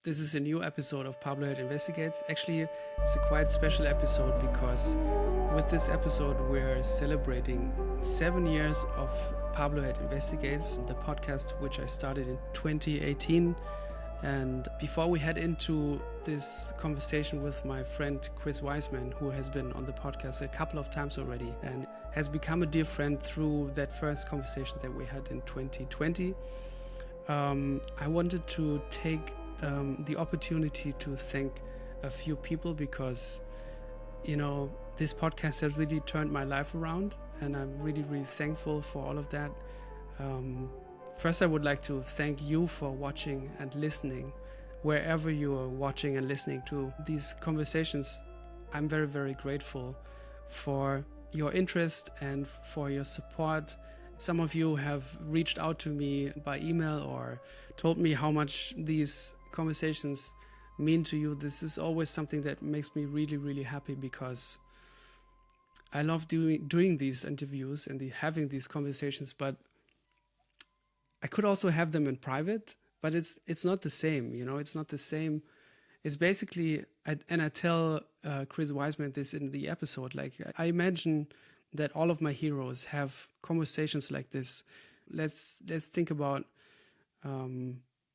This is a new episode of Pablo Held Investigates. Actually, it's a quite special episode because with this episode, we're celebrating 7 years of Pablo Held Investigates, the podcast which I started in 2018. And before we head into this conversation with my friend Chris Weisman, who has been on the podcast a couple of times already and has become a dear friend through that first conversation that we had in 2020, I wanted to take the opportunity to thank a few people because, this podcast has really turned my life around, and I'm really, really thankful for all of that. First, I would like to thank you for watching and listening. Wherever you are watching and listening to these conversations, I'm very, very grateful for your interest and for your support. Some of you have reached out to me by email or told me how much these conversations mean to you. This is always something that makes me really, really happy because I love doing these interviews and having these conversations, but I could also have them in private, but it's not the same, it's not the same. It's basically, and I tell Chris Weisman this in the episode, like I imagine that all of my heroes have conversations like this. Let's think about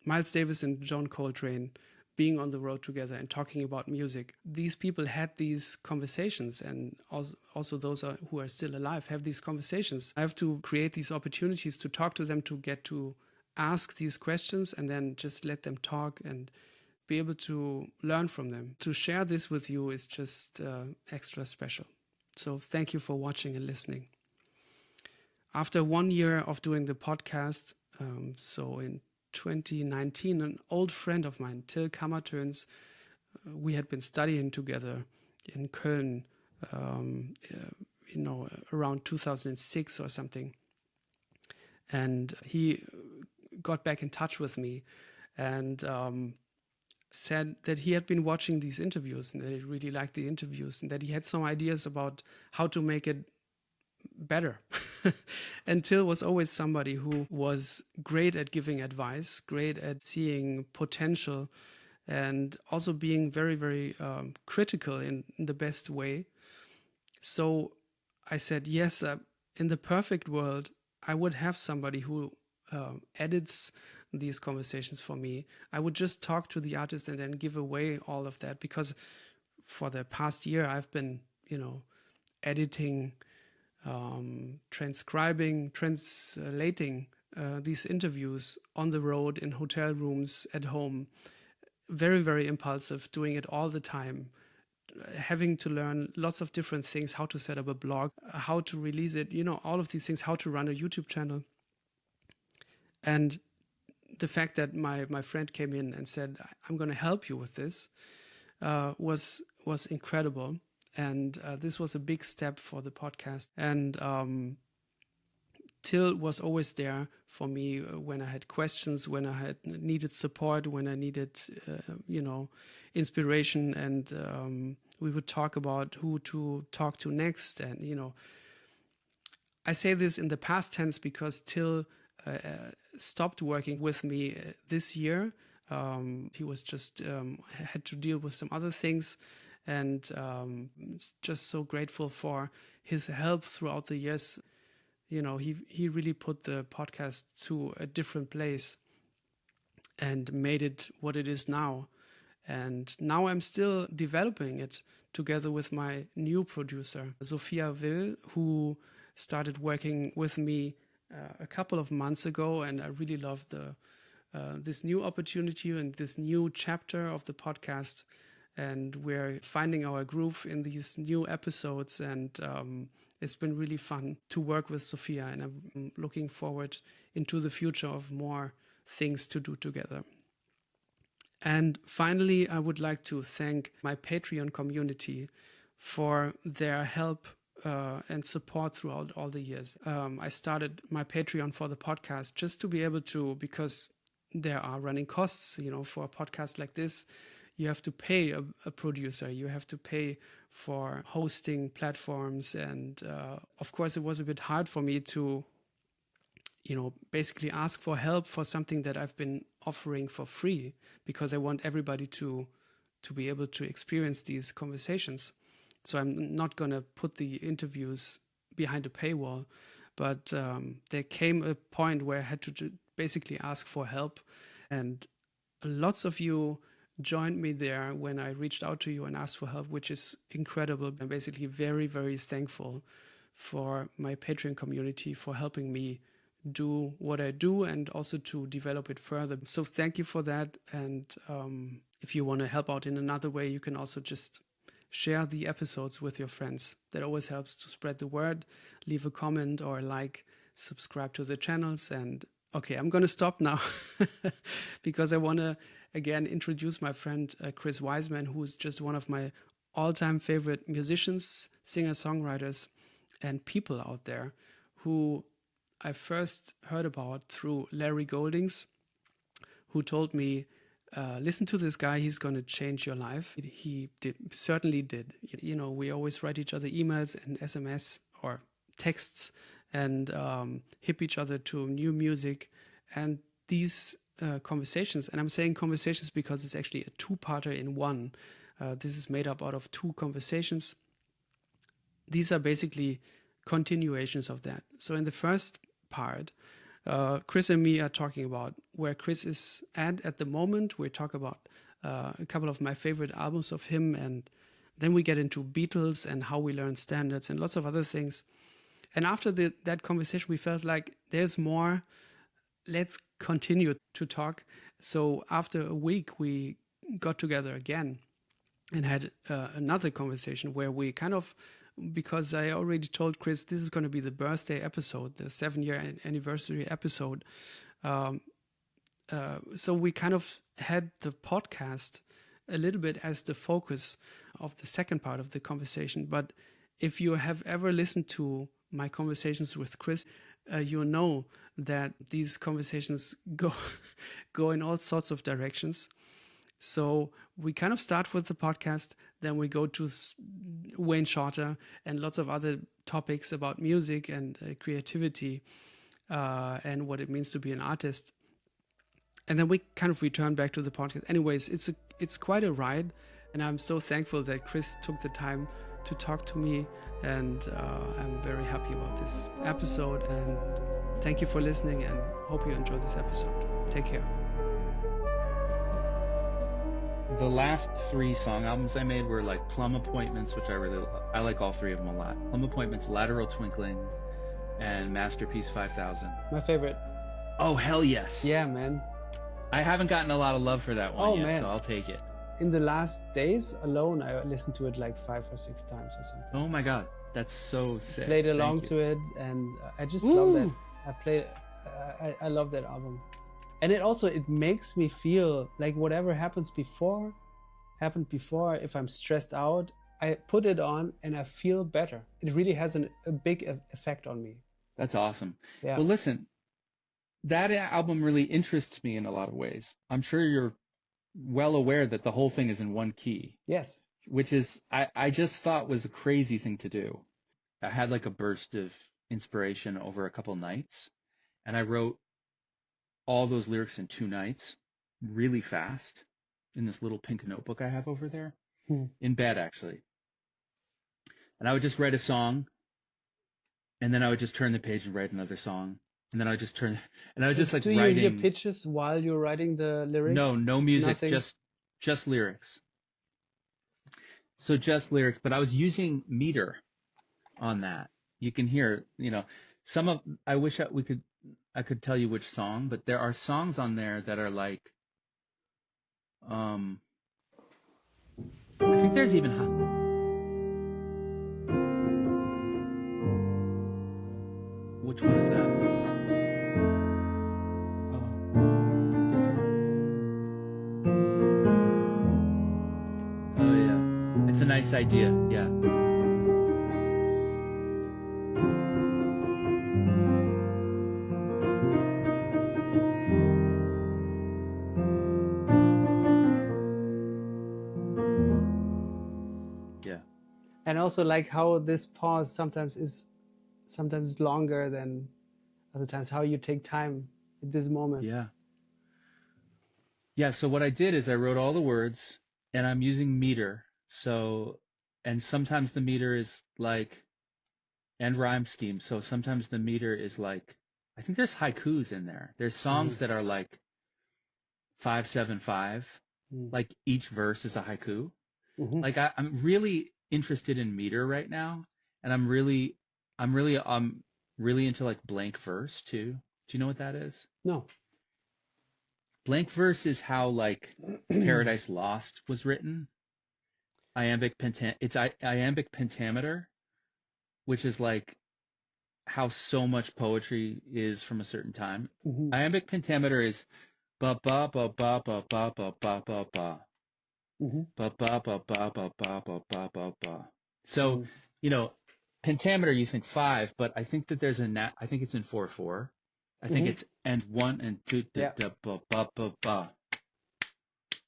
Miles Davis and John Coltrane being on the road together and talking about music. These people had these conversations, and also those who are still alive have these conversations. I have to create these opportunities to talk to them, to get to ask these questions, and then just let them talk and be able to learn from them. To share this with you is just extra special. So thank you for watching and listening. After 1 year of doing the podcast, so in 2019, an old friend of mine, Till Kammertöns, we had been studying together in Köln, around 2006 or something. And he got back in touch with me and said that he had been watching these interviews and that he really liked the interviews and that he had some ideas about how to make it better. And Till was always somebody who was great at giving advice, great at seeing potential, and also being very, very critical in the best way. So I said, yes, in the perfect world, I would have somebody who edits these conversations for me. I would just talk to the artist and then give away all of that, because for the past year, I've been, editing, transcribing, translating these interviews on the road, in hotel rooms, at home. Very, very impulsive, doing it all the time, having to learn lots of different things, how to set up a blog, how to release it, all of these things, how to run a YouTube channel. And the fact that my friend came in and said, I'm going to help you with this, was incredible. And this was a big step for the podcast. And Till was always there for me when I had questions, when I had needed support, when I needed, inspiration. And we would talk about who to talk to next. And, I say this in the past tense because Till stopped working with me this year. He was just had to deal with some other things, and just so grateful for his help throughout the years. He really put the podcast to a different place and made it what it is now. And now I'm still developing it together with my new producer, Sophia Will, who started working with me a couple of months ago, and I really love this new opportunity and this new chapter of the podcast. And we're finding our groove in these new episodes, and it's been really fun to work with Sophia, and I'm looking forward into the future of more things to do together. And finally, I would like to thank my Patreon community for their help and support throughout all the years. I started my Patreon for the podcast just to be able to, because there are running costs, for a podcast like this. You have to pay a producer, you have to pay for hosting platforms. And of course, it was a bit hard for me to basically ask for help for something that I've been offering for free, because I want everybody to be able to experience these conversations. So I'm not going to put the interviews behind a paywall, but there came a point where I had to basically ask for help. And lots of you joined me there when I reached out to you and asked for help, which is incredible. I'm basically very, very thankful for my Patreon community for helping me do what I do and also to develop it further. So thank you for that. And if you want to help out in another way, you can also just share the episodes with your friends. That always helps to spread the word. Leave a comment or like, subscribe to the channels. And okay, I'm going to stop now because I want to again introduce my friend Chris Weisman, who is just one of my all-time favorite musicians, singer-songwriters, and people out there who I first heard about through Larry Goldings, who told me, listen to this guy, he's going to change your life. He certainly did. We always write each other emails and SMS or texts and hip each other to new music. And these conversations, and I'm saying conversations because it's actually a two-parter in one. This is made up out of two conversations. These are basically continuations of that. So in the first part, Chris and me are talking about where Chris is at the moment. We talk about a couple of my favorite albums of him, and then we get into Beatles and how we learn standards and lots of other things. And after that conversation, we felt like there's more. Let's continue to talk. So after a week, we got together again and had another conversation where we kind of, because I already told Chris this is going to be the birthday episode, the 7-year anniversary episode. So we kind of had the podcast a little bit as the focus of the second part of the conversation. But if you have ever listened to my conversations with Chris, you know that these conversations go in all sorts of directions. So we kind of start with the podcast, then we go to Wayne Shorter and lots of other topics about music and creativity and what it means to be an artist. And then we kind of return back to the podcast. Anyways, it's quite a ride, and I'm so thankful that Chris took the time to talk to me, and I'm very happy about this episode. And thank you for listening, and hope you enjoy this episode. Take care. The last 3 song albums I made were like Plum Appointments, which I like all 3 of them a lot. Plum Appointments, Lateral Twinkling, and Masterpiece 5000. My favorite. Oh, hell yes. Yeah, man. I haven't gotten a lot of love for that one yet, man. So I'll take it. In the last days alone, I listened to it like 5 or 6 times or something. Oh my God, that's so sick. Played along to it, and I just love that. I love that album. And it makes me feel like whatever happened before. If I'm stressed out, I put it on and I feel better. It really has a big effect on me. That's awesome. Yeah. Well, listen, that album really interests me in a lot of ways. I'm sure you're well aware that the whole thing is in one key. Yes. Which is, I just thought was a crazy thing to do. I had like a burst of inspiration over a couple nights, and I wrote all those lyrics in 2 nights, really fast, in this little pink notebook I have over there, in bed actually. And I would just write a song, and then I would just turn the page and write another song, and then I would just turn, and I was just like writing. Do you hear pitches while you're writing the lyrics? No music, Nothing? just lyrics. So just lyrics, but I was using meter on that. You can hear, I wish I could tell you which song, but there are songs on there that are like, I think there's even, which one is that? Oh yeah, it's a nice idea, yeah. And also like how this pause sometimes is longer than other times, how you take time at this moment. Yeah. Yeah. So what I did is I wrote all the words and I'm using meter. So, and sometimes the meter is like, and rhyme scheme. So sometimes the meter is like, I think there's haikus in there. There's songs that are like 5-7-5, like each verse is a haiku. Like I'm really interested in meter right now, and I'm really into like blank verse too. Do you know what that is? No. Blank verse is how like Paradise Lost was written. It's iambic pentameter, which is like how so much poetry is from a certain time. Iambic pentameter is ba ba ba ba ba ba ba ba ba ba. Ba ba ba ba ba ba ba ba ba ba. So, pentameter you think 5, but I think that I think it's in 4/4. I think it's and 1 and 2 da da ba ba ba ba.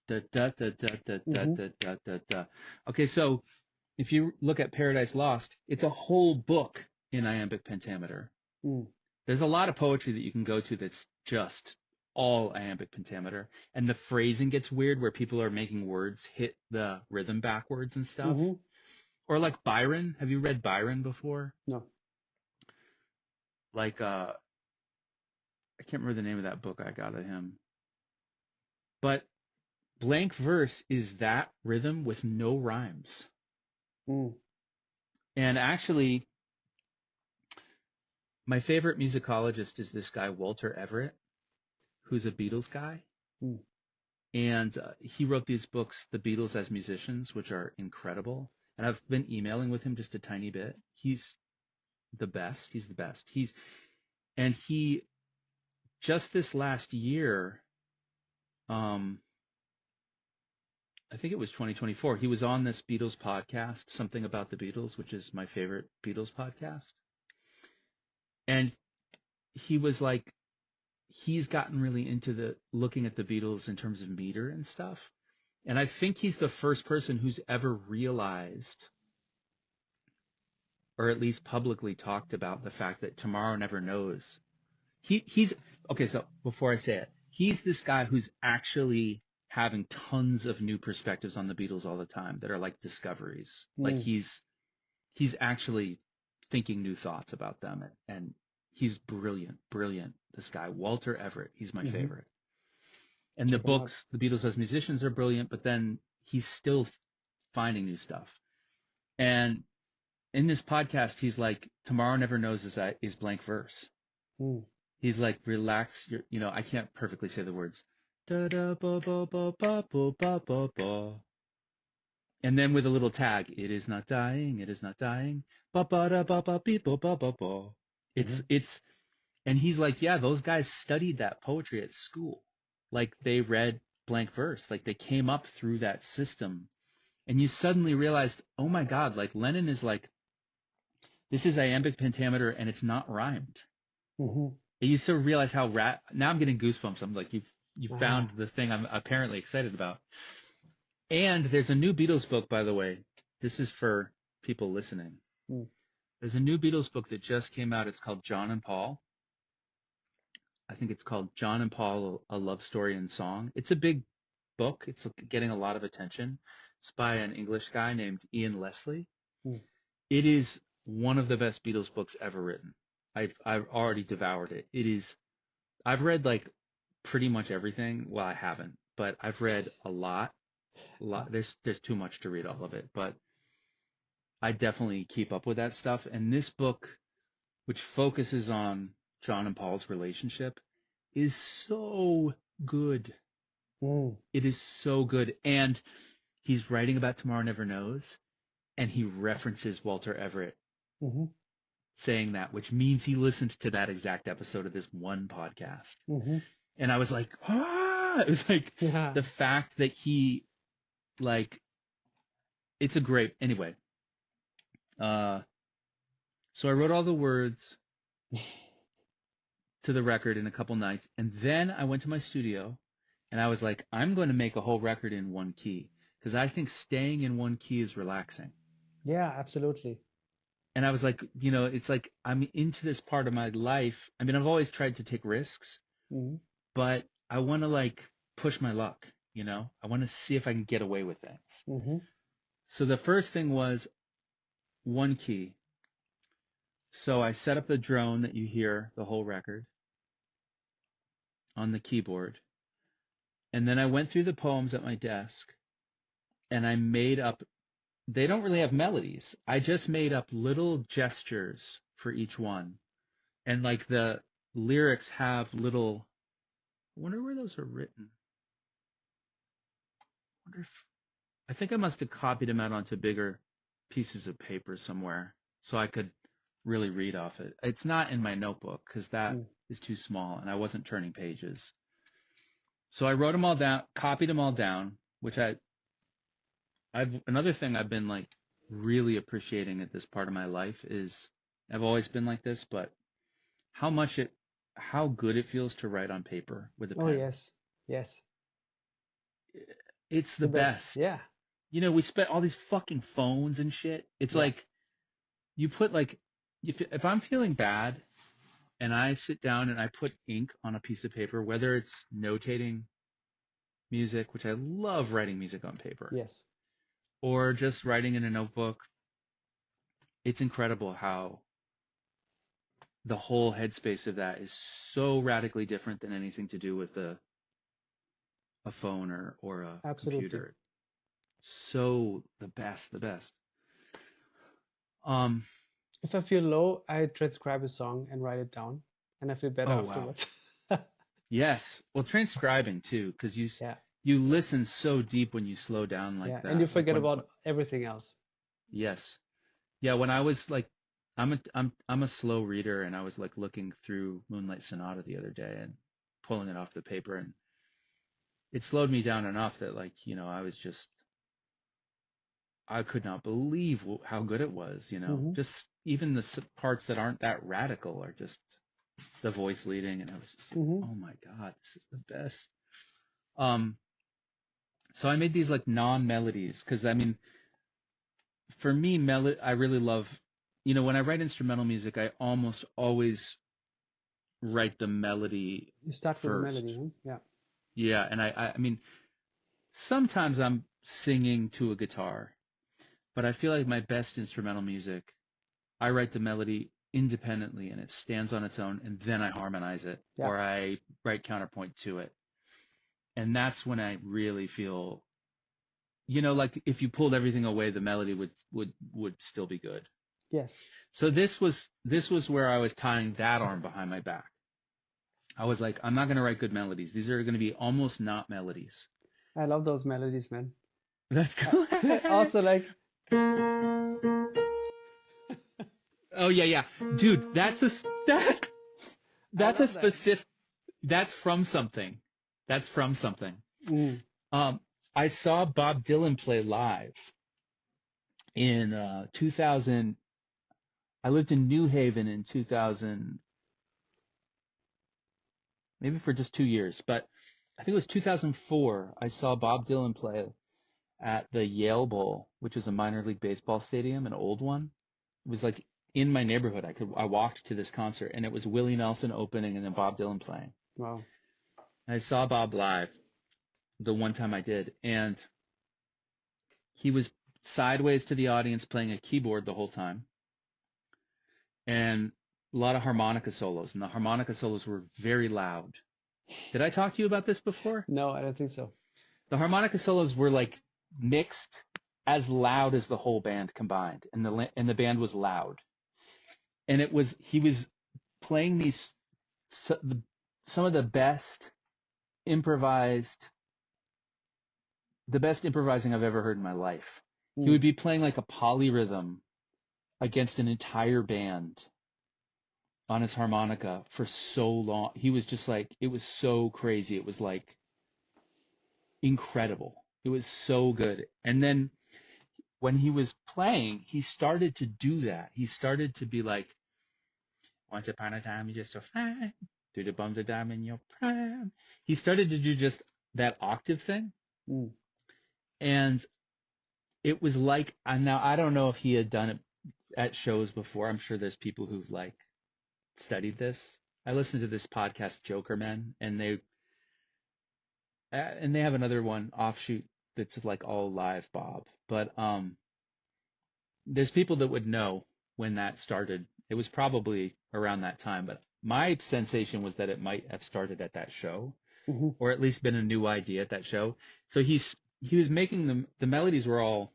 Da da da da da da da da da da. Okay, so if you look at Paradise Lost, it's a whole book in iambic pentameter. There's a lot of poetry that you can go to that's just all iambic pentameter, and the phrasing gets weird where people are making words hit the rhythm backwards and stuff. Or like Byron. Have you read Byron before? No. Like I can't remember the name of that book I got of him. But blank verse is that rhythm with no rhymes. And actually, my favorite musicologist is this guy, Walter Everett, who's a Beatles guy. And he wrote these books, The Beatles as Musicians, which are incredible. And I've been emailing with him just a tiny bit. He's the best. He's the best. And he just this last year, I think it was 2024, he was on this Beatles podcast, Something About the Beatles, which is my favorite Beatles podcast. And he was like, he's gotten really into looking at the Beatles in terms of meter and stuff. And I think he's the first person who's ever realized, or at least publicly talked about, the fact that Tomorrow Never Knows. He's okay. So before I say it, he's this guy who's actually having tons of new perspectives on the Beatles all the time that are like discoveries. Like he's actually thinking new thoughts about them, and he's brilliant. This guy, Walter Everett, he's my favorite. And the books, The Beatles as Musicians, are brilliant, but then he's still finding new stuff. And in this podcast, he's like, Tomorrow Never Knows is blank verse. He's like, relax your, I can't perfectly say the words. Da da ba ba ba ba ba ba ba ba. And then with a little tag, it is not dying, it is not dying. Ba ba da ba ba beep ba ba ba ba. It's, and he's like, yeah, those guys studied that poetry at school. Like they read blank verse, like they came up through that system. And you suddenly realized, oh my God, like Lennon is like, this is iambic pentameter and it's not rhymed. And you sort of realize how now I'm getting goosebumps. I'm like, you found the thing I'm apparently excited about. And there's a new Beatles book, by the way. This is for people listening. There's a new Beatles book that just came out. It's called John and Paul. I think it's called John and Paul, A Love Story in Song. It's a big book. It's getting a lot of attention. It's by an English guy named Ian Leslie. It is one of the best Beatles books ever written. I've already devoured it. I've read like pretty much everything. Well, I haven't, but I've read a lot. There's too much to read all of it, but I definitely keep up with that stuff. And this book, which focuses on John and Paul's relationship, is so good. It is so good. And he's writing about Tomorrow Never Knows, and he references Walter Everett saying that, which means he listened to that exact episode of this one podcast. And I was like, it was like the fact that he, like, it's a great, anyway. So I wrote all the words to the record in a couple nights, and then I went to my studio and I was like, I'm going to make a whole record in one key, because I think staying in one key is relaxing. Yeah, absolutely. And I was like, you know, it's like I'm into this part of my life. I mean, I've always tried to take risks, Mm-hmm. but I want to like push my luck, you know? I want to see if I can get away with things. Mm-hmm. So the first thing was one key. So I set up the drone that you hear the whole record on the keyboard. And then I went through the poems at my desk and I made up, they don't really have melodies. I just made up little gestures for each one. And like the lyrics have little, I wonder where those are written. I think I must have copied them out onto bigger pieces of paper somewhere so I could really read off it. It's not in my notebook because that is too small and I wasn't turning pages. So I wrote them all down, copied them all down, which another thing I've been like really appreciating at this part of my life is I've always been like this, but how good it feels to write on paper with a pen. Oh, yes. Yes. It's the best. Yeah. You know, we spent all these fucking phones and shit. It's like you put like, if I'm feeling bad and I sit down and I put ink on a piece of paper, whether it's notating music, which I love writing music on paper. Yes. Or just writing in a notebook, it's incredible how the whole headspace of that is so radically different than anything to do with a phone or a Absolutely. computer. So the best. If I feel low, I transcribe a song and write it down, and I feel better afterwards. Wow. Yes. Well, transcribing too, because you listen so deep when you slow down like that. And you forget about everything else. Yes. Yeah. When I was like, I'm a slow reader, and I was like looking through Moonlight Sonata the other day and pulling it off the paper, and it slowed me down enough that like, you know, I could not believe how good it was, you know, just even the parts that aren't that radical are just the voice leading. And I was just like, oh my God, this is the best. So I made these like non-melodies because I mean, for me, I really love, you know, when I write instrumental music, I almost always write the melody You start first. with the melody, huh? Yeah. Yeah. And I mean, sometimes I'm singing to a guitar, but I feel like my best instrumental music, I write the melody independently and it stands on its own, and then I harmonize it or I write counterpoint to it. And that's when I really feel, you know, like if you pulled everything away, the melody would still be good. Yes. So this was where I was tying that arm behind my back. I was like, I'm not going to write good melodies. These are going to be almost not melodies. I love those melodies, man. That's cool. Also like. Oh yeah. Dude, that's a specific, that's from something. I saw Bob Dylan play live in 2000. I lived in New Haven in 2000, maybe for just 2 years, but I think it was 2004. I saw Bob Dylan play at the Yale Bowl, which is a minor league baseball stadium, an old one. It was like in my neighborhood. I walked to this concert, and it was Willie Nelson opening and then Bob Dylan playing. Wow. I saw Bob live the one time I did, and he was sideways to the audience playing a keyboard the whole time, and a lot of harmonica solos, and the harmonica solos were very loud. Did I talk to you about this before? No, I don't think so. The harmonica solos were like mixed as loud as the whole band combined, and the band was loud, and he was playing these some of the best improvising I've ever heard in my life. He would be playing like a polyrhythm against an entire band on his harmonica for so long. He was just like, it was so crazy. It was like incredible. It was so good. And then when he was playing, he started to do that. He started to be like, once upon a time, you're just so fine. Do the bum the dime in your prime. He started to do just that octave thing. And it was like, now I don't know if he had done it at shows before. I'm sure there's people who've like studied this. I listened to this podcast, Jokermen, and they have another one offshoot that's like all live Bob. But there's people that would know when that started. It was probably around that time, but my sensation was that it might have started at that show, Hmm. or at least been a new idea at that show. So he was making the melodies were all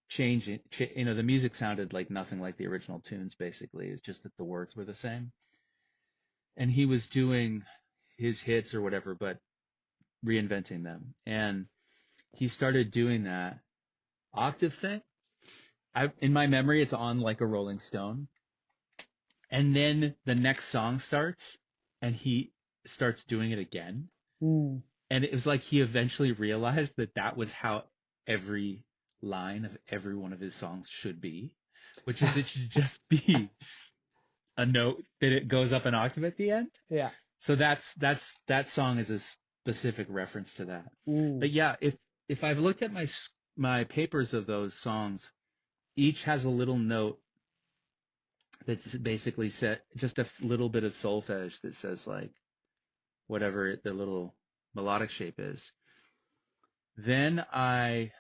changing. The music sounded like nothing like the original tunes. Basically, it's just that the words were the same, and he was doing his hits or whatever, but reinventing them. And he started doing that octave thing. In my memory, it's on like a Rolling Stone. And then the next song starts and he starts doing it again. Mm. And it was like he eventually realized that that was how every line of every one of his songs should be, which is it should just be a note that it goes up an octave at the end. Yeah. So that song is a specific reference to that. Mm. But yeah, if I've looked at my papers of those songs, each has a little note that's basically set just a little bit of solfege that says like whatever the little melodic shape is. Then I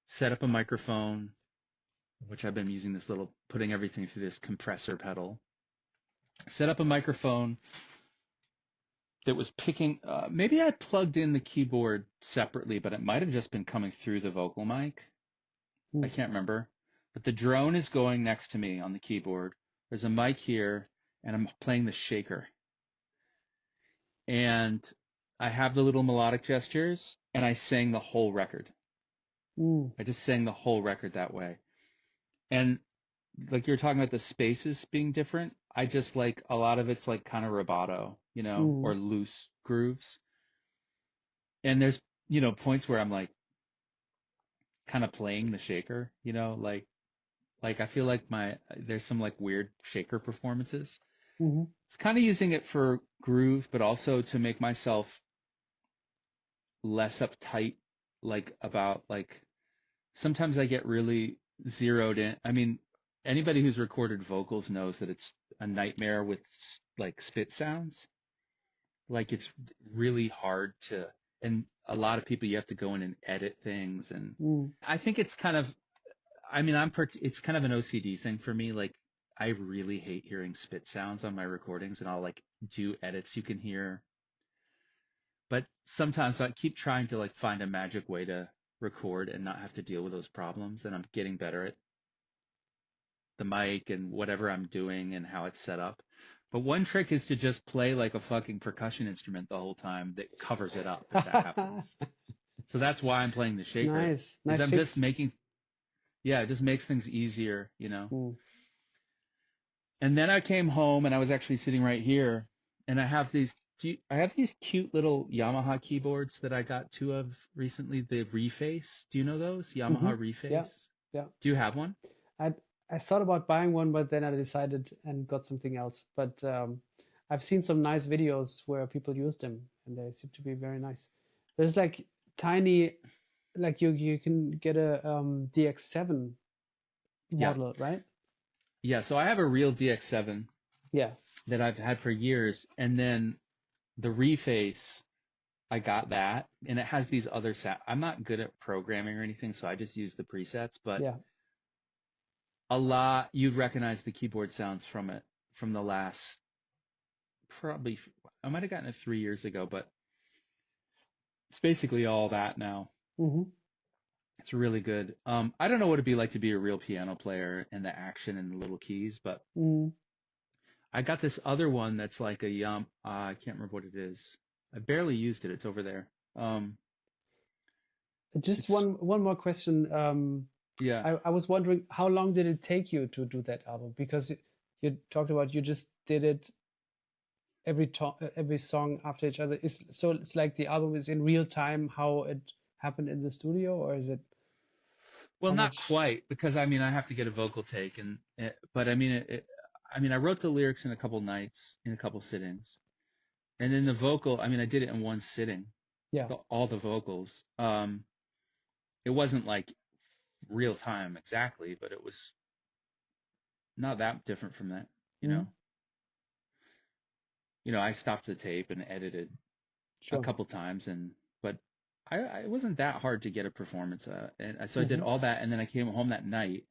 set up a microphone, which I've been using putting everything through this compressor pedal. Set up a microphone that was picking, maybe I plugged in the keyboard separately, but it might have just been coming through the vocal mic. I can't remember. But the drone is going next to me on the keyboard. There's a mic here, and I'm playing the shaker. And I have the little melodic gestures, and I sang the whole record. I just sang the whole record that way. And like you were talking about the spaces being different, I just like a lot of it's like kind of rubato, or loose grooves. And there's, points where I'm like kind of playing the shaker, like I feel like there's some like weird shaker performances. Mm-hmm. It's kind of using it for groove, but also to make myself less uptight, like about like sometimes I get really zeroed in. I mean, anybody who's recorded vocals knows that it's a nightmare with like spit sounds. Like it's really hard and a lot of people you have to go in and edit things. And I think it's kind of, it's kind of an OCD thing for me. Like I really hate hearing spit sounds on my recordings, and I'll like do edits you can hear. But sometimes I keep trying to like find a magic way to record and not have to deal with those problems. And I'm getting better at the mic and whatever I'm doing and how it's set up. But one trick is to just play like a fucking percussion instrument the whole time that covers it up if that happens. So that's why I'm playing the shaker. Nice I'm fix. just making, it just makes things easier, And then I came home and I was actually sitting right here, and I have these cute little Yamaha keyboards that I got two of recently, the Reface. Do you know those? Yamaha Reface? Yeah. Do you have one? I thought about buying one, but then I decided and got something else. But I've seen some nice videos where people use them, and they seem to be very nice. There's like tiny, like you can get a DX7 model, right? Yeah, so I have a real DX7 Yeah. that I've had for years, and then the Reface, I got that, and it has these other I'm not good at programming or anything, so I just use the presets, but yeah. You'd recognize the keyboard sounds from it from the last, probably, I might have gotten it 3 years ago, but it's basically all that now. Mm-hmm. It's really good. I don't know what it'd be like to be a real piano player and the action and the little keys, but I got this other one that's like a I can't remember what it is. I barely used it. It's over there. Just one more question. Yeah. I was wondering, how long did it take you to do that album? Because you talked about you just did it every song after each other. So it's like the album is in real time how it happened in the studio, or is it? Well, not quite, because I have to get a vocal take, but I wrote the lyrics in a couple nights, in a couple sittings, and then the vocal, I did it in one sitting. Yeah. All the vocals. It wasn't like real time exactly, but it was not that different from that, you know. Mm, I stopped the tape and edited a sure. couple times, but it wasn't that hard to get a performance. So I did Hmm. all that, and then I came home that night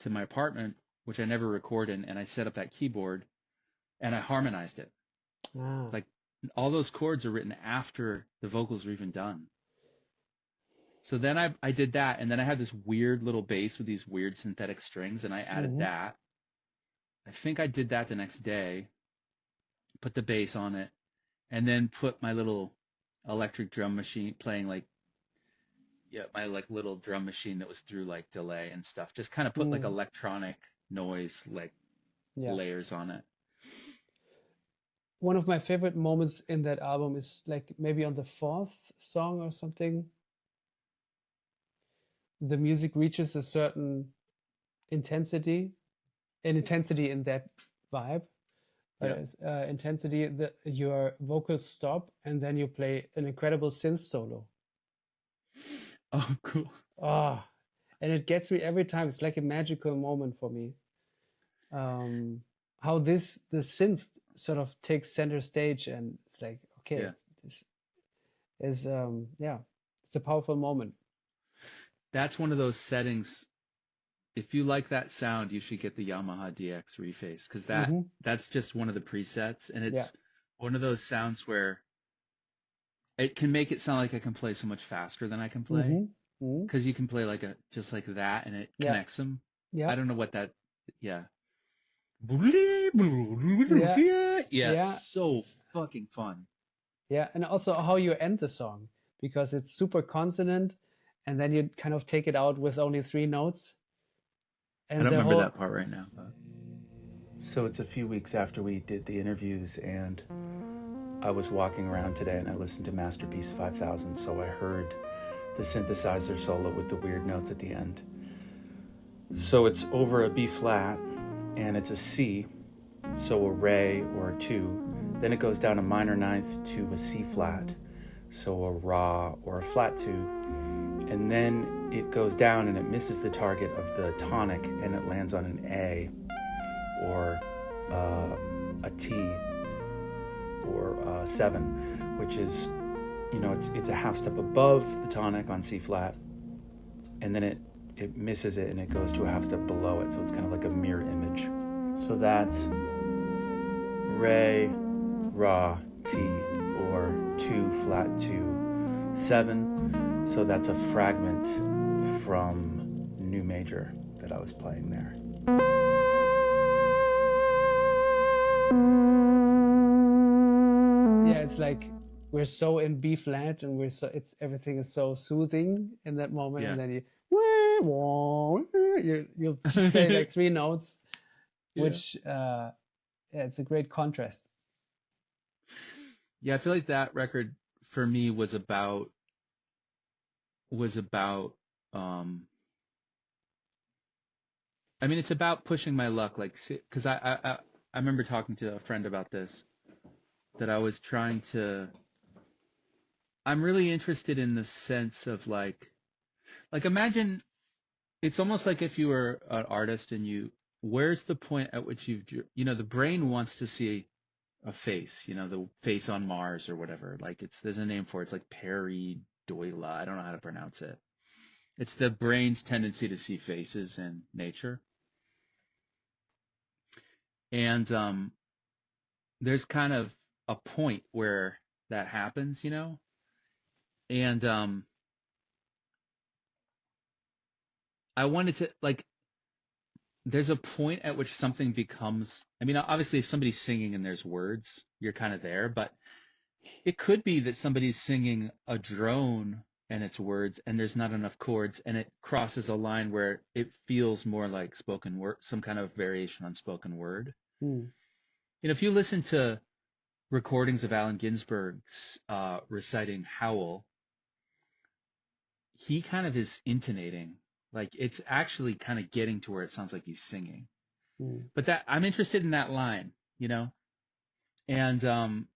to my apartment, which I never recorded, and I set up that keyboard and I harmonized it. Ah. Like all those chords are written after the vocals are even done. So then I did that, and then I had this weird little bass with these weird synthetic strings, and I added Hmm. that. I think I did that the next day, put the bass on it, and then put my little electric drum machine playing like, yeah, my like little drum machine that was through like delay and stuff. Just kind of put like Mm, electronic noise like yeah. layers on it. One of my favorite moments in that album is like maybe on the fourth song or something. The music reaches a certain intensity, an intensity in that vibe, but Yeah. it's intensity that your vocals stop and then you play an incredible synth solo. Oh, cool. Ah, and it gets me every time. It's like a magical moment for me. Um, how the synth sort of takes center stage, and it's like, okay, Yeah. this is yeah, it's a powerful moment. That's one of those settings. If you like that sound, you should get the Yamaha DX Reface because Hmm. that's just one of the presets, and Yeah. it's one of those sounds where it can make it sound like I can play so much faster than I can play Hmm. Hmm. because you can play like a just like that, and it Yeah. connects them. Yeah. I don't know what that. Yeah. Yeah. Yeah, it's Yeah. so fucking fun. Yeah. And also how you end the song, because it's super consonant, and then you kind of take it out with only three notes, I and don't the remember whole. that part right now, but So it's a few weeks after we did the interviews, and I was walking around today and I listened to Masterpiece 5000, so I heard the synthesizer solo with the weird notes at the end. So it's over a B flat, and it's a C, so a re or a 2. Then it goes down a minor ninth to a C flat, so a ra or a flat 2. And then it goes down and it misses the target of the tonic and it lands on an A or a T or a 7, which is, it's a half step above the tonic on C flat, and then it misses it and it goes to a half step below it, so it's kind of like a mirror image. So that's re, ra, T, or 2 flat 2 7. So that's a fragment from New Major that I was playing there. Yeah, it's like we're so in B flat, and everything is so soothing in that moment, and yeah. then you'll just play like three notes, Yeah. which yeah, it's a great contrast. Yeah, I feel like that record for me was about um I mean it's about pushing my luck like because I remember talking to a friend about this that I was trying to I'm really interested in the sense of like imagine it's almost like if you were an artist and where's the point at which the brain wants to see a face, the face on Mars or whatever. Like there's a name for it. It's like pareidolia. I don't know how to pronounce it. It's the brain's tendency to see faces in nature. And there's kind of a point where that happens, and I wanted to there's a point at which something becomes, I mean, obviously if somebody's singing and there's words, you're kind of there, but it could be that somebody's singing a drone and it's words and there's not enough chords and it crosses a line where it feels more like spoken word, some kind of variation on spoken word. Hmm. If you listen to recordings of Allen Ginsberg's reciting Howl, he kind of is intonating. Like it's actually kind of getting to where it sounds like he's singing. Hmm. But that I'm interested in that line, and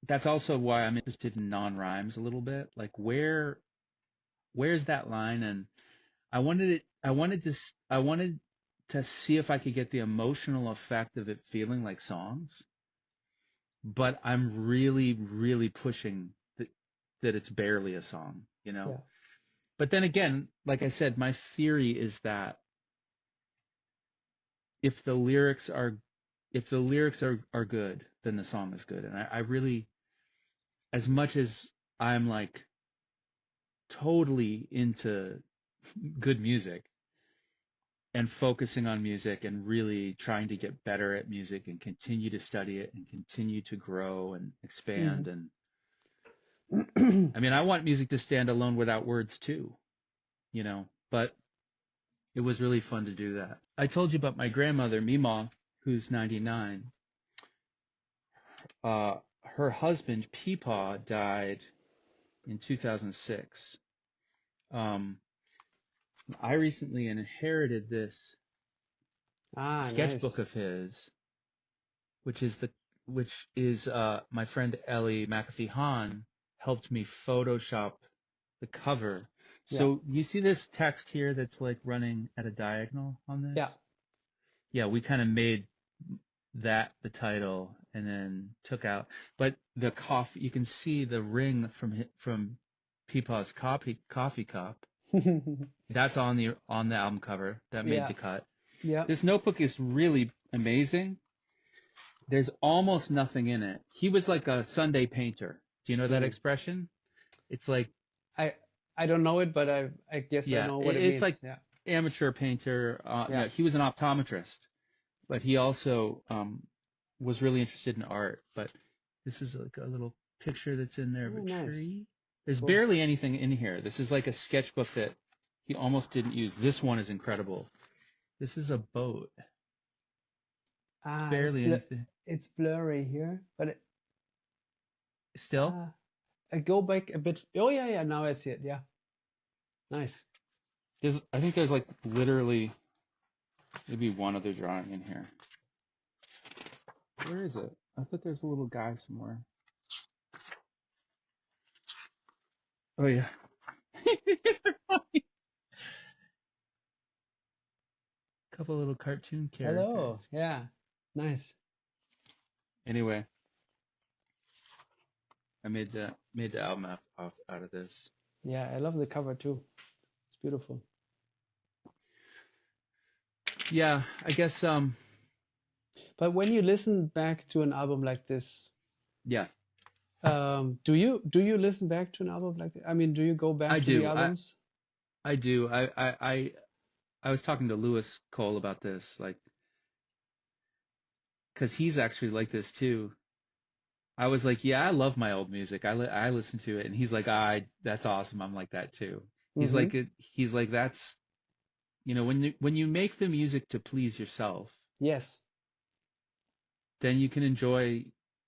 that's also why I'm interested in non-rhymes a little bit. Like where's that line? And I wanted to see if I could get the emotional effect of it feeling like songs, but I'm really, really pushing that it's barely a song, you know? Yeah. But then again, like I said, my theory is that if the lyrics are are good, then the song is good. And I really, as much as I'm like totally into good music and focusing on music and really trying to get better at music and continue to study it and continue to grow and expand. And I mean, I want music to stand alone without words too, you know, but it was really fun to do that. I told you about my grandmother, Mima, who's 99. Her husband, Peepaw, died in 2006. I recently inherited this sketchbook Nice. of his, which is my friend Ellie McAfee Hahn helped me Photoshop the cover. Yeah. So you see this text here that's like running at a diagonal on this? Yeah. Yeah, we kind of made that the title and then took out, but the coffee, you can see the ring from Peepaw's coffee cup. That's on the album cover that made Yeah. the cut. Yeah. This notebook is really amazing. There's almost nothing in it. He was like a Sunday painter. Do you know that expression? It's like, I don't know it, but I guess I yeah, know what it it's means. like Yeah. amateur painter. Yeah. He was an optometrist, but he also was really interested in art. But this is like a little picture that's in there of a Nice. tree. There's Cool. barely anything in here. This is like a sketchbook that he almost didn't use. This one is incredible. This is a boat. It's barely anything. It's blurry here, but Still? I go back a bit. Oh yeah, now I see it. Yeah. Nice. I think there's like literally maybe one other drawing in here. Where is it? I thought there's a little guy somewhere. Oh yeah. Couple little cartoon characters. Hello. Yeah. Nice. Anyway, I made the album out of this. Yeah, I love the cover too. It's beautiful. Yeah, I guess But when you listen back to an album like this, yeah. do you listen back to an album like that? I mean, do you go back to the albums? I do. I was talking to Lewis Cole about this, like, because he's actually like this too. I was like, yeah, I love my old music. I listen to it, and he's like, that's awesome. I'm like that too. He's like, that's, you know, when you make the music to please yourself, Yes. then you can enjoy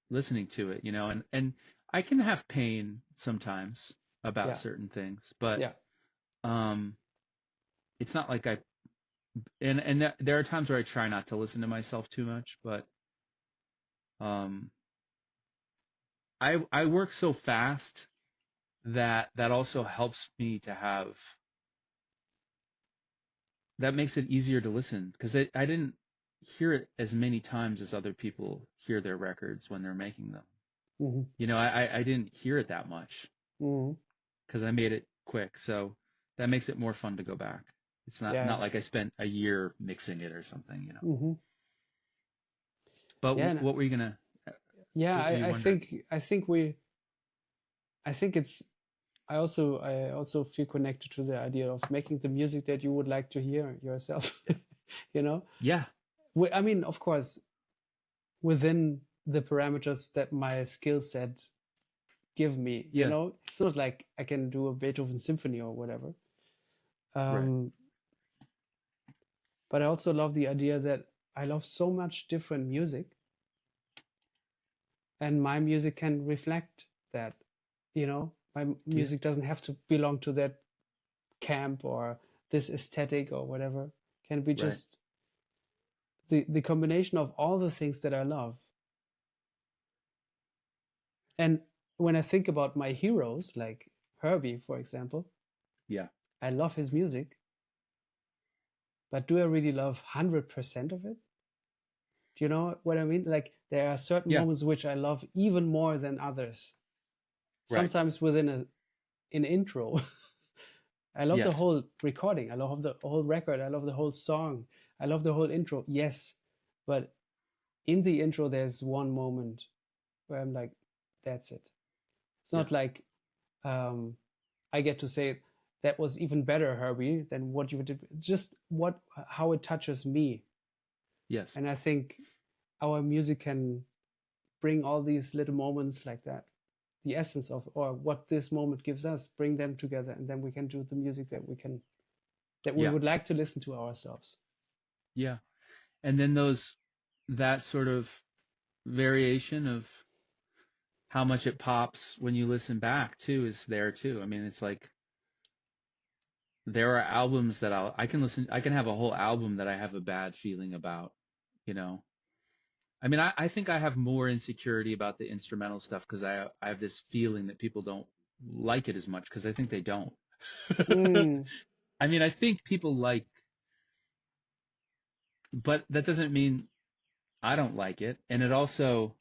listening to it, you know, and I can have pain sometimes about certain things, but it's not like there are times where I try not to listen to myself too much, but I work so fast that also helps me to have, that makes it easier to listen, because I didn't hear it as many times as other people hear their records when they're making them. Mm-hmm. You know, I didn't hear it that much because I made it quick, so that makes it more fun to go back. It's not like I spent a year mixing it or something, you know. Mm-hmm. But what were you gonna? Yeah, I think it's. I also feel connected to the idea of making the music that you would like to hear yourself. You know. Yeah. I mean, of course, within the parameters that my skill set give me. You know, it's not like I can do a Beethoven symphony or whatever. Right. But I also love the idea that I love so much different music, and my music can reflect that. You know, my music doesn't have to belong to that camp or this aesthetic or whatever. Can be just the combination of all the things that I love. And when I think about my heroes, like Herbie, for example, yeah, I love his music, but do I really love 100% of it? Do you know what I mean? Like there are certain Yeah. moments which I love even more than others. Right. Sometimes within an intro. I love the Yes. whole recording. I love the whole record. I love the whole song. I love the whole intro. Yes. But in the intro, there's one moment where I'm like, that's it. It's Yeah. not like I get to say that was even better, Herbie, than what you did. Just how it touches me. Yes. And I think our music can bring all these little moments like that, the essence of, or what this moment gives us, bring them together, and then we can do the music that we Yeah. would like to listen to ourselves. Yeah. And then that sort of variation of how much it pops when you listen back too is there too. I mean, it's like there are albums that I can have a whole album that I have a bad feeling about, you know. I mean, I think I have more insecurity about the instrumental stuff because I have this feeling that people don't like it as much because I think they don't. Mm, I mean, I think people like, but that doesn't mean I don't like it. And it also,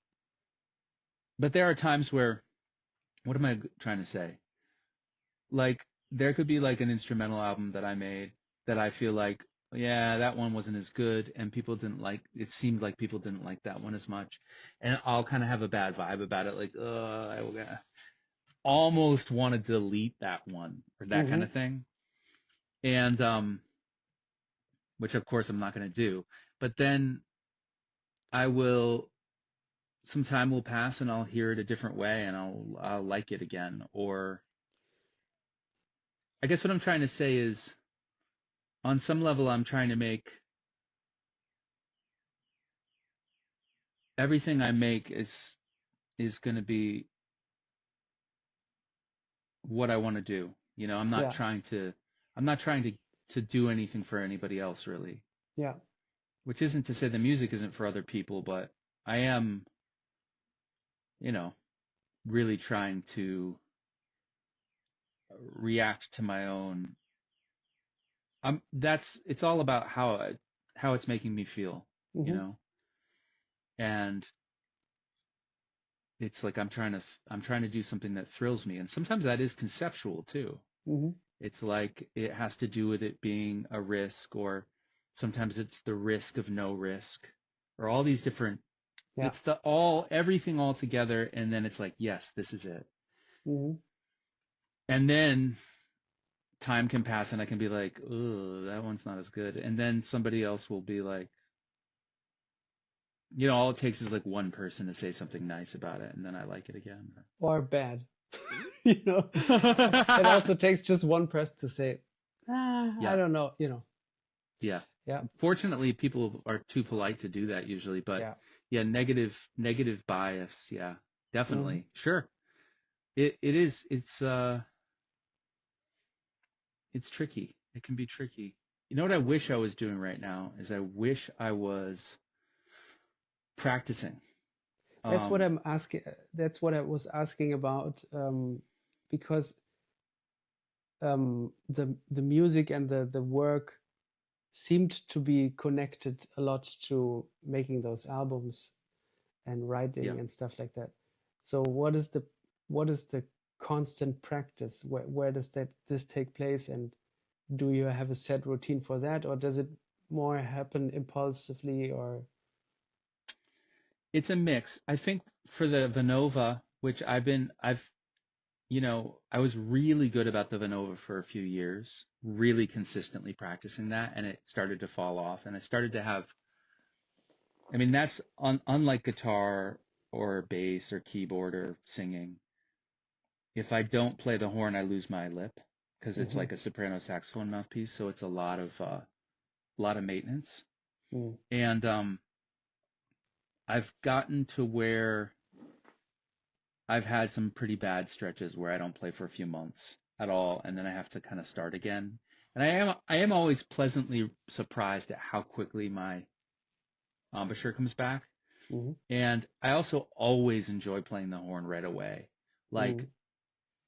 but there are times where, what am I trying to say? Like, there could be like an instrumental album that I made that I feel like, yeah, that one wasn't as good, and people didn't like, it seemed like people didn't like that one as much. And I'll kind of have a bad vibe about it, like, I almost want to delete that one or that kind mm-hmm, of thing. And, which of course I'm not going to do. But then I will, some time will pass and I'll hear it a different way and I'll like it again. Or I guess what I'm trying to say is, on some level, I'm trying to make everything I make is going to be what I want to do. You know, yeah, I'm not trying to do anything for anybody else really, yeah, which isn't to say the music isn't for other people, but I am, you know, really trying to react to my own. It's all about how it's making me feel, you mm-hmm, know, and it's like I'm trying to do something that thrills me, and sometimes that is conceptual too. mm-hmm, It's like it has to do with it being a risk, or sometimes it's the risk of no risk, or all these different, yeah, it's everything all together. And then it's like, yes, this is it. mm-hmm, And then time can pass and I can be like, oh, that one's not as good. And then somebody else will be like, all it takes is like one person to say something nice about it. And then I like it again. or bad. You know, it also takes just one person to say, I Yeah. don't know, you know. Yeah. Yeah, Fortunately, people are too polite to do that usually, but yeah, yeah, negative bias. Yeah, mm-hmm, definitely. Sure. It is, it's tricky. It can be tricky. You know what I wish I was doing right now is I wish I was practicing. that's what Um, I'm asking. That's what I was asking about, because the music and the work seemed to be connected a lot to making those albums and yeah. writing and stuff like that. So what is the constant practice? Where does this take place? And do you have a set routine for that, or does it more happen impulsively? Or It's a mix. I think for the Vanova, which I was really good about the Vanova for a few years, really consistently practicing that, and it started to fall off. And I started to have, I mean, that's unlike guitar or bass or keyboard or singing. If I don't play the horn, I lose my lip because it's mm-hmm, like a soprano saxophone mouthpiece, so it's a lot of maintenance. mm, And I've gotten to where I've had some pretty bad stretches where I don't play for a few months at all, and then I have to kind of start again. And I am always pleasantly surprised at how quickly my embouchure comes back. mm-hmm, And I also always enjoy playing the horn right away. Like mm,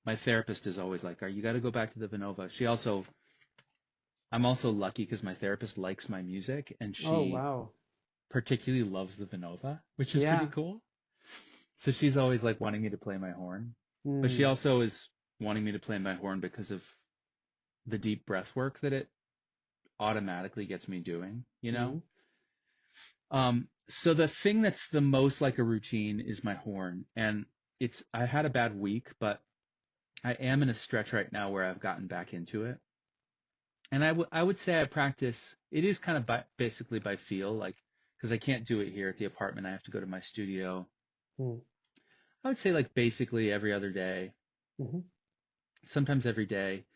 my therapist is always like, "You got to go back to the Vanova." She also I'm also lucky because my therapist likes my music, and Oh, she wow. particularly loves the Vinova, which is pretty Yeah. cool. So she's always like wanting me to play my horn, but she Mm. also is wanting me to play my horn because of the deep breath work that it automatically gets me doing, you know? Mm. So the thing that's the most like a routine is my horn. And I had a bad week, but I am in a stretch right now where I've gotten back into it. And I would say I practice, it is kind of basically by feel, like, because I can't do it here at the apartment. I have to go to my studio. Mm. I would say like basically every other day, Mm-hmm. sometimes every day.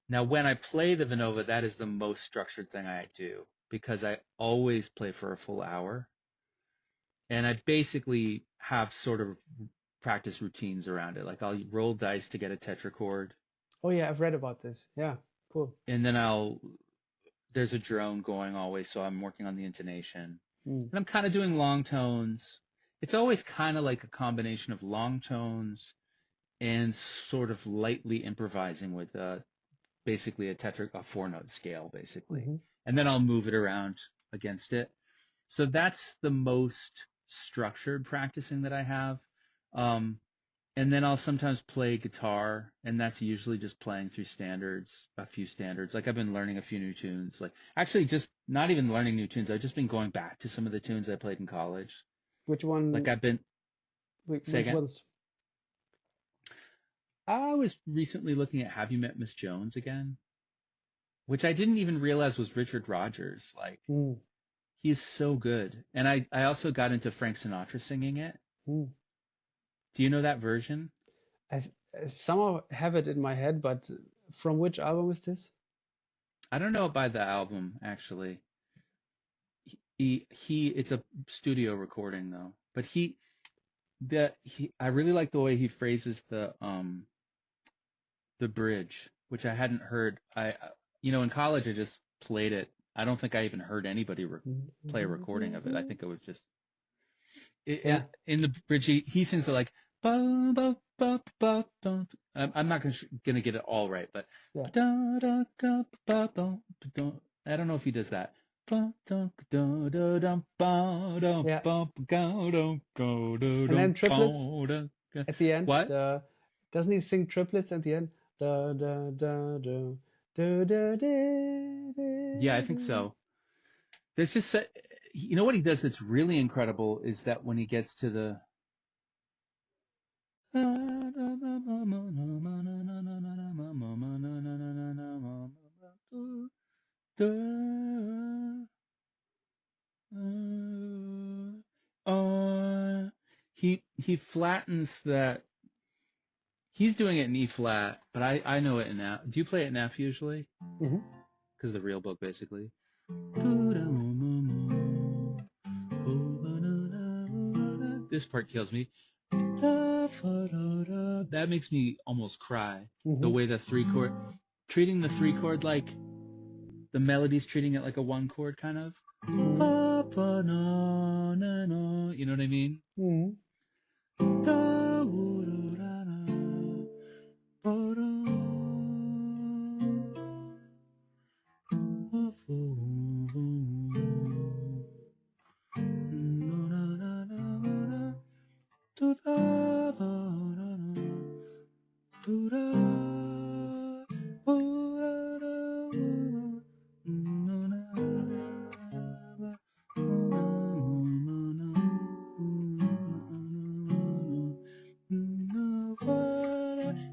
Now, when I play the Vinova, that is the most structured thing I do because I always play for a full hour. And I basically have sort of practice routines around it. Like I'll roll dice to get a tetrachord, Oh, yeah, I've read about this. Yeah, cool. and then there's a drone going always, so I'm working on the intonation. Mm. And I'm kind of doing long tones. It's always kind of like a combination of long tones and sort of lightly improvising with basically a 4-note scale, basically. Mm-hmm. And then I'll move it around against it. So that's the most structured practicing that I have. And then I'll sometimes play guitar, and that's usually just playing through a few standards. Like I've been learning a few new tunes. Like actually just not even learning new tunes. I've just been going back to some of the tunes I played in college. Which Like one? I've been, say Which again? ones? I was recently looking at Have You Met Miss Jones again? Which I didn't even realize was Richard Rodgers. Like Mm. he's so good. And I also got into Frank Sinatra singing it. Mm. Do you know that version? I somehow have it in my head, but from which album is this? I don't know by the album actually. It's a studio recording though. But I really like the way he phrases the bridge, which I hadn't heard. In college I just played it. I don't think I even heard anybody play a recording of it. I think it was just Yeah. in the bridge. He sings it like ba, ba, ba, ba, ba. I'm not gonna get it all right, but Yeah. I don't know if he does that. Yeah. Yeah. And then triplets at the end. What? Doesn't he sing triplets at the end? Da, da, da, da, da, da, da, Yeah, I think so. There's just what he does that's really incredible is that when he gets to the he flattens that. He's doing it in E flat, but I know it in F. Do you play it in F usually? Mm-hmm. Because the real book basically. This part kills me. That makes me almost cry. Mm-hmm. The way treating the 3 chord like the melody's treating it like a 1 chord kind of. Mm-hmm. You know what I mean? Mm-hmm.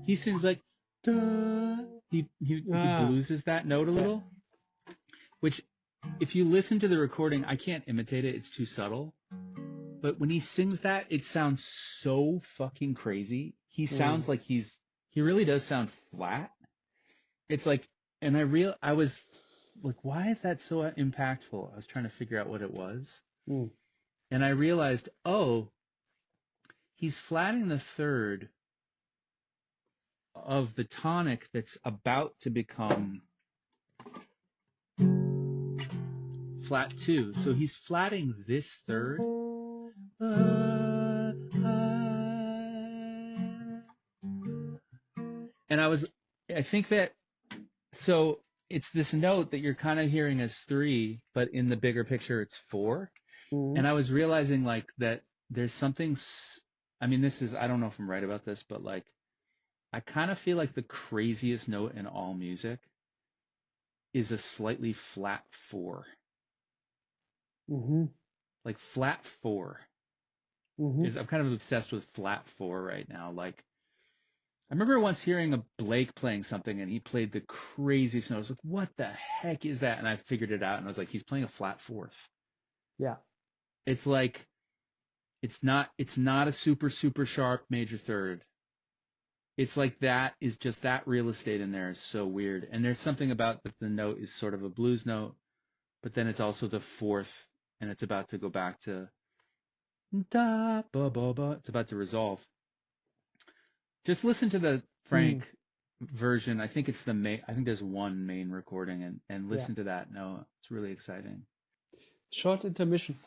He sings like duh. He blueses that note a little, which if you listen to the recording, I can't imitate it. It's too subtle. But when he sings that, it sounds so fucking crazy. He sounds like he really does sound flat. It's like, and I was like, why is that so impactful? I was trying to figure out what it was. Mm. And I realized, oh, he's flatting the third of the tonic that's about to become flat 2. So he's flatting this third. And I think that, so it's this note that you're kind of hearing as 3, but in the bigger picture it's 4. Mm-hmm. And I was realizing like that there's something, I mean, this is, I don't know if I'm right about this, but like, I kind of feel like the craziest note in all music is a slightly flat 4. Mm-hmm. Like flat 4 Mm-hmm. I'm kind of obsessed with flat 4 right now. Like, I remember once hearing a Blake playing something and he played the craziest note. I was like, what the heck is that? And I figured it out and I was like, he's playing a flat 4th. Yeah. It's like, it's not a super, super sharp major 3rd. It's like that is just that real estate in there is so weird. And there's something about that the note is sort of a blues note, but then it's also the 4th and it's about to go back to da ba ba ba. It's about to resolve. Just listen to the Frank version. I think it's the main. I think there's one main recording, and listen to that. No, it's really exciting. Short intermission.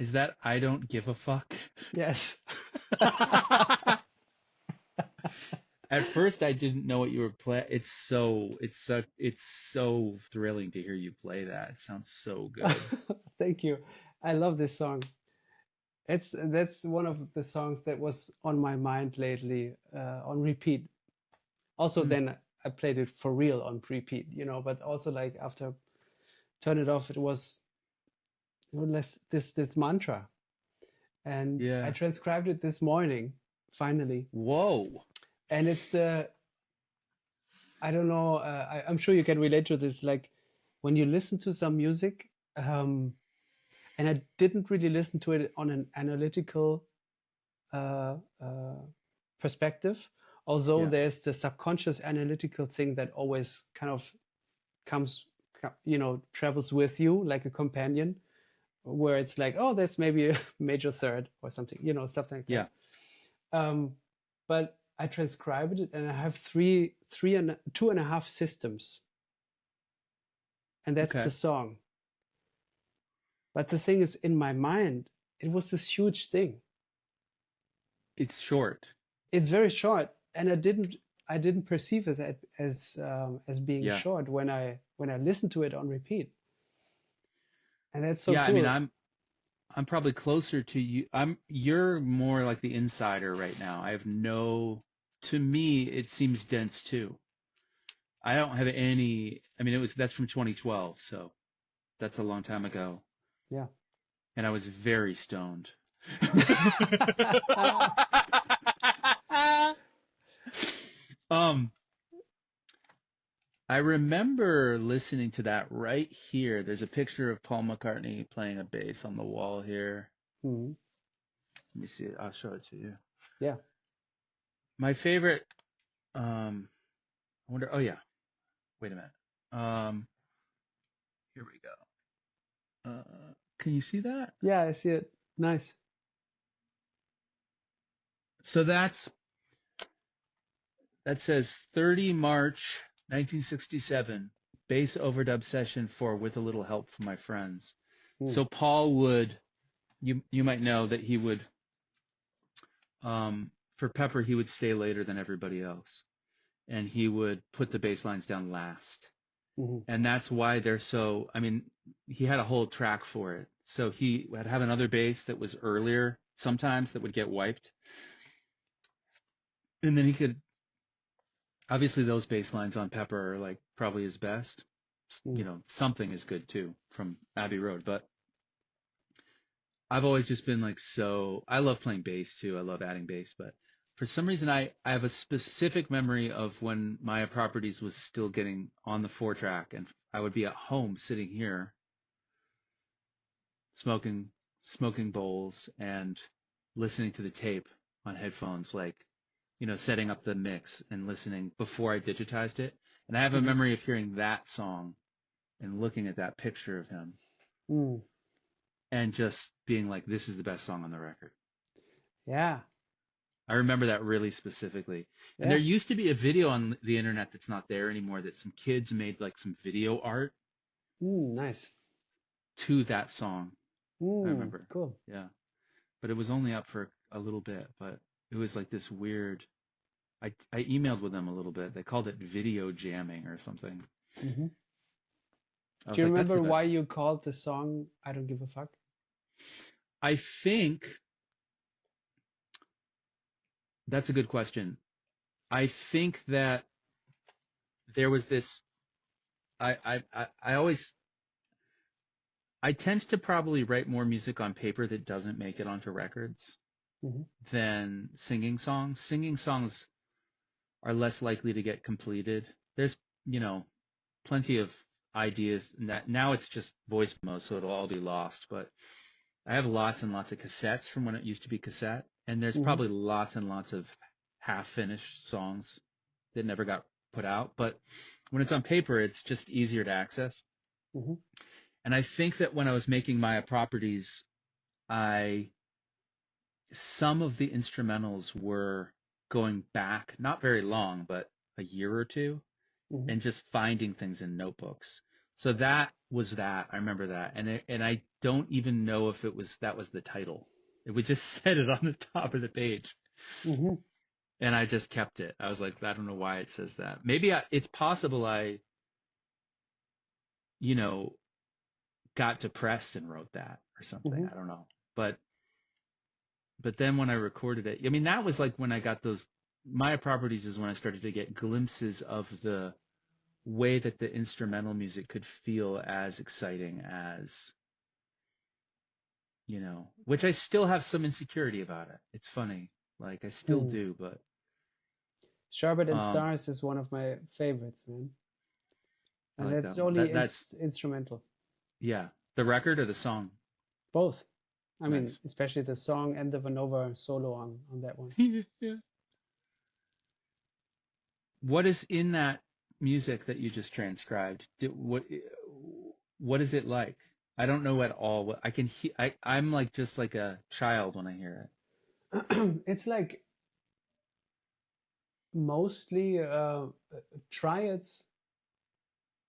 Is that I don't give a fuck? Yes. At first, I didn't know what you were playing. It's so thrilling to hear you play that. It sounds so good. Thank you. I love this song. That's one of the songs that was on my mind lately, on repeat. Also, then I played it for real on repeat, but also like after turn it off, it was less this mantra. And I transcribed it this morning, finally. Whoa. And it's I don't know, I'm sure you can relate to this, like when you listen to some music, and I didn't really listen to it on an analytical perspective, although there's the subconscious analytical thing that always kind of comes, travels with you like a companion, where it's like, oh, that's maybe a major 3rd or something, something like that. But I transcribed it and I have 2.5 systems. And that's the song. But the thing is, in my mind, it was this huge thing. It's short. It's very short, and I didn't perceive it as being short when I listened to it on repeat. And that's so cool. I mean, I'm probably closer to you. You're more like the insider right now. To me, it seems dense too. I don't have any, I mean, that's from 2012, so that's a long time ago. Yeah. And I was very stoned. I remember listening to that right here. There's a picture of Paul McCartney playing a bass on the wall here. Mm-hmm. Let me see it. I'll show it to you. Yeah. My favorite, I wonder, oh yeah, wait a minute. Here we go. Can you see that? Yeah, I see it. Nice. So that says 30 March 1967, bass overdub session for With a Little Help from My Friends. So Paul would, you might know that he would, for Pepper, he would stay later than everybody else. And he would put the bass lines down last. Mm-hmm. And that's why they're so, I mean, he had a whole track for it. So he would have another bass that was earlier sometimes that would get wiped. And then he could, obviously those bass lines on Pepper are like probably his best. something is good too from Abbey Road. But I've always just been like, I love playing bass too. I love adding bass, but for some reason I have a specific memory of when Maya Properties was still getting on the 4-track, and I would be at home sitting here smoking bowls and listening to the tape on headphones, like, setting up the mix and listening before I digitized it. And I have a memory of hearing that song and looking at that picture of him and just being like, this is the best song on the record. Yeah. I remember that really specifically. And there used to be a video on the internet that's not there anymore, that some kids made like some video art. Nice. To that song. I remember. Cool. Yeah. But it was only up for a little bit, but it was like this weird, I emailed with them a little bit. They called it video jamming or something. Mm-hmm. Do you remember why you called the song I Don't Give a Fuck? I think that's a good question. I think that there was this, I tend to probably write more music on paper that doesn't make it onto records than singing songs. Singing songs are less likely to get completed. There's, plenty of ideas that now it's just voice mode, so it'll all be lost. But I have lots and lots of cassettes from when it used to be cassette, and there's probably lots and lots of half-finished songs that never got put out. But when it's on paper, it's just easier to access. And I think that when I was making Maya Properties, some of the instrumentals were going back, not very long, but a year or two, and just finding things in notebooks. So that was that. I remember that. And I don't even know if that was the title. We just said it on the top of the page. And I just kept it. I was like, I don't know why it says that. Maybe it's possible I got depressed and wrote that or something. I don't know. But then when I recorded it, I mean, that was like when I got those Maya Properties is when I started to get glimpses of the way that the instrumental music could feel as exciting as, which I still have some insecurity about it. It's funny. Like I still do, but. Sherbet and Stars is one of my favorites, man. And like that's only instrumental. Yeah. The record or the song? Both. I mean, especially the song and the Vanova solo on that one. Yeah. What is in that music that you just transcribed? What is it like? I don't know at all. What I can hear, I'm like just like a child when I hear it. It's like mostly triads,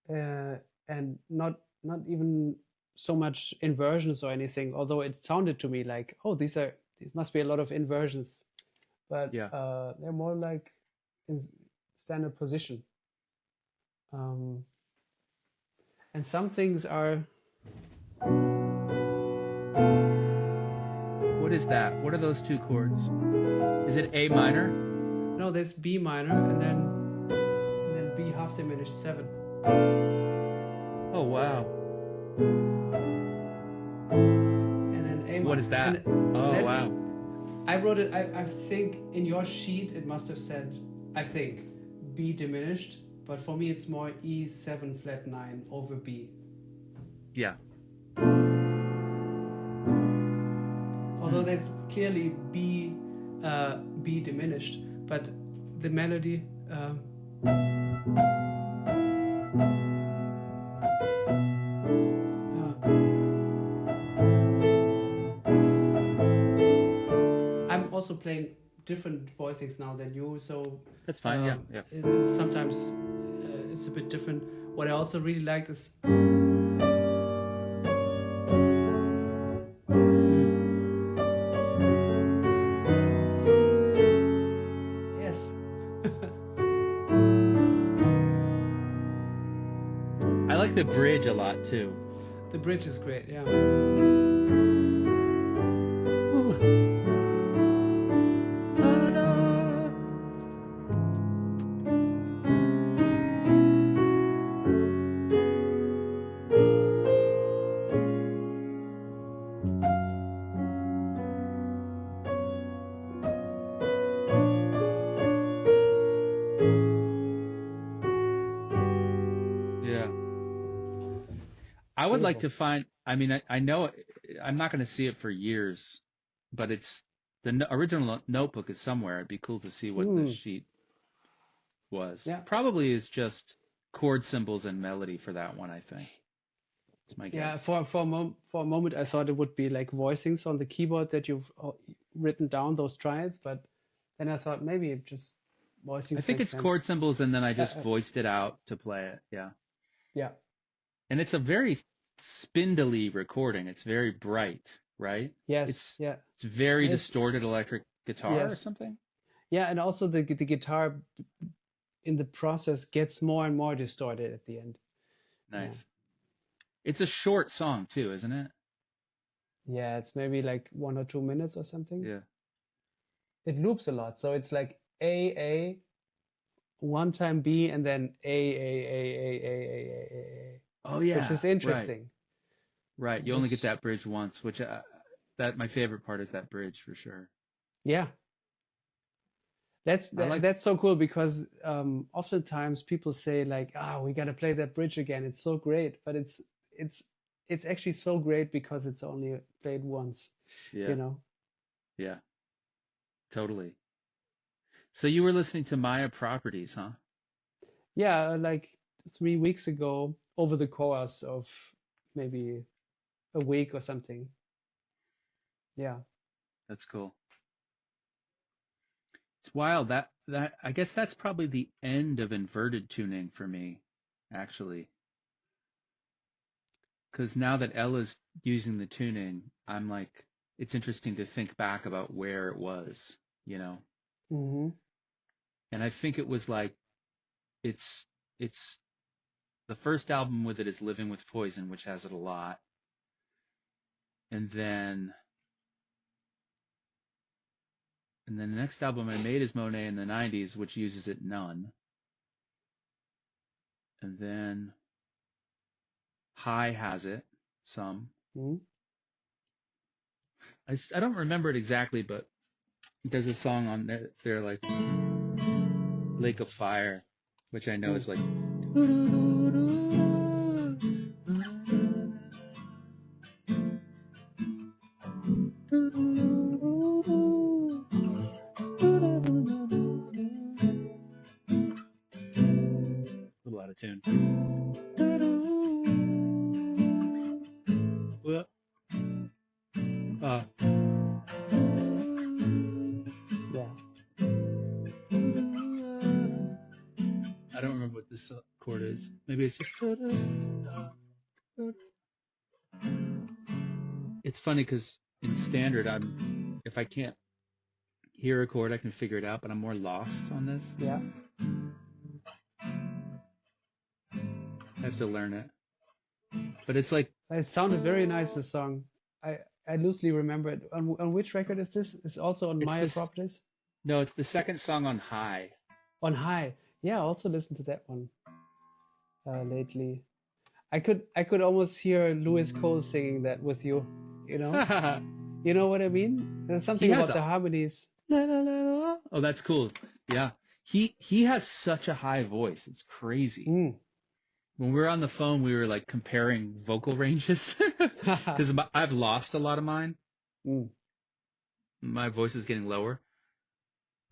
and not even so much inversions or anything. Although it sounded to me like, oh, it must be a lot of inversions, but they're more like in standard position. And some things are. What is that? What are those two chords? Is it A minor? No, there's B minor and then B half diminished 7. Oh wow. And then A minor. What is that? Oh wow. I wrote it. I think in your sheet it must have said, I think, B diminished, but for me it's more E7 flat 9 over B. Yeah. Although that's clearly B diminished, but the melody. I'm also playing different voicings now than you, so that's fine. Yeah. It's sometimes it's a bit different. What I also really like is. The bridge a lot too. The bridge is great, yeah. I would like Beautiful. to find, I mean, I know I'm not going to see it for years, but the original notebook is somewhere. It'd be cool to see what the Hmm. sheet was. Yeah. Probably is just chord symbols and melody for that one, I think. It's my Yeah. guess. For a moment, I thought it would be like voicings on the keyboard that you've written down those triads, but then I thought maybe it just I voicings think makes it's sense. chord symbols and then I Uh, just uh, voiced it out to play it. Yeah. yeah. And it's a very spindly recording. It's very bright, right? Yes. It's Yeah. it's very Yes. distorted electric guitar or Yes. something. Yeah, and also the guitar in the process gets more and more distorted at the end. Yeah. Nice. It's a short song too, isn't it? Yeah, it's maybe like 1 or 2 minutes or something. Yeah. It loops a lot, so it's like A, one time B, and then A, Oh which yeah, is right. interesting. Right. You only get Which, that bridge once, which that my favorite part is that bridge for sure. yeah, I like that's so cool because oftentimes people say like, we gotta play that bridge again. It's so great, but it's it's actually so great because it's only played once, you yeah. know. Yeah. Totally. So you were listening to Maya Properties, huh? Yeah, like 3 weeks ago, over the course of maybe a week or something. Yeah. That's cool. It's wild that I guess that's probably the end of inverted tuning for me, actually. Because now that Ella's using the tuning, I'm like, it's interesting to think back about where it was, you know. Mm-hmm. And I think it was like it's it's the first album with it is Living with Poison, which has it a lot. And then the next album I made is Monet in the 90s, which uses it none. And then High has it some. Mm-hmm. I don't remember it exactly, but there's a song on there like Lake of Fire, which I know is like it's a little out of tune. Well, Yeah. I don't remember what this chord is. Maybe it's just. It's funny because in standard, if I can't hear a chord, I can figure it out, but I'm more lost on this. Yeah. I have to learn it. But it's like It sounded very nice, the song. I loosely remember it. On which record is this? It's also on it's Maya this. Properties? No, it's the second song on High. On High. Yeah, I also listened to that one lately. I could almost hear Lewis Cole singing that with you, you know? You know what I mean? There's He something has about the harmonies. Oh, that's cool. Yeah. He has such a high voice. It's crazy. Mm. When we were on the phone, we were like comparing vocal ranges because I've lost a lot of mine. Mm. My voice is getting lower.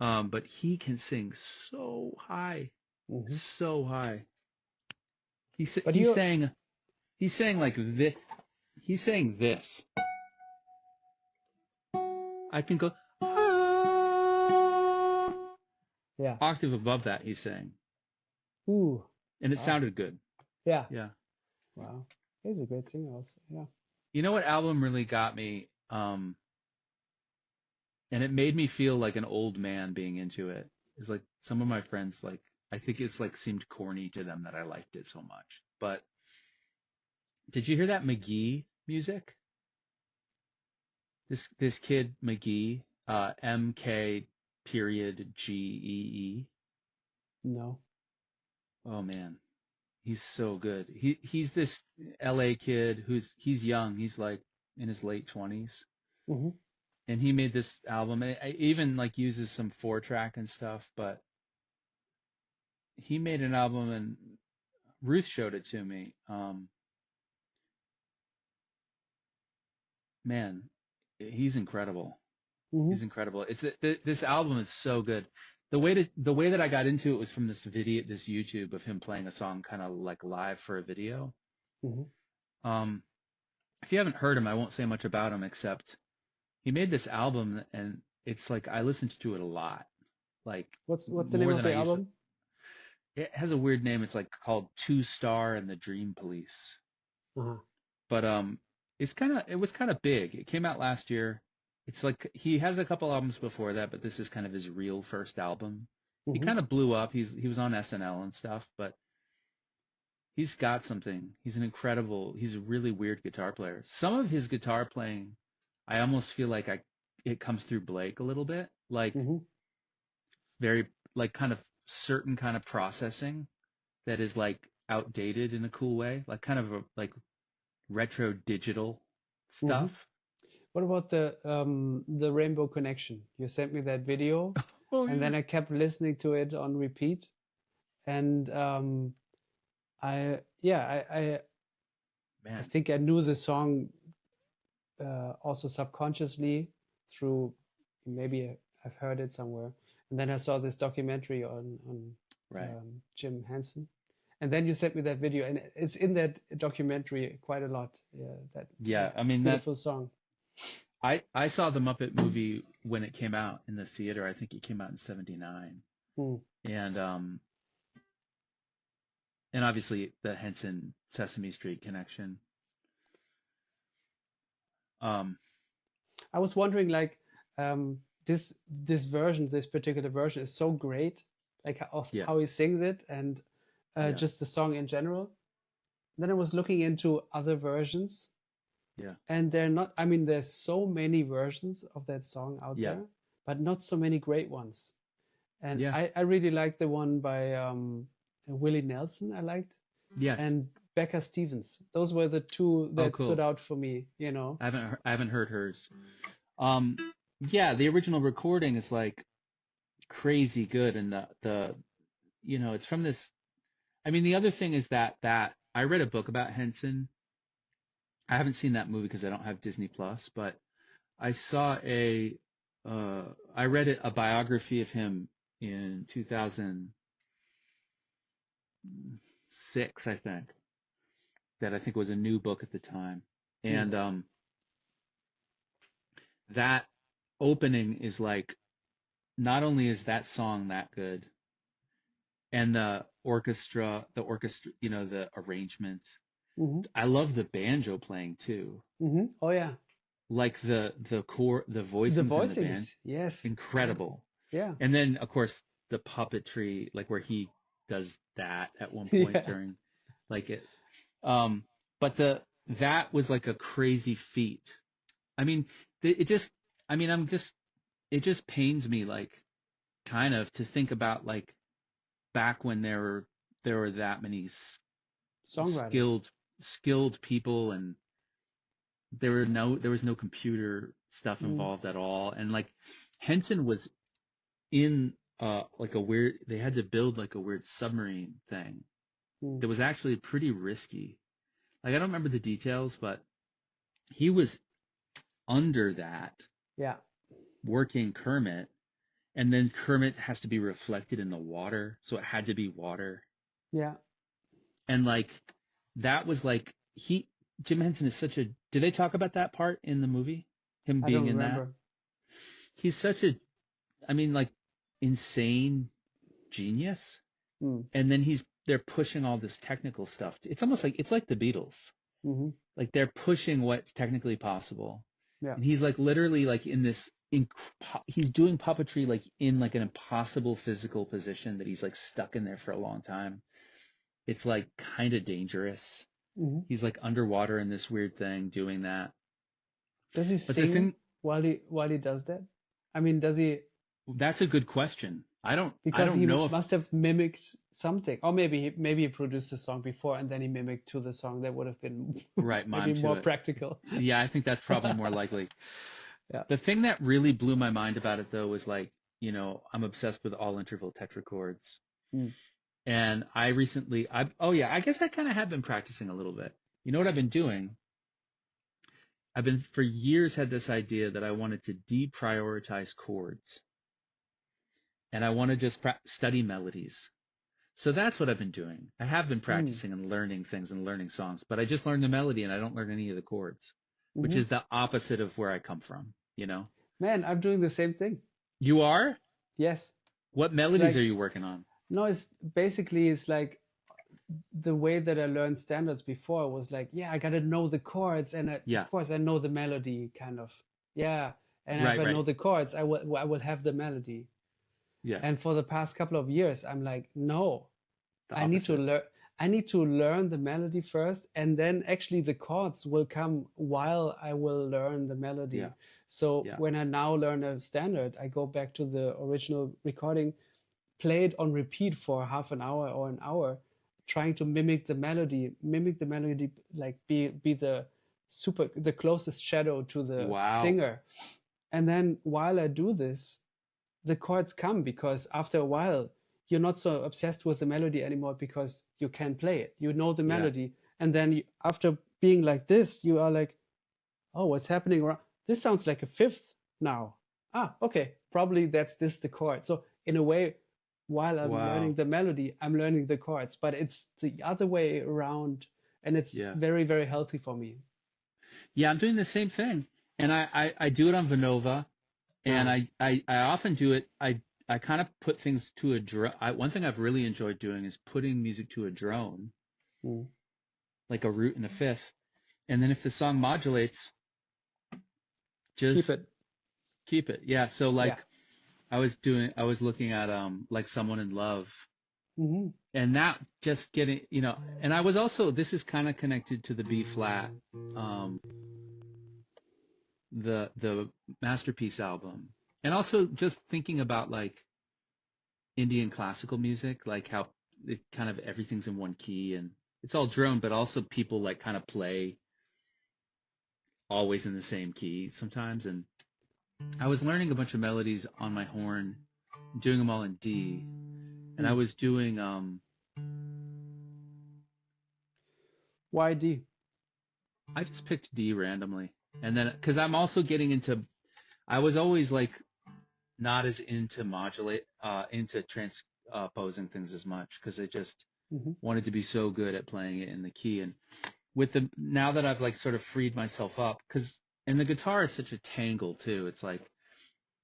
But he can sing so high, Mm-hmm. so high. But He's saying like this. He's saying this. I can go yeah. octave above that. He's saying, Ooh. and it Wow. sounded good. Yeah. Yeah. Wow. He's a great singer also. Yeah. You know what album really got me? And it made me feel like an old man being into it. Is like some of my friends like I think it's like seemed corny to them that I liked it so much. But did you hear that McGee music? This kid McGee, MK period GEE. No. Oh man, he's so good. He's this LA kid he's young. He's like in his late 20s. Mm-hmm. And he made this album. I even like uses some 4-track and stuff, but he made an album and Ruth showed it to me. man, he's incredible. Hmm. He's incredible. This album is so good. The way that I got into it was from this video, this YouTube of him playing a song kind of like live for a video. Hmm. Um, if you haven't heard him, I won't say much about him except he made this album, and it's like I listened to it a lot, like What's the name more of than the I usually. album? It has a weird name. It's like called Two Star and the Dream Police. Uh-huh. But it was kind of big. It came out last year. It's like he has a couple albums before that, but this is kind of his real first album. He Hmm. kind of blew up. He was on SNL and stuff, but he's got something. He's a really weird guitar player. Some of his guitar playing, I almost feel like it comes through Blake a little bit, like Hmm. very like kind of certain kind of processing that is like outdated in a cool way, like kind of like retro digital Hmm. stuff. What about the Rainbow Connection? You sent me that video, Oh and yeah, then I kept listening to it on repeat. And I yeah I man. think I knew the song also subconsciously through maybe I've heard it somewhere. And then I saw this documentary on Right. Jim Henson. And then you sent me that video, and it's in that documentary quite a lot. Yeah, Yeah, I mean that beautiful song. I saw the Muppet movie when it came out in the theater. I think it came out in '79. Mm. And obviously the Henson Sesame Street connection. Um I was wondering, like, this particular version is so great, like yeah, how he sings it, and yeah, just the song in general. Then I was looking into other versions, yeah, and they're not. I mean, there's so many versions of that song out yeah, there, but not so many great ones. And yeah. I really liked the one by Willie Nelson. I liked, Yes. and Becca Stevens. Those were the two Oh, that stood cool. out for me. You know. I haven't heard hers. Um yeah, the original recording is like crazy good, and the it's from this. I mean, the other thing is that I read a book about Henson. I haven't seen that movie because I don't have Disney Plus, but I saw I read a biography of him in 2006, I think, that I think was a new book at the time. Mm. And that opening is like, not only is that song that good, and the orchestra, the arrangement. Hmm. I love the banjo playing too. Hmm. Oh yeah. Like the The voicings in the band, voicings, yes. incredible. Yeah. And then of course the puppetry, like where he does that at one point Yeah. during like it. But that was like a crazy feat. I mean, it just, I mean, it just pains me, like, kind of to think about, like, back when there were that many Songwriters. skilled people, and there was no computer stuff Mm. involved at all. And like Henson was in like they had to build like a weird submarine thing Mm. that was actually pretty risky. Like, I don't remember the details, but he was under that Yeah. working Kermit, and then Kermit has to be reflected in the water, so it had to be water. Yeah. And like that was like Jim Henson is such a. Did they talk about that part in the movie? Him I don't being in that? remember. He's such a, I mean, like, insane genius. Mm. And then they're pushing all this technical stuff. It's almost like it's like the Beatles. Hmm. Like, they're pushing what's technically possible. Yeah. And he's like literally like in this he's doing puppetry like in like an impossible physical position that he's like stuck in there for a long time. It's like kind of dangerous. Hmm. He's like underwater in this weird thing doing that. Does he But the sing thing, while he does that? I mean, does he? that's a good question. I Because don't he know if must have mimicked something, or maybe he produced the song before and then he mimicked to the song. That would have been right, mime maybe to more it. practical. Yeah, I think that's probably more likely. Yeah. The thing that really blew my mind about it, though, was like, I'm obsessed with all interval tetrachords. Mm. And I guess I kind of have been practicing a little bit. You know what I've been doing? I've been for years had this idea that I wanted to deprioritize chords and I want to just study melodies. So that's what I've been doing. I have been practicing and learning things and learning songs, but I just learn the melody and I don't learn any of the chords, which is the opposite of where I come from, you know? Man, I'm doing the same thing. You are? Yes. What melodies are you working on? No, it's like the way that I learned standards before was like, yeah, I got to know the chords. And of course, I know the melody kind of. Yeah. And if I know the chords, I will have the melody. Yeah. And for the past couple of years, I'm like, no, I need to learn the melody first. And then actually the chords will come while I will learn the melody. Yeah. So when I now learn a standard, I go back to the original recording, play it on repeat for half an hour or an hour, trying to mimic the melody, like be the closest shadow to the singer. And then while I do this, the chords come, because after a while, you're not so obsessed with the melody anymore because you can play it. You know the melody. And then after being like this, you are like, oh, what's happening? This sounds like a fifth now. Okay. Probably that's the chord. So in a way, while I'm learning the melody, I'm learning the chords, but it's the other way around. And it's very, very healthy for me. Yeah, I'm doing the same thing. And I do it on Vinova. And I often do it. I kind of put things to a drone. One thing I've really enjoyed doing is putting music to a drone, like a root and a fifth. And then if the song modulates, just keep it. Yeah. So like I was looking at like Someone in Love, and that just getting, you know, and I was also, this is kind of connected to the B flat, the Masterpiece album, and also just thinking about like Indian classical music, like how it kind of everything's in one key and it's all drone, but also people like kind of play always in the same key sometimes. And I was learning a bunch of melodies on my horn, doing them all in D, and I was doing why D? I just picked D randomly. And then, because I'm also getting into, I was always like not as into into transposing things as much, because I just wanted to be so good at playing it in the key. And now that I've like sort of freed myself up, and the guitar is such a tangle too. It's like,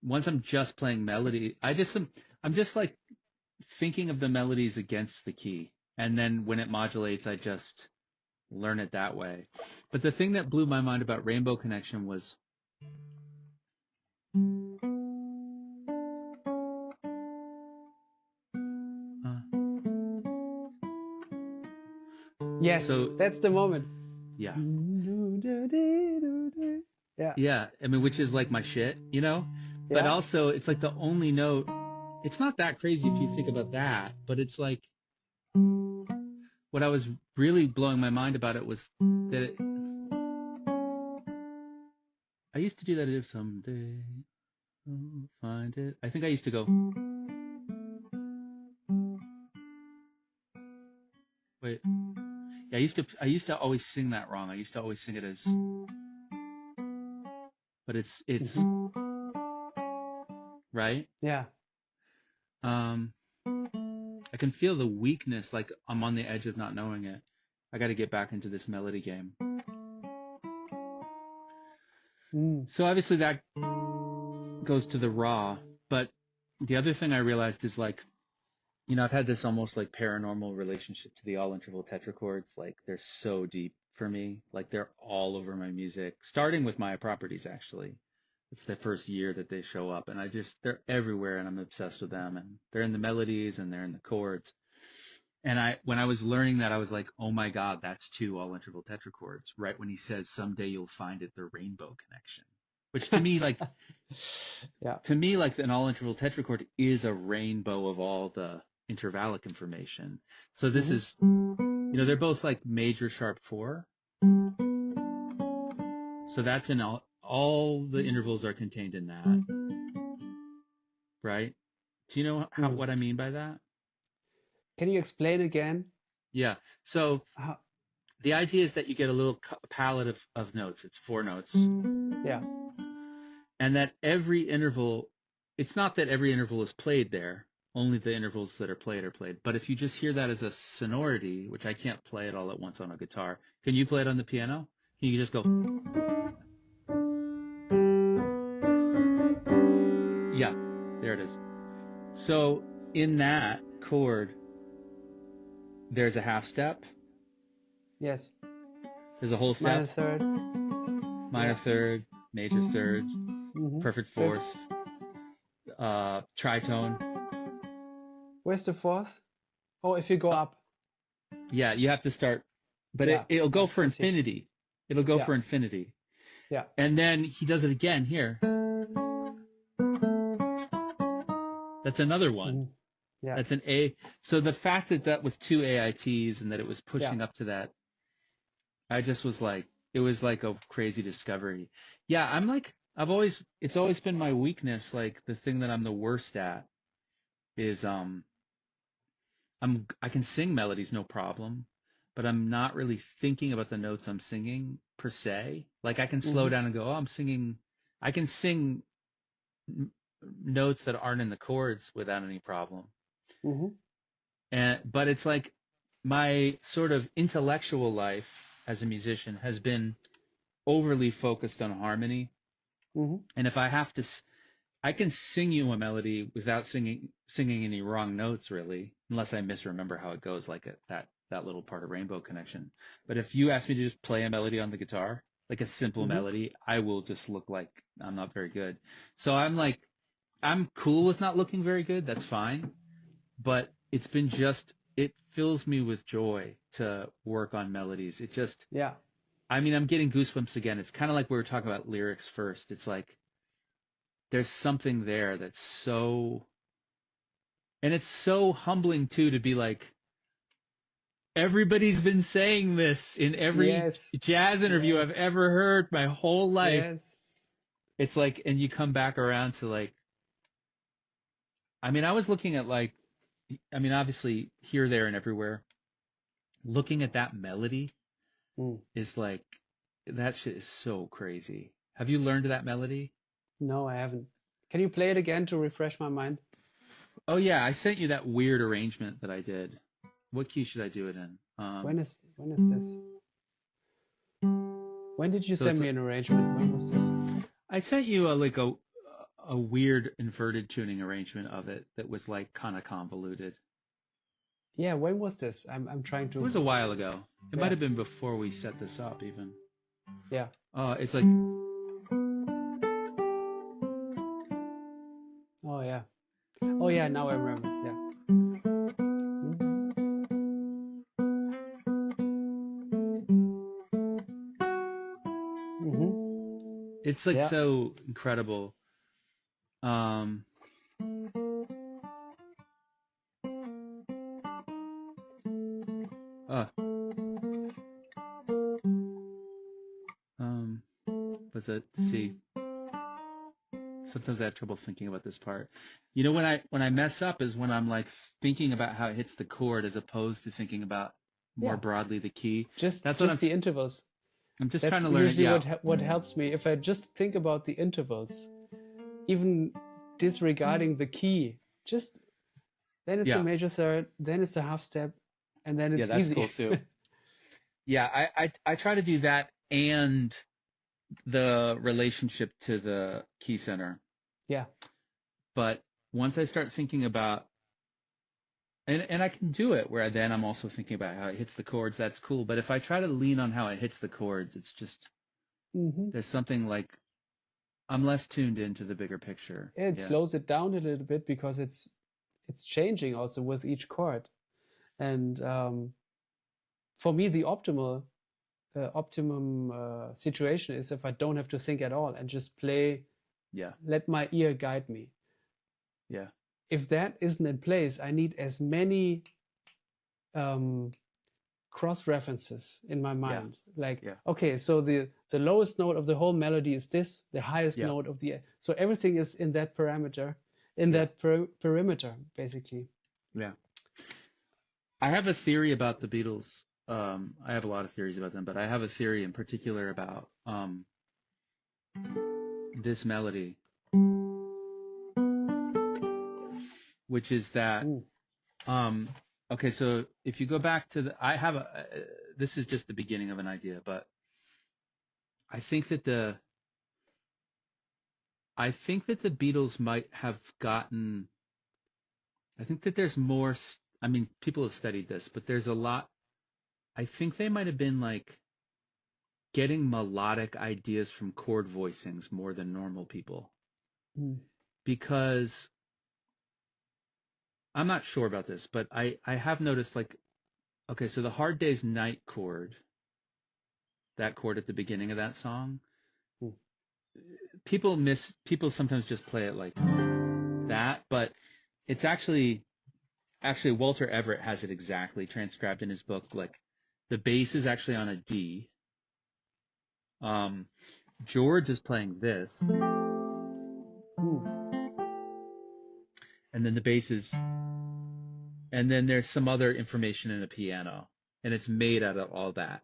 once I'm just playing melody, I'm just like thinking of the melodies against the key. And then when it modulates, I just learn it that way. But the thing that blew my mind about Rainbow Connection was yes, so that's the moment. Yeah. Yeah. I mean, which is like my shit, you know? But also it's like the only note. It's not that crazy if you think about that, but it's like, what I was really blowing my mind about it was that I used to do that. If someday I'll find it. I think I used to go, wait. Yeah, I used to always sing that wrong. I used to always sing it as, but it's right? Yeah. I can feel the weakness, like I'm on the edge of not knowing it. I got to get back into this melody game. So obviously that goes to the raw, but the other thing I realized is like, you know, I've had this almost like paranormal relationship to the all interval tetrachords. Like they're so deep for me. Like they're all over my music, starting with Maya Properties, actually. It's the first year that they show up, and they're everywhere, and I'm obsessed with them, and they're in the melodies and they're in the chords. And when I was learning that, I was like, oh my God, that's 2 all interval tetrachords. Right when he says, someday you'll find it, the Rainbow Connection, which to me, like, an all interval tetrachord is a rainbow of all the intervallic information. So this is, you know, they're both like major sharp 4. So that's in all the intervals are contained in that, right? Do you know what I mean by that? Can you explain again? Yeah. So the idea is that you get a little palette of notes. It's 4 notes. Yeah. And that every interval, it's not that every interval is played there, only the intervals that are played. But if you just hear that as a sonority, which I can't play it all at once on a guitar, can you play it on the piano? Can you just go, yeah, there it is. So in that chord, there's a half step, Yes. there's a whole Minor step, third. minor third, major third, Mm-hmm. perfect fourth, tritone. Where's the fourth? Oh, if you go up. Yeah, you have to start, but Yeah, it'll go for I see. infinity. It'll go Yeah. for infinity. Yeah. And then he does it again here. That's another one. Mhm. Yeah. That's an A. So the fact that that was 2 AITs and that it was pushing up to that, I just was like, it was like a crazy discovery. Yeah, I'm like, it's always been my weakness. Like the thing that I'm the worst at is, I can sing melodies, no problem, but I'm not really thinking about the notes I'm singing per se. Like I can slow down and go, oh, I can sing notes that aren't in the chords without any problem. Mm-hmm. But it's like my sort of intellectual life as a musician has been overly focused on harmony. Mm-hmm. And if I have to, I can sing you a melody without singing any wrong notes, really, unless I misremember how it goes, like that little part of Rainbow Connection. But if you ask me to just play a melody on the guitar, like a simple melody, I will just look like I'm not very good. So I'm cool with not looking very good. That's fine. But it's been it fills me with joy to work on melodies. It just, I mean, I'm getting goosebumps again. It's kind of like we were talking about lyrics first. It's like, there's something there that's so, and it's so humbling too, to be like, everybody's been saying this in every jazz interview I've ever heard my whole life. Yes. It's like, and you come back around to like, I mean, I was looking at like, I mean, obviously here, there, and everywhere. Looking at that melody is like, that shit is so crazy. Have you learned that melody? No, I haven't. Can you play it again to refresh my mind? Oh yeah, I sent you that weird arrangement that I did. What key should I do it in? When is this? When did you send me an arrangement? When was this? I sent you a weird inverted tuning arrangement of it that was like kind of convoluted. Yeah, when was this? I'm trying to. It was a while ago. It might have been before we set this up, even. Yeah. It's like. Oh yeah. Oh yeah. Now I remember. Yeah. It's like so incredible. Let's see. Sometimes I have trouble thinking about this part. You know, when I mess up is when I'm like thinking about how it hits the chord as opposed to thinking about more broadly the key. That's the intervals. I'm just trying to learn it. Usually what helps me, if I just think about the intervals, even disregarding the key, just then it's a major third, then it's a half step, and then it's easy. Yeah, that's cool too. Yeah, I try to do that and the relationship to the key center. Yeah. But once I start thinking about, and I can do it where then I'm also thinking about how it hits the chords, that's cool. But if I try to lean on how it hits the chords, it's just, there's something like, I'm less tuned into the bigger picture. It slows it down a little bit because it's changing also with each chord. And for me, the optimum situation is if I don't have to think at all and just play, let my ear guide me. Yeah. If that isn't in place, I need as many cross references in my mind. Okay, so the lowest note of the whole melody is this, the highest note of the, so everything is in that parameter, in that perimeter, basically. Yeah. I have a theory about the Beatles. I have a lot of theories about them, but I have a theory in particular about this melody, which is that Ooh. okay, so if you go back to I have this is just the beginning of an idea, but I think that the Beatles might have gotten, I think that there's more, I mean, people have studied this, but there's a lot, I think they might have been like getting melodic ideas from chord voicings more than normal people. Mm. Because I'm not sure about this, but I have noticed, like, okay, so the Hard Day's Night chord, that chord at the beginning of that song, Mm. people sometimes just play it like that, but it's actually Walter Everett has it exactly transcribed in his book. Like, the bass is actually on a D. George is playing this, and then the bass is, and then there's some other information in the piano, and it's made out of all that.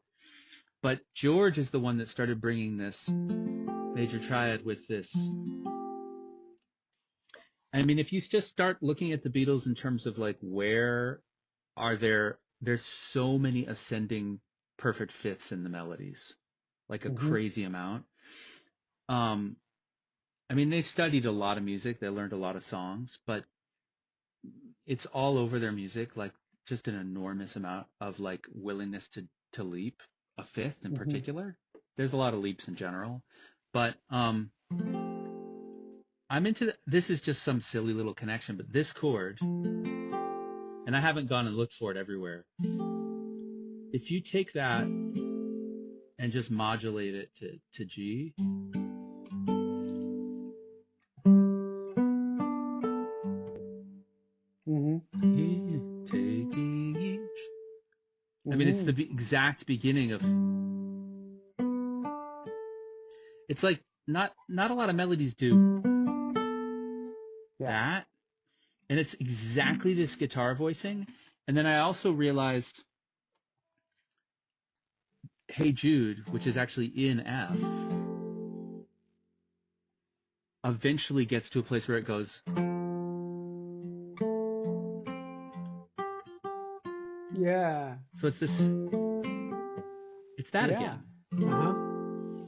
But George is the one that started bringing this major triad with this. I mean, if you just start looking at the Beatles in terms of like, where are there's so many ascending perfect fifths in the melodies, like a crazy amount. I mean, they studied a lot of music, they learned a lot of songs, but it's all over their music, like just an enormous amount of like willingness to leap a fifth in particular. There's a lot of leaps in general, but I'm into this is just some silly little connection, but this chord, and I haven't gone and looked for it everywhere. If you take that and just modulate it to G, taking each. I mean, it's the exact beginning of. It's like not a lot of melodies do that, and it's exactly this guitar voicing. And then I also realized, Hey Jude, which is actually in F, eventually gets to a place where it goes. Yeah. So it's this. It's that again.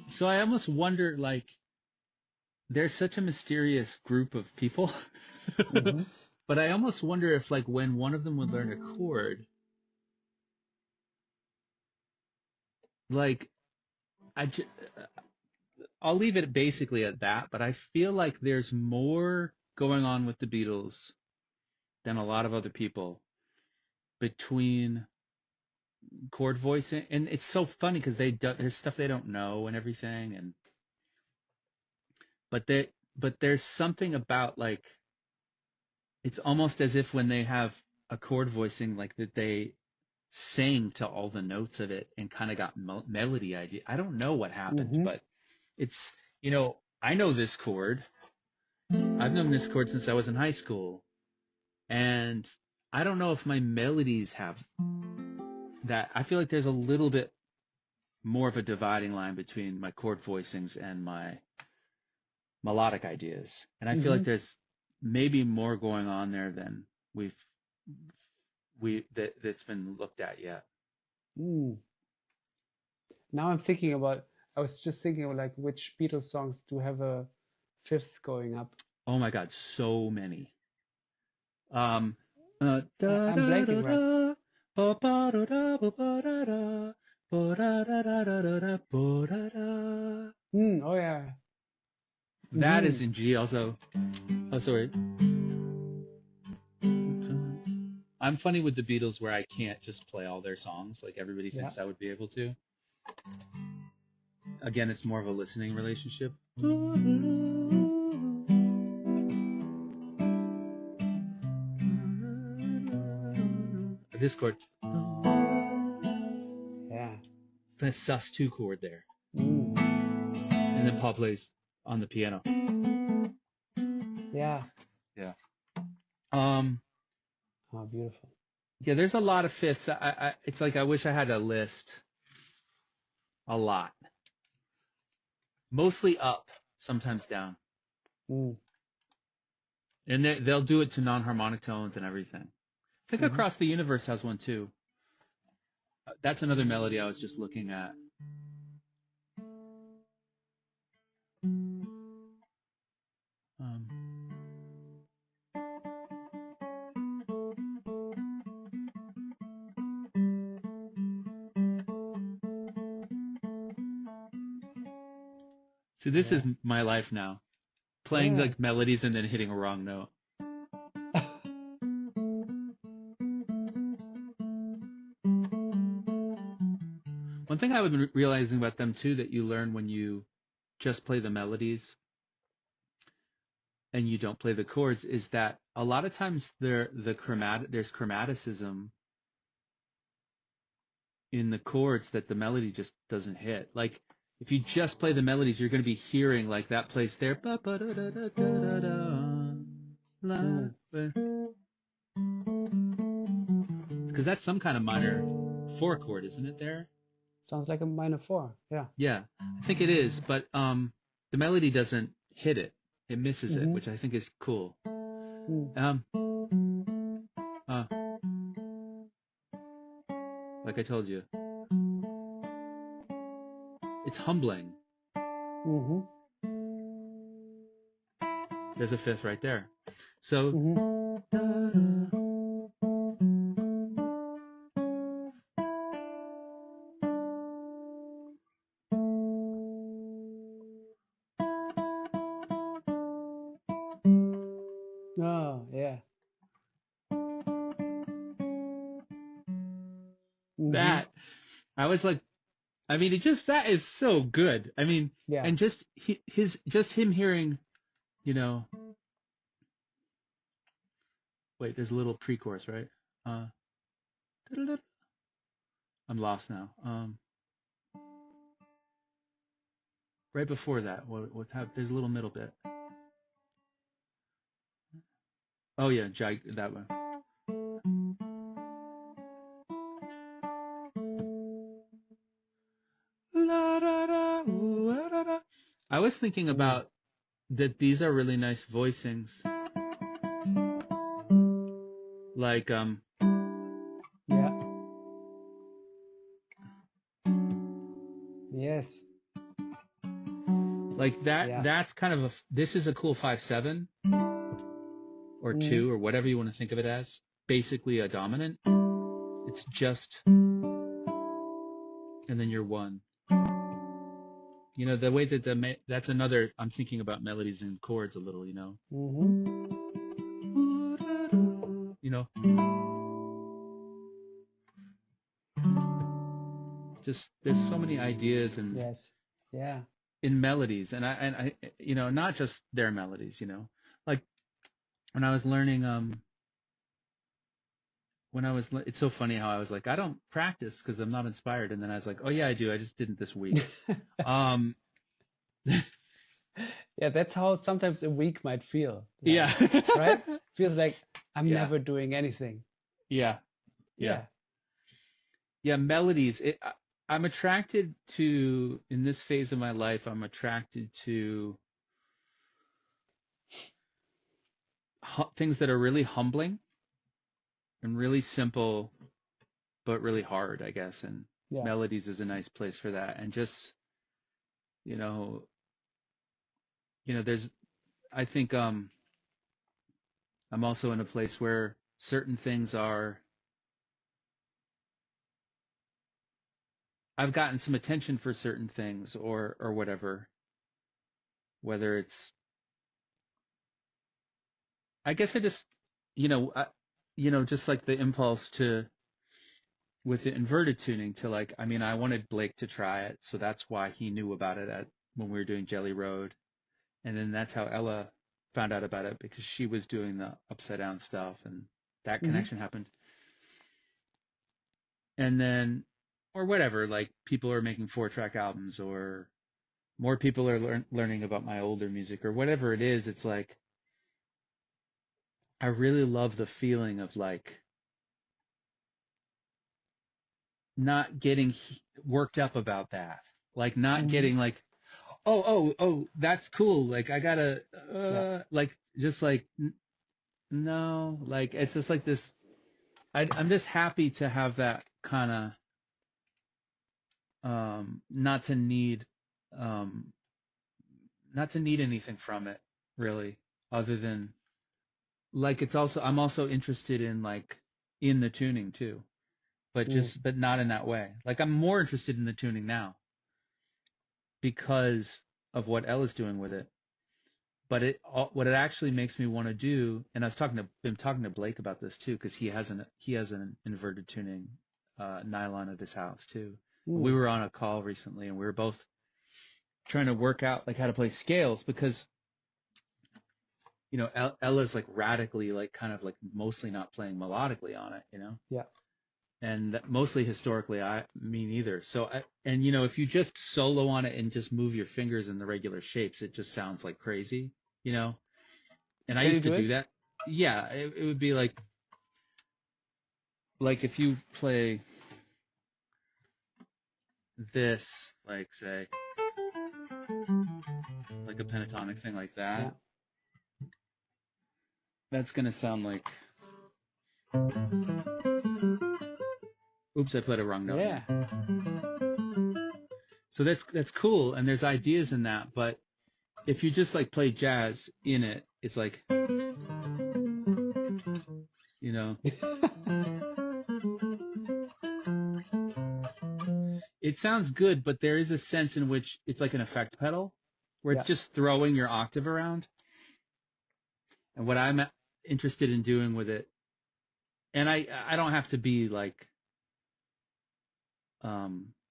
So I almost wonder, like, there's such a mysterious group of people, but I almost wonder if, like, when one of them would learn a chord, like, I'll leave it basically at that, but I feel like there's more going on with the Beatles than a lot of other people between chord voicing, and it's so funny because there's stuff they don't know and everything, and but there's something about, like, it's almost as if when they have a chord voicing, like, that they sang to all the notes of it and kind of got melody idea. I don't know what happened, but it's, I know this chord. I've known this chord since I was in high school, and I don't know if my melodies have that. I feel like there's a little bit more of a dividing line between my chord voicings and my melodic ideas, and I feel like there's maybe more going on there than that's been looked at yet. Now I was just thinking of, like, which Beatles songs do have a fifth going up. Oh my God, so many. I'm blanking, right? Oh yeah. That is in G also. Oh, sorry. I'm funny with the Beatles where I can't just play all their songs like everybody thinks I would be able to. Again, it's more of a listening relationship. This chord. Yeah. The sus2 chord there. And then Paul plays on the piano. Yeah. Yeah. Oh, beautiful. Yeah, there's a lot of fifths. It's like I wish I had a list. A lot. Mostly up, sometimes down. Mm. And they'll do it to non-harmonic tones and everything. I think Mm-hmm. Across the Universe has one too. That's another melody I was just looking at. Um, so this is Yeah. my life now. Playing Yeah. like melodies and then hitting a wrong note. One thing I've been realizing about them too that you learn when you just play the melodies and you don't play the chords is that a lot of times there's chromaticism in the chords that the melody just doesn't hit. Like if you just play the melodies, you're going to be hearing like that place there. Mm. Because that's some kind of minor 4 chord, isn't it there? Sounds like a minor 4. Yeah. Yeah, I think it is, but the melody doesn't hit it. It misses it, Mm-hmm. which I think is cool. Mm. Like I told you, it's humbling. Mm-hmm. There's a fifth right there. So, Mm-hmm. Oh, yeah. Mm-hmm. that, I was like, I mean, that is so good. I mean, Yeah. and just him hearing, you know, wait, there's a little pre-chorus, right? I'm lost now. Right before that, there's a little middle bit. Oh yeah, that one. I was thinking about that these are really nice voicings. Like Yeah. Yes. like that Yeah. that's kind of this is a cool 5/7 or 2 or whatever you want to think of it as. Basically a dominant. It's just and then you're 1. You know, the way that that's another, I'm thinking about melodies and chords a little, you know. Mm-hmm. You know, just there's so many ideas and Yes. Yeah. in melodies and I you know, not just their melodies, you know. Like when I was learning it's so funny how I was like, I don't practice because I'm not inspired, and then I was like, oh yeah, I do. I just didn't this week. um Yeah, that's how sometimes a week might feel. yeah. Right? Feels like I'm Yeah. never doing anything. Yeah. Melodies. I'm attracted to, in this phase of my life, I'm attracted to things that are really humbling and really simple, but really hard, I guess. And Yeah. melodies is a nice place for that. And just, you know, I think I'm also in a place where certain things I've gotten some attention for certain things or whatever, whether it's, I guess I just, just like the impulse with the inverted tuning to like, I mean, I wanted Blake to try it. So that's why he knew about it when we were doing Jelly Road. And then that's how Ella found out about it, because she was doing the upside down stuff and that connection happened. And then, or whatever, like people are making 4-track albums or more people are learning about my older music or whatever it is. It's like, I really love the feeling of like not getting worked up about that. Like not Mm-hmm. getting like, oh, that's cool. Like I gotta, like, just like, no, like, it's just like this. I'm just happy to have that kind of, not to need, um, not to need anything from it really, other than like, I'm also interested in like, in the tuning too, but but not in that way. Like I'm more interested in the tuning now because of what Ella's doing with it. But what it actually makes me want to do, and been talking to Blake about this too, because he has an inverted tuning nylon at his house too. We were on a call recently, and we were both trying to work out like how to play scales because, you know, Ella's like radically like kind of like mostly not playing melodically on it, you know. Yeah. And mostly historically, me neither. So, and you know, if you just solo on it and just move your fingers in the regular shapes, it just sounds like crazy, you know. And I used to do that. Yeah, it would be like if you play this, like say, like a pentatonic thing like that, that's gonna sound like. Oops, I played a wrong note. Yeah. So that's cool, and there's ideas in that, but if you just like play jazz in it, it's like, you know, it sounds good, but there is a sense in which it's like an effect pedal, where it's just throwing your octave around. And what I'm interested in doing with it, and I don't have to be like,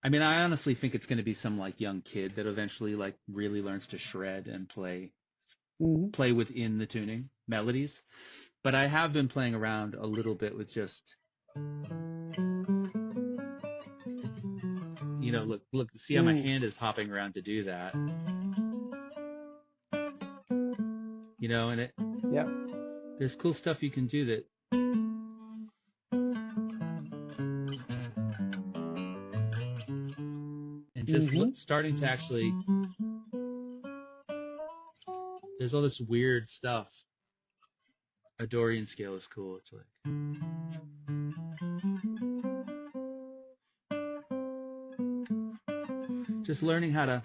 I mean, I honestly think it's going to be some like young kid that eventually like really learns to shred and play within the tuning melodies. But I have been playing around a little bit with just, you know, look, see how my hand is hopping around to do that. You know, and there's cool stuff you can do that. And just starting to actually, there's all this weird stuff. A Dorian scale is cool. It's like, just learning how to.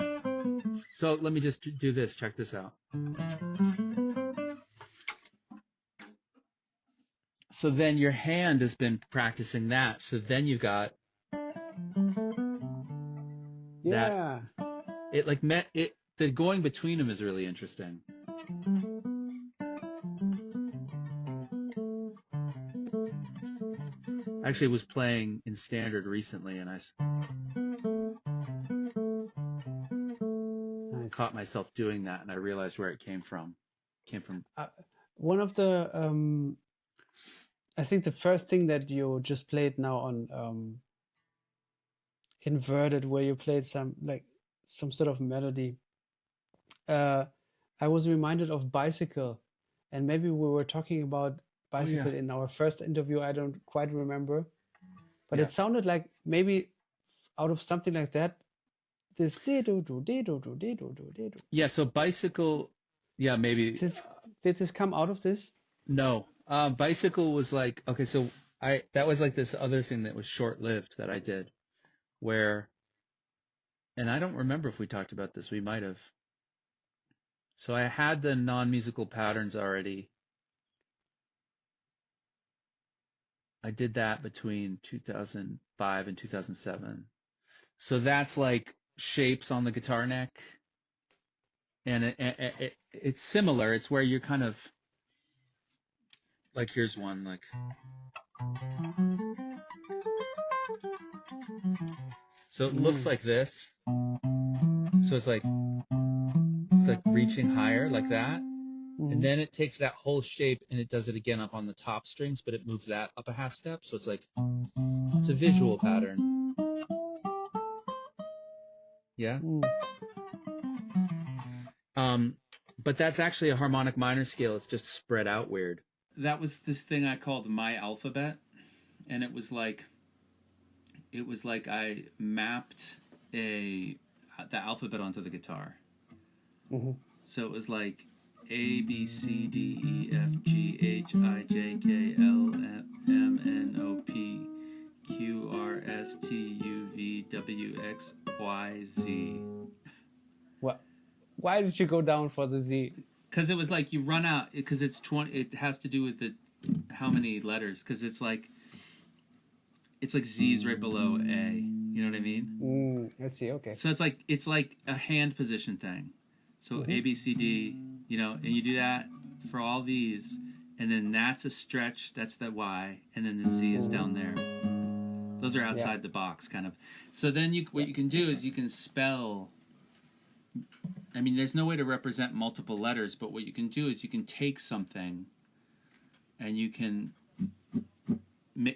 So let me just do this. Check this out. So then your hand has been practicing that. So then you've got that. It like the going between them is really interesting. I actually was playing in standard recently, and I caught myself doing that, and I realized where it came from. One of the I think the first thing that you just played now on inverted, where you played some sort of melody, I was reminded of Bicycle, and maybe we were talking about Bicycle in our first interview. I don't quite remember, but it sounded like maybe out of something like that. This yeah. So Bicycle, yeah, maybe. Did this come out of this? No, Bicycle was like, okay, so that was like this other thing that was short-lived that I did, where, and I don't remember if we talked about this. We might have. So I had the non-musical patterns already. I did that between 2005 and 2007. So that's like shapes on the guitar neck. And it's similar. It's where you're kind of, like, here's one, like. So it looks like this. So it's like reaching higher like that. And then it takes that whole shape and it does it again up on the top strings, but it moves that up a half step. So it's like, it's a visual pattern. Yeah. But that's actually a harmonic minor scale. It's just spread out weird. That was this thing I called my alphabet. And it was like it was like I mapped the alphabet onto the guitar. Mm-hmm. So it was like A, B, C, D, E, F, G, H, I, J, K, L, M, N, O, P, Q, R, S, T, U, V, W, X, Y, Z. What? Why did you go down for the Z? Because it was like you run out, because it's 20, it has to do with how many letters, because it's like Z's right below A. You know what I mean? I see, okay. So it's like a hand position thing. So A, B, C, D, and you do that for all these, and then that's a stretch, that's the Y, and then the Z is down there. Those are outside the box, kind of. So then what you can do is you can spell. I mean, there's no way to represent multiple letters, but what you can do is you can take something, and you can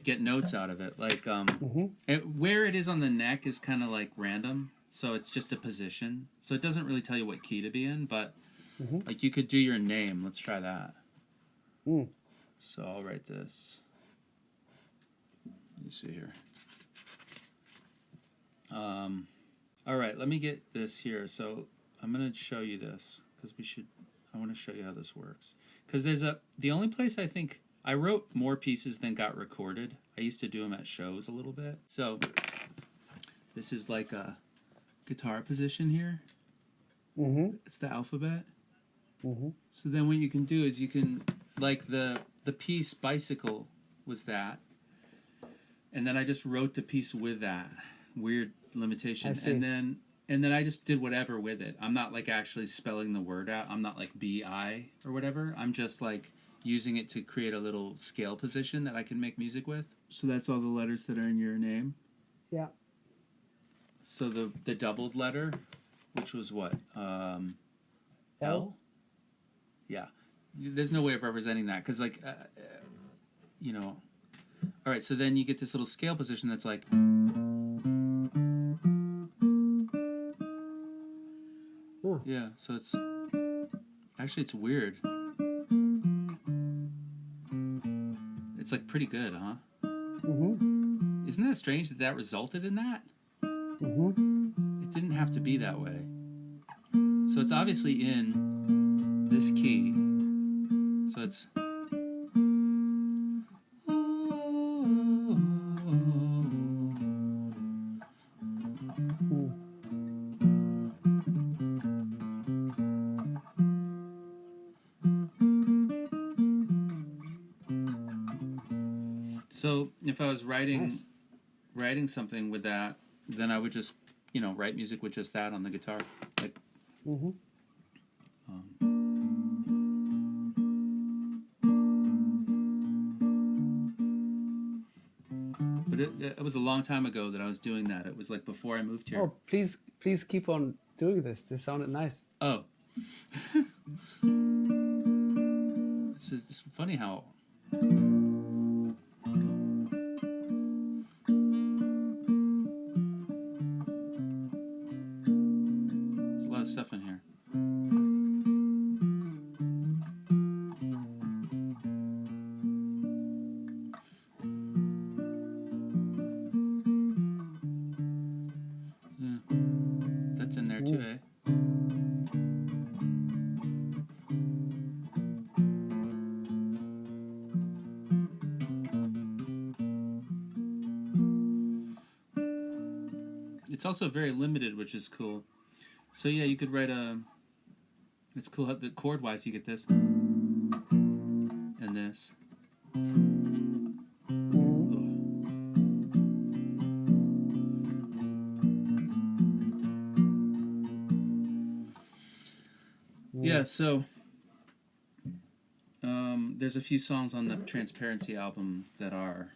get notes out of it. Like where it is on the neck is kind of like random, so it's just a position. So it doesn't really tell you what key to be in, but like you could do your name. Let's try that. So I'll write this. Let me see here. All right, let me get this here. So I'm going to show you this because I want to show you how this works. Because the only place I think I wrote more pieces than got recorded. I used to do them at shows a little bit. So this is like a guitar position here. It's the alphabet. So then what you can do is you can, like the piece Bicycle was that. And then I just wrote the piece with that. Weird limitation. And then I just did whatever with it. I'm not like actually spelling the word out. I'm not like B-I or whatever. I'm just like using it to create a little scale position that I can make music with. So that's all the letters that are in your name. Yeah. So the doubled letter, which was what? L? Yeah. There's no way of representing that because like, all right, so then you get this little scale position that's like... Yeah, so it's weird. It's like pretty good, huh? Isn't that strange that resulted in that? It didn't have to be that way. So it's obviously in this key. So it's... So if I was writing something with that, then I would just, write music with just that on the guitar. Like, but it was a long time ago that I was doing that. It was like before I moved here. Oh, please keep on doing this. This sounded nice. Oh. It's funny how... stuff in here. Yeah. That's in there too, eh? It's also very limited, which is cool. So yeah, you could write it's cool how the chord wise you get this and this. Yeah, so there's a few songs on the Transparency album that are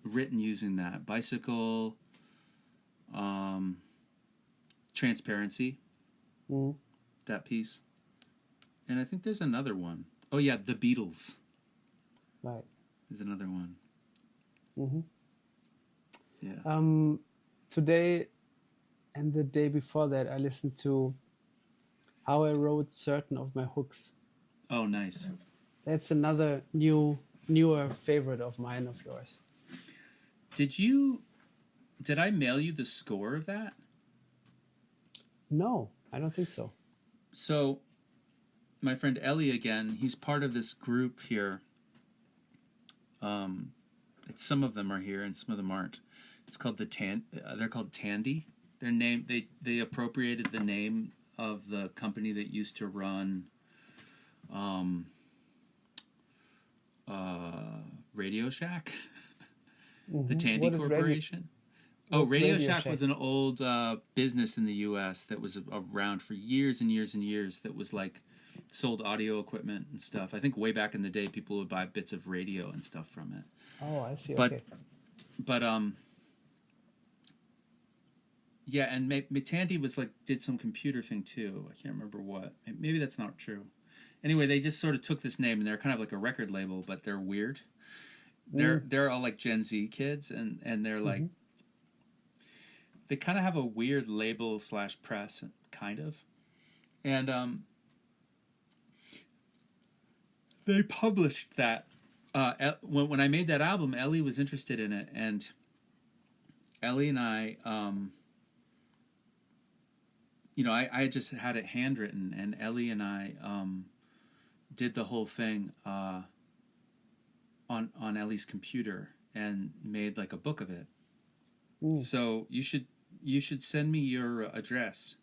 written using that. Bicycle, Transparency, that piece. And I think there's another one. Oh yeah, The Beatles. Right. Is another one. Yeah. Today and the day before that, I listened to how I wrote certain of my hooks. Oh, nice. That's another newer favorite of mine, of yours. Did I mail you the score of that? No, I don't think so. So, my friend Ellie again, he's part of this group here. Some of them are here and some of them aren't. It's called they're called Tandy. Their name, they appropriated the name of the company that used to run Radio Shack. The Tandy Corporation. Radio Shack was an old business in the U.S. that was around for years and years and years, that was like sold audio equipment and stuff. I think way back in the day, people would buy bits of radio and stuff from it. Oh, I see. But, okay. But yeah, and Tandy was like did some computer thing too. I can't remember what. Maybe that's not true. Anyway, they just sort of took this name, and they're kind of like a record label, but they're weird. They're all like Gen Z kids, and they're like they kind of have a weird label / press kind of, and they published that. When I made that album, Ellie was interested in it, and Ellie and I, I just had it handwritten, and Ellie and I did the whole thing on Ellie's computer and made like a book of it. So you should send me your address,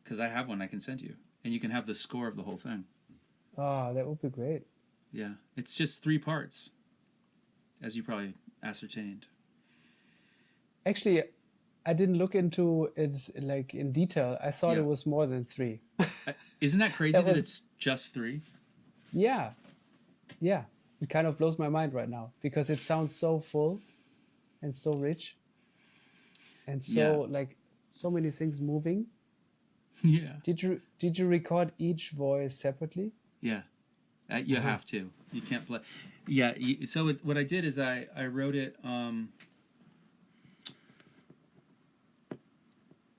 because I have one I can send you, and you can have the score of the whole thing. Oh, that would be great. Yeah, it's just 3 parts, as you probably ascertained. Actually, I didn't look into it like in detail. I thought it was more than 3. Isn't that crazy that it's just 3? Yeah. It kind of blows my mind right now, because it sounds so full and so rich and so like so many things moving. Yeah. Did you record each voice separately? Yeah. You have to. You can't play. Yeah. So what I did is I wrote it.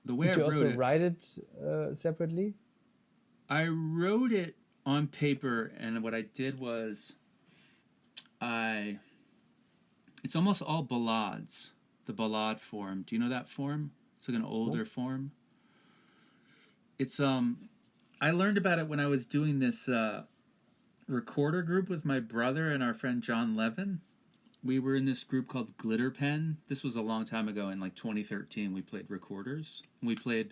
The way did you I wrote also it, write it separately? I wrote it on paper, and what I did was it's almost all ballades, the ballad form. Do you know that form? It's like an older form. It's I learned about it when I was doing this recorder group with my brother and our friend John Levin. We were in this group called Glitter Pen. This was a long time ago, in like 2013. We played recorders. We played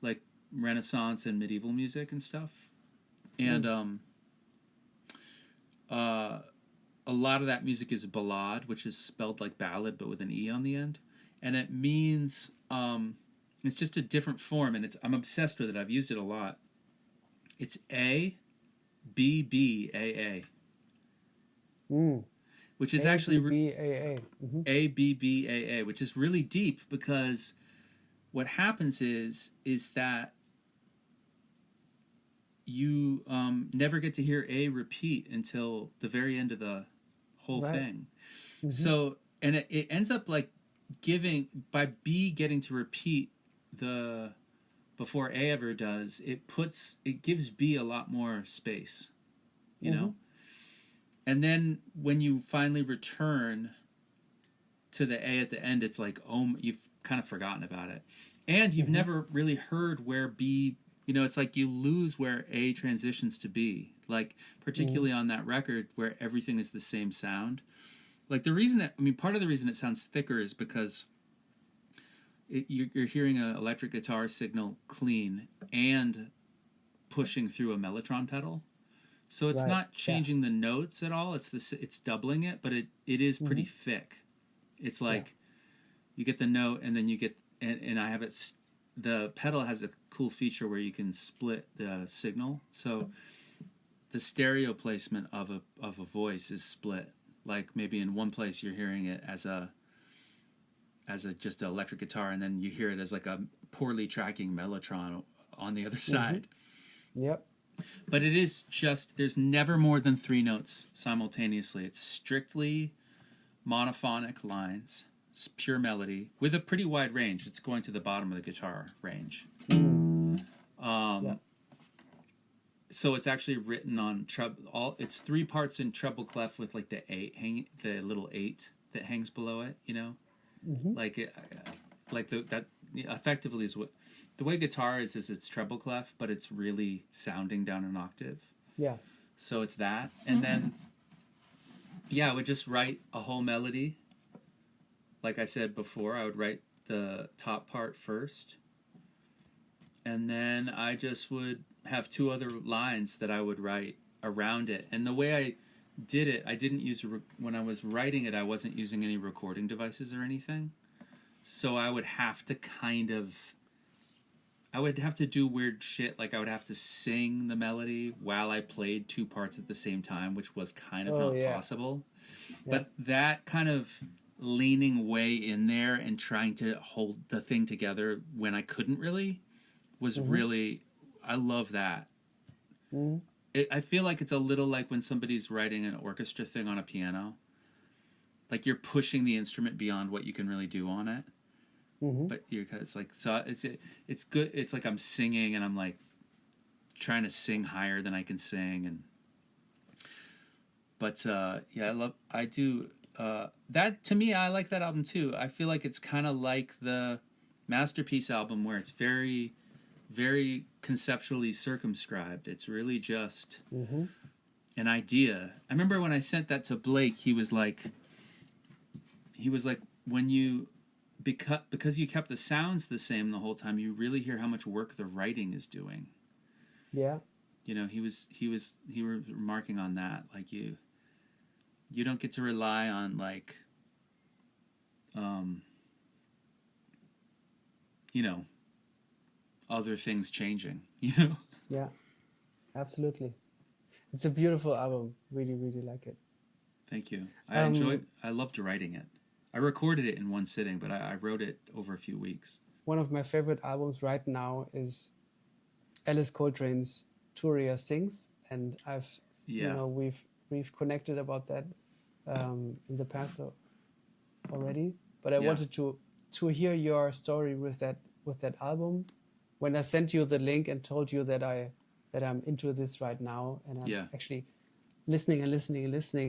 like Renaissance and medieval music and stuff. And a lot of that music is ballad, which is spelled like ballad but with an E on the end. And it means it's just a different form, and I'm obsessed with it. I've used it a lot. It's A, B, B, A, A. Which is actually A, A, B, B, A, A, which is really deep, because what happens is that you never get to hear A repeat until the very end of the whole thing. So, and it ends up like by B getting to repeat before A ever does, it gives B a lot more space, you know? And then when you finally return to the A at the end, it's like, you've kind of forgotten about it. And you've never really heard where B, it's like you lose where A transitions to B. Like, particularly on that record where everything is the same sound. Like, part of the reason it sounds thicker is because you're hearing an electric guitar signal clean and pushing through a mellotron pedal. So it's not changing the notes at all. It's doubling it, but it is pretty thick. It's like you get the note, and then you get, and I have it. The pedal has a cool feature where you can split the signal. So the stereo placement of a voice is split. Like maybe in one place you're hearing it as a just an electric guitar, and then you hear it as like a poorly tracking mellotron on the other side. Yep. But it is there's never more than 3 notes simultaneously. It's strictly monophonic lines. It's pure melody with a pretty wide range. It's going to the bottom of the guitar range. So it's actually written on treble. It's 3 parts in treble clef with like the little 8 that hangs below it, you know? Mm-hmm. Like it, like that effectively is what the way guitar is it's treble clef, but it's really sounding down an octave. Yeah. So it's that. And then, yeah, I would just write a whole melody. Like I said before, I would write the top part first. And then I just would have two other lines that I would write around it. And the way I did it, I didn't use, when I was writing it, I wasn't using any recording devices or anything. So I would have to I would have to do weird shit. Like I would have to sing the melody while I played two parts at the same time, which was kind of not possible. Yeah. But that kind of leaning way in there and trying to hold the thing together when I couldn't really was really, I love that. Mm-hmm. I feel like it's a little like when somebody's writing an orchestra thing on a piano. Like you're pushing the instrument beyond what you can really do on it. Mm-hmm. But it's like, so it's good. It's like I'm singing and I'm like trying to sing higher than I can sing. But yeah, I do that. To me, I like that album too. I feel like it's kind of like the Masterpiece album where it's very, very conceptually circumscribed. It's really just an idea. I remember when I sent that to Blake, he was like, when you, because you kept the sounds the same the whole time, you really hear how much work the writing is doing. Yeah. You know, he was remarking on that. Like you don't get to rely on like, you know, other things changing, you know? Yeah, absolutely. It's a beautiful album. Really, really like it. Thank you. I loved writing it. I recorded it in one sitting, but I wrote it over a few weeks. One of my favorite albums right now is Alice Coltrane's Touria Sings, and you know, we've connected about that in the past already. But I wanted to hear your story with that album. When I sent you the link and told you that I'm into this right now, and I'm actually listening,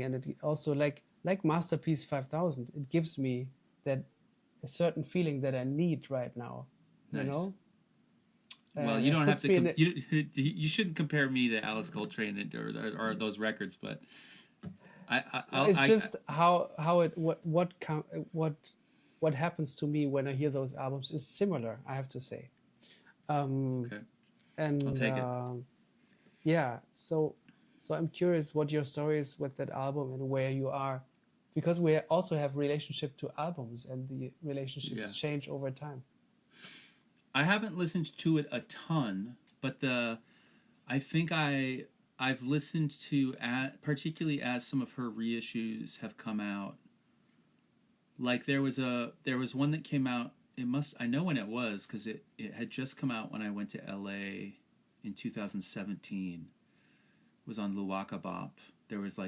and it also like Masterpiece 5000, it gives me that a certain feeling that I need right now. Nice. You know. Well, you don't have to. You shouldn't compare me to Alice Coltrane or those records, but it's what happens to me when I hear those albums is similar. I have to say. Okay. And I'll take it. Yeah. So I'm curious what your story is with that album and where you are, because we also have relationship to albums and the relationships change over time. I haven't listened to it a ton, but I think I've listened to particularly as some of her reissues have come out. Like there was one that came out. I know when it was because it had just come out when I went to LA in 2017. It was on Luwaka Bop. There was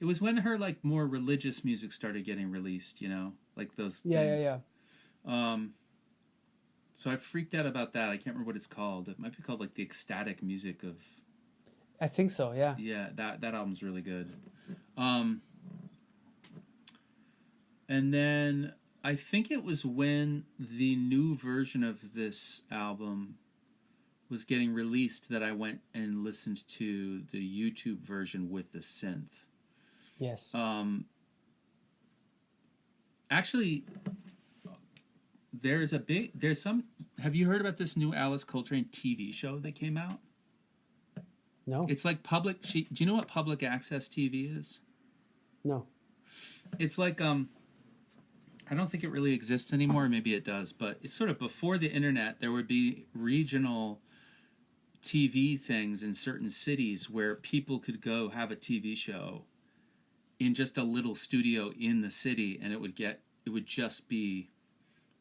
it was when her like more religious music started getting released, you know, like those things. Yeah. So I freaked out about that. I can't remember what it's called. It might be called like the ecstatic music of. I think so. Yeah. Yeah, that album's really good. And then I think it was when the new version of this album was getting released that I went and listened to the YouTube version with the synth. Yes. Actually, have you heard about this new Alice Coltrane TV show that came out? No. It's like do you know what public access TV is? No. It's like, I don't think it really exists anymore. Maybe it does, but it's sort of before the internet, there would be regional TV things in certain cities where people could go have a TV show in just a little studio in the city, and it would just be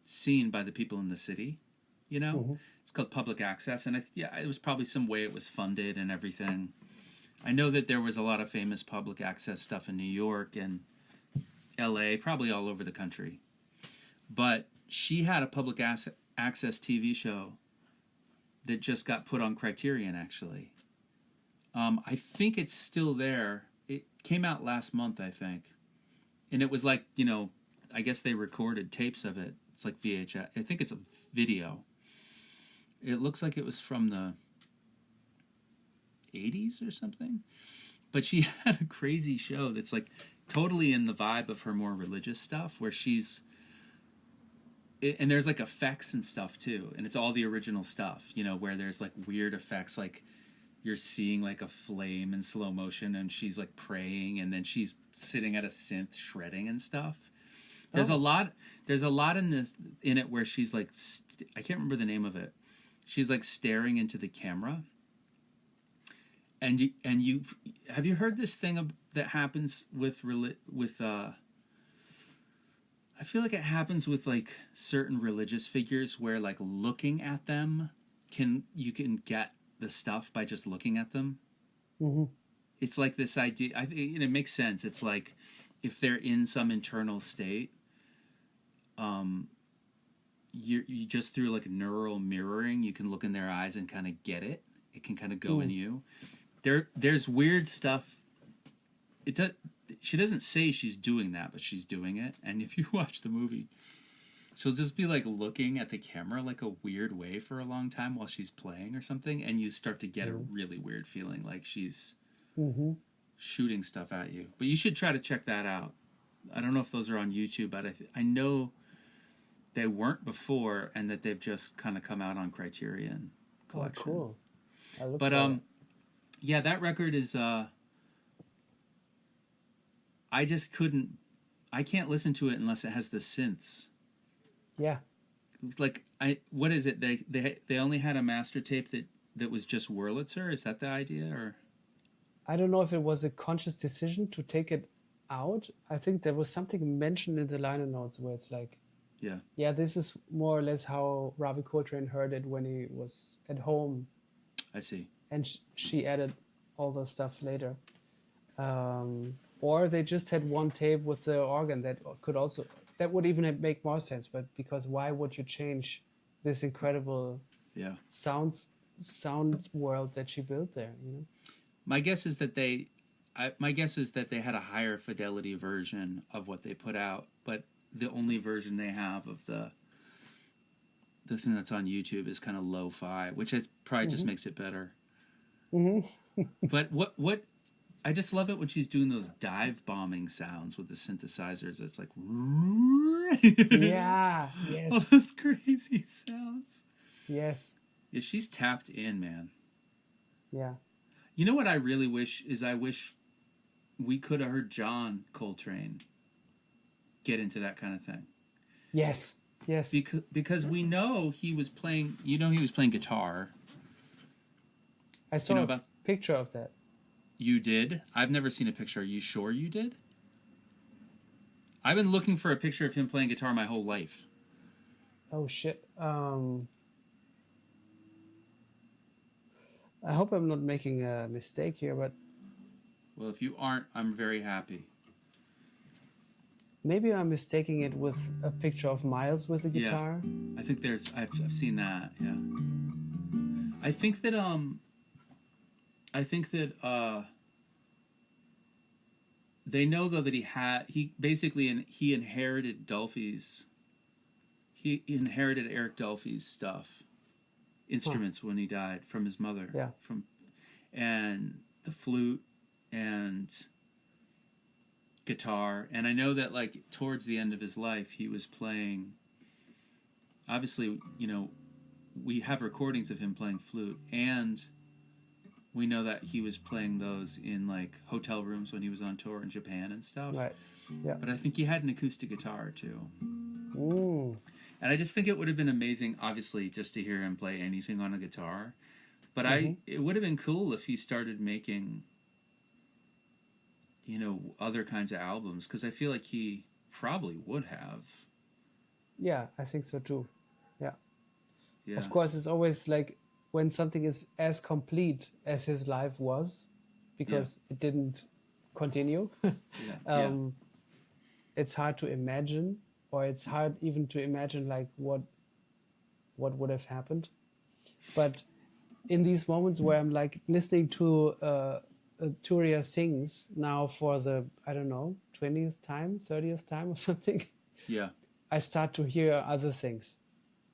seen by the people in the city, you know? Mm-hmm. It's called public access, and it was probably some way it was funded and everything. I know that there was a lot of famous public access stuff in New York and LA, probably all over the country. But she had a public access TV show that just got put on Criterion, actually. I think it's still there. It came out last month, I think. And it was like, you know, I guess they recorded tapes of it. It's like VHS. I think it's a video. It looks like it was from the 80s or something. But she had a crazy show that's like totally in the vibe of her more religious stuff, where she's, and there's like effects and stuff too, and it's all the original stuff, you know, where there's like weird effects, like you're seeing like a flame in slow motion, and she's like praying, and then she's sitting at a synth shredding and stuff. There's a lot in it where she's like, I can't remember the name of it. She's like staring into the camera. And you have you heard this thing that happens with I feel like it happens with like certain religious figures, where like looking at them you can get the stuff by just looking at them. Mm-hmm. It's like this idea. I think it makes sense. It's like if they're in some internal state, you just through like neural mirroring, you can look in their eyes and kind of get it. It can kind of go in you. There's weird stuff. She doesn't say she's doing that, but she's doing it. And if you watch the movie, she'll just be like looking at the camera like a weird way for a long time while she's playing or something, and you start to get a really weird feeling like she's shooting stuff at you. But you should try to check that out. I don't know if those are on YouTube, but I know they weren't before, and that they've just kind of come out on Criterion Collection. Oh, cool. But yeah, that record is I can't listen to it unless it has the synths. Yeah. Like what is it? They only had a master tape that was just Wurlitzer? Is that the idea? Or I don't know if it was a conscious decision to take it out. I think there was something mentioned in the liner notes where it's like, yeah, this is more or less how Ravi Coltrane heard it when he was at home. I see. And she added all the stuff later. Or they just had one tape with the organ that would even make more sense. But because why would you change this incredible sound world that she built there? You know? My guess is that they had a higher fidelity version of what they put out, but the only version they have of the thing that's on YouTube is kind of lo-fi, which probably just makes it better. Mm-hmm. But what I just love it when she's doing those dive bombing sounds with the synthesizers. It's like yeah, yes, all those crazy sounds. Yes. Yeah, she's tapped in, man. Yeah. You know what I really wish is I wish we could have heard John Coltrane get into that kind of thing. Yes. Yes. Because we know he was playing. He was playing guitar. I saw a picture of that. You did? I've never seen a picture. Are you sure you did? I've been looking for a picture of him playing guitar my whole life. Oh shit. I hope I'm not making a mistake here, but well, if you aren't, I'm very happy. Maybe I'm mistaking it with a picture of Miles with a guitar. Yeah. I think I've seen that. Yeah. I think that they know though that he inherited Eric Dolphy's stuff, instruments when he died from his mother. Yeah. And the flute and guitar, and I know that like towards the end of his life he was playing, obviously, you know, we have recordings of him playing flute, and we know that he was playing those in like hotel rooms when he was on tour in Japan and stuff. Right. Yeah. But I think he had an acoustic guitar too. Ooh. And I just think it would have been amazing, obviously, just to hear him play anything on a guitar. But it would have been cool if he started making, you know, other kinds of albums, because I feel like he probably would have. Yeah, I think so too. Yeah. Yeah. Of course, it's always like when something is as complete as his life was, because it didn't continue. It's hard to imagine, or it's hard even to imagine like what would have happened. But in these moments where I'm like listening to Turia sings now for the, I don't know, 20th time, 30th time or something, Yeah. I start to hear other things.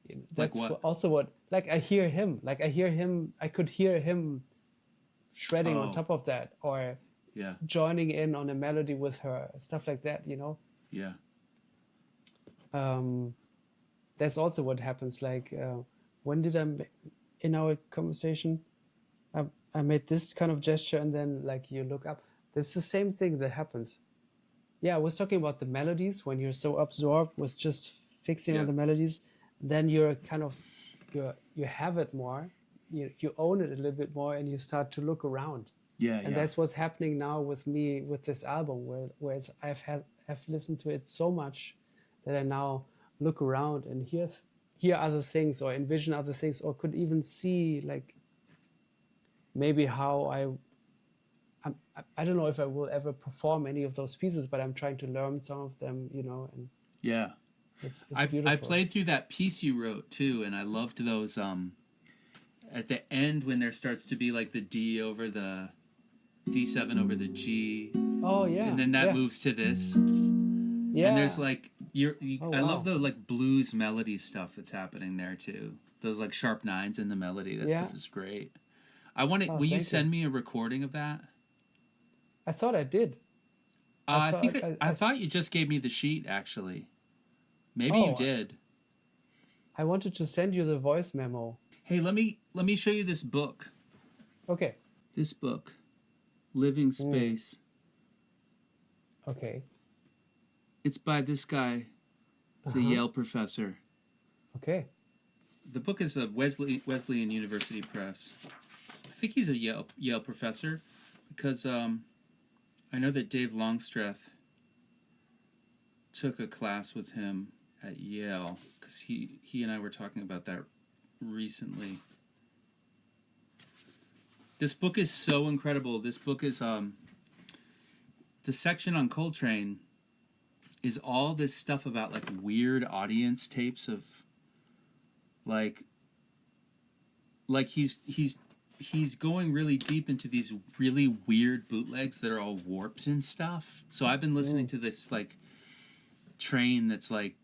Like That's what? also what, like I hear him, I could hear him shredding on Oh, top of that, or yeah. joining in on a melody with her, stuff like that, Yeah. That's also what happens. Like, when did in our conversation, I made this kind of gesture, and then like you look up. It's the same thing that happens. Yeah, I was talking about the melodies. When you're so absorbed with just fixing on Yeah. the melodies, then you're kind of you have it more. You own it a little bit more, and you start to look around. Yeah. And Yeah. that's what's happening now with me with this album, where I've listened to it so much that I now look around and hear other things, or envision other things, or could even see like maybe how I don't know if I will ever perform any of those pieces, but I'm trying to learn some of them, and Yeah. it's I beautiful. played through that piece you wrote too, and I loved those at the end when there starts to be like the D over the D7 over the G, Oh yeah, and then that yeah, moves to this. yeah. And there's like Oh, I love wow. the like blues melody stuff that's happening there too. Those like sharp nines in the melody. That Yeah. stuff is great. I want to. Oh, Will you thank send me a recording of that? I thought I did. I think thought I thought you just gave me the sheet actually. Maybe you Oh, did. I wanted to send you the voice memo. Hey, let me show you this book. Okay. This book, Living Space. Okay. It's by this guy. He's a Yale professor. Okay. The book is a Wesleyan University Press. I think he's a Yale professor because I know that Dave Longstreth took a class with him at Yale because he and I were talking about that recently. This book is so incredible. This book is the section on Coltrane is all this stuff about like weird audience tapes of like he's going really deep into these really weird bootlegs that are all warped and stuff. So I've been listening to this like train that's like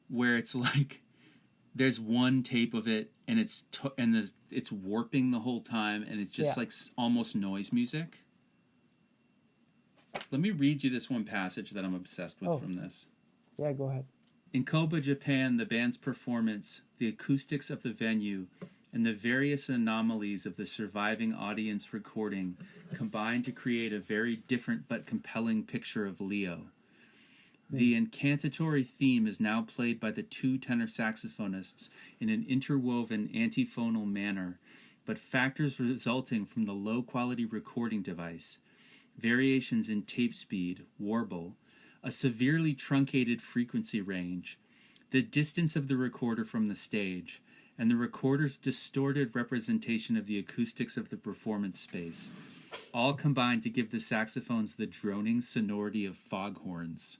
where it's like there's one tape of it and it's warping the whole time and it's just like almost noise music. Let me read you this one passage that I'm obsessed with from this. Yeah, go ahead. In Kobe, Japan, the band's performance, the acoustics of the venue, and the various anomalies of the surviving audience recording combined to create a very different but compelling picture of Leo. The incantatory theme is now played by the two tenor saxophonists in an interwoven antiphonal manner, but factors resulting from the low-quality recording device, variations in tape speed, warble, a severely truncated frequency range, the distance of the recorder from the stage, and the recorder's distorted representation of the acoustics of the performance space, all combine to give the saxophones the droning sonority of foghorns.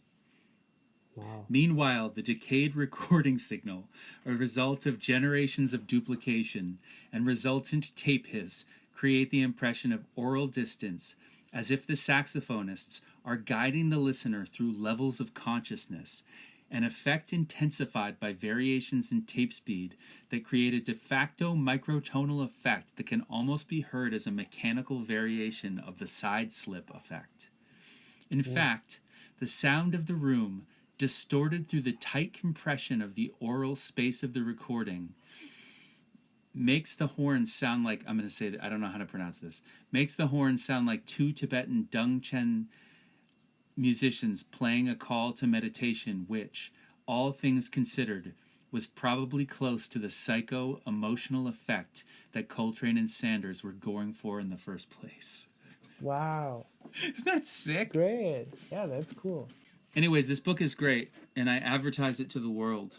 Wow. Meanwhile, the decayed recording signal, a result of generations of duplication and resultant tape hiss, create the impression of oral distance, as if the saxophonists are guiding the listener through levels of consciousness, an effect intensified by variations in tape speed that create a de facto microtonal effect that can almost be heard as a mechanical variation of the side slip effect. In fact, the sound of the room, distorted through the tight compression of the oral space of the recording, makes the horns sound like, I'm going to say that, I don't know how to pronounce this, makes the horns sound like two Tibetan Dungchen musicians playing a call to meditation, which, all things considered, was probably close to the psycho-emotional effect that Coltrane and Sanders were going for in the first place. Wow. Isn't that sick? Great. Yeah, that's cool. Anyways, this book is great, and I advertise it to the world.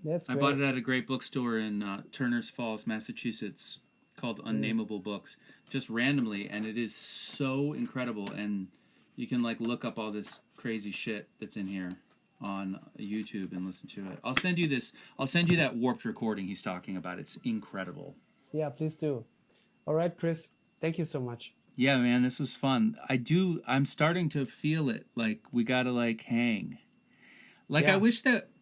That's I great. bought it at a great bookstore in Turners Falls, Massachusetts, called Unnamable Books, just randomly, and it is so incredible, and you can like look up all this crazy shit that's in here on YouTube and listen to it. I'll send you that warped recording he's talking about. It's incredible. Yeah, please do. All right, Chris. Thank you so much. Yeah, man, this was fun. I'm starting to feel it. Like, we gotta, like, hang. Like, Yeah,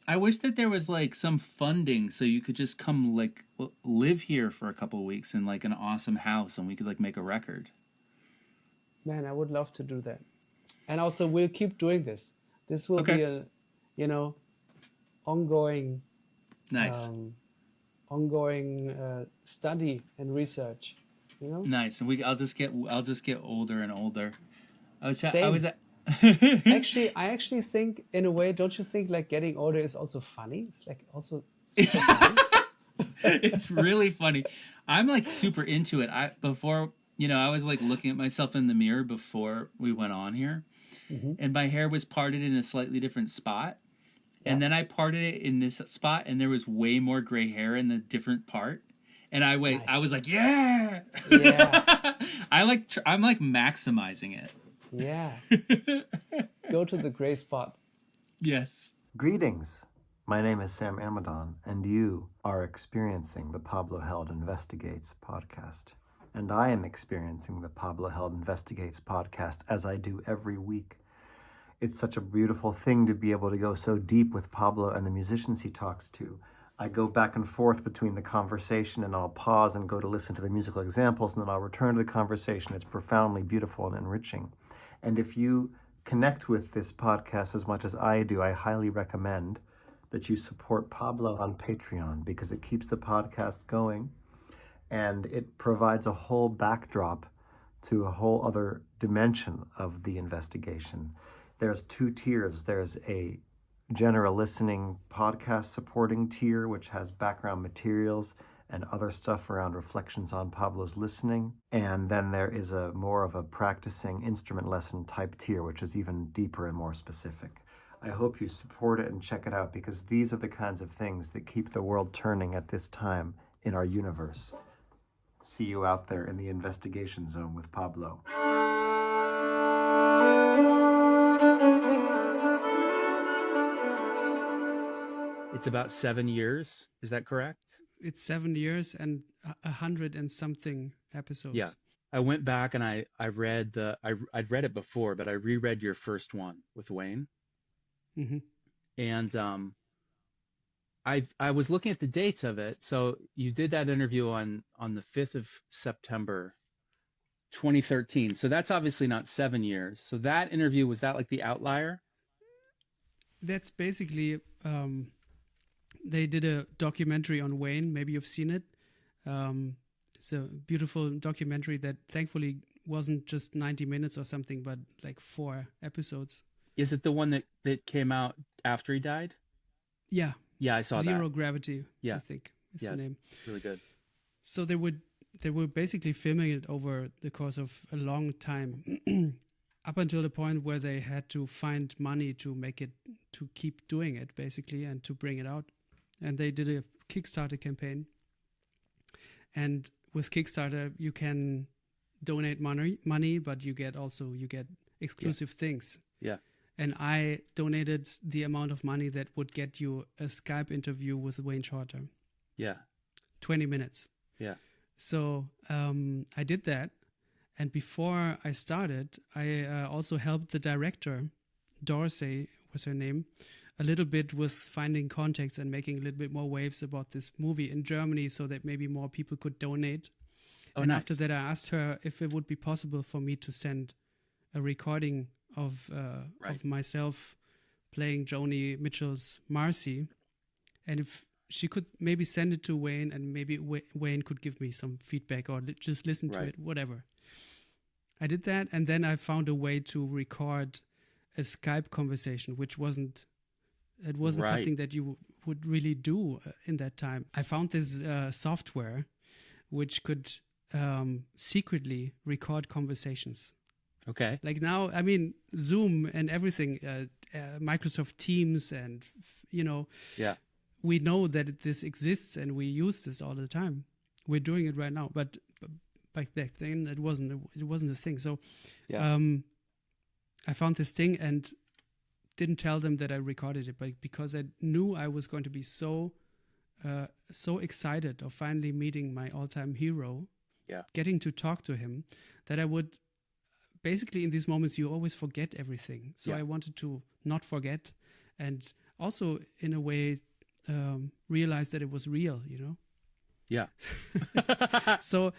I wish that there was, like, some funding so you could just come, like, live here for a couple of weeks in, like, an awesome house and we could, like, make a record. man, I would love to do that. And also, we'll keep doing this. This will be Okay. a, ongoing, Nice. study and research. Nice. And I'll just get older and older. I Same. was I actually think, in a way, don't you think like getting older is also funny? It's like also super funny. It's really funny. I'm like super into it. I was like looking at myself in the mirror before we went on here, and my hair was parted in a slightly different spot. Yeah. And then I parted it in this spot, and there was way more gray hair in the different part. And I Nice. was like, yeah. Yeah. I'm like maximizing it. Yeah. Go to the gray spot. Yes. Greetings. My name is Sam Amadon, and you are experiencing the Pablo Held Investigates podcast. And I am experiencing the Pablo Held Investigates podcast as I do every week. It's such a beautiful thing to be able to go so deep with Pablo and the musicians he talks to. I go back and forth between the conversation, and I'll pause and go to listen to the musical examples, and then I'll return to the conversation. It's profoundly beautiful and enriching. And if you connect with this podcast as much as I do, I highly recommend that you support Pablo on Patreon, because it keeps the podcast going and it provides a whole backdrop to a whole other dimension of the investigation. There's 2 tiers. There's a general listening podcast supporting tier, which has background materials and other stuff around reflections on Pablo's listening. And then there is a more of a practicing instrument lesson type tier, which is even deeper and more specific. I hope you support it and check it out, because these are the kinds of things that keep the world turning at this time in our universe. See you out there in the investigation zone with Pablo. It's about 7 years. Is that correct? It's 7 years and 100 and something episodes. Yeah. I went back and I'd read it before, but I reread your first one with Wayne. Mm-hmm. And I was looking at the dates of it. So you did that interview on the 5th of September 2013. So that's obviously not 7 years. So that interview, was that like the outlier? That's basically, they did a documentary on Wayne. Maybe you've seen it. It's a beautiful documentary that thankfully wasn't just 90 minutes or something, but like 4 episodes. Is it the one that came out after he died? Yeah. Yeah, I saw that. Zero Gravity, Yeah. I think is Yes. the name. Really good. So they were basically filming it over the course of a long time, up until the point where they had to find money to keep doing it, basically, and to bring it out. And they did a Kickstarter campaign. And with Kickstarter, you can donate money, but you get exclusive things. Yeah. And I donated the amount of money that would get you a Skype interview with Wayne Shorter. Yeah. 20 minutes. Yeah. So I did that. And before I started, I also helped the director, Dorsey was her name, a little bit with finding contacts and making a little bit more waves about this movie in Germany so that maybe more people could donate. Oh, and nice. after that, I asked her if it would be possible for me to send a recording of myself playing Joni Mitchell's Marcy, and if she could maybe send it to Wayne, and maybe Wayne could give me some feedback or just listen to it, whatever. I did that, and then I found a way to record a Skype conversation, which wasn't something that you would really do in that time. I found this software which could secretly record conversations. Okay. Like now, I mean, Zoom and everything, Microsoft Teams, and Yeah. we know that this exists and we use this all the time. We're doing it right now, but back then it wasn't a thing. So, Yeah. I found this thing and didn't tell them that I recorded it, but because I knew I was going to be so excited of finally meeting my all-time hero. getting to talk to him, that I would basically, in these moments, you always forget everything. So I wanted to not forget, and also in a way realize that it was real, you know? Yeah. So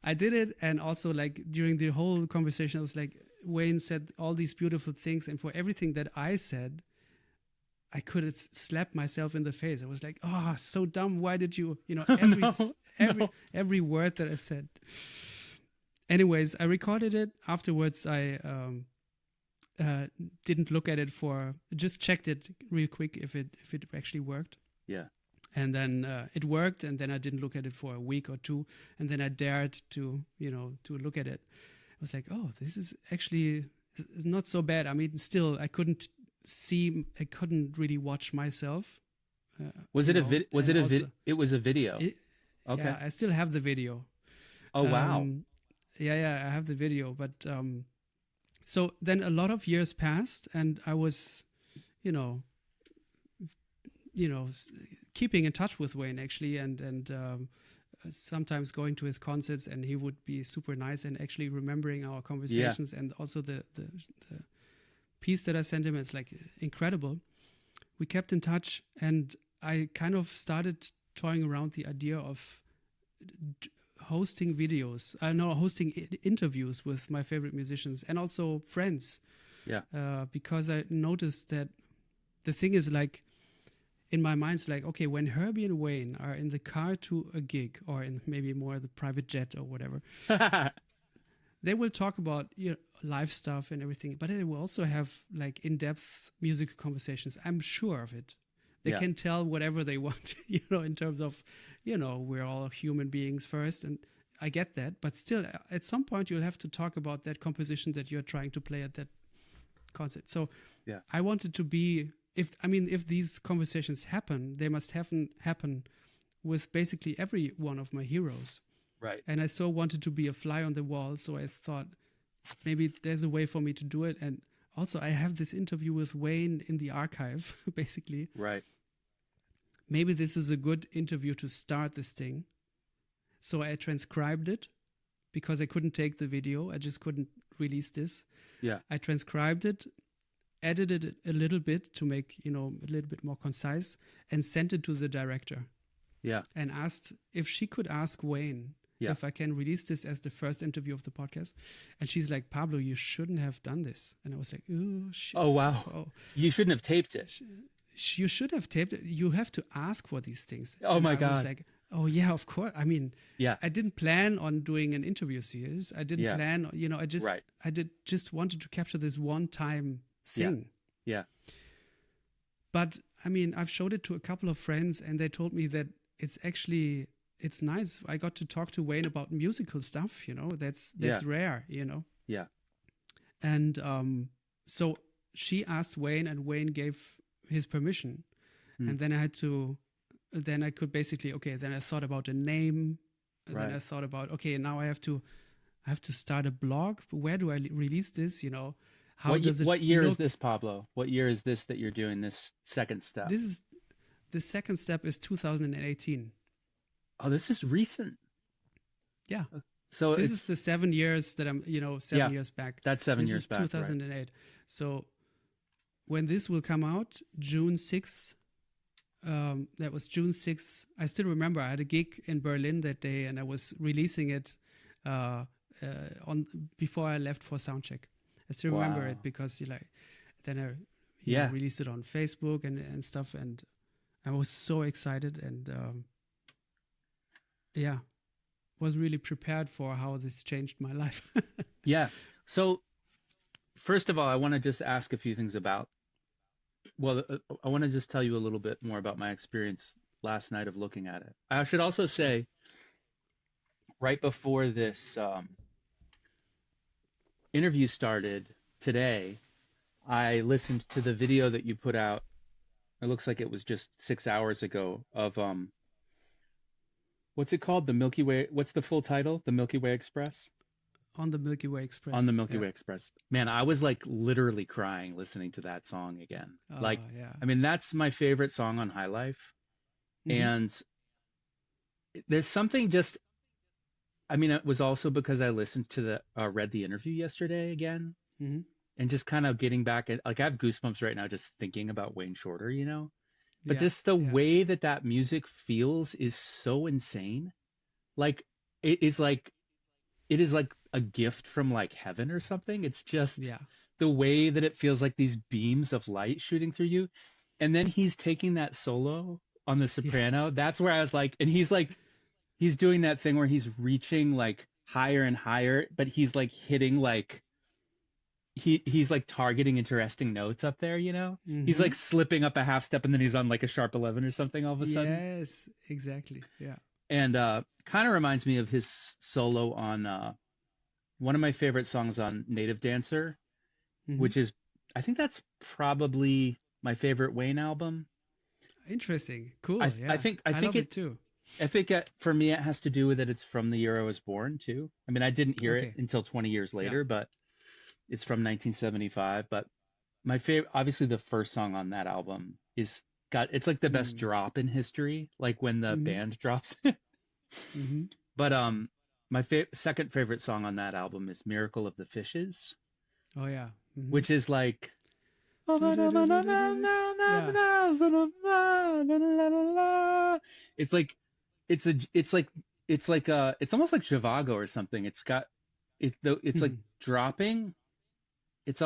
I did it. And also, like, during the whole conversation, I was like, Wayne said all these beautiful things. And for everything that I said, I could have slapped myself in the face. I was like, oh, so dumb. Why did you, you know, every word that I said. Anyways, I recorded it. Afterwards, I didn't look at it just checked it real quick if it actually worked. Yeah. And then it worked, and then I didn't look at it for a week or two, and then I dared to look at it. I was like, oh, this is actually it's not so bad. I mean, still, I couldn't really watch myself. Was it a video? It was a video. Okay. Yeah, I still have the video. Oh, wow. Yeah, I have the video. But so then a lot of years passed, and I was, keeping in touch with Wayne, actually, and sometimes going to his concerts, and he would be super nice and actually remembering our conversations, and also the piece that I sent him. It's like incredible. We kept in touch, and I kind of started toying around the idea of hosting interviews with my favorite musicians and also friends. Yeah. Because I noticed that the thing is, like, in my mind, it's like, okay, when Herbie and Wayne are in the car to a gig, or in maybe more the private jet or whatever, they will talk about live stuff and everything, but they will also have like in-depth musical conversations. I'm sure of it. They can tell whatever they want, in terms of, we're all human beings first, and I get that. But still, at some point, you'll have to talk about that composition that you're trying to play at that concert. So I wanted to be, if these conversations happen, they must happen with basically every one of my heroes. Right. And I so wanted to be a fly on the wall. So I thought maybe there's a way for me to do it. And also, I have this interview with Wayne in the archive, basically. Right. Maybe this is a good interview to start this thing. So I transcribed it because I couldn't take the video. I just couldn't release this. Yeah. I transcribed it, edited it a little bit to make, a little bit more concise, and sent it to the director. Yeah. And asked if she could ask Wayne if I can release this as the first interview of the podcast. And she's like, Pablo, you shouldn't have done this. And I was like, oh, shit. Oh, wow. Oh. You shouldn't have taped it. You should have taped it. You have to ask for these things. Oh, my God. I was like, oh, yeah, of course. I mean, I didn't plan on doing an interview series. I didn't plan, I just wanted to capture this one-time thing. Yeah. But, I mean, I've showed it to a couple of friends, and they told me that it's nice. I got to talk to Wayne about musical stuff, that's rare, Yeah. And so she asked Wayne, and Wayne gave his permission. And then then I could basically, then I thought about a name. Then I thought about, now I have to start a blog. Where do I release this? What year is this, Pablo? What year is this that you're doing this second step? The second step is 2018. Oh, this is recent. Yeah. So this is the 7 years that I'm, 7 years back. That's 7 years back. This is 2008. Right. So when this will come out, June 6th, that was June 6th. I still remember I had a gig in Berlin that day, and I was releasing it before I left for soundcheck. I still remember it because then I released it on Facebook and stuff, and I was so excited, and was really prepared for how this changed my life. Yeah. So first of all, I want to just ask a few things about. Well, I want to just tell you a little bit more about my experience last night of looking at it. I should also say, right before this interview started today, I listened to the video that you put out. It looks like it was just 6 hours ago of what's it called? The Milky Way. What's the full title? The Milky Way Express? On the Milky Way Express. On the Milky Way Express. Man, I was like literally crying listening to that song again. I mean, that's my favorite song on High Life. Mm-hmm. And there's something just, I mean, it was also because I listened to read the interview yesterday again, Hmm. and just kind of getting back at, like, I have goosebumps right now just thinking about Wayne Shorter, you know? But Yeah, just the yeah, way that that music feels is so insane. Like, it is like, it is like a gift from like heaven or something. It's just yeah, the way that it feels like these beams of light shooting through you. And then he's taking that solo on the yeah. soprano. That's where I was like, he's doing that thing where he's reaching like higher and higher, but he's like hitting like he's like targeting interesting notes up there, you know? He's Hmm. like slipping up a half step and then he's on like a sharp 11 or something all of a sudden. Yes, exactly. Yeah. And kind of reminds me of his solo on one of my favorite songs on Native Dancer, Hmm. which is, I think that's probably my favorite Wayne album. Interesting. Cool. I Yeah. think I love it too. for me it has to do with that it's from the year I was born too. I mean, I didn't hear it Okay. until 20 years Yeah. later, but it's from 1975. But my favorite, obviously, the first song on that album is it's like the best Mm. drop in history, like when the Hmm. band drops. Hmm. But my second favorite song on that album is "Miracle of the Fishes," Oh yeah. Hmm. which is like Yeah. it's like it's almost like Zhivago or something. It's got it's like dropping. It's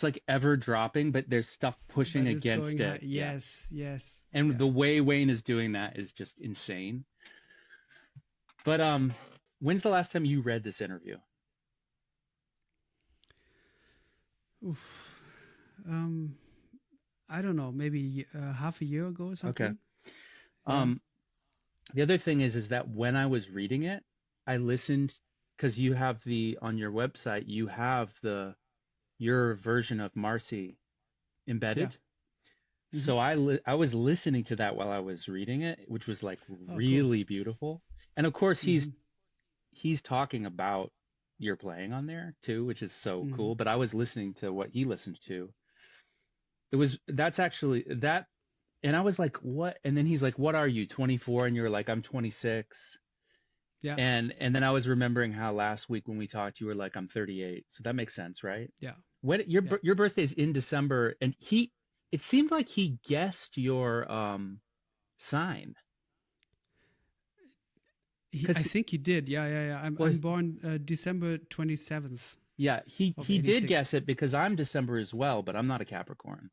like ever dropping, but there's stuff pushing But it's against going high. it. Yeah. Yes. Yes. And Yeah. the way Wayne is doing that is just insane. But when's the last time you read this interview? Oof. Um, I don't know. Maybe half a year ago or Okay. something. Yeah. The other thing is that when I was reading it, I listened because you have on your website, you have your version of Marcy Yeah. embedded. Hmm. So I was listening to that while I was reading it, which was like Oh, cool. really beautiful. And of course, Hmm. he's talking about your playing on there too, which is so Hmm. cool. But I was listening to what he listened to. That's actually that. And I was like, what? And then he's like, what are you, 24? And you're like, I'm 26. Yeah. And then I was remembering how last week when we talked, you were like, I'm 38. So that makes sense, right? Yeah. When Yeah. your birthday's in December, and it seemed like he guessed your sign. I Because think he did. Yeah. Yeah. Yeah. well, I'm born December 27th yeah, of he did 86. guess it because I'm December as well, but I'm not a Capricorn.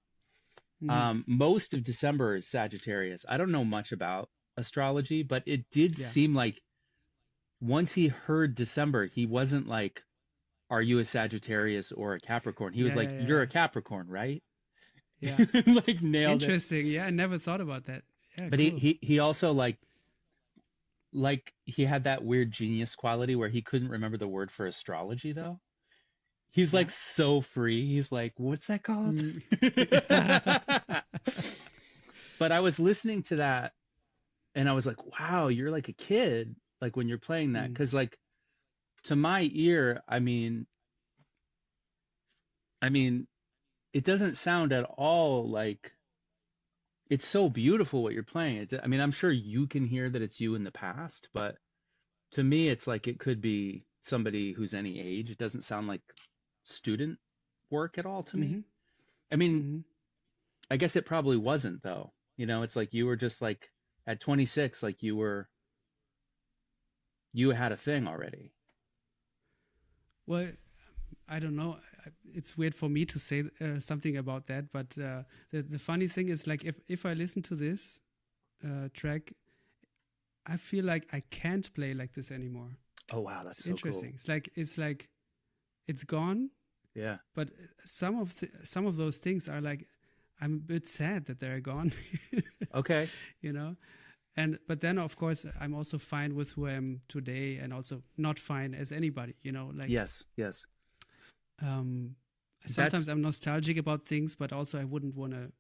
Hmm. Most of December is Sagittarius. I don't know much about astrology, but it did Yeah. seem like once he heard December, he wasn't like, are you a Sagittarius or a Capricorn? He was Yeah. like, Yeah. you're Yeah. a Capricorn, right? Yeah. Like nailed it. Interesting. Yeah. I never thought about that. Yeah. But Cool. he also like he had that weird genius quality where he couldn't remember the word for astrology though. He's Yeah. like so free. He's like, what's that called? Mm. But I was listening to that and I was like, wow, you're like a kid, like when you're playing that. Mm. Cause like to my ear, I mean, it doesn't sound at all like it's so beautiful what you're playing. I mean, I'm sure you can hear that it's you in the past, but to me, it's like it could be somebody who's any age. It doesn't sound like student work at all to me. Hmm. I mean, Hmm. I guess it probably wasn't though. You know, it's like you were just like at 26, like you had a thing already. Well, I don't know. It's weird for me to say something about that, but the funny thing is, like, if I listen to this track, I feel like I can't play like this anymore. Oh wow, that's It's so interesting. cool. It's like it's gone, Yeah. but some of those things are like, I'm a bit sad that they're gone, Okay. you know. But then of course I'm also fine with who I am today, and also not fine as anybody, you know. Like Yes. Yes. Um, That's sometimes I'm nostalgic about things, but also I wouldn't want to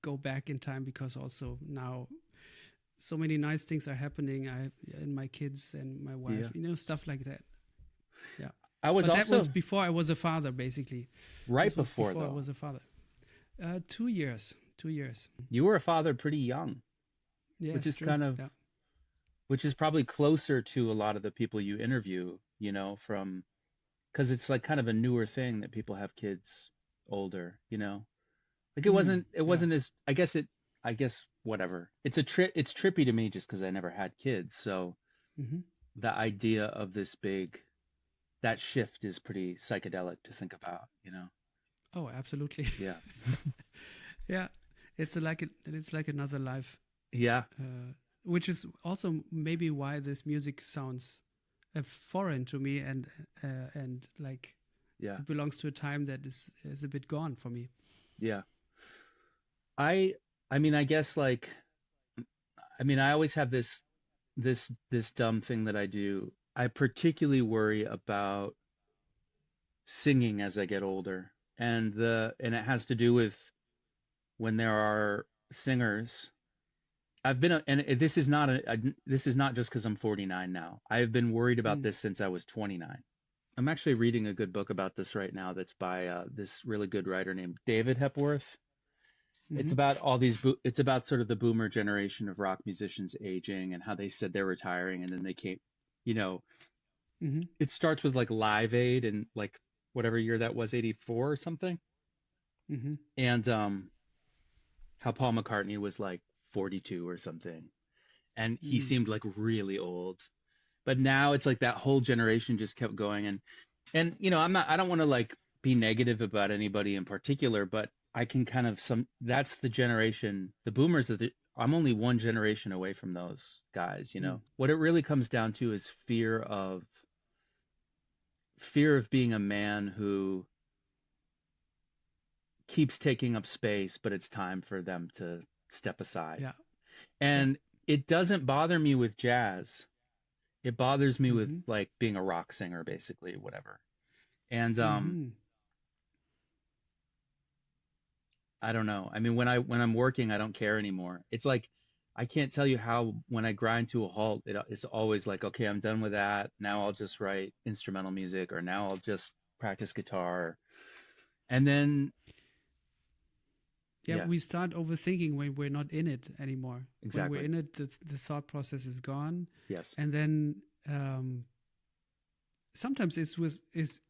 go back in time, because also now so many nice things are happening. And my kids and my wife, yeah. you know, stuff like that. Yeah. I was But also that was before I was a father, basically. right This was before I though. was a father. 2 years. 2 years. You were a father pretty young, Yeah, which it's is true. kind of Yeah. which is probably closer to a lot of the people you interview, you know, from, because it's like kind of a newer thing that people have kids older, you know. Like it Yeah. wasn't as, I guess whatever. It's trippy to me just because I never had kids. So Hmm. the idea of that shift is pretty psychedelic to think about, you know. Oh, absolutely. Yeah. Yeah, it's like another life, Yeah. which is also maybe why this music sounds foreign to me, and like Yeah. it belongs to a time that is a bit gone for me. Yeah. I I mean, I guess like, I mean, I always have this dumb thing that I do. I particularly worry about singing as I get older. And it has to do with when there are singers. This is not just because I'm 49 now. I have been worried about Mm. this since I was 29. I'm actually reading a good book about this right now that's by this really good writer named David Hepworth. It's Hmm. about it's about sort of the boomer generation of rock musicians aging and how they said they're retiring and then they came, you know, Hmm. it starts with like Live Aid and like whatever year that was, 84 or something. Hmm. And how Paul McCartney was like 42 or something. And he Mm. seemed like really old. But now it's like that whole generation just kept going. And you know, I don't want to like be negative about anybody in particular, but I can kind of that's the generation, the boomers I'm only one generation away from those guys, you Mm. know. What it really comes down to is fear of being a man who keeps taking up space, but it's time for them to step aside. Yeah. Yeah. And it doesn't bother me with jazz. It bothers me with Hmm. like being a rock singer, basically, whatever. And Hmm. I don't know. I mean, when I'm working, I don't care anymore. It's like I can't tell you how when I grind to a halt, it's always like, okay, I'm done with that. Now I'll just write instrumental music, or now I'll just practice guitar. And then, Yeah, yeah, we start overthinking when we're not in it anymore. When we're exactly. in it, the thought process is gone, Yes. and then sometimes it's with is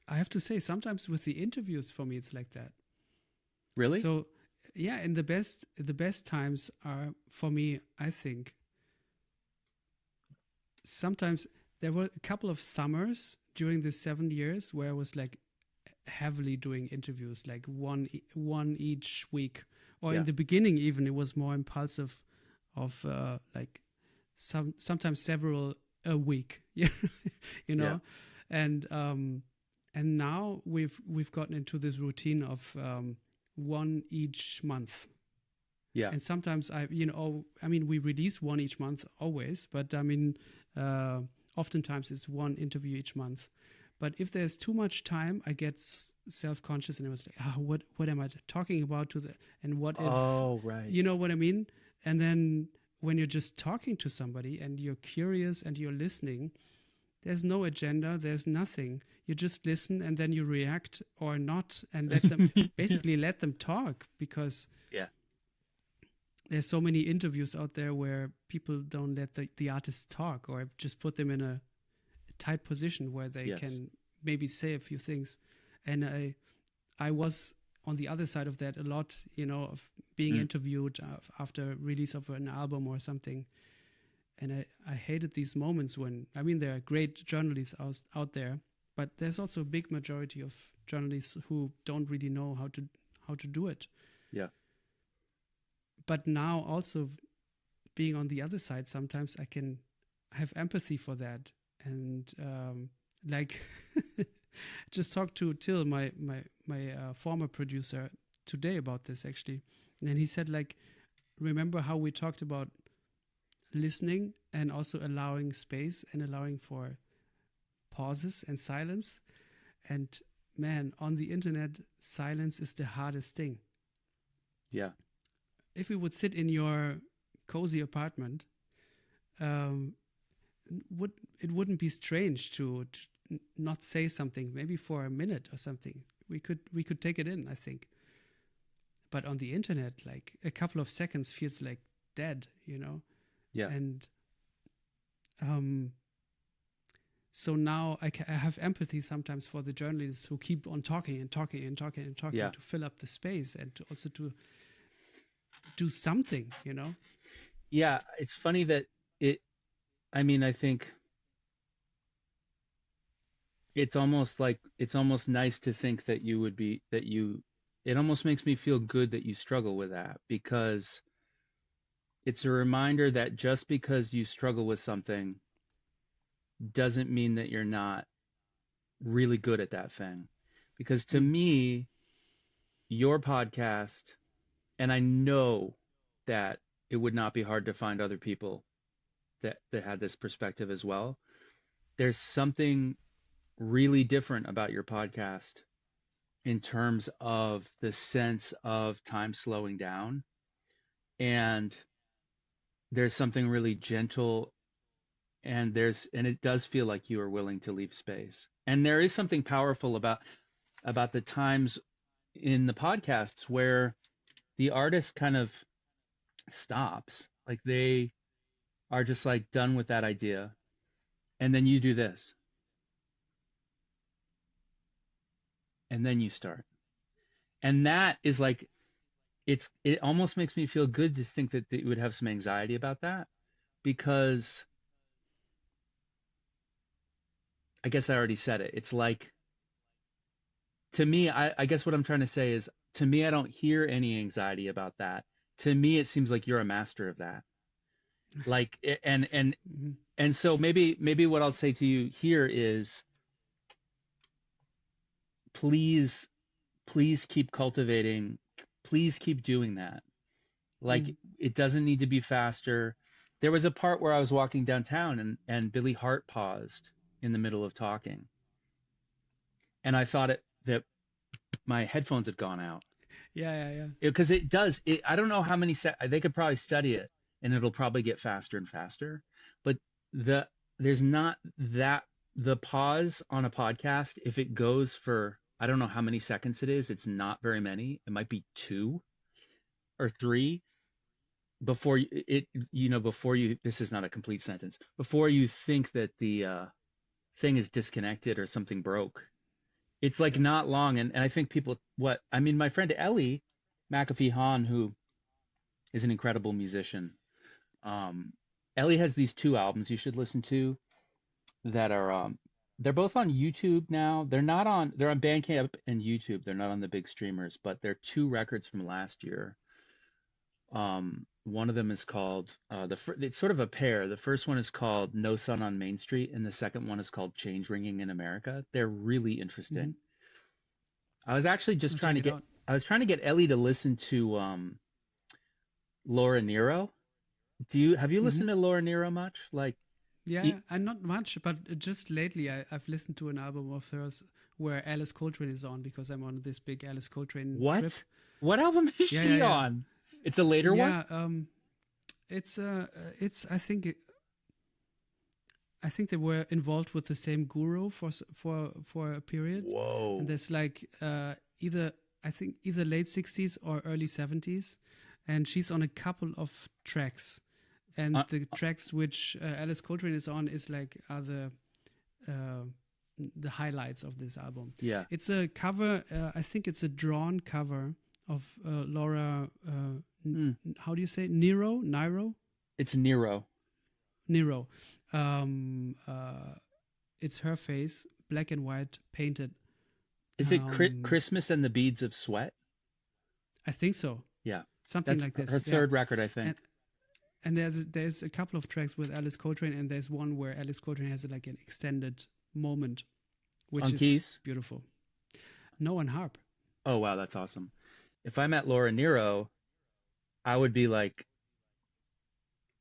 I have to say sometimes with the interviews for me it's like that. Really? So yeah, and the best times are for me, I think, sometimes there were a couple of summers during the 7 years where I was like heavily doing interviews, like one each week, or in Yeah. the beginning even it was more impulsive, of like sometimes several a week, yeah, you Yeah. know, and now we've gotten into this routine of one each month. Yeah. And sometimes I mean, we release one each month always, but I mean, oftentimes it's one interview each month. But if there's too much time, I get self-conscious, and I was like, what am I talking about and what if, Oh, right. you know what I mean? And then when you're just talking to somebody and you're curious and you're listening, there's no agenda, there's nothing. You just listen and then you react or not, and let them basically let them talk, because Yeah. there's so many interviews out there where people don't let the artists talk, or just put them in a tight position where they Yes. can maybe say a few things. And I was on the other side of that a lot, you know, of being interviewed after release of an album or something. And I hated these moments when, I mean, there are great journalists out there, but there's also a big majority of journalists who don't really know how to do it. Yeah. But now also being on the other side, sometimes I can have empathy for that. And like just talked to Till, my former producer, today about this actually. And he said, like, remember how we talked about listening and also allowing space and allowing for pauses and silence. And man, on the internet, silence is the hardest thing. Yeah. If we would sit in your cozy apartment, it wouldn't be strange to not say something, maybe for a minute or something. We could take it in, I think. But on the internet, like a couple of seconds feels like dead, you know. Yeah. And so now I have empathy sometimes for the journalists who keep on talking and talking and talking and talking Yeah. to fill up the space and to also to do something, you know? Yeah, it's funny that I think it's almost nice to think that it almost makes me feel good that you struggle with that, because it's a reminder that just because you struggle with something doesn't mean that you're not really good at that thing. Because to me, your podcast, and I know that it would not be hard to find other people that had this perspective as well. There's something really different about your podcast in terms of the sense of time slowing down, and there's something really gentle, and it does feel like you are willing to leave space. And there is something powerful about the times in the podcasts where the artist kind of stops, like they are just like done with that idea, and then you do this, and then you start. And that is like, it almost makes me feel good to think that you would have some anxiety about that, because I guess I already said it. It's like, to me, I guess what I'm trying to say is, to me, I don't hear any anxiety about that. To me, it seems like you're a master of that. Like, and so maybe what I'll say to you here is, please keep cultivating. Please keep doing that. Like, it doesn't need to be faster. There was a part where I was walking downtown and Billy Hart paused in the middle of talking. And I thought that my headphones had gone out. Yeah. Because it does. I don't know how many they could probably study it, and it'll probably get faster and faster. But there's not that, the pause on a podcast, if it goes for, I don't know how many seconds it is. It's not very many. It might be 2 or 3 before this is not a complete sentence, before you think that the thing is disconnected or something broke. It's like not long. And I think my friend Ellie McAfee Hahn, who is an incredible musician, Ellie has these 2 albums you should listen to that are, they're both on YouTube now. They're on Bandcamp and YouTube. They're not on the big streamers, but they're 2 records from last year. One of them is called, it's sort of a pair. The first one is called No Sun on Main Street, and the second one is called Change Ringing in America. They're really interesting. I was actually just trying to get Ellie to listen to Laura Nyro. Have you listened to Laura Nyro much? Like, yeah, and not much, but just lately I've listened to an album of hers where Alice Coltrane is on, because I'm on this big Alice Coltrane trip. What album is she on? It's a later one? It's I think they were involved with the same guru for a period. Whoa. And there's like either late 60s or early 70s, and she's on a couple of tracks. And the tracks which Alice Coltrane is on is like the highlights of this album. Yeah. It's a cover, I think it's a drawn cover of Laura, how do you say? Nyro? It's Nyro. It's her face, black and white, painted. Is it Christmas and the Beads of Sweat? I think so. Yeah. Something That's like this. her third record, I think. And there's a couple of tracks with Alice Coltrane, and there's one where Alice Coltrane has like an extended moment, which on is keys? Beautiful. No, on harp. Oh, wow, that's awesome. If I met Laura Nyro, I would be like,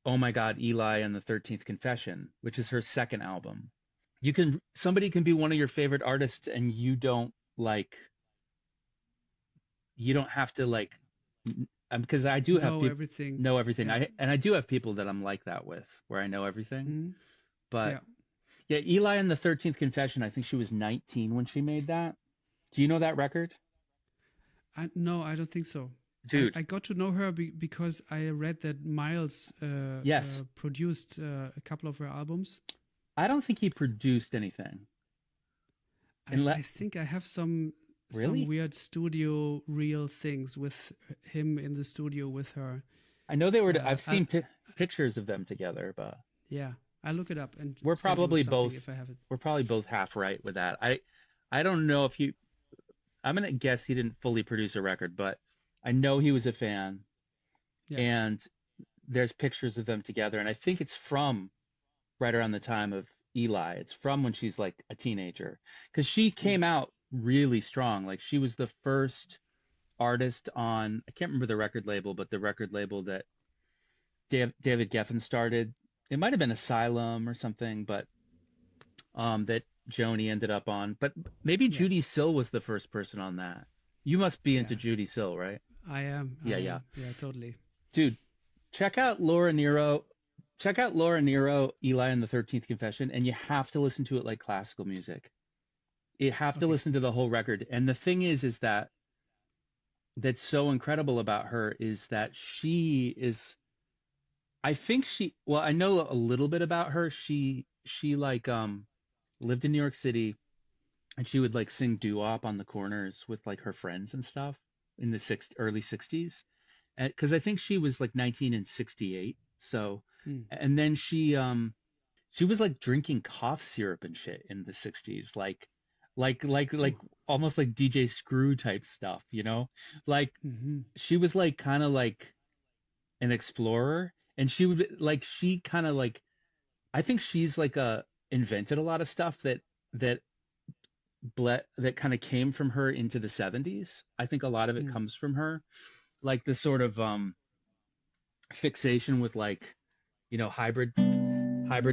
oh my God, Eli and the 13th Confession, which is her second album. Somebody can be one of your favorite artists, and you don't have to because I do have everything. Know everything. Yeah. I do have people that I'm like that with, where I know everything. Mm-hmm. But yeah, Eli and the 13th Confession, I think she was 19 when she made that. Do you know that record? No, I don't think so. dude. I got to know her because I read that Miles Yes. produced a couple of her albums. I don't think he produced anything. I think I have some Really? weird studio reel things with him in the studio with her. I know they were. I've seen pictures of them together, but yeah, I'll look it up and we're send you probably something both. if I have it. We're probably both half right with that. I don't know if he. I'm gonna guess he didn't fully produce a record, but I know he was a fan, Yeah. and there's pictures of them together, and I think it's from right around the time of Eli. It's from when she's like a teenager, because she came out really strong. Like she was the first artist on, I can't remember the record label, but the record label that David Geffen started. It might have been Asylum or something, but that Joni ended up on. But maybe Judy Sill was the first person on that. You must be into Judy Sill, right? I am. Yeah. Yeah, totally. Dude, check out Laura Nyro. Check out Laura Nyro, Eli and the 13th Confession, and you have to listen to it like classical music. You have to listen to the whole record. And the thing is that's so incredible about her is that she is, I think I know a little bit about her. She like lived in New York City, and she would like sing doo-wop on the corners with like her friends and stuff in the early 60s. Because I think she was like 19 in 68. So, and then she was like drinking cough syrup and shit in the 60s, like almost like DJ Screw type stuff, you know? Like she was like kind of like an explorer, and she would like, she kind of like, I think she's like invented a lot of stuff that kind of came from her into the 70s. I think a lot of it comes from her, like the sort of fixation with like, you know, hybrid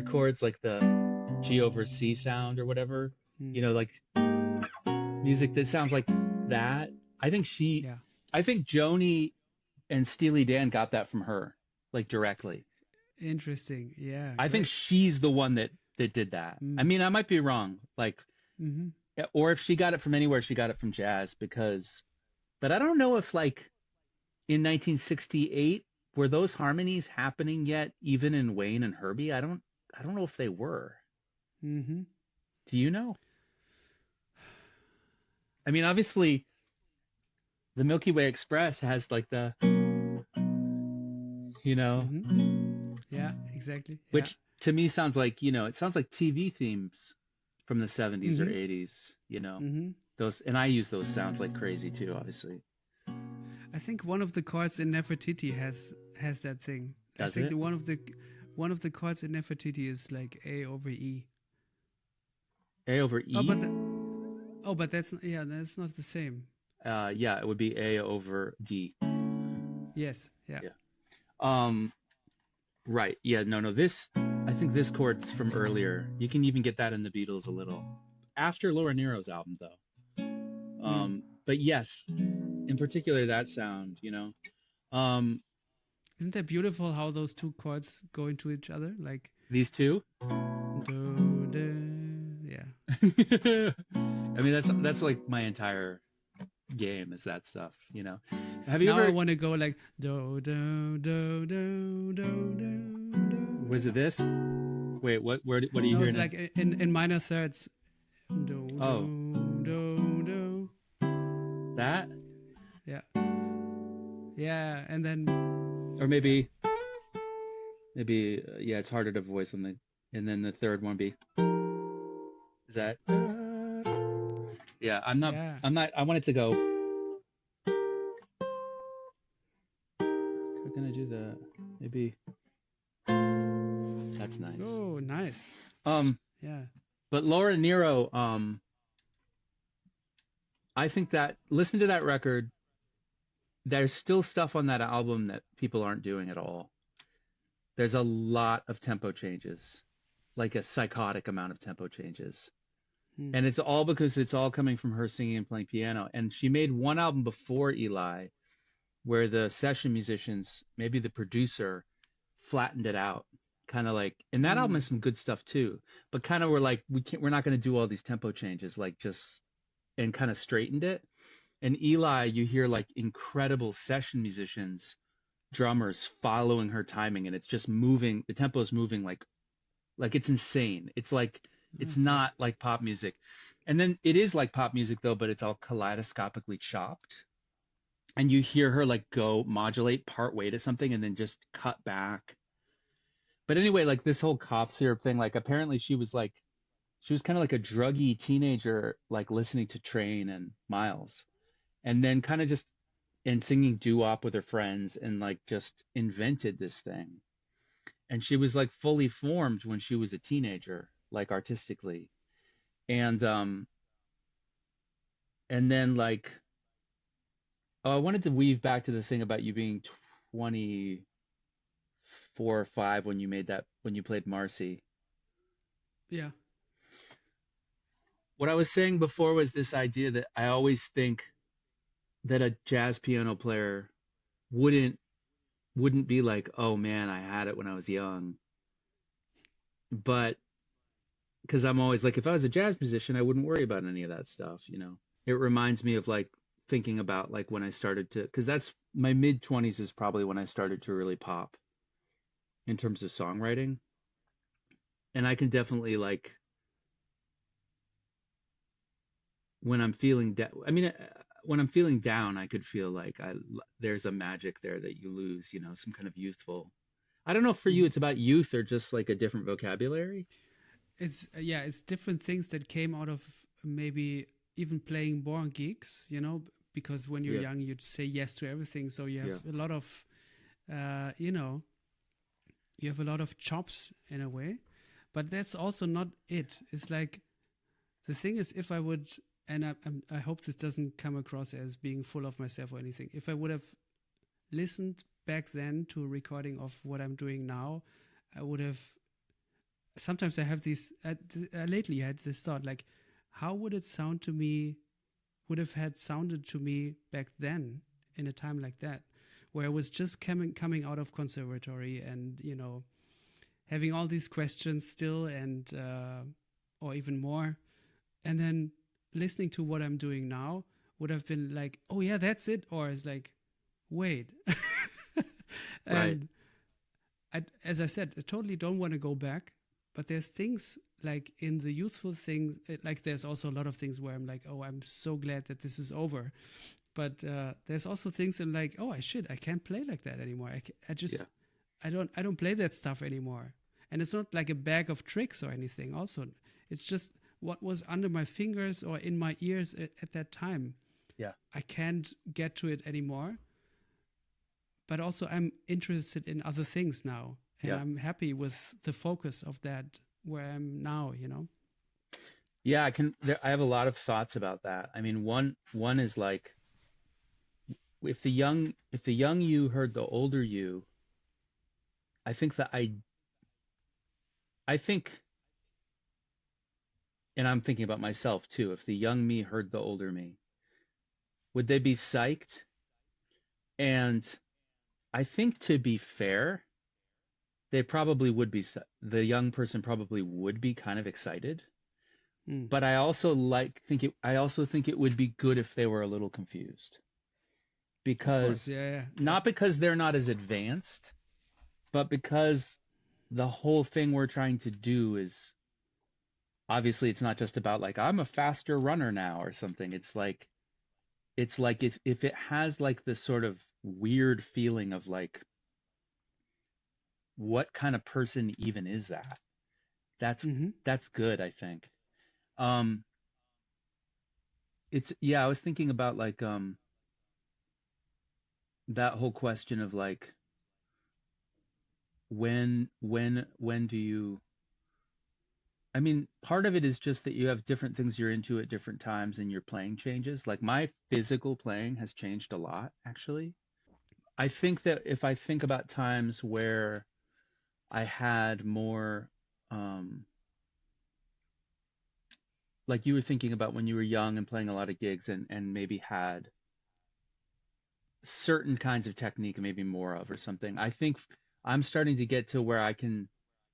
chords, like the G over C sound or whatever, you know, like music that sounds like that. I think Joni and Steely Dan got that from her, like directly. Interesting. Yeah. I think she's the one that did that. I mean, I might be wrong, like, or if she got it from anywhere, she got it from jazz, but I don't know if like in 1968, were those harmonies happening yet, even in Wayne and Herbie? I don't know if they were. Do you know? I mean, obviously, the Milky Way Express has like the, you know. Yeah, exactly. Which to me sounds like, you know, it sounds like TV themes from the 70s or 80s, you know. Those, and I use those sounds like crazy too, obviously. I think one of the chords in Nefertiti has that thing. I think one of the chords in Nefertiti is like A over E. A over E? But that's not the same. Yeah, it would be A over D. Yes. Yeah. Right. Yeah. No. I think this chord's from earlier. You can even get that in the Beatles a little after Laura Nyro's album, though. But yes, in particular that sound, you know. Isn't that beautiful how those two chords go into each other? Like these two? Do, da, yeah. I mean, that's like my entire game is that stuff, you know. Have you ever? I want to go like do do do do do do. Was it this? Wait, what are you hearing? It's like in minor thirds. Do, do, do. That? Yeah. Yeah, and then. Or maybe. Yeah, it's harder to voice on the, and then the third one be. Is that? Yeah, I'm not. I want it to go. How can I do that? Maybe. That's nice. Oh, nice. Yeah. But Laura Nyro, I think that, listen to that record. There's still stuff on that album that people aren't doing at all. There's a lot of tempo changes, like a psychotic amount of tempo changes. And it's all because it's all coming from her singing and playing piano. And she made one album before Eli where the session musicians, maybe the producer, flattened it out. Kind of like, and that album has some good stuff too, but kind of we're like, we're not going to do all these tempo changes, like just, and kind of straightened it. And Eli, you hear like incredible session musicians, drummers following her timing, and it's just moving. The tempo is moving like it's insane. It's like it's Okay. not like pop music. And then it is like pop music though, but it's all kaleidoscopically chopped. And you hear her like go modulate part way to something and then just cut back. But anyway, like this whole cough syrup thing, like apparently she was kind of like a druggy teenager, like listening to Train and Miles, and then kind of just and singing doo-wop with her friends and like just invented this thing. And she was like fully formed when she was a teenager, like artistically. And then like, oh, I wanted to weave back to the thing about you being 24 or 5 when you played Marcy. Yeah. What I was saying before was this idea that I always think that a jazz piano player wouldn't be like, oh man, I had it when I was young. But because I'm always like, if I was a jazz musician, I wouldn't worry about any of that stuff, you know. It reminds me of like thinking about like when I started to, because that's my mid 20s is probably when I started to really pop in terms of songwriting. And I can definitely like when I'm feeling down, when I'm feeling down, I could feel like there's a magic there that you lose, you know, some kind of youthful. I don't know if for you it's about youth or just like a different vocabulary. It's yeah, it's different things that came out of maybe even playing more gigs, you know, because when you're Yeah. young, you'd say yes to everything. So you have Yeah. a lot of, you know, you have a lot of chops in a way, but that's also not it. It's like, the thing is, if I would, and I hope this doesn't come across as being full of myself or anything, if I would have listened back then to a recording of what I'm doing now, I would have, sometimes I have these, lately I had this thought, like, how would it sound to me, would have had sounded to me back then in a time like that, where I was just coming out of conservatory and, you know, having all these questions still and, or even more. And then listening to what I'm doing now would have been like, oh yeah, that's it. Or it's like, wait. And as I said, I totally don't want to go back, but there's things like in the youthful things, like there's also a lot of things where I'm like, oh, I'm so glad that this is over. But there's also things I'm like, oh, I can't play like that anymore. I don't play that stuff anymore. And it's not like a bag of tricks or anything. Also, it's just what was under my fingers or in my ears at that time. Yeah. I can't get to it anymore. But also I'm interested in other things now. And Yeah. I'm happy with the focus of that where I'm now, you know? Yeah, I have a lot of thoughts about that. I mean, one is like if the young you heard the older you, I think and I'm thinking about myself too, if the young me heard the older me, would they be psyched? And I think to be fair, they probably would be, the young person probably would be kind of excited. Mm. But I also think it would be good if they were a little confused. Of course, Because yeah. not because they're not as advanced, but because the whole thing we're trying to do is obviously it's not just about like I'm a faster runner now or something. It's like if it has like this sort of weird feeling of like what kind of person even is that? That's good, I think. I was thinking about like that whole question of like when do you, I mean, part of it is just that you have different things you're into at different times and your playing changes. Like my physical playing has changed a lot, actually. I think that if I think about times where I had more, like you were thinking about when you were young and playing a lot of gigs and maybe had certain kinds of technique, maybe more of or something. I think I'm starting to get to where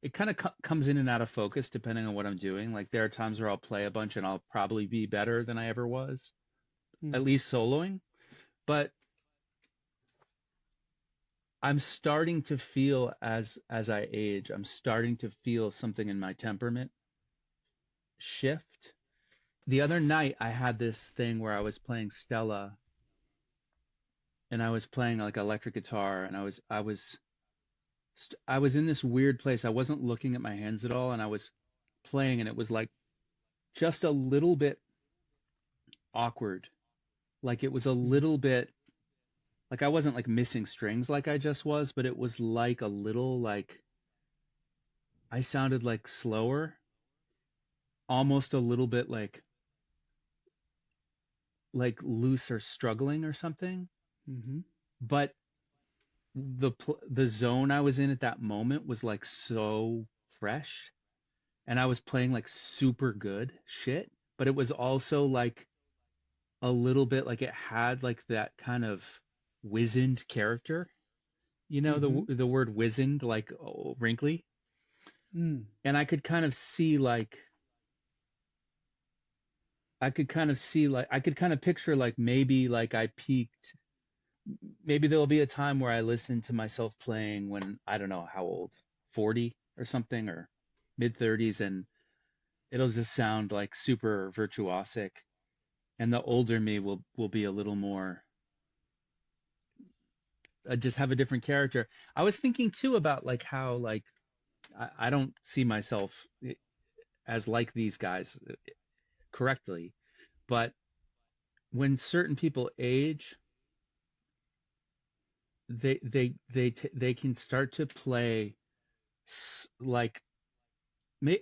it kind of comes in and out of focus depending on what I'm doing. Like there are times where I'll play a bunch and I'll probably be better than I ever was. at least soloing. But I'm starting to feel as I age, I'm starting to feel something in my temperament shift. The other night I had this thing where I was playing Stella and I was playing like electric guitar, and I was in this weird place. I wasn't looking at my hands at all, and I was playing, and it was like just a little bit awkward. Like it was a little bit like I wasn't like missing strings like I just was, but it was like a little like I sounded like slower, almost a little bit loose or struggling or something. Mm-hmm. But the zone I was in at that moment was like so fresh, and I was playing like super good shit, but it was also like a little bit like it had like that kind of wizened character, Mm-hmm. the word wizened, like wrinkly. Mm. And I could kind of see like I could kind of picture like maybe like I peaked. Maybe there'll be a time where I listen to myself playing when I don't know how old, 40 or something, or mid 30s, and it'll just sound like super virtuosic. And the older me will be a little more just have a different character. I was thinking too about like how like I don't see myself as like these guys correctly, but when certain people age, they can start to play like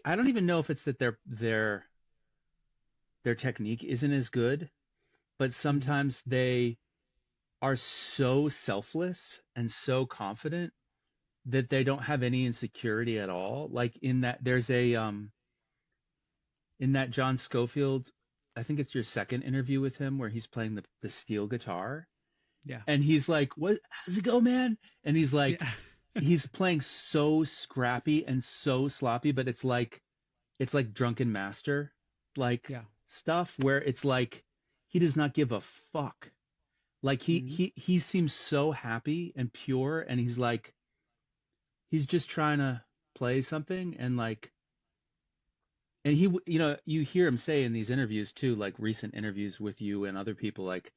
I don't even know if it's that their technique isn't as good, but Mm-hmm. sometimes they are so selfless and so confident that they don't have any insecurity at all. Like in that there's a in that John Scofield, I think it's your second interview with him where he's playing the steel guitar, Yeah. and he's like, "What? How's it go, man?" And he's like, Yeah. he's playing so scrappy and so sloppy, but it's like drunken master like Yeah. stuff where it's like he does not give a fuck. Like Mm-hmm. he seems so happy and pure, and he's like he's just trying to play something, and like and you hear him say in these interviews too, like recent interviews with you and other people, like,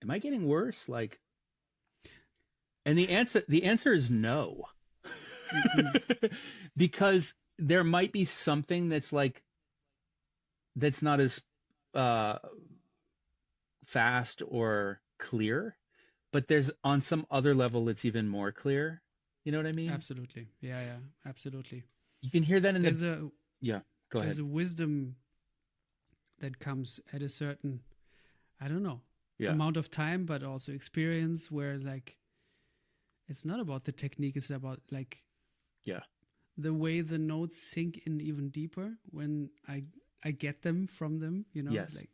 am I getting worse? Like, and the answer is no. Mm-hmm. Because there might be something that's like that's not as uh fast or clear, but there's on some other level it's even more clear. You know what I mean? Absolutely. Yeah. Yeah. Absolutely. You can hear that in the There's a yeah, go there's ahead. a wisdom that comes at a certain, I don't know, Yeah. amount of time, but also experience where like it's not about the technique, it's about like Yeah. the way the notes sink in even deeper when I get them from them, Yes. like,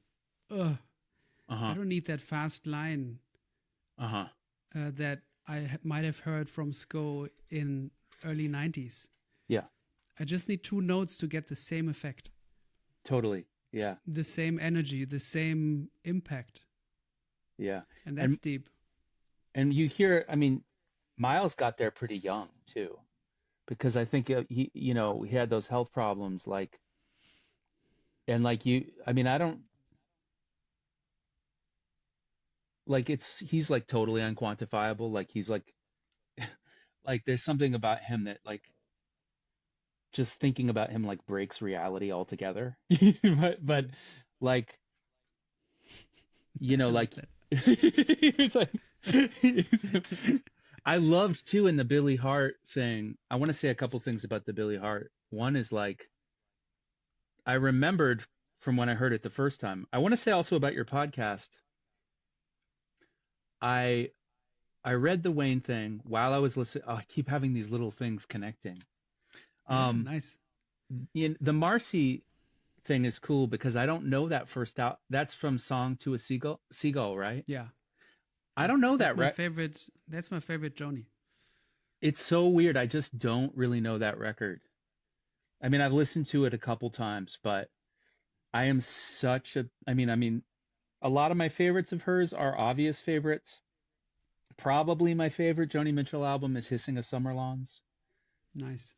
ugh, I Uh-huh. don't need that fast line Uh-huh. that I might have heard from Sco in early 90s. Yeah. I just need two notes to get the same effect, Totally. Yeah. the same energy, the same impact. Yeah. And that's And deep. you hear, I mean, Miles got there pretty young too, because I think he had those health problems like and like I mean, I don't like he's like totally unquantifiable. Like he's like there's something about him that like just thinking about him like breaks reality altogether. But Mm. like I love like that. it's like I loved too in the Billy Hart thing. I want to say a couple things about the Billy Hart. One is like I remembered from when I heard it the first time. I want to say also about your podcast. I I read the Wayne thing while I was listening. Oh, I keep having these little things connecting. Yeah, Um, nice. in the Marcy thing is cool because I don't know that first out. That's from Song to a Seagull, right? Yeah, I yeah. don't know That's that, my right? favorite. That's my favorite Joni. It's so weird. I just don't really know that record. I mean, I've listened to it a couple times, but I am such a. I mean, A lot of my favorites of hers are obvious favorites. Probably my favorite Joni Mitchell album is Hissing of Summer Lawns. Nice.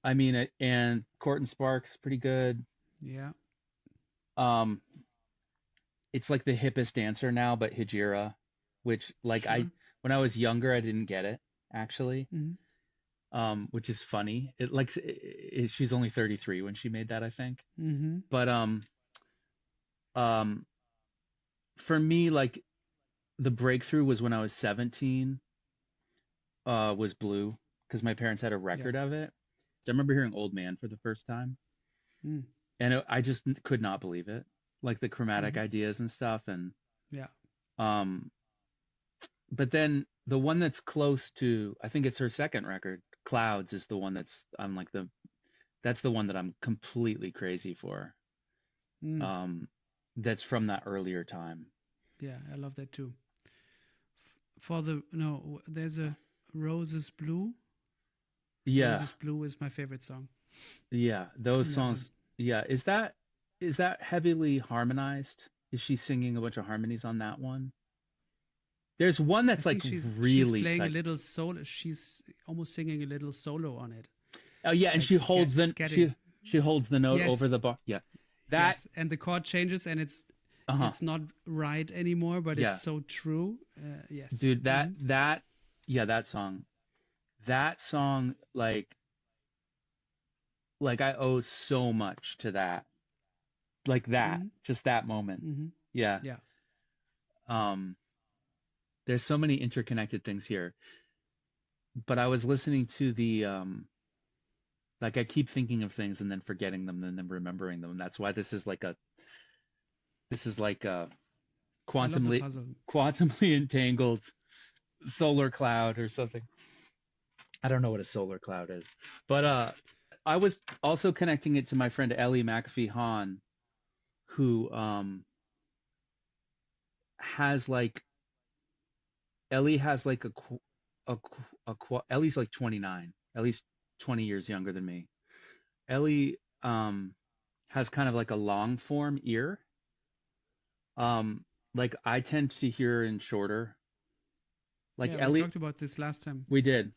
I mean it, and Court and Sparks, pretty good. Yeah. Um, it's like the hippest dancer now, but Hijira, which like Sure. when I was younger, I didn't get it actually. Hmm. Which is funny. She's only 33 when she made that, I think. Hmm. But um, for me, like the breakthrough was when I was 17. Was Blue because my parents had a Yeah. record of it. So I remember hearing Old Man for the first time, Mm. and I just could not believe it, like the chromatic Hmm. ideas and stuff, and Yeah. um. But then the one that's close to, I think it's her second record, Clouds, is the one that's the one that I'm completely crazy for. Mm. That's from that earlier time. Yeah, I love that too. For the no, there's a Roses Blue. Yeah, Roses Blue is my favorite song yeah, those in that one. songs. Yeah, is that heavily harmonized? Is she singing a bunch of harmonies on that one? There's one I that's like think she's really playing a psych. little solo. She's almost singing a little solo on it, Oh yeah, and like scatting. she holds the note over Yes, the bar. Yeah, that. yes, and the chord changes, and Uh-huh. it's not right anymore, but Yeah, it's so true. Yes. dude, Hmm. yeah, that song, like I owe so much to that, like that, Hmm. just that moment. Hmm. Yeah. Yeah. Um, there's so many interconnected things here. But I was listening to like I keep thinking of things and then forgetting them and then remembering them. That's why this is like a I love the quantumly puzzle. quantumly entangled solar cloud or something. I don't know what a solar cloud is, but I was also connecting it to my friend Ellie McAfee Hahn, who has like Ellie has like Ellie's like 29, at least 20 years younger than me. Ellie has kind of like a long form ear. Like I tend to hear in shorter. Like Yeah, we Ellie, talked about this last time. we did.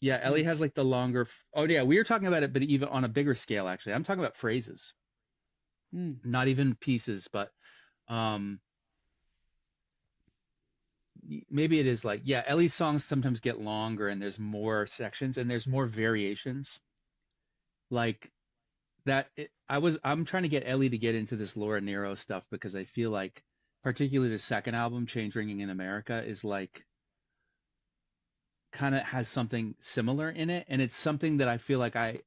Yeah, Ellie Mm. has like the longer. Oh yeah, we were talking about it, but even on a bigger scale, actually. I'm talking about phrases, Mm. not even pieces, but um, maybe it is like, yeah, Ellie's songs sometimes get longer and there's more sections and there's more variations. Like I'm trying to get Ellie to get into this Laura Nyro stuff because I feel like, particularly the second album, Change Ringing in America, is like kind of has something similar in it, and it's something that I feel like I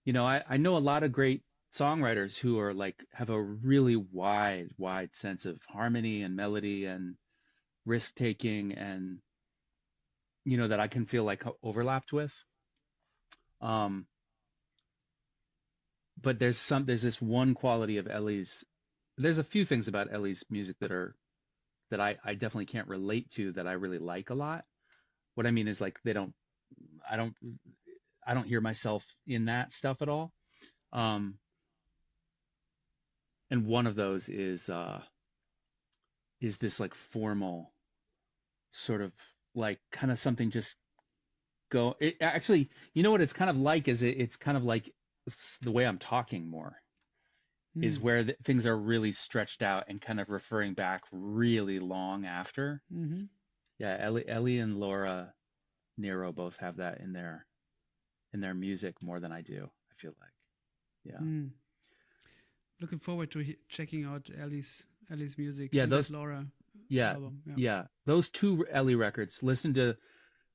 know a lot of great songwriters who are like have a really wide sense of harmony and melody and risk taking, and that I can feel like overlapped with. Um, but there's this one quality of Ellie's. There's a few things about Ellie's music that I definitely can't relate to that I really like a lot. What I mean is like I don't I don't hear myself in that stuff at all. Um, and one of those is this like formal sort of like kind of something just go. It actually, you know what it's kind of like is it's kind of like the way I'm talking more is Mm. where things are really stretched out and kind of referring back really long after. Hmm. Yeah, Ellie and Laura Nero both have that in their music more than I do, I feel like. Yeah. Mm. Looking forward to checking out Ellie's music Yeah, and that those Laura yeah, album. Yeah. yeah. Those two Ellie records,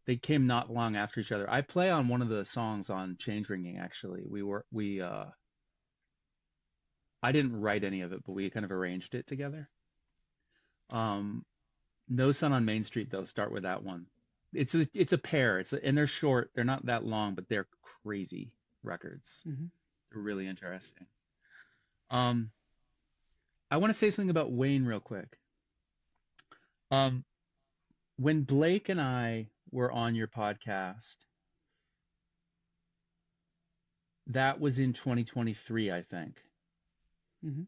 they came not long after each other. I play on one of the songs on Change Ringing actually. We I didn't write any of it, but we kind of arranged it together. Um No Sun on Main Street though, start with that one. It's a pair. And they're short. They're not that long, but they're crazy records. Hmm. They're really interesting. Um I want to say something about Wayne real quick. Um when Blake and I were on your podcast, that was in 2023, I think. Hmm.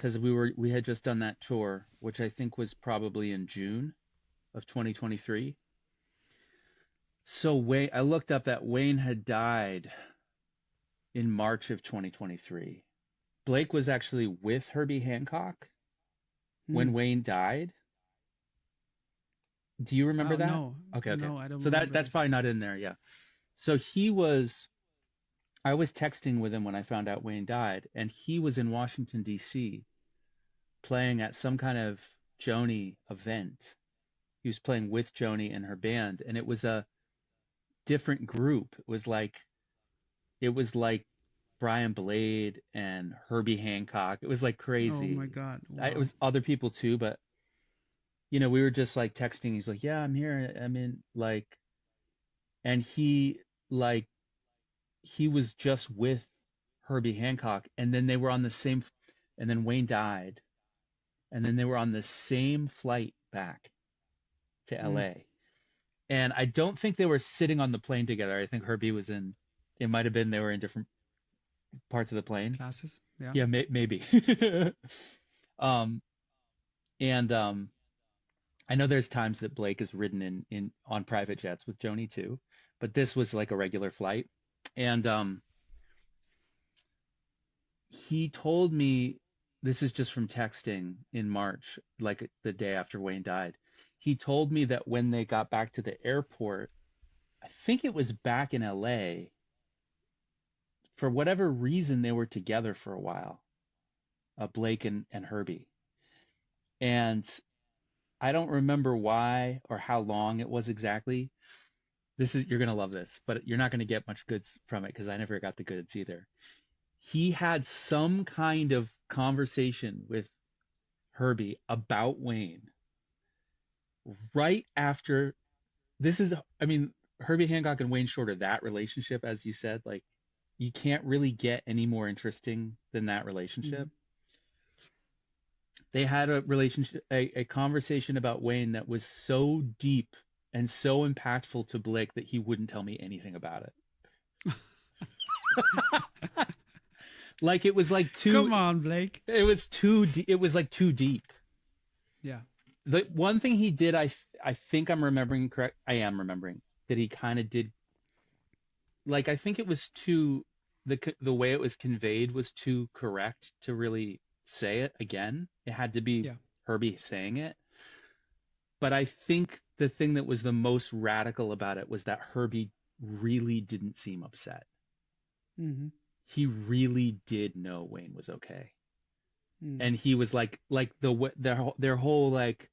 because we had just done that tour, which I think was probably in June of 2023. So I looked up that Wayne had died in March of 2023. Blake was actually with Herbie Hancock when Wayne died. Do you remember that? No. Okay. No, I don't So remember that's this. probably not in there. Yeah. So I was texting with him when I found out Wayne died, and he was in Washington, D.C. playing at some kind of Joni event. He was playing with Joni and her band, and it was a different group. It was like Brian Blade and Herbie Hancock. It was like crazy. Oh my God. Wow. It was other people too, but we were just like texting. He's like, "Yeah, I'm here. I'm in like," and he was just with Herbie Hancock, and then they were on the same, and then Wayne died, and then they were on the same flight back to LA. And I don't think they were sitting on the plane together. I think Herbie was it might have been they were in different parts of the plane. Classes. Yeah. Yeah, maybe. I know there's times that Blake has ridden on private jets with Joni too, but this was like a regular flight. And he told me, this is just from texting in March, like the day after Wayne died. He told me that when they got back to the airport, I think it was back in LA, for whatever reason, they were together for a while, Blake and Herbie. And I don't remember why or how long it was exactly. You're going to love this, but you're not going to get much goods from it because I never got the goods either. He had some kind of conversation with Herbie about Wayne right after Herbie Hancock and Wayne Shorter, that relationship, as you said, like you can't really get any more interesting than that relationship. They had a conversation about Wayne that was so deep and so impactful to Blake that he wouldn't tell me anything about it. Like it was like too. Come on, Blake. It was too. It was like too deep. Yeah. The one thing he did, I think I'm remembering correct. I am remembering that he kind of did. Like I think it was too. The way it was conveyed was too correct to really say it again. It had to be Herbie saying it. But I think the thing that was the most radical about it was that Herbie really didn't seem upset. Mm-hmm. He really did know Wayne was okay. And he was like their whole like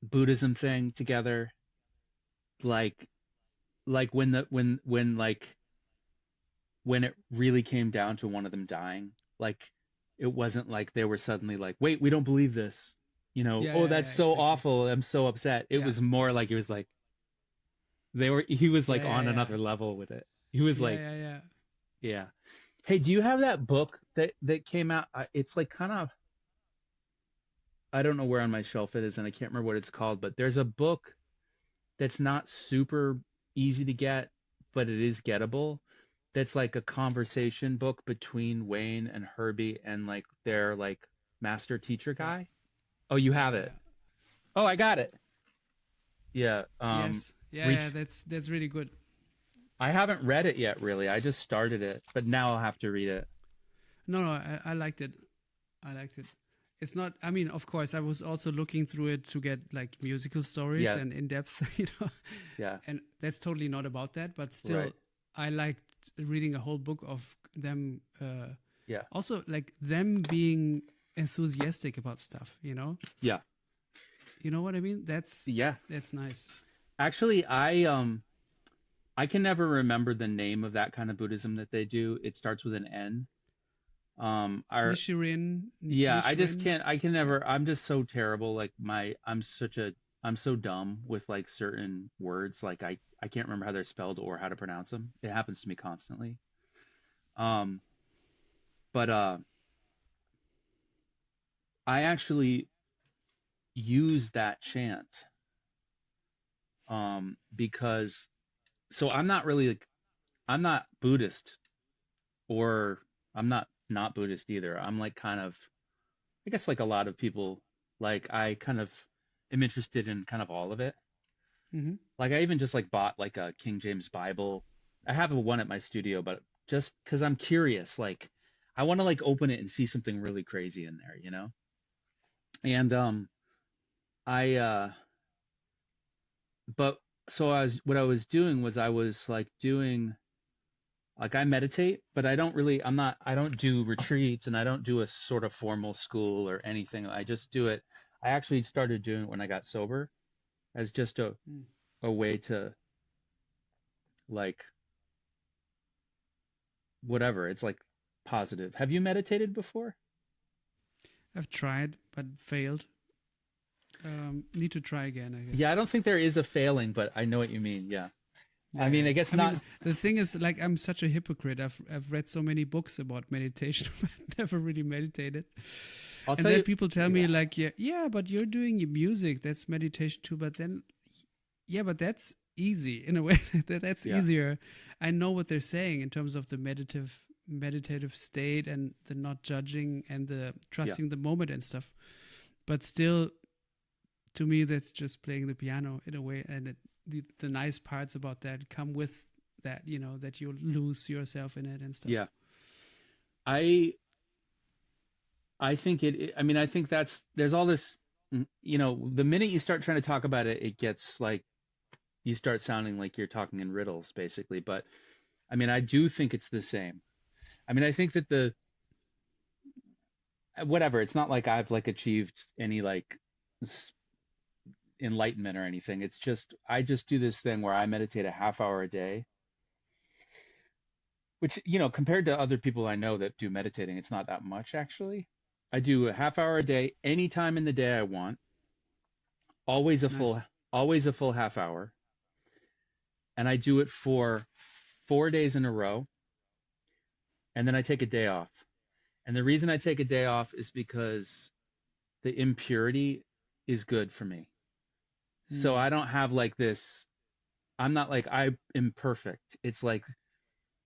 Buddhism thing together, like when it really came down to one of them dying, like it wasn't like they were suddenly like, wait, we don't believe this, that's so exactly. awful, I'm so upset. It was more like it was like he was like on another level with it. He was yeah. Hey, do you have that book that came out? It's like kind of, I don't know where on my shelf it is, and I can't remember what it's called, but there's a book that's not super easy to get, but it is gettable. That's like a conversation book between Wayne and Herbie and like their like master teacher guy. Oh, you have it. Oh, I got it. Yeah. Yes. Yeah, that's really good. I haven't read it yet, really. I just started it, but now I'll have to read it. No, I liked it. It's not, I mean, of course, I was also looking through it to get like musical stories and in depth, Yeah. And that's totally not about that, but still, I liked reading a whole book of them. Also, like them being enthusiastic about stuff, Yeah. You know what I mean? That's nice. Actually, I can never remember the name of that kind of Buddhism that they do. It starts with an N. Nichiren. I just can't. I can never. I'm just so terrible. Like I'm so dumb with like certain words. Like I can't remember how they're spelled or how to pronounce them. It happens to me constantly. But I actually use that chant because. So I'm not really I'm not Buddhist, or I'm not not Buddhist either. I'm like kind of, I guess like a lot of people, like I kind of am interested in kind of all of it. Hmm. Like I even just like bought like a King James Bible. I have a one at my studio, but just because I'm curious, like I want to like open it and see something really crazy in there, you know? And I but so what I was doing was I was like doing like I meditate, but I don't do retreats and I don't do a sort of formal school or anything. I just do it. I actually started doing it when I got sober as just a way to like whatever. It's like positive. Have you meditated before? I've tried but failed. Need to try again, I guess. Yeah, I don't think there is a failing, but I know what you mean. Yeah. I mean, Yeah. I guess I not. mean, the thing is, like, I'm such a hypocrite. I've read so many books about meditation, but never really meditated. I'll And tell then you. people tell me, like, yeah, but you're doing your music. That's meditation too. But then, yeah, but that's easy in a way. That's Yeah. easier. I know what they're saying in terms of the meditative state and the not judging and the trusting the moment and stuff. But still, to me, that's just playing the piano in a way. And the nice parts about that come with that, that you lose yourself in it and stuff. Yeah. I think I mean, I think there's all this, the minute you start trying to talk about it, it gets like, you start sounding like you're talking in riddles, basically. But I mean, I do think it's the same. I mean, I think that whatever, it's not like I've like achieved any like enlightenment or anything. It's just, I just do this thing where I meditate a half hour a day, which, compared to other people I know that do meditating, it's not that much actually. I do a half hour a day, anytime in the day I want, always a Nice. full half hour. And I do it for 4 days in a row. And then I take a day off. And the reason I take a day off is because the impurity is good for me. So I don't have like this, I'm not like I am perfect. It's like,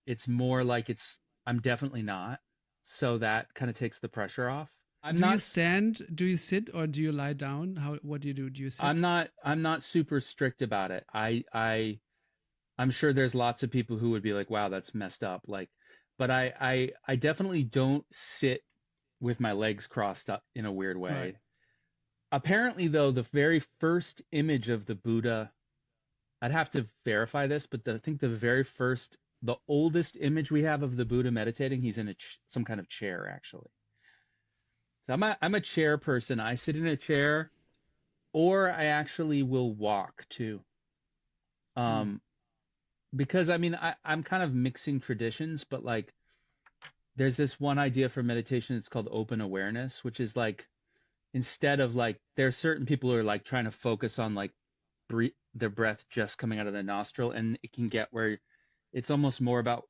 it's more like I'm definitely not. So that kind of takes the pressure off. You stand? Do you sit or do you lie down? What do you do? Do you sit? I'm not super strict about it. I'm sure there's lots of people who would be like, wow, that's messed up. Like, but I definitely don't sit with my legs crossed up in a weird way. Right. Apparently, though, the very first image of the Buddha, I'd have to verify this, but I think the oldest image we have of the Buddha meditating, he's in some kind of chair, actually. So I'm a chair person. I sit in a chair, or I actually will walk too. Because I mean, I'm kind of mixing traditions, but like, there's this one idea for meditation. It's called open awareness, which is like, instead of like, there are certain people who are like trying to focus on like their breath just coming out of the nostril, and it can get where it's almost more about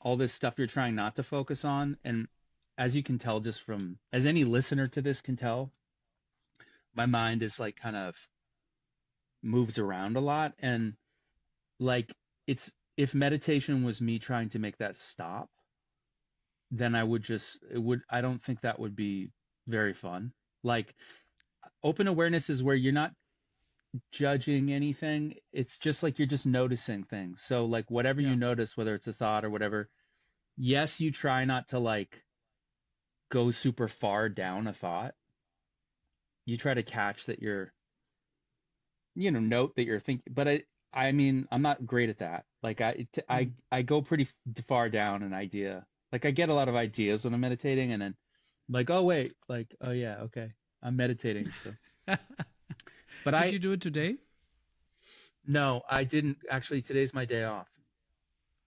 all this stuff you're trying not to focus on. And as you can tell, just from, as any listener to this can tell, my mind is like kind of moves around a lot. And like, if meditation was me trying to make that stop, then I don't think that would be very fun. Like, open awareness is where you're not judging anything. It's just like you're just noticing things. So like, whatever you notice, whether it's a thought or whatever, yes, you try not to like go super far down a thought. You try to catch that you're, note that you're thinking. But I mean, I'm not great at that. Like I go pretty far down an idea. Like I get a lot of ideas when I'm meditating, and then like, oh wait, like, oh yeah, okay, I'm meditating. So. But Did you do it today? No, I didn't actually. Today's my day off.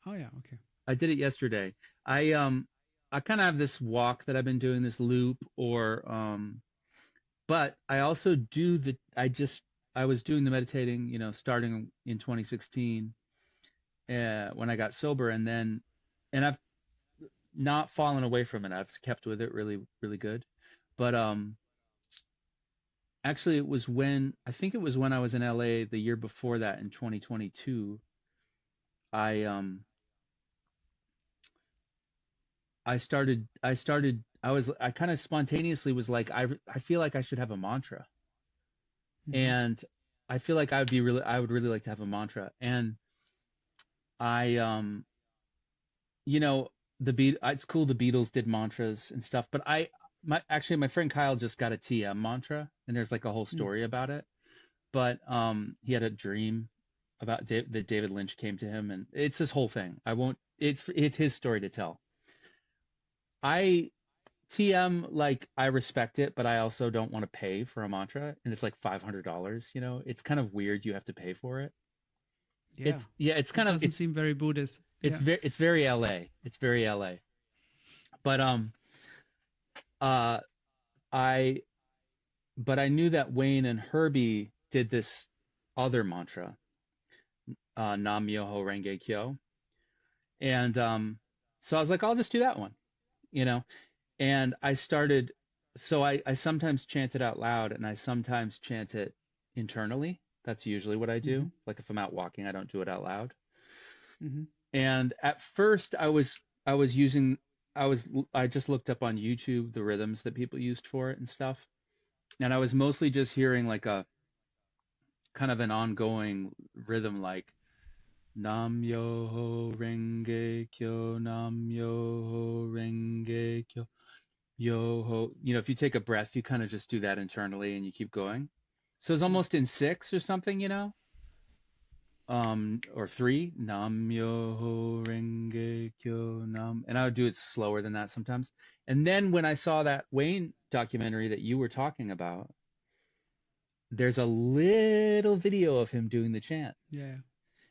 Oh yeah, okay. I did it yesterday. I kind of have this walk that I've been doing, this loop, but I also do I was doing the meditating, starting in 2016, when I got sober, and I've not fallen away from it. I've kept with it really, really good. But actually, I think it was when I was in LA the year before that, in I kind of spontaneously was like, I feel like I should have a mantra. And I feel like I would really like to have a mantra. And I, it's cool the Beatles did mantras and stuff, but my friend Kyle just got a TM mantra, and there's like a whole story about it. But he had a dream about that David Lynch came to him, and it's this whole thing. It's his story to tell. TM, like, I respect it, but I also don't want to pay for a mantra, and it's like $500. It's kind of weird. You have to pay for it. It's kind of doesn't seem very Buddhist. It's very LA. It's very LA. But I knew that Wayne and Herbie did this other mantra, Nam Myoho Renge Kyo, and so I was like, I'll just do that one, And I started. So I sometimes chant it out loud, and I sometimes chant it internally. That's usually what I do. Like if I'm out walking, I don't do it out loud. And at first I just looked up on YouTube the rhythms that people used for it and stuff. And I was mostly just hearing like a kind of an ongoing rhythm, like Nam Myoho Renge Kyo, Nam Myoho Renge Kyo, Yoho. If you take a breath, you kind of just do that internally and you keep going. So it's almost in 6 or something, or 3, Nam Myoho Renge Kyo Nam, and I would do it slower than that sometimes. And then when I saw that Wayne documentary that you were talking about, there's a little video of him doing the chant. Yeah.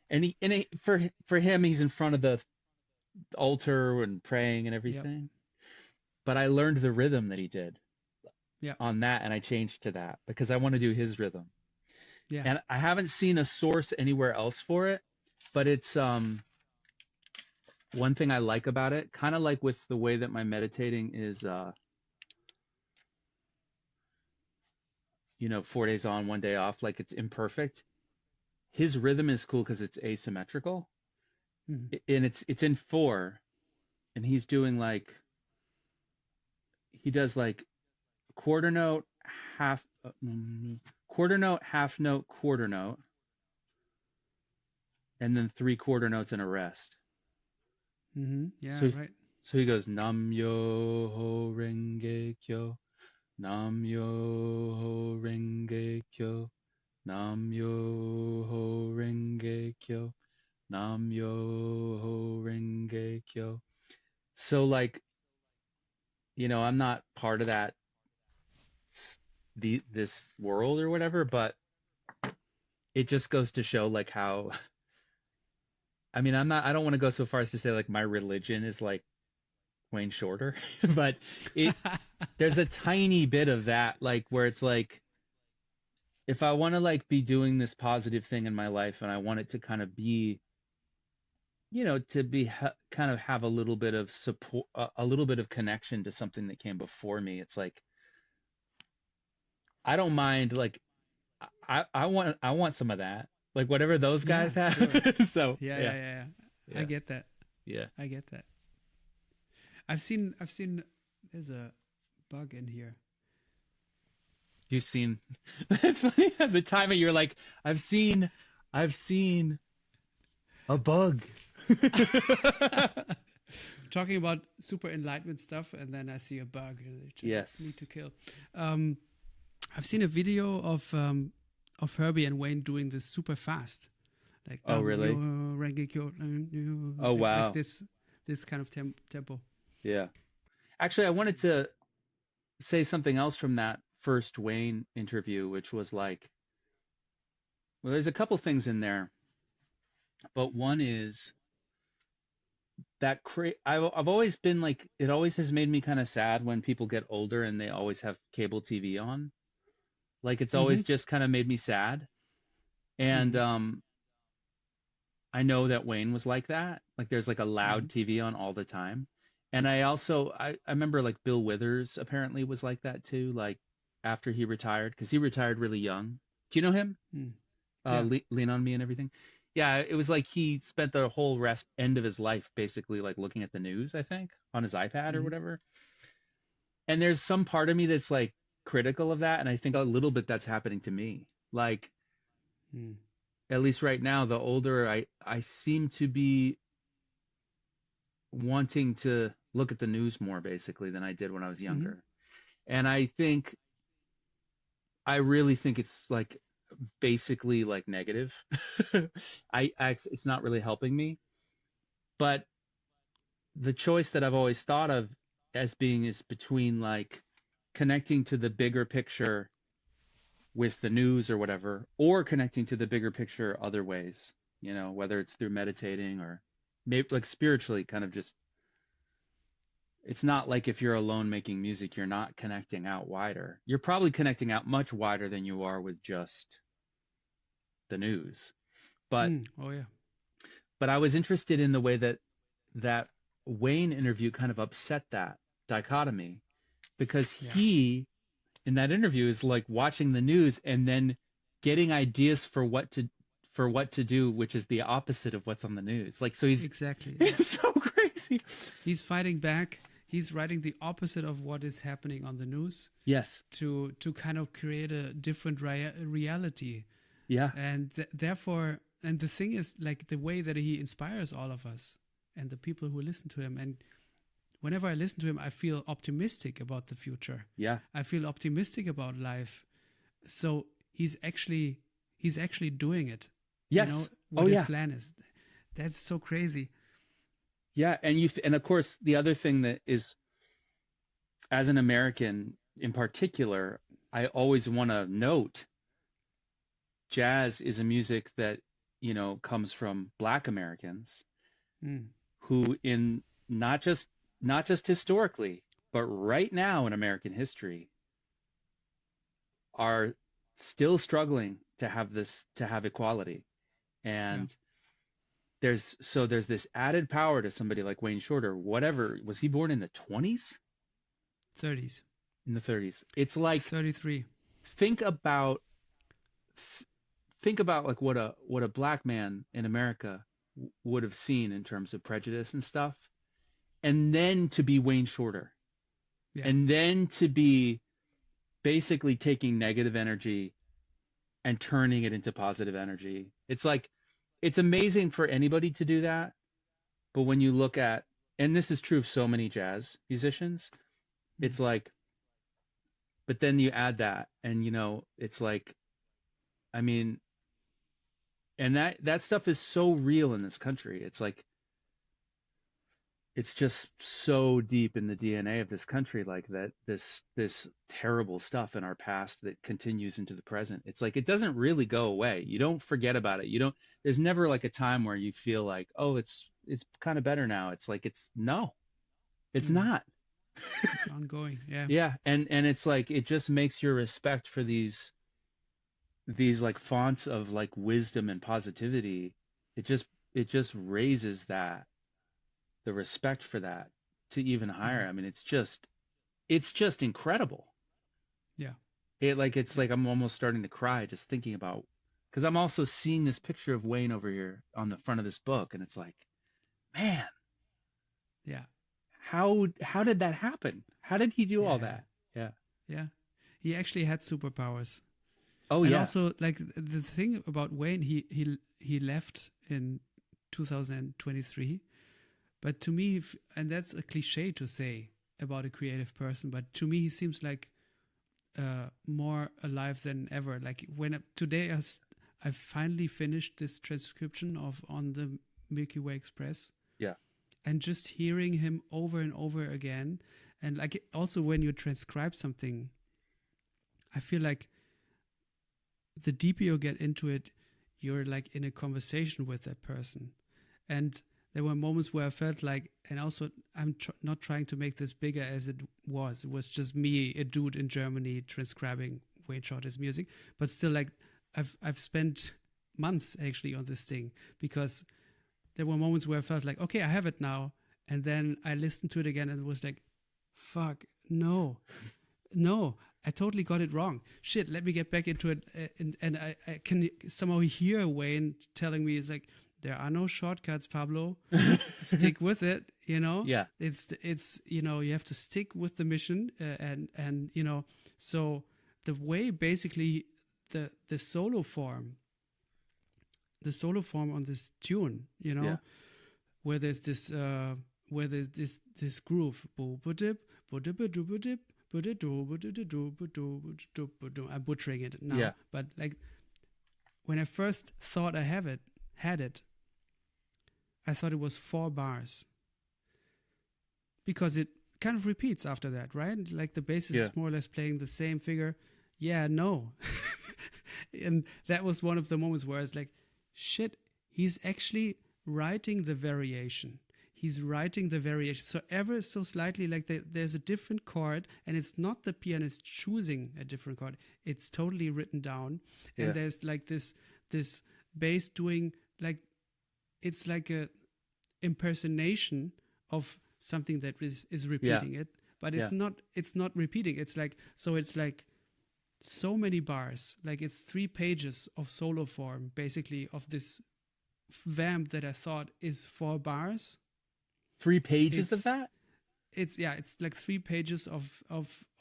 And for him, he's in front of the altar and praying and everything. Yep. But I learned the rhythm that he did on that, and I changed to that because I want to do his rhythm. Yeah. And I haven't seen a source anywhere else for it, but it's one thing I like about it, kind of like with the way that my meditating is 4 days on, 1 day off, like it's imperfect. His rhythm is cool because it's asymmetrical. And it's in 4, and he's doing like, he does like quarter note, half note, half note, quarter note, and then 3 quarter notes and a rest. Yeah, right. So he goes Nam Myoho Renge Kyo, Nam Myoho Renge Kyo, Nam Myoho Renge Kyo, Nam Myoho Renge Kyo. So like, I'm not part of that this world or whatever, but it just goes to show like how, I don't want to go so far as to say like my religion is like Wayne Shorter, but there's a tiny bit of that, like where it's like, if I want to like be doing this positive thing in my life and I want it to kind of be, to be kind of have a little bit of support, a little bit of connection to something that came before me. It's like, I don't mind, like, I want some of that, like whatever those guys have. Sure. So yeah. I get that. Yeah, I get that. I've seen. There's a bug in here. You've seen? That's funny. At the time you're like, I've seen a bug. Talking about super enlightenment stuff, and then I see a bug. Yes. Need to kill. I've seen a video of Herbie and Wayne doing this super fast. Like, oh really? Oh wow! Like this kind of tempo. Yeah. Actually, I wanted to say something else from that first Wayne interview, which was like, well, there's a couple things in there, but one is that I've always been like, it always has made me kind of sad when people get older and they always have cable TV on. Like it's always just kind of made me sad. And I know that Wayne was like that. Like there's like a loud TV on all the time. And I remember like Bill Withers apparently was like that too, like after he retired, because he retired really young. Do you know him? Yeah. Lean on Me and everything. Yeah, it was like he spent the whole end of his life basically like looking at the news, I think, on his iPad or Hmm. whatever. And there's some part of me that's like critical of that, and I think a little bit that's happening to me. Like, Mm. at least right now, the older I seem to be wanting to look at the news more basically than I did when I was Hmm. younger. And I really think it's like basically like negative. It's not really helping me. But the choice that I've always thought of as being is between like connecting to the bigger picture with the news or whatever, or connecting to the bigger picture other ways, whether it's through meditating or maybe like spiritually kind of just, it's not like if you're alone making music, you're not connecting out wider. You're probably connecting out much wider than you are with just the news. But Mm. Oh yeah. I was interested in the way that Wayne interview kind of upset that dichotomy, because Yeah. he in that interview is like watching the news and then getting ideas for what to do, which is the opposite of what's on the news. Like, so Exactly. Yeah. it's so crazy. He's fighting back. He's writing the opposite of what is happening on the news Yes. to kind of create a different reality. Yeah. And therefore, and the thing is, like, the way that he inspires all of us and the people who listen to him. And whenever I listen to him, I feel optimistic about the future. Yeah. I feel optimistic about life. So he's actually doing it. Yes. What Oh his yeah. plan is. That's so crazy. Yeah. And of course the other thing that is, as an American in particular, I always want to note jazz is a music that, comes from Black Americans Mm. who in not just historically, but right now in American history are still struggling to have equality. Yeah. And there's this added power to somebody like Wayne Shorter. Whatever, was he born in the 20s? 30s. In the 30s. It's like 33. think about like what a black man in America would have seen in terms of prejudice and stuff, and then to be Wayne Shorter, Yeah. and then to be basically taking negative energy and turning it into positive energy. It's like, it's amazing for anybody to do that, but when you look at, and this is true of so many jazz musicians, it's like, but then you add that, and it's like, I mean, and that stuff is so real in this country. It's like, it's just so deep in the DNA of this country, like that this terrible stuff in our past that continues into the present. It's like, it doesn't really go away. You don't forget about it. There's never like a time where you feel like, oh, it's kind of better now. It's like, it's not. It's ongoing. Yeah. Yeah. And it's like, it just makes your respect for these like fonts of like wisdom and positivity. It just raises the respect for that to even higher. I mean, it's just incredible. Yeah. It's like I'm almost starting to cry just thinking about, because I'm also seeing this picture of Wayne over here on the front of this book, and it's like, man, Yeah. how did that happen? How did he do all that? Yeah. Yeah. He actually had superpowers. Oh And yeah. also, like, the thing about Wayne, he left in 2023. But to me, and that's a cliche to say about a creative person, but to me, he seems like more alive than ever. Like, today I finally finished this transcription of On the Milky Way Express. Yeah. And just hearing him over and over again. And like, also when you transcribe something, I feel like the deeper you get into it, you're like in a conversation with that person. And there were moments where I felt like, and also I'm not trying to make this bigger as it was. It was just me, a dude in Germany, transcribing Wayne Shorter's music. But still, like, I've spent months actually on this thing, because there were moments where I felt like, okay, I have it now. And then I listened to it again and it was like, fuck, no. no, I totally got it wrong. Shit, let me get back into it. And I can somehow hear Wayne telling me, it's like, there are no shortcuts, Pablo. Stick with it, you know? Yeah. It's you know, you have to stick with the mission. And you know, so the way basically the solo form on this tune, you know, Yeah. where there's this groove. I'm butchering it now, Yeah. but like when I first thought I had it, I thought it was 4 bars because it kind of repeats after that, right? Like the bass is more or less playing the same figure. Yeah, no. And that was one of the moments where I was like, shit, he's actually writing the variation. So ever so slightly, like there's a different chord, and it's not the pianist choosing a different chord. It's totally written down. Yeah. And there's like this bass doing like, it's like a impersonation of something that is repeating it, but it's not repeating. It's like so many bars, like it's 3 pages of solo form, basically, of this vamp that I thought is 4 bars. 3 pages of that? It's like 3 pages of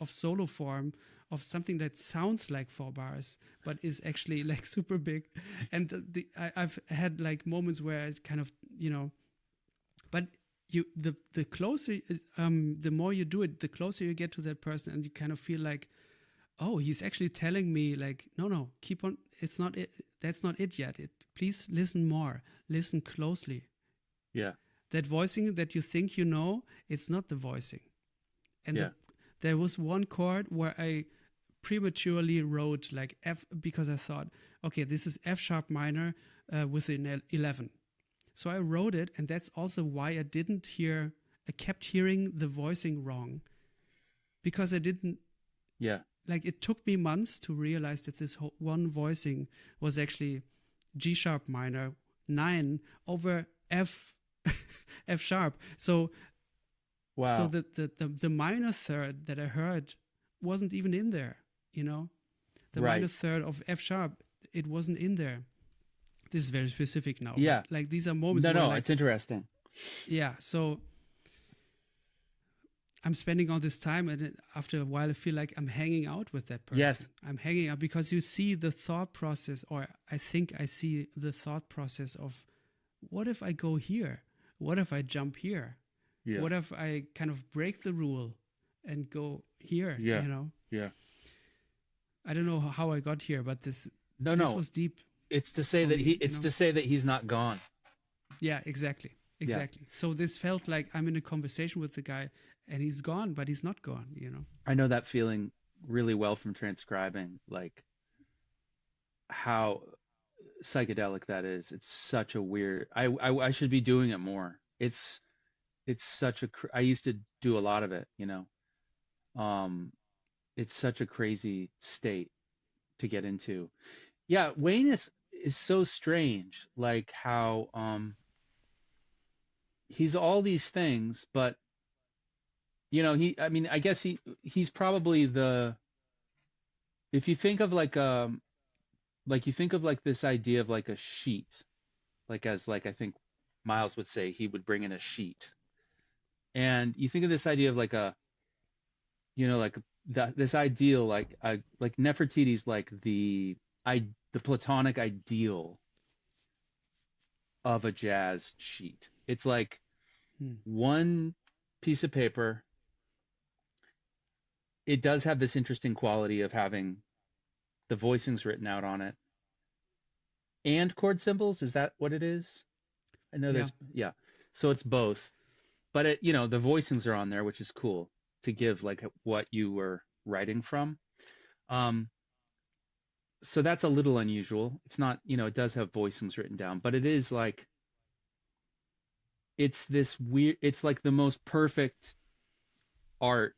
solo form of something that sounds like 4 bars, but is actually like super big. And I've had like moments where I kind of, you know, but the closer, the more you do it, the closer you get to that person, and you kind of feel like, oh, he's actually telling me like, no, keep on. It's not it. That's not it yet. Please listen more. Listen closely. Yeah. That voicing that you think you know, it's not the voicing. And there was one chord where I prematurely wrote like F, because I thought, okay, this is F sharp minor with an 11. So I wrote it, and that's also why I kept hearing the voicing wrong, because I didn't. Yeah. Like it took me months to realize that this one voicing was actually G sharp minor 9 over F sharp. So wow. So the minor third that I heard wasn't even in there, you know? The minor third of F sharp, it wasn't in there. This is very specific now. Yeah. Like these are moments No, where like, it's interesting. Yeah, so I'm spending all this time, and after a while I feel like I'm hanging out with that person. Yes. I'm hanging out because you see the thought process, or I think I see the thought process of, what if I go here? What if I jump here? Yeah. What if I kind of break the rule and go here? Yeah. You know? Yeah. I don't know how I got here, but this was deep. It's to say that to say that he's not gone. Yeah, exactly. Exactly. Yeah. So this felt like I'm in a conversation with the guy, and he's gone, but he's not gone, you know? I know that feeling really well from transcribing, like how psychedelic that is. It's such a weird, I should be doing it more. It's such a, I used to do a lot of it, you know? It's such a crazy state to get into. Yeah. Wayne is so strange, like how, he's all these things, but you know, I guess he's probably if you think of like you think of like this idea of like a sheet, like as like I think Miles would say, he would bring in a sheet. And you think of this idea of like a, you know, like this ideal, like Nefertiti's like the Platonic ideal of a jazz sheet. It's like one piece of paper. It does have this interesting quality of having the voicings written out on it and chord symbols. Is that what it is? I know there's, So it's both, but it, you know, the voicings are on there, which is cool to give like what you were writing from. So that's a little unusual. It's not, you know, it does have voicings written down, but it is like, it's this weird, it's like the most perfect art.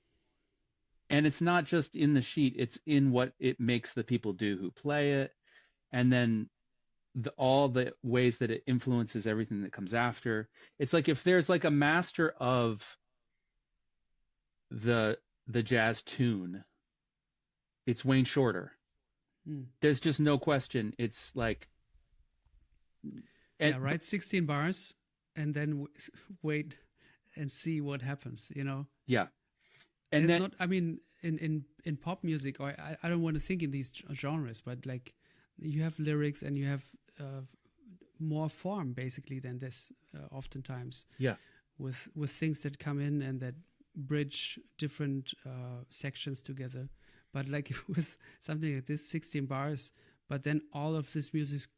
And it's not just in the sheet, it's in what it makes the people do who play it. And then all the ways that it influences everything that comes after. It's like if there's like a master of the jazz tune, it's Wayne Shorter. There's just no question. It's like, yeah, write 16 bars and then wait and see what happens, you know? Yeah. And it's then, not, I mean, in pop music, or I don't want to think in these genres, but like you have lyrics and you have more form basically than this oftentimes. yeah. With things that come in and that bridge different sections together. But like with something like this, 16 bars, but then all of this music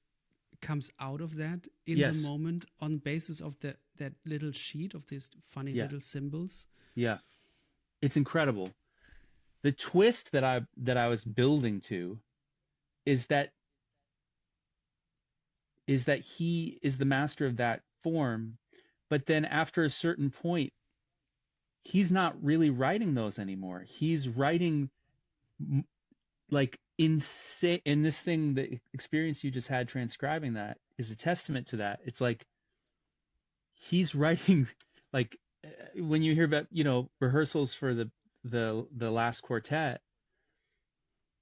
comes out of that in Yes. the moment on basis of that little sheet of these funny Yeah. little symbols. Yeah. It's incredible. The twist that I was building to is that he is the master of that form, but then after a certain point, he's not really writing those anymore. He's writing like insane. And this thing, the experience you just had transcribing that is a testament to that. It's like he's writing like when you hear about, you know, rehearsals for the last quartet,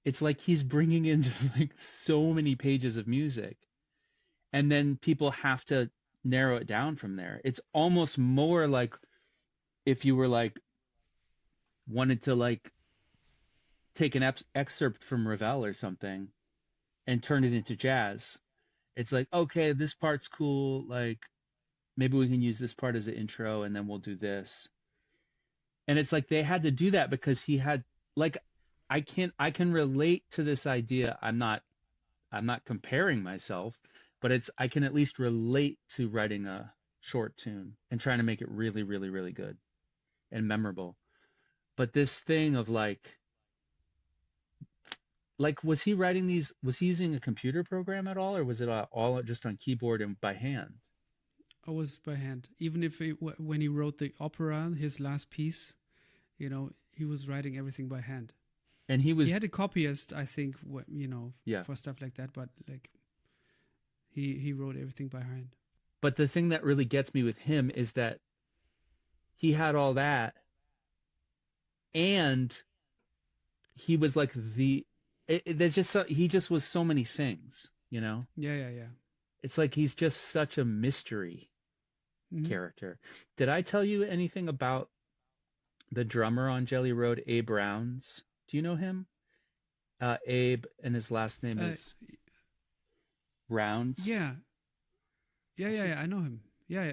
it's like he's bringing in like so many pages of music, and then people have to narrow it down from there. It's almost more like if you were like wanted to like take an excerpt from Ravel or something and turn it into jazz. It's like, okay, this part's cool, like maybe we can use this part as an intro and then we'll do this. And it's like they had to do that because he had like I can relate to this idea. I'm not comparing myself, but I can at least relate to writing a short tune and trying to make it really, really, really good and memorable. But this thing of like was he writing these, was he using a computer program at all, or was it all just on keyboard and by hand? It was by hand. Even if when he wrote the opera, his last piece, you know, he was writing everything by hand. And he had a copyist, I think, you know, yeah, for stuff like that. But like, he wrote everything by hand. But the thing that really gets me with him is that he had all that, and he was like there's just he just was so many things, you know. Yeah. It's like he's just such a mystery character. Did I tell you anything about the drummer on Jelly Road, Abe Rounds? Do you know him? Abe, and his last name is Rounds. Yeah. I know him. Yeah.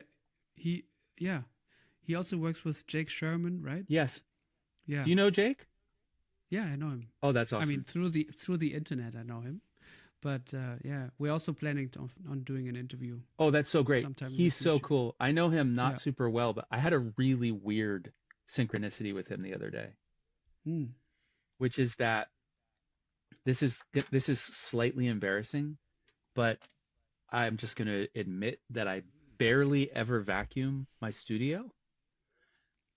He also works with Jake Sherman, right? Yes. Yeah. Do you know Jake? Yeah, I know him. Oh, that's awesome. I mean, through the internet, I know him. But yeah, we're also planning on doing an interview. Oh, that's so great. He's so cool. I know him not super well, but I had a really weird synchronicity with him the other day, which is that this is slightly embarrassing, but I'm just going to admit that I barely ever vacuum my studio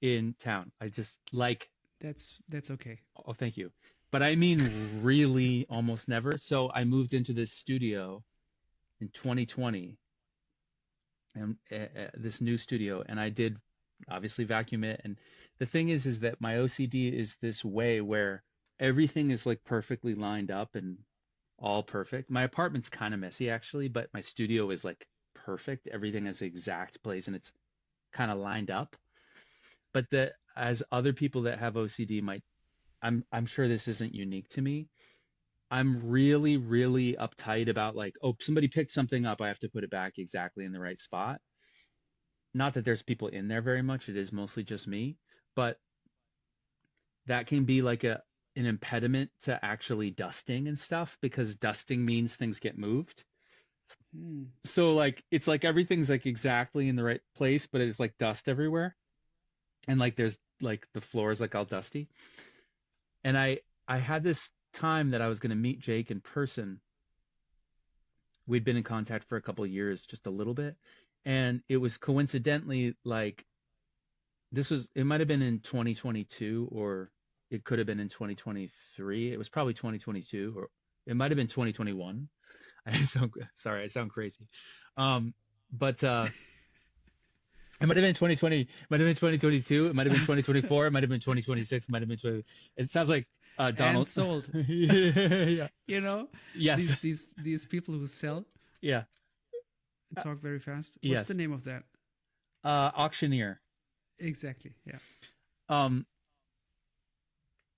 in town. I just like... That's okay. Oh, thank you. But I mean really almost never. So I moved into this studio in 2020, and this new studio, and I did obviously vacuum it. And the thing is that my OCD is this way where everything is like perfectly lined up and all perfect. My apartment's kind of messy actually, but my studio is like perfect. Everything is the exact place and it's kind of lined up. But as other people that have OCD might, I'm sure this isn't unique to me. I'm really, really uptight about like, oh, somebody picked something up, I have to put it back exactly in the right spot. Not that there's people in there very much. It is mostly just me, but that can be like an impediment to actually dusting and stuff, because dusting means things get moved. So like, it's like everything's like exactly in the right place, but it's like dust everywhere. And like, there's like the floor is like all dusty. And I had this time that I was going to meet Jake in person. We'd been in contact for a couple of years, just a little bit. And it was coincidentally like, it might've been in 2022, or it could have been in 2023. It was probably 2022, or it might've been 2021. I sound crazy. But It might have been 2020, might have been 2022, it might have been 2024, it might have been 2026, it might have been 20. It sounds like And Donald. sold. Yeah. You know, Yes. these people who sell Yeah. talk very fast. What's Yes. the name of that? Auctioneer. Exactly. Yeah. Um.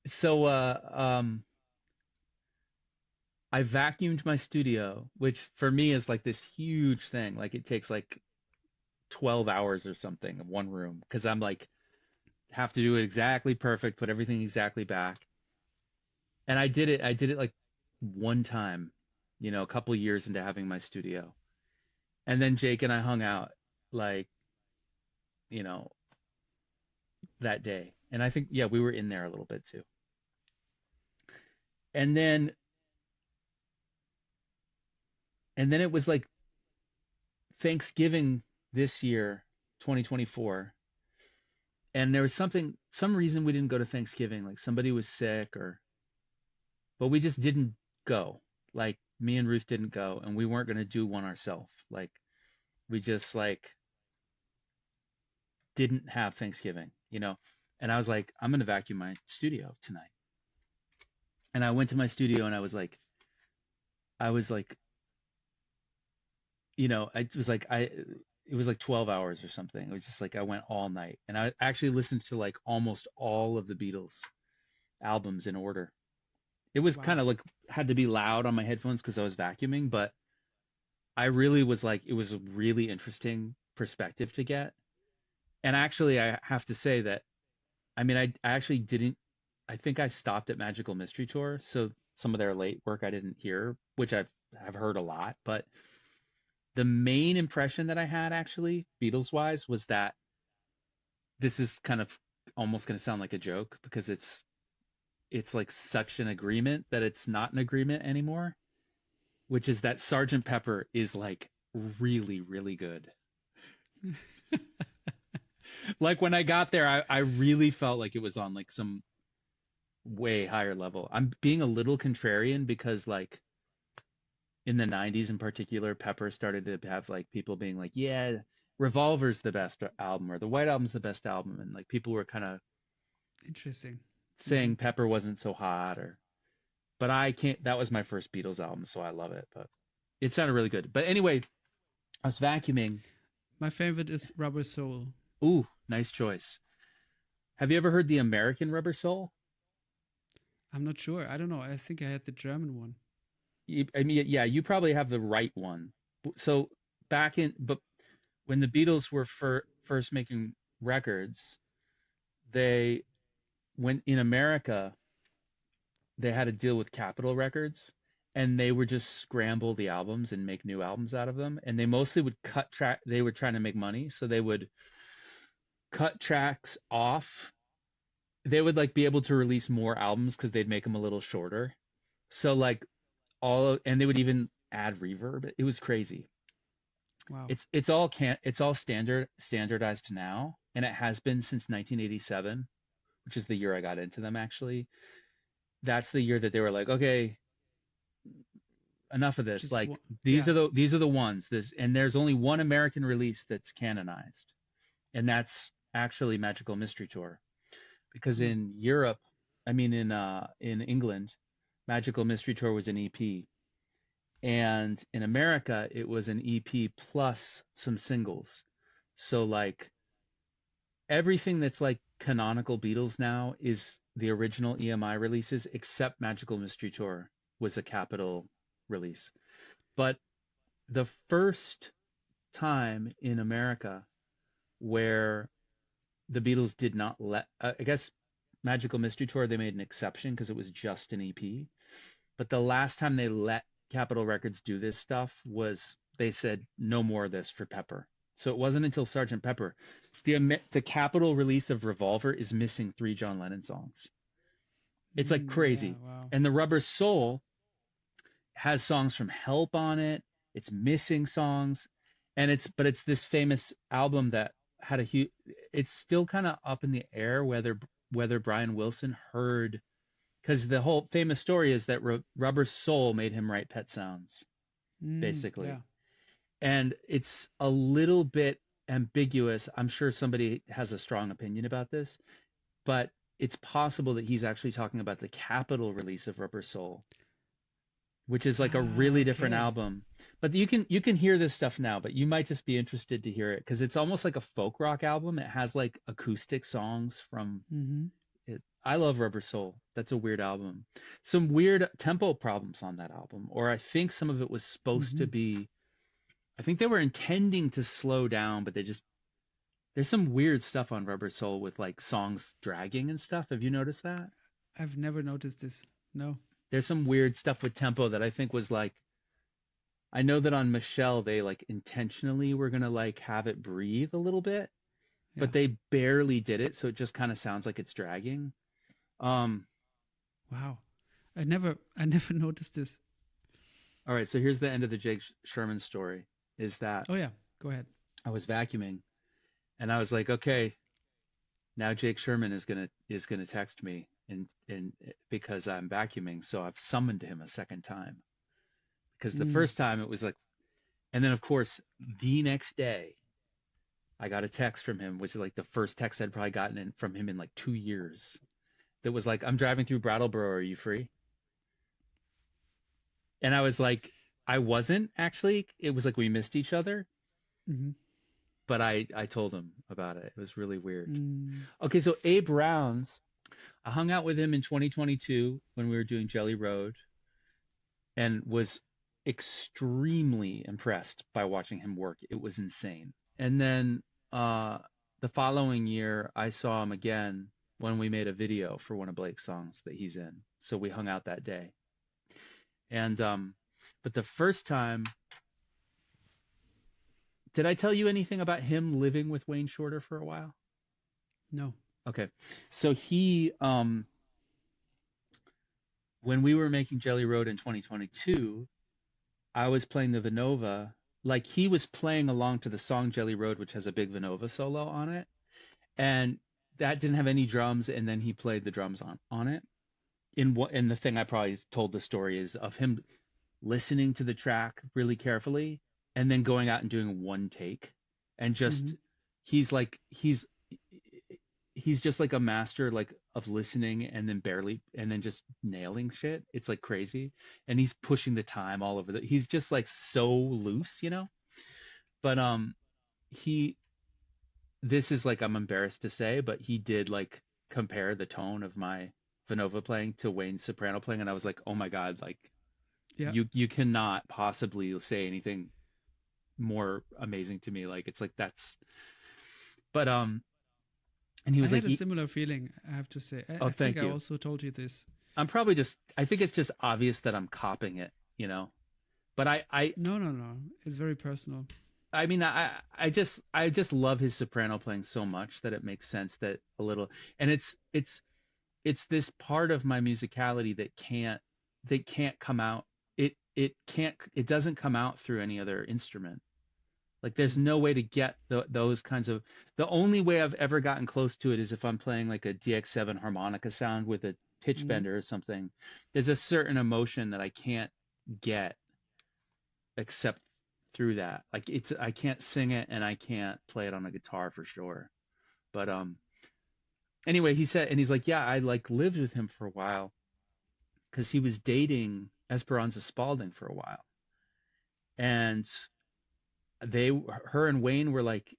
So I vacuumed my studio, which for me is like this huge thing. Like it takes like 12 hours or something of one room because I'm like have to do it exactly perfect, put everything exactly back. And I did it. I did it like one time, a couple years into having my studio. And then Jake and I hung out like, you know, that day. And I think, yeah, we were in there a little bit too. And then it was like Thanksgiving this year, 2024. And there was some reason we didn't go to Thanksgiving, like somebody was sick but we just didn't go. Like me and Ruth didn't go, and we weren't going to do one ourselves. Like we just like didn't have Thanksgiving. And I was like, I'm going to vacuum my studio tonight. And I went to my studio and I was like, it was like 12 hours or something. It was just like I went all night, and I actually listened to like almost all of the Beatles albums in order. It was Wow. kind of like had to be loud on my headphones because I was vacuuming, but I really was like, it was a really interesting perspective to get. And actually, I have to say that, I mean, I actually didn't, I think I stopped at Magical Mystery Tour. So some of their late work I didn't hear, which have heard a lot. But the main impression that I had actually, Beatles wise, was that this is kind of almost going to sound like a joke because it's like such an agreement that it's not an agreement anymore, which is that Sgt. Pepper is like really, really good. Like when I got there, I really felt like it was on like some way higher level. I'm being a little contrarian because like in the 90s in particular, Pepper started to have like people being like, yeah, Revolver's the best album or the White Album's the best album. And like people were kind of Interesting. saying Pepper wasn't so hot but I can't, that was my first Beatles album, so I love it, but it sounded really good. But anyway, I was vacuuming. My favorite is Rubber Soul. Ooh, nice choice. Have you ever heard the American Rubber Soul? I'm not sure. I don't know. I think I had the German one. I mean, yeah, you probably have the right one. So but when the Beatles were first making records, they went in America, they had to deal with Capitol Records, and they would just scramble the albums and make new albums out of them. And they mostly would cut track. They were trying to make money, so they would cut tracks off. They would like be able to release more albums because they'd make them a little shorter. So like and they would even add reverb. It was crazy. Wow. It's all standardized now, and it has been since 1987, which is the year I got into them actually. That's the year that they were like, okay, enough of this. Just like one- these yeah. are the ones. And there's only one American release that's canonized, and that's actually Magical Mystery Tour, because in Europe, I mean in England, Magical Mystery Tour was an EP, and in America it was an EP plus some singles. So like everything that's like canonical Beatles now is the original EMI releases, except Magical Mystery Tour was a Capitol release. But the first time in America where the Beatles did not I guess Magical Mystery Tour, they made an exception because it was just an EP. But the last time they let Capitol Records do this stuff was they said no more of this for Pepper. So it wasn't until Sgt. Pepper. The Capitol release of Revolver is missing 3 John Lennon songs. It's like crazy. Yeah, wow. And the Rubber Soul has songs from Help on it. It's missing songs. And it's this famous album that had a huge, it's still kind of up in the air whether Brian Wilson heard, because the whole famous story is that Rubber Soul made him write Pet Sounds, basically. Yeah. And it's a little bit ambiguous. I'm sure somebody has a strong opinion about this, but it's possible that he's actually talking about the Capitol release of Rubber Soul, which is like a really different Okay. album. But you can hear this stuff now, but you might just be interested to hear it because it's almost like a folk rock album. It has like acoustic songs from Mm-hmm. it. I love Rubber Soul. That's a weird album. Some weird tempo problems on that album, or I think some of it was supposed Mm-hmm. to be. I think they were intending to slow down, but there's some weird stuff on Rubber Soul with like songs dragging and stuff. Have you noticed that? I've never noticed this. No. There's some weird stuff with tempo that I think was like, I know that on Michelle they like intentionally were gonna like have it breathe a little bit, Yeah. but they barely did it, so it just kind of sounds like it's dragging. Um, Wow. I never noticed this. all right, so here's the end of the Jake Sherman story. Is that Oh yeah. Go ahead. I was vacuuming and I was like, okay, now Jake Sherman is gonna text me and because I'm vacuuming, so I've summoned him a second time. Because the Mm. first time it was like, and then of course the next day I got a text from him, which is like the first text I'd probably gotten from him in like 2 years. That was like, I'm driving through Brattleboro, are you free? And I was like, I wasn't actually. It was like we missed each other, Mm-hmm. but I told him about it. It was really weird. Mm. Okay, so Abe Rounds, I hung out with him in 2022 when we were doing Jelly Road and was extremely impressed by watching him work. It was insane. And then the following year, I saw him again when we made a video for one of Blake's songs that he's in. So we hung out that day. And but the first time, did I tell you anything about him living with Wayne Shorter for a while? No. Okay. So he when we were making Jelly Road in 2022, I was playing the Vinova, like he was playing along to the song Jelly Road, which has a big Vinova solo on it. And that didn't have any drums, and then he played the drums on it. And the thing I probably told the story is of him listening to the track really carefully and then going out and doing one take and just Mm-hmm. he's like he's just like a master like of listening and then just nailing shit. It's like crazy. And he's pushing the time all over he's just like so loose, you know? But he this is like, I'm embarrassed to say, but he did like compare the tone of my Vinova playing to Wayne's soprano playing, and I was like, oh my God, like Yeah. you cannot possibly say anything more amazing to me. Like it's like that's but and he I was like had a similar feeling, I have to say. I think thank I you. also told you this. I'm probably just I think it's just obvious that I'm copying it, you know. But No. It's very personal. I mean, I just love his soprano playing so much that it makes sense that a little, and it's this part of my musicality that can't come out. It doesn't come out through any other instrument. Like there's no way to get those kinds of. The only way I've ever gotten close to it is if I'm playing like a DX7 harmonica sound with a pitch Mm-hmm. bender or something. There's a certain emotion that I can't get except through that. Like I can't sing it and I can't play it on a guitar for sure. But anyway, he said, and he's like, yeah, I like lived with him for a while because he was dating Esperanza Spalding for a while. And her and Wayne were like,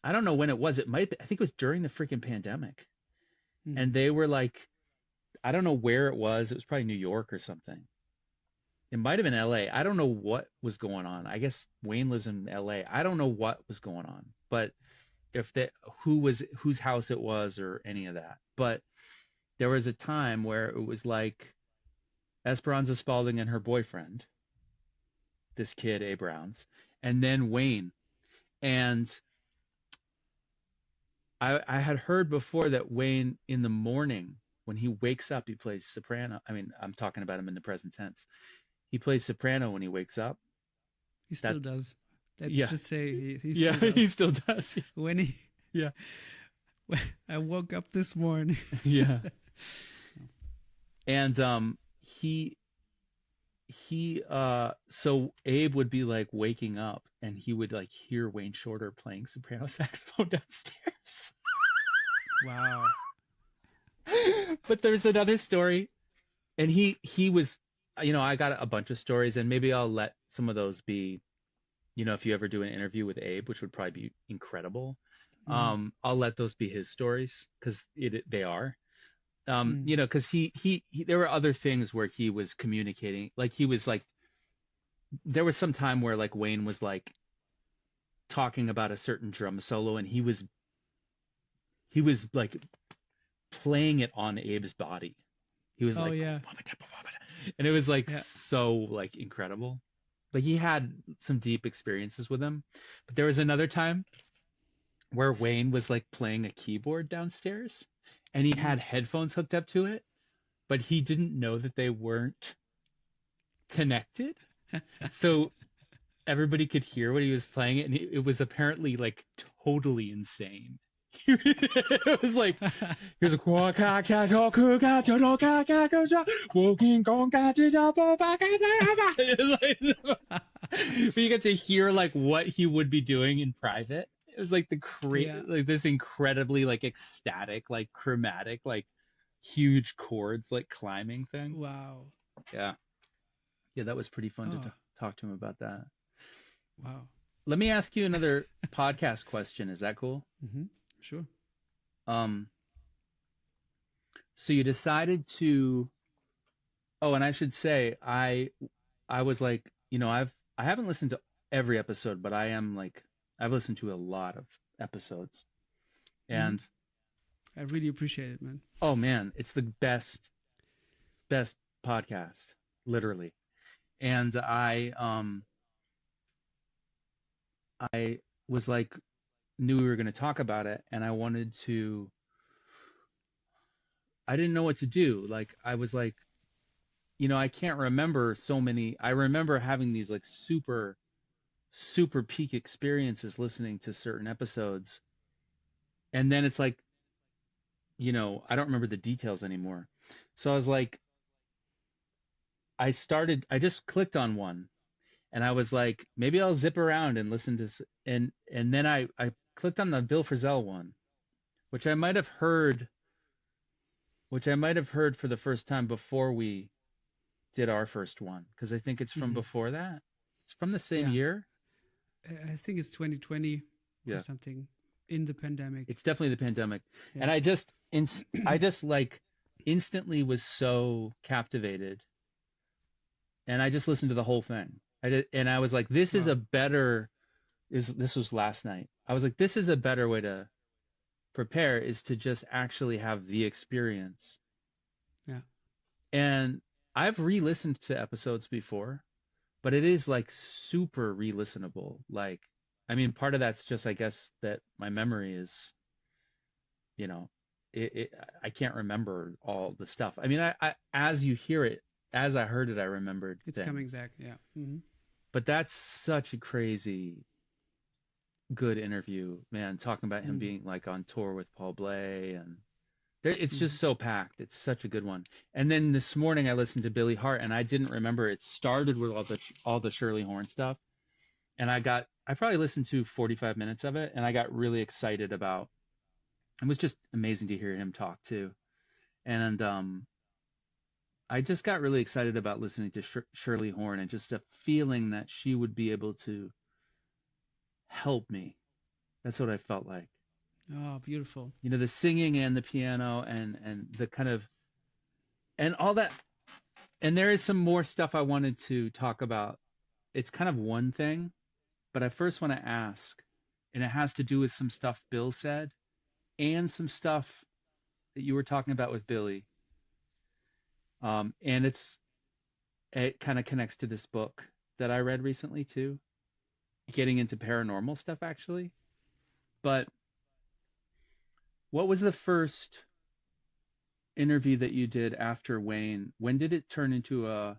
I don't know when it was. It might be, I think it was during the freaking pandemic. Mm-hmm. And they were like, I don't know where it was. It was probably New York or something. It might have been LA. I don't know what was going on. I guess Wayne lives in LA. I don't know what was going on, but whose house it was or any of that. But there was a time where it was like Esperanza Spalding and her boyfriend, this kid, A. Browns, and then Wayne. And I had heard before that Wayne in the morning, when he wakes up, he plays soprano. I mean, I'm talking about him in the present tense. He plays soprano when he wakes up. He still does. Let's Yeah. just say he Yeah, still does. he still does. When he Yeah. I woke up this morning. Yeah. And he so Abe would be like waking up and he would like hear Wayne Shorter playing soprano saxophone downstairs. Wow. But there's another story, and he was, I got a bunch of stories, and maybe I'll let some of those be, if you ever do an interview with Abe, which would probably be incredible. I'll let those be his stories, because they are. Because he there were other things where he was communicating, like he was like, there was some time where like Wayne was like talking about a certain drum solo, and he was like playing it on Abe's body. He was like, yeah. And it was like so like incredible. Like he had some deep experiences with him. But there was another time where Wayne was like playing a keyboard downstairs, and he had headphones hooked up to it, but he didn't know that they weren't connected. So everybody could hear what he was playing, and it was apparently like totally insane. It was like, here's a but you get to hear like what he would be doing in private. It was like like this incredibly like ecstatic, like chromatic, like huge chords, like climbing thing. Wow. Yeah, that was pretty fun to talk to him about that. Wow. Let me ask you another podcast question. Is that cool? Mm-hmm. Sure. So you decided to. Oh, and I should say, I was like, I haven't listened to every episode, but I've listened to a lot of episodes, and I really appreciate it, man. oh man, it's the best podcast, literally. And I was like, knew we were going to talk about it, and I didn't know what to do. Like, I was like, I can't remember so many. I remember having these like super, super peak experiences listening to certain episodes. And then it's like, I don't remember the details anymore. So I was like, I just clicked on one, and I was like, maybe I'll zip around and listen to, and then I clicked on the Bill Frisell one, which I might have heard for the first time before we did our first one, because I think it's from before that. It's from the same year. I think it's 2020 or something, in the pandemic. It's definitely the pandemic. Yeah. And I just like instantly was so captivated, and I just listened to the whole thing. And I was like, this is this was last night. I was like, this is a better way to prepare, is to just actually have the experience. Yeah. And I've re-listened to episodes before, but it is like super re-listenable. Like, I mean, part of that's just, I guess, that my memory is, I can't remember all the stuff. I mean, I as you hear it, as I heard it, I remembered it's things. Coming back. Yeah. Mm-hmm. But that's such a crazy good interview, man, talking about him being like on tour with Paul Bley, and it's just so packed. It's such a good one. And then this morning I listened to Billy Hart, and I didn't remember it started with all the Shirley Horn stuff, and I probably listened to 45 minutes of it, and I got really excited about. It was just amazing to hear him talk too, and I just got really excited about listening to Shirley Horn, and just a feeling that she would be able to help me. That's what I felt like. Oh, beautiful. The singing and the piano and the kind of, and all that. And there is some more stuff I wanted to talk about. It's kind of one thing, but I first want to ask, and it has to do with some stuff Bill said and some stuff that you were talking about with Billy. And it kind of connects to this book that I read recently too, getting into paranormal stuff actually. But what was the first interview that you did after Wayne? When did it turn into a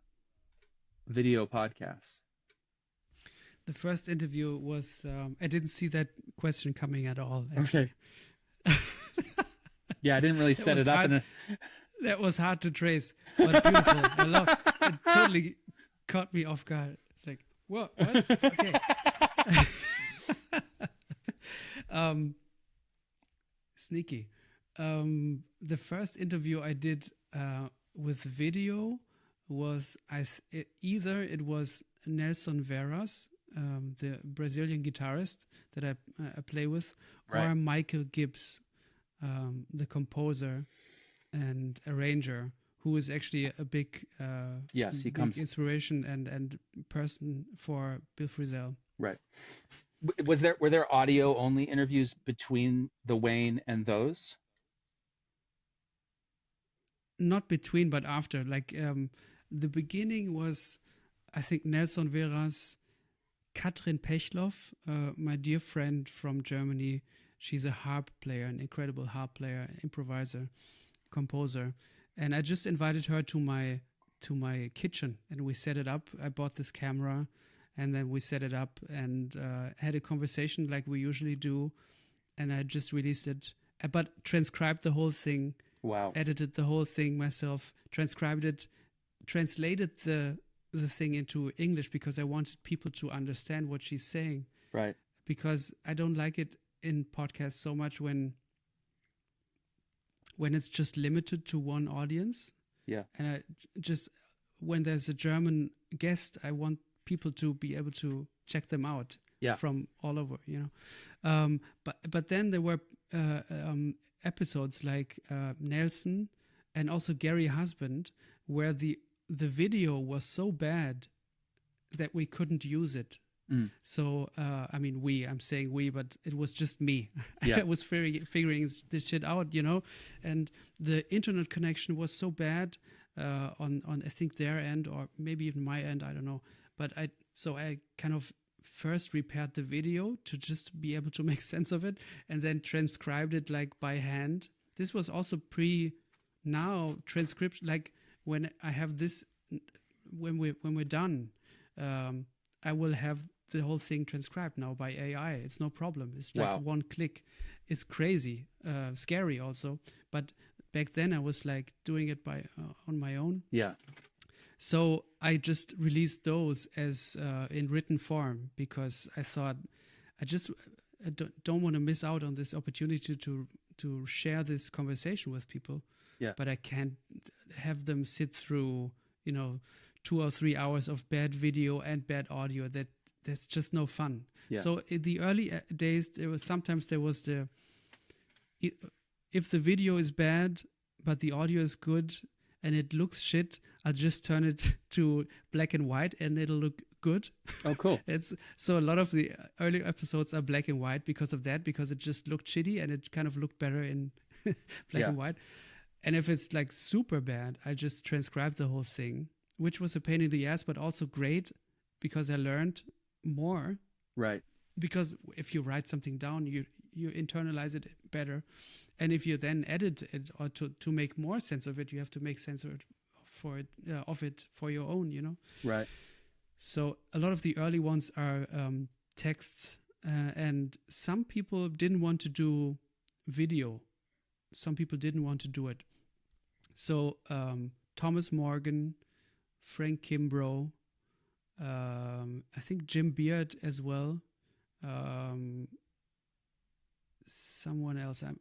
video podcast? The first interview was, I didn't see that question coming at all, actually. Okay. Yeah, I didn't really set it up. That was hard to trace, but beautiful. I love it. Totally caught me off guard. It's like, what? Okay. Sneaky. The first interview I did with video was either it was Nelson Veras, the Brazilian guitarist that I play with, or Michael Gibbs, the composer and arranger, who is actually a big he comes inspiration and person for Bill Frisell. Right. Were there audio only interviews between the Wayne and those? Not between, but after. Like the beginning was, I think, Nelson Veras, Katrin Pechloff, my dear friend from Germany. She's a harp player, an incredible harp player, improviser, composer. And I just invited her to my kitchen, and we set it up. I bought this camera, and then we set it up and had a conversation like we usually do. And I just released it, but transcribed the whole thing. Wow. Edited the whole thing myself, transcribed it, translated the thing into English because I wanted people to understand what she's saying. Right. Because I don't like it in podcasts so much when it's just limited to one audience. Yeah. And I just, when there's a German guest, I want people to be able to check them out. Yeah. From all over, you know. But then there were episodes like Nelson and also Gary Husband, where the video was so bad that we couldn't use it. So I mean, I'm saying we, but it was just me. Yeah. I was figuring this shit out, you know, and the internet connection was so bad on I think their end, or maybe even my end, I don't know. But I kind of first repaired the video to just be able to make sense of it, and then transcribed it like by hand. This was also now transcription, like when I have this, when we're done, I will have the whole thing transcribed now by AI. It's no problem. It's like one click. It's crazy, scary also. But back then I was like doing it on my own. Yeah. So I just released those as in written form because I thought I don't want to miss out on this opportunity to share this conversation with people. Yeah. But I can't have them sit through, 2 or 3 hours of bad video and bad audio. That's just no fun. Yeah. So in the early days, sometimes there was if the video is bad but the audio is good and it looks shit, I'll just turn it to black and white and it'll look good. Oh, cool. So a lot of the early episodes are black and white because of that, because it just looked shitty and it kind of looked better in black and white. And if it's like super bad, I just transcribe the whole thing, which was a pain in the ass, but also great because I learned more. Right. Because if you write something down, you internalize it better. And if you then edit it or to make more sense of it, you have to make sense of it for your own, Right. So a lot of the early ones are texts, and some people didn't want to do video. Some people didn't want to do it. So Thomas Morgan, Frank Kimbrough, I think Jim Beard as well. Someone else I'm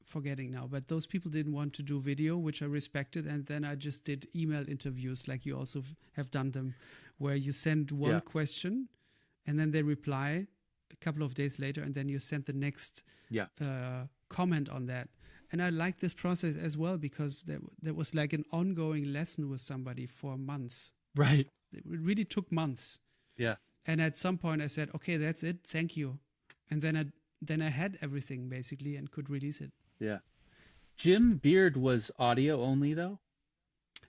forgetting now, but those people didn't want to do video, which I respected. And then I just did email interviews, like you also have done them, where you send one question and then they reply a couple of days later, and then you send the next comment on that. And I like this process as well because there was like an ongoing lesson with somebody for months. Right. It really took months. Yeah. And at some point I said, okay, that's it. Thank you. And then I had everything basically and could release it. Yeah. Jim Beard was audio only though?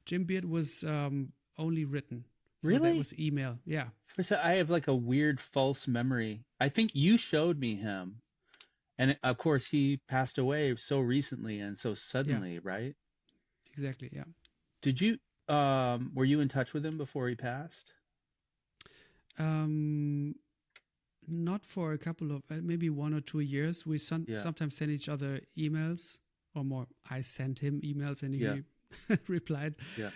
Jim Beard was only written. So really? That was email. Yeah. I have like a weird false memory. I think you showed me him. And of course he passed away so recently and so suddenly, right? Exactly. Yeah. Did you, were you in touch with him before he passed? Not for a couple of, maybe 1 or 2 years. We sometimes send each other emails, or more, I sent him emails and he replied. Yeah.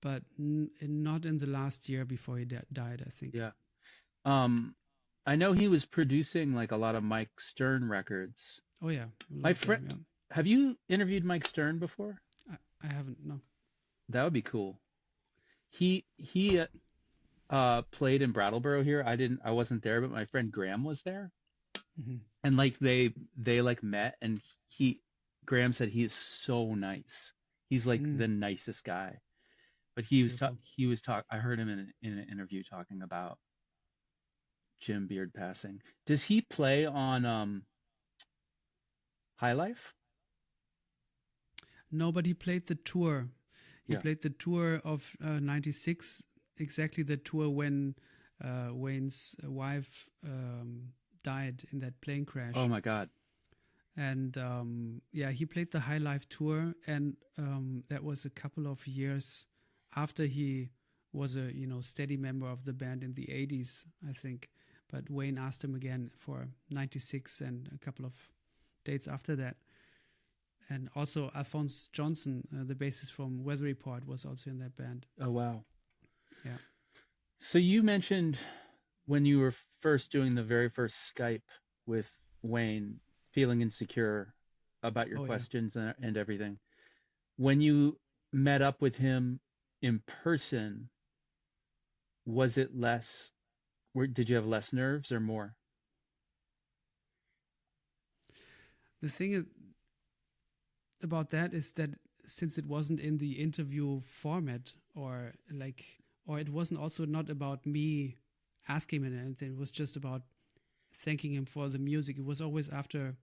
But not in the last year before he died, I think. Yeah. Um, I know he was producing like a lot of Mike Stern records. Oh yeah, My love friend, them. have you interviewed Mike Stern before? Yeah, I haven't. No. That would be cool. He played in Brattleboro here. I wasn't there, but my friend Graham was there. Hmm. And like they like met, and he Graham said he is so nice. He's like Mm, the nicest guy. But beautiful. he was talk I heard him in an interview talking about Jim Beard passing. Does he play on High Life? No, but he played the tour. He Yeah. played the tour of '96, exactly the tour when Wayne's wife died in that plane Oh crash. my God. And yeah, he played the High Life tour, and that was a couple of years after he was a steady member of the band in the '80s, I think. But Wayne asked him again for '96 and a couple of dates after that. And also Alphonse Johnson, the bassist from Weather Report, was also in that band. Oh wow. Yeah. So you mentioned when you were first doing the very first Skype with Wayne, feeling insecure about your Oh yeah. questions and everything. When you met up with him in person, was it less, did you have less nerves or more? The thing about that is that since it wasn't in the interview format, or it wasn't also not about me asking him anything, it was just about thanking him for the music. It was always after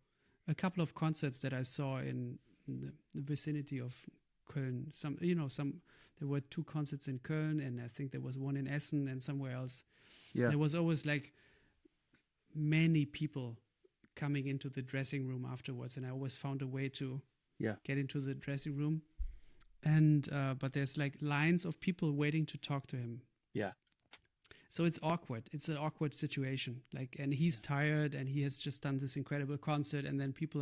a couple of concerts that I saw in the vicinity of Köln. There were 2 concerts in Köln, and I think there was one in Essen and somewhere else. Yeah. There was always like many people coming into the dressing room afterwards, and I always found a way to Yeah. get into the dressing room. And but there's like lines of people waiting to talk to him. Yeah. So it's awkward. It's an awkward situation. Like, and he's tired, and he has just done this incredible concert, and then people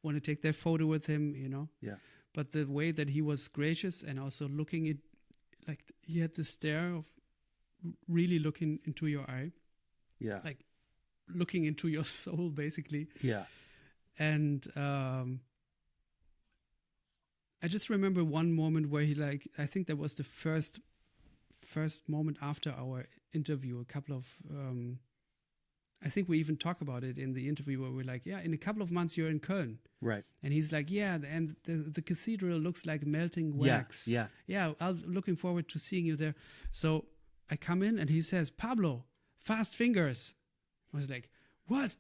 want to take their photo with him. Yeah. But the way that he was gracious, and also looking at, like, he had the stare of really looking into your eye, Yeah. like looking into your soul, basically. Yeah. And I just remember one moment where he, like, I think that was the first moment after our interview. A couple of I think we even talk about it in the interview, where we're like, yeah, in a couple of months you're in Köln. Right. And he's like, yeah, and the cathedral looks like melting wax. Yeah. Yeah, I'm looking forward to seeing you there. So I come in, and he says, Pablo, fast fingers. I was like, what?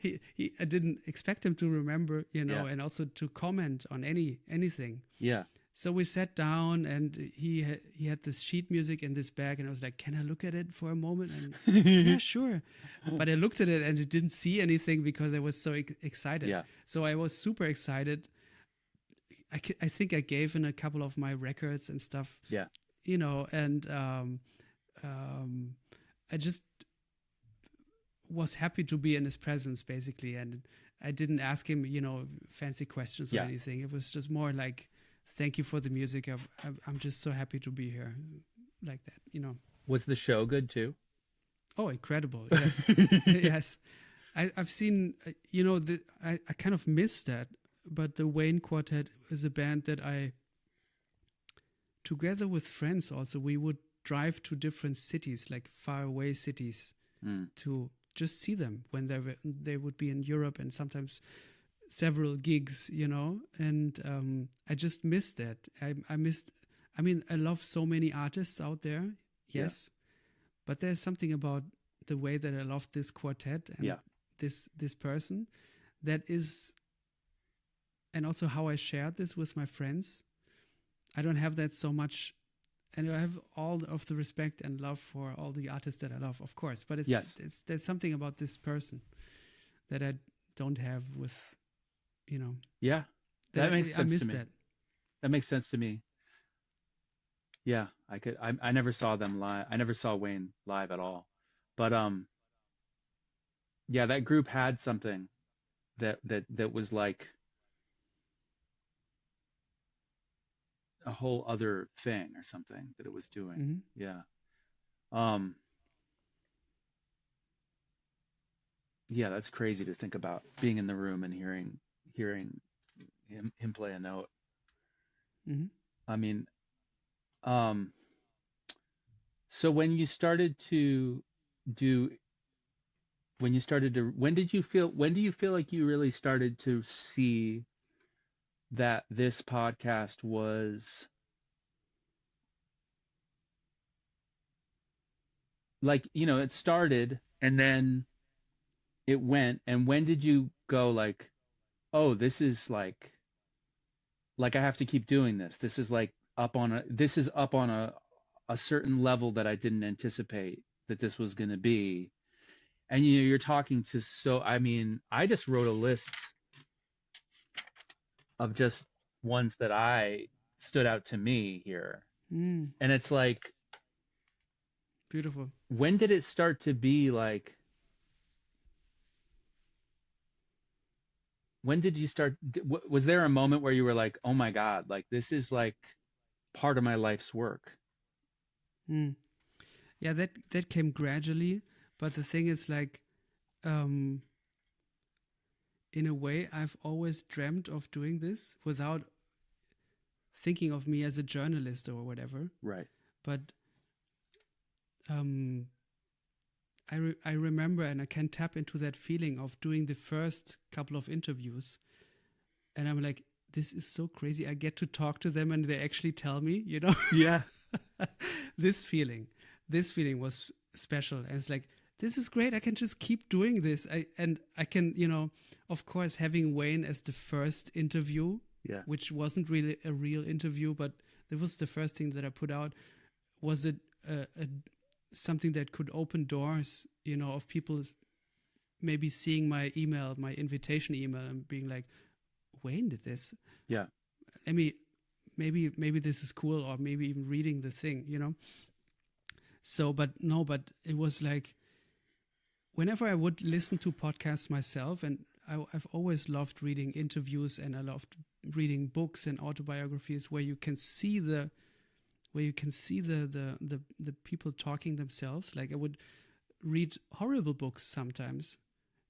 I didn't expect him to remember, Yeah. and also to comment on anything. Yeah. So we sat down, and he had this sheet music in this bag, and I was like, can I look at it for a moment? And yeah, sure. But I looked at it, and it didn't see anything because I was so excited. Yeah. So I was super excited. I think I gave in a couple of my records and stuff. Yeah. And I just was happy to be in his presence, basically. And I didn't ask him, fancy questions or Yeah. anything. It was just more like, thank you for the music. I'm just so happy to be here, like that. Was the show good too? Oh, incredible! Yes, yes. I've seen. I kind of missed that, but the Wayne Quartet is a band that together with friends, also we would drive to different cities, like faraway cities, to just see them when they would be in Europe, and sometimes several gigs, and I just missed that. I love so many artists out there, yes, but there's something about the way that I love this quartet and this person that is, and also how I shared this with my friends. I don't have that so much, and I have all of the respect and love for all the artists that I love, of course, but there's something about this person that I don't have with, Yeah. That makes sense to me. that. That makes sense to me. Yeah, I never saw them live. I never saw Wayne live at all. But yeah, that group had something that was like a whole other thing or something that it was doing. Mhm. Yeah. Um yeah, that's crazy to think about, being in the room and hearing him play a note. Hmm. I mean, um, so when you started to do, when do you feel like you really started to see that this podcast was like, it started and then it went, and when did you go like, oh, this is like I have to keep doing this. This is like this is up on a certain level that I didn't anticipate that this was going to be. And you're talking to, so I mean, I just wrote a list of just ones that I stood out to me here. Mm, And it's like, beautiful. when did it start to be like, when did you start, was there a moment where you were like, oh my God, like this is like part of my life's work? Mm. Yeah, that came gradually, but the thing is like, in a way, I've always dreamt of doing this without thinking of me as a journalist or whatever. Right. But I remember, and I can tap into that feeling of doing the first couple of interviews, and I'm like, this is so crazy. I get to talk to them, and they actually tell me, Yeah. this feeling was special, and it's like, this is great. I can just keep doing this. I can, of course, having Wayne as the first interview, Yeah. which wasn't really a real interview, but it was the first thing that I put out. Was it something that could open doors, of people maybe seeing my email, my invitation email, and being like, Wayne did this. Yeah. Maybe this is cool, or maybe even reading the thing, So, but it was like, whenever I would listen to podcasts myself, and I've always loved reading interviews, and I loved reading books and autobiographies where you can see the people talking themselves. Like, I would read horrible books sometimes,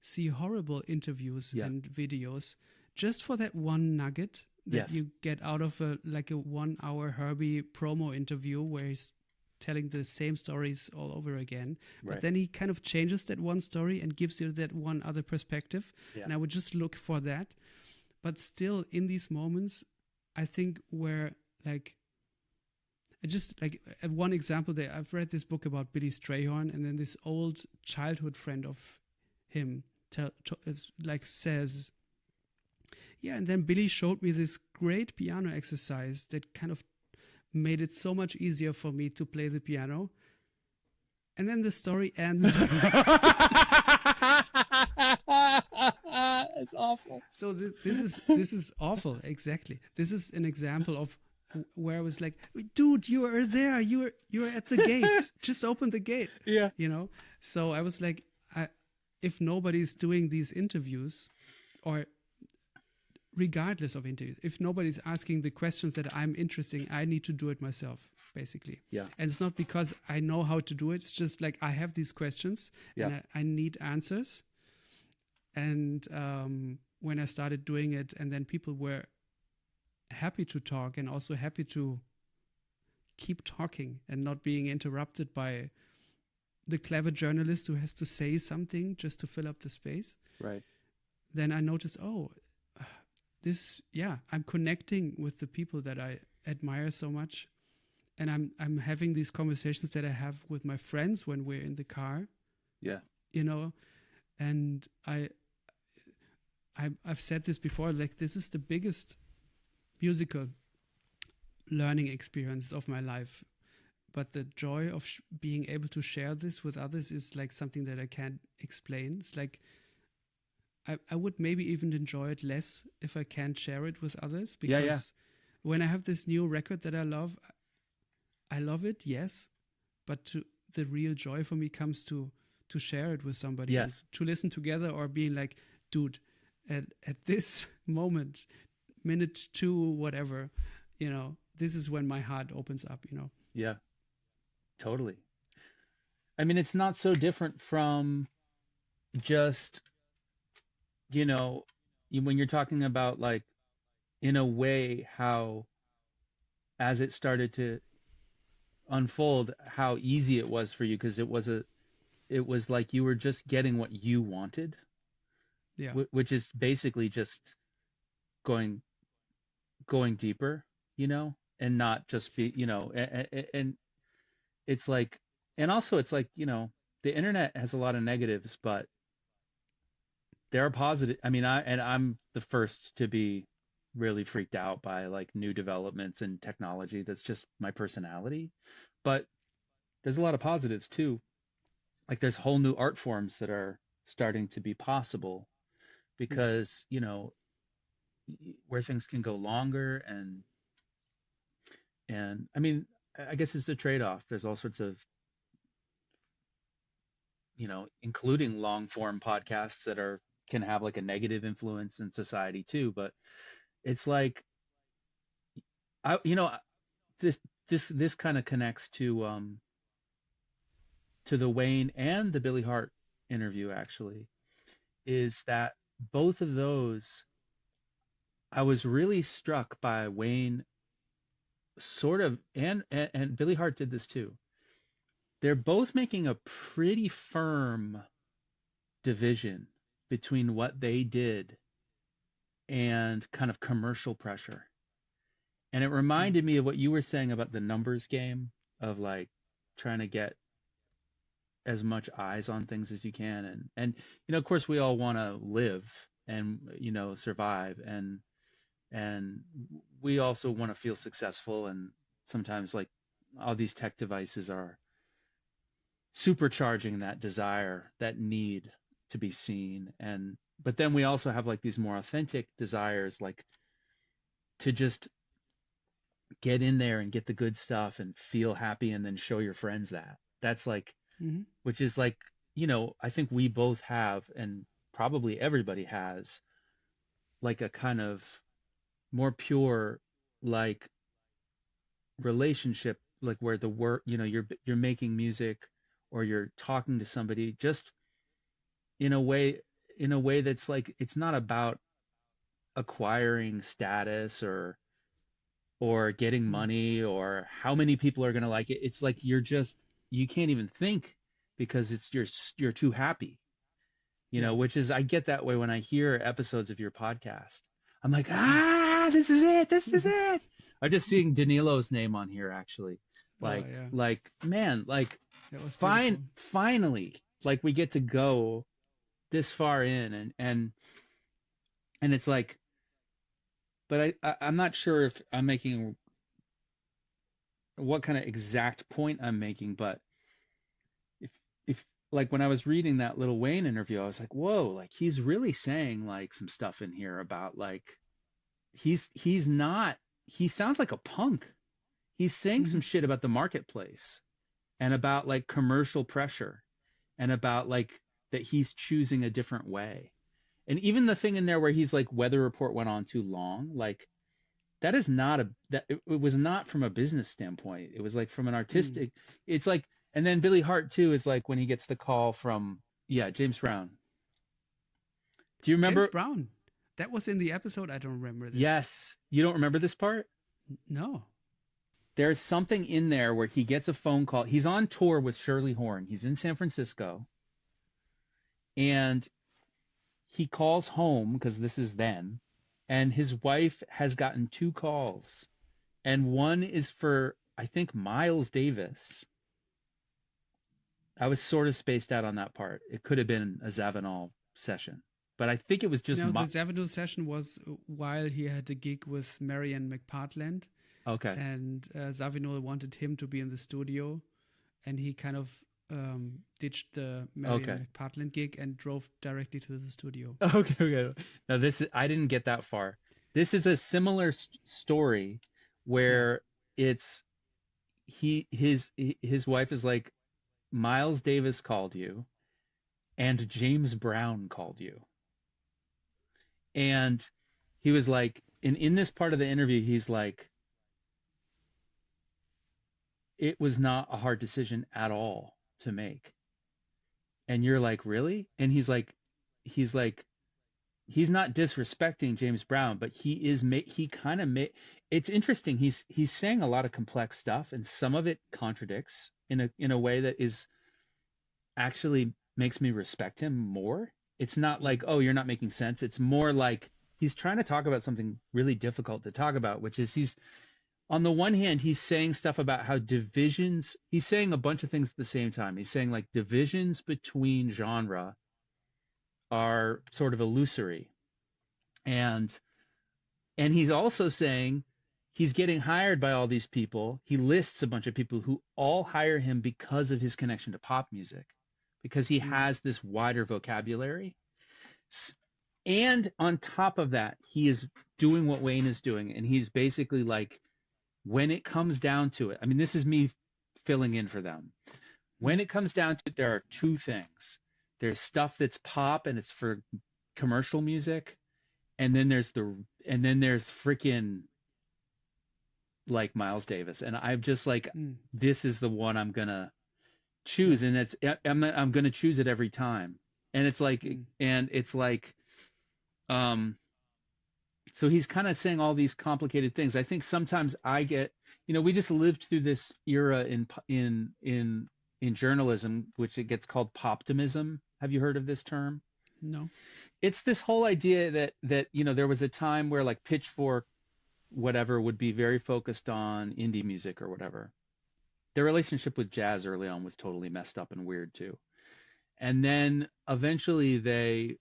see horrible interviews and videos, just for that one nugget that you get out of a 1 hour Herbie promo interview where he's telling the same stories all over again. Right. But then he kind of changes that one story and gives you that one other perspective. Yeah. And I would just look for that. But still, in these moments, I think where one example there, I've read this book about Billy Strayhorn, and then this old childhood friend of him says, yeah, and then Billy showed me this great piano exercise that kind of made it so much easier for me to play the piano. And then the story ends. It's awful. So this is awful. Exactly. This is an example of where I was like, dude, you are there. You're at the gates. Just open the gate. Yeah. So I was like, if nobody's doing these interviews, or regardless of interviews, if nobody's asking the questions that I'm interested in, I need to do it myself, basically. Yeah. And it's not because I know how to do it. It's just like, I have these questions and I need answers. And when I started doing it, and then people were happy to talk and also happy to keep talking and not being interrupted by the clever journalist who has to say something just to fill up the space. Right. Then I noticed, I'm connecting with the people that I admire so much. And I'm having these conversations that I have with my friends when we're in the car. Yeah. And I've said this before, like, this is the biggest musical learning experience of my life. But the joy of being able to share this with others is like something that I can't explain. It's like, I would maybe even enjoy it less if I can't share it with others, because when I have this new record that I love it, yes, but the real joy for me comes to share it with somebody, yes, to listen together, or being like, dude, at this moment, minute 2, whatever, this is when my heart opens up, Yeah, totally. I mean, it's not so different from just you know, when you're talking about like, in a way, how as it started to unfold, how easy it was for you, because it was like you were just getting what you wanted, Yeah. which is basically just going going deeper, and not just be, and it's like, and also it's like, the internet has a lot of negatives, but there are positive. I mean, I'm the first to be really freaked out by like new developments in technology. That's just my personality. But there's a lot of positives too. Like there's whole new art forms that are starting to be possible Yeah. because, where things can go longer, and I mean, I guess it's a trade-off. There's all sorts of, including long form podcasts that are can have like a negative influence in society too. But it's like, I, this this kind of connects to the Wayne and the Billy Hart interview, actually, is that both of those, I was really struck by Wayne, sort of, and Billy Hart did this too. They're both making a pretty firm division between what they did and kind of commercial pressure. And it Mm. reminded me of what you were saying about the numbers game, of like trying to get as much eyes on things as you can, and of course we all want to live and survive, and we also want to feel successful, and sometimes like all these tech devices are supercharging that desire, that need to be seen. And but then we also have like these more authentic desires, like to just get in there and get the good stuff and feel happy and then show your friends that. That's like, Hmm. which is like, I think we both have, and probably everybody has, like a kind of more pure, like, relationship, like where the work, you're making music or you're talking to somebody just in a way, that's like, it's not about acquiring status or getting Mm. money or how many people are going to like it. It's like you can't even think, because you're too happy, Yeah. which is, I get that way when I hear episodes of your podcast. I'm like, this is it. This is it. I'm just seeing Danilo's name on here, actually. Oh yeah, Man, like, that was beautiful. finally, like we get to go this far in, and it's like, but I'm not sure if I'm making what kind of exact point I'm making, but if if like when I was reading that Lil Wayne interview, I was like, whoa, like he's really saying like some stuff in here about like, he's not, he sounds like a punk. He's saying Hmm. some shit about the marketplace and about like commercial pressure and about like that he's choosing a different way. And even the thing in there where he's like, weather report went on too long, like that is not a that it was not from a business standpoint. It was like from an Mm. artistic. It's like, and then Billy Hart too is like when he gets the call from, yeah, James Brown. Do you James remember? Brown. That was in the episode. I don't remember this. Yes, you don't remember this part? No. There's something in there where he gets a phone call. He's on tour with Shirley Horn. He's in San Francisco, and he calls home, because this is then, and his wife has gotten two calls, and one is for, I think, Miles Davis. I was sort of spaced out on that part. It could have been a Zavanol session, but I think it was just No, the Zavadu session was while he had a gig with Marianne McPartland, okay. and Zavino wanted him to be in the studio, and he kind of ditched the Okay. Marianne McPartland gig and drove directly to the studio. Okay. Now I didn't get that far. This is a similar story Yeah. where it's his wife is like, Miles Davis called you and James Brown called you. And he was like, in this part of the interview, he's like, it was not a hard decision at all to make. And you're like, really? And he's like, he's not disrespecting James Brown, but he kind of it's interesting. He's saying a lot of complex stuff, and some of it contradicts in a way that is actually makes me respect him more. It's not like, oh, you're not making sense. It's more like he's trying to talk about something really difficult to talk about, which is he's on the one hand, he's saying stuff about how he's saying a bunch of things at the same time. He's saying like divisions between genre are sort of illusory. And he's also saying he's getting hired by all these people. He lists a bunch of people who all hire him because of his connection to pop music, because he has this wider vocabulary. And on top of that, he is doing what Wayne is doing. And he's basically like, when it comes down to it, I mean, this is me filling in for them. When it comes down to it, there are two things. There's stuff that's pop and it's for commercial music. And then there's freaking like Miles Davis. And I'm just like, this is the one I'm going to choose. And I'm going to choose it every time. And it's like, so he's kind of saying all these complicated things. I think sometimes I get, we just lived through this era in journalism, which it gets called poptimism. Have you heard of this term? No. It's this whole idea that there was a time where like Pitchfork, whatever, would be very focused on indie music or whatever. Their relationship with jazz early on was totally messed up and weird too. And then eventually the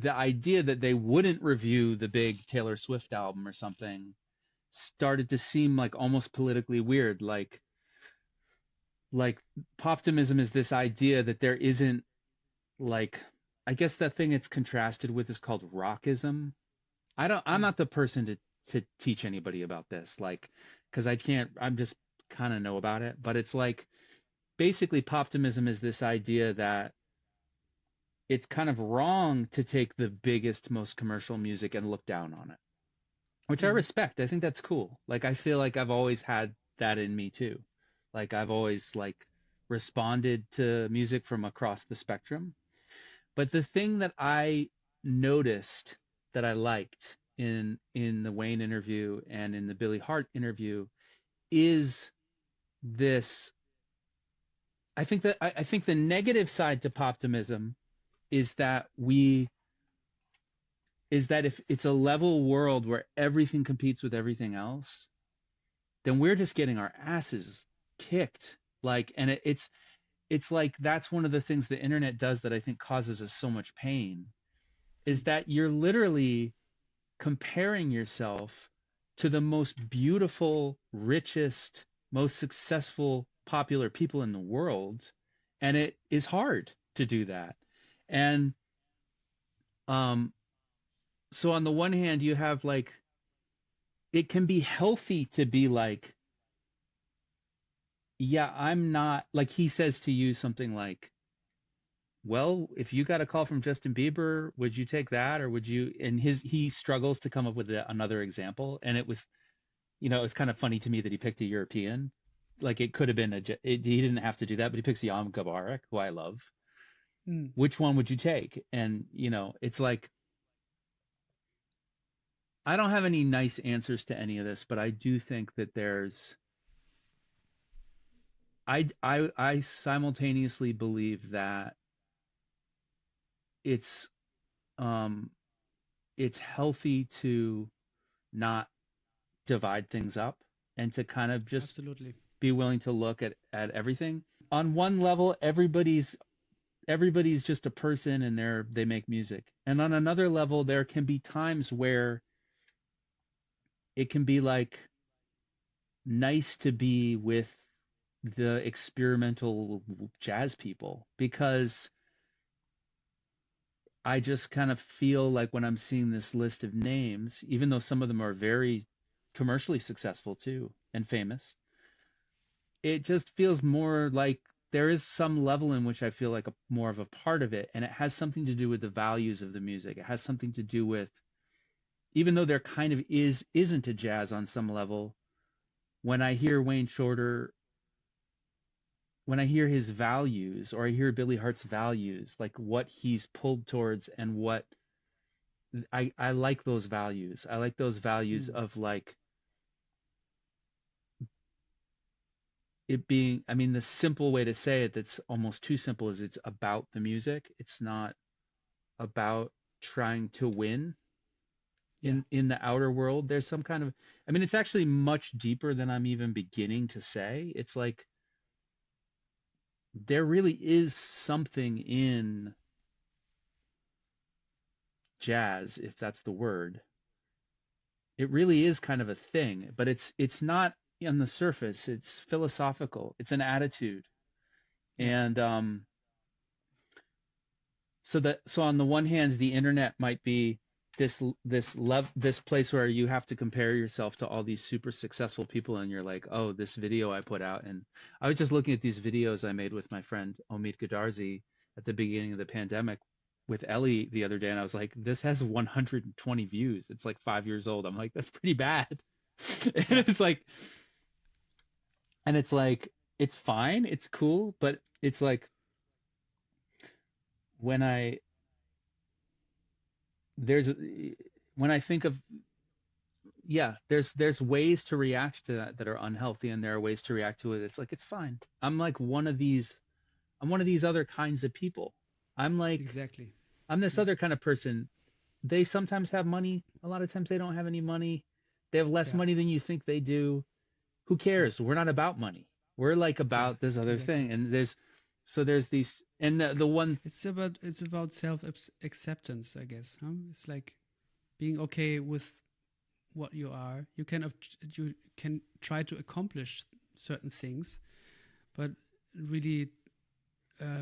idea that they wouldn't review the big Taylor Swift album or something started to seem like almost politically weird. Like poptimism is this idea that there isn't, like, I guess the thing it's contrasted with is called rockism. I'm not the person to teach anybody about this, like, because I'm just kind of know about it. But it's like, basically poptimism is this idea that it's kind of wrong to take the biggest, most commercial music and look down on it, which I respect. I think that's cool. Like, I feel like I've always had that in me too. Like, I've always like responded to music from across the spectrum. But the thing that I noticed that I liked in the Wayne interview and in the Billy Hart interview is this. I think the negative side to poptimism is that if it's a level world where everything competes with everything else, then we're just getting our asses kicked. Like, and it's like, that's one of the things the internet does that I think causes us so much pain, is that you're literally comparing yourself to the most beautiful, richest, most successful, popular people in the world. And it is hard to do that. And so on the one hand, you have like, it can be healthy to be like, yeah, I'm not, like he says to you something like, well, if you got a call from Justin Bieber, would you take that? Or would you, and he struggles to come up with another example. And it was, it was kind of funny to me that he picked a European. Like, it could have been he didn't have to do that, but he picks Jan Gabarek, who I love. Which one would you take? And, it's like, I don't have any nice answers to any of this, but I do think that I simultaneously believe that it's healthy to not divide things up and to kind of just Absolutely be willing to look at everything. On one level, everybody's just a person and they make music. And on another level, there can be times where it can be like nice to be with the experimental jazz people, because I just kind of feel like when I'm seeing this list of names, even though some of them are very commercially successful too and famous, it just feels more like there is some level in which I feel like more of a part of it. And it has something to do with the values of the music. It has something to do with, even though there kind of isn't a jazz on some level, when I hear Wayne Shorter when I hear his values, or I hear Billy Hart's values, like what he's pulled towards, and what I like those values. I like those values Mm. of like it being, I mean, the simple way to say it that's almost too simple is it's about the music. It's not about trying to win Yeah. in the outer world. There's some kind of, I mean, it's actually much deeper than I'm even beginning to say. It's like there really is something in jazz, if that's the word. It really is kind of a thing, but it's not on the surface. It's philosophical. It's an attitude. Yeah. And so on the one hand, the internet might be this place where you have to compare yourself to all these super successful people, and you're like, oh, this video I put out. And I was just looking at these videos I made with my friend Omid Gadarzi at the beginning of the pandemic with Ellie the other day, and I was like, this has 120 views. It's like 5 years old. I'm like, that's pretty bad. And Yeah. it's like it's fine, it's cool, but it's like when I there's when I think of, yeah, there's ways to react to that are unhealthy, and there are ways to react to it. It's like it's fine. I'm one of these other kinds of people. I'm like Exactly. I'm this Yeah. other kind of person. They sometimes have money. A lot of times they don't have any money. They have less Yeah. money than you think they do. Who Yeah. cares? We're not about money. We're like Yeah. about this other Exactly. thing. And there's these, and the one, It's about self acceptance, I guess. Huh? It's like being okay with what you are. You can try to accomplish certain things, but really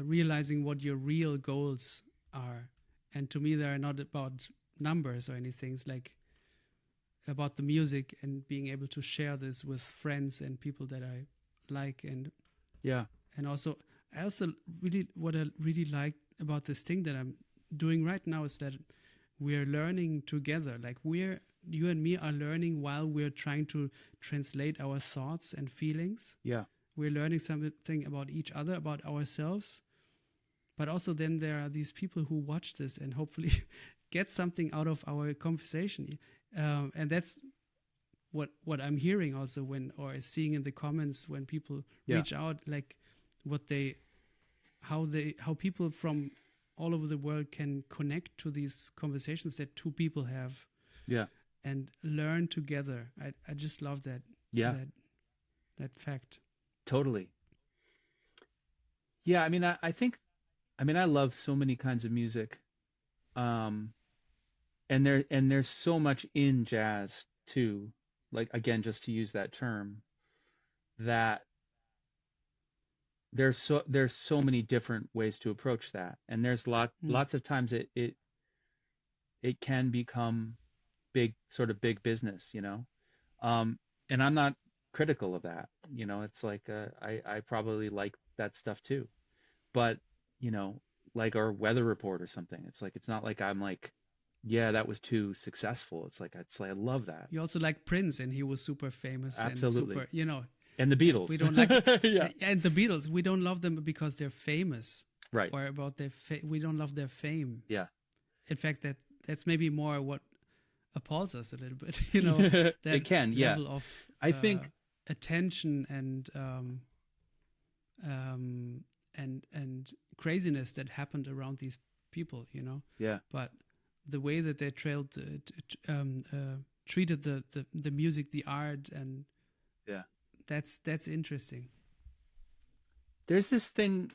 realizing what your real goals are. And to me, they are not about numbers or anything. It's like about the music and being able to share this with friends and people that I like. yeah, And also, I also really, what I really like about this thing that I'm doing right now is that we're learning together. Like you and me are learning while we're trying to translate our thoughts and feelings. yeah, We're learning something about each other, about ourselves. But also then there are these people who watch this and hopefully get something out of our conversation. And that's what I'm hearing also or seeing in the comments when people yeah, reach out, like how people from all over the world can connect to these conversations that two people have yeah, and learn together. I just love that yeah, that fact. totally. Yeah, I mean, I mean, I love so many kinds of music. Um, and there's so much in jazz too. Like, again, just to use that term, that there's so many different ways to approach that. And there's Mm. lots of times it can become sort of big business, you know. And I'm not critical of that. You know, it's like I probably like that stuff too. But, you know, like our weather report or something, it's like it's not like I'm like, yeah, that was too successful. It's like I love that. You also like Prince, and he was super famous and Absolutely. super, you know. And the We Beatles. don't like Yeah. and the Beatles. We don't love them because they're famous Right. or about we don't love their fame. Yeah. In fact, that's maybe more what appalls us a little bit. You know, that It can, yeah. level of I think attention and craziness that happened around these people. You know, yeah. but the way that they treated the music, the art, and Yeah. that's interesting. There's this thing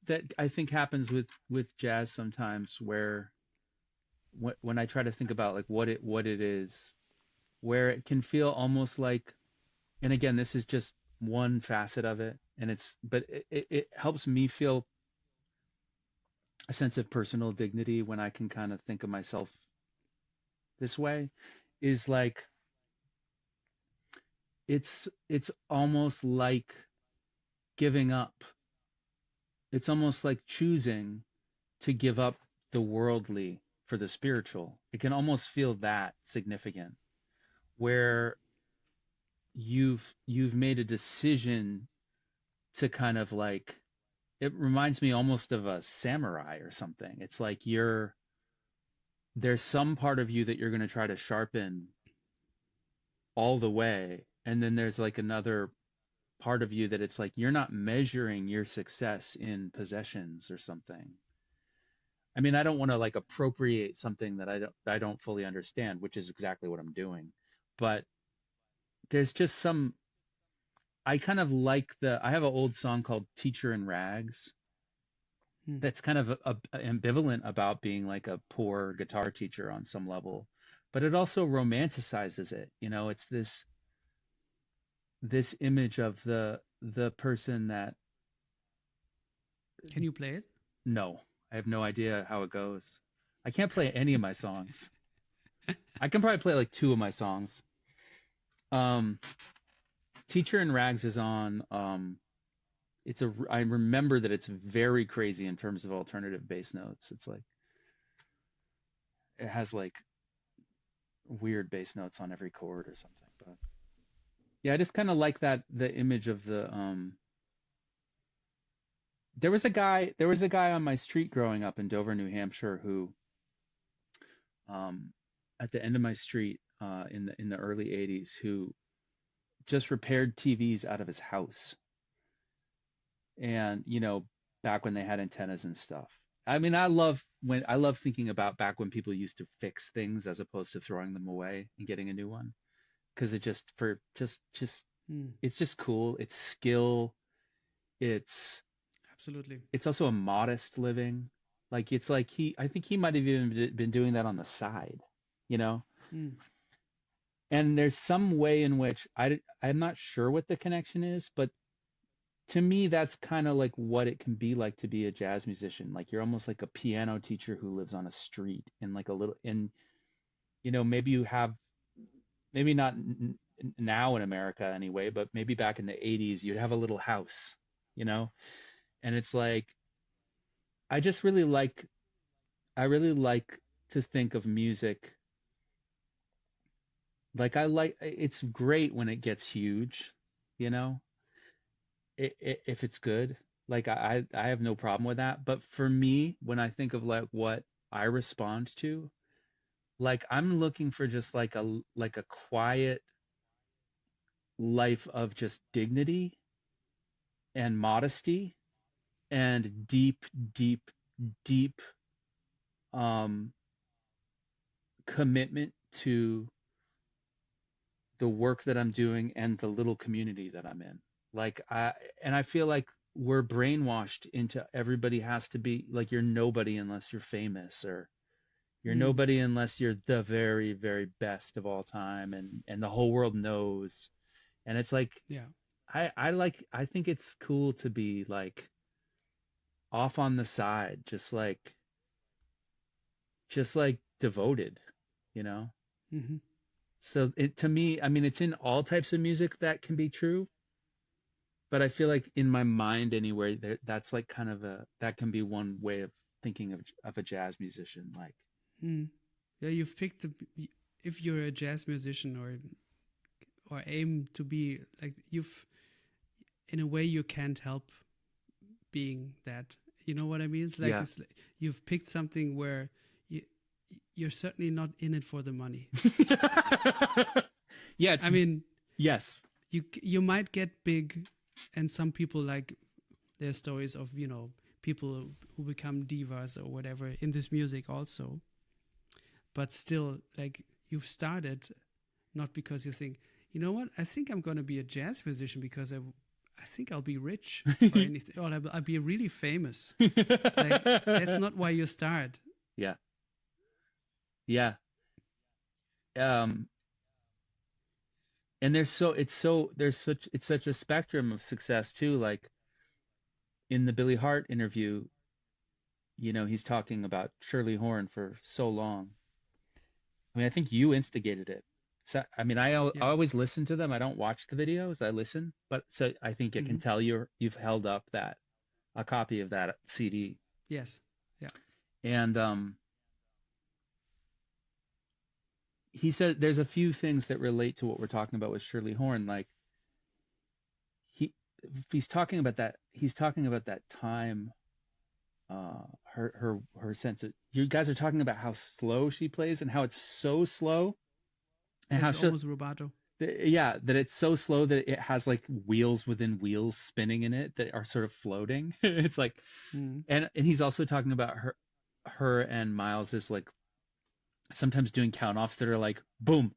that I think happens with jazz sometimes where when I try to think about like what it is, where it can feel almost like, and again, this is just one facet of it, and but it helps me feel a sense of personal dignity when I can kind of think of myself this way, is like it's almost like giving up. It's almost like choosing to give up the worldly for the spiritual. It can almost feel that significant, where you've made a decision to kind of like, it reminds me almost of a samurai or something. It's like there's some part of you that you're going to try to sharpen all the way. And then there's like another part of you that it's like you're not measuring your success in possessions or something. I mean, I don't want to like appropriate something that I don't fully understand, which is exactly what I'm doing. But there's just some, I kind of like I have an old song called Teacher in Rags that's kind of ambivalent about being like a poor guitar teacher on some level, but it also romanticizes it. You know, it's this image of the person that. Can you play it? No, I have no idea how it goes. I can't play any of my songs. I can probably play like two of my songs. Teacher in Rags is on. I remember that it's very crazy in terms of alternative bass notes. It's like it has like weird bass notes on every chord or something. But yeah, I just kind of like the image of the there was a guy on my street growing up in Dover, New Hampshire, who at the end of my street in the early 80s, who just repaired TVs out of his house. And, you know, back when they had antennas and stuff. I mean, I love thinking about back when people used to fix things as opposed to throwing them away and getting a new one. Because it it's just cool. It's skill. Absolutely. It's also a modest living. Like it's like I think he might have even been doing that on the side, you know? And there's some way in which I'm not sure what the connection is, but to me, that's kind of like what it can be like to be a jazz musician. Like you're almost like a piano teacher who lives on a street in like you know, maybe not now in America anyway, but maybe back in the 80s, you'd have a little house, you know? And it's like, I really like to think of music. Like it's great when it gets huge, you know? If it's good, like I have no problem with that. But for me, when I think of like what I respond to, like I'm looking for just like a quiet life of just dignity and modesty and deep commitment to the work that I'm doing and the little community that I'm in. Like I feel like we're brainwashed into everybody has to be like you're nobody unless you're famous, or you're nobody unless you're the very, very best of all time and the whole world knows. And it's like, yeah, I think it's cool to be like off on the side, just like devoted, you know? So to me, I mean, it's in all types of music that can be true. But I feel like in my mind anyway, that's like kind of that can be one way of thinking of a jazz musician. Like, yeah, you've picked if you're a jazz musician or aim to be like in a way you can't help being that. You know what I mean? It's like, yeah. it's like you've picked something where you're certainly not in it for the money. Yeah, I mean, yes, you might get big. And some people, like, their stories of, you know, people who become divas or whatever in this music also. But still, like, you've started not because you think, you know what, I think I'm going to be a jazz musician because I think I'll be rich or anything, or I'll be really famous. It's like, that's not why you start. Yeah. Yeah. And it's such a spectrum of success too. Like in the Billy Hart interview, you know, he's talking about Shirley Horn for so long. I mean, I think you instigated it. So, I mean, I always listen to them. I don't watch the videos. I listen, but so I think I can tell you've held up a copy of that CD. Yes. Yeah. And he said there's a few things that relate to what we're talking about with Shirley Horn. Like he's talking about that time, her sense of, you guys are talking about how slow she plays and how it's so slow, and how It's almost rubato. yeah, that it's so slow that it has like wheels within wheels spinning in it that are sort of floating. It's like, Mm. and he's also talking about her and Miles is like sometimes doing count offs that are like boom.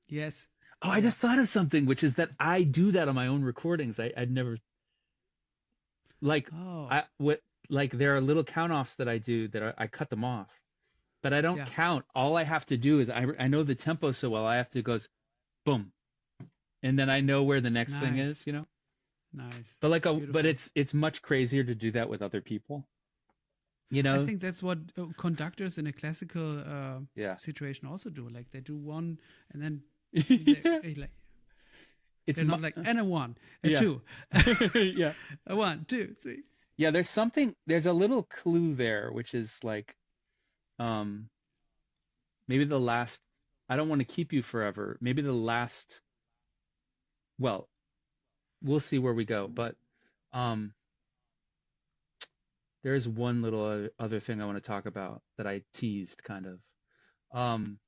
Yes. Oh, I just thought of something, which is that I do that on my own recordings. I'd never like Oh. like there are little count offs that I do that I cut them off, but I don't Yeah. count. All I have to do is I know the tempo so well. I have to goes boom, and then I know where the next thing is, Nice. you know. Nice. But but Beautiful. it's much crazier to do that with other people, you I know. think that's what conductors in a classical Yeah. situation also do. Like they do one, and then like It's they're not like and a one, a yeah. two, Yeah. a 1, 2, 3. Yeah, there's a little clue there, which is like, um, maybe the last, I don't want to keep you forever. Maybe the last, well, we'll see where we go, but, um, there's one little other thing I want to talk about that I teased kind of. Um,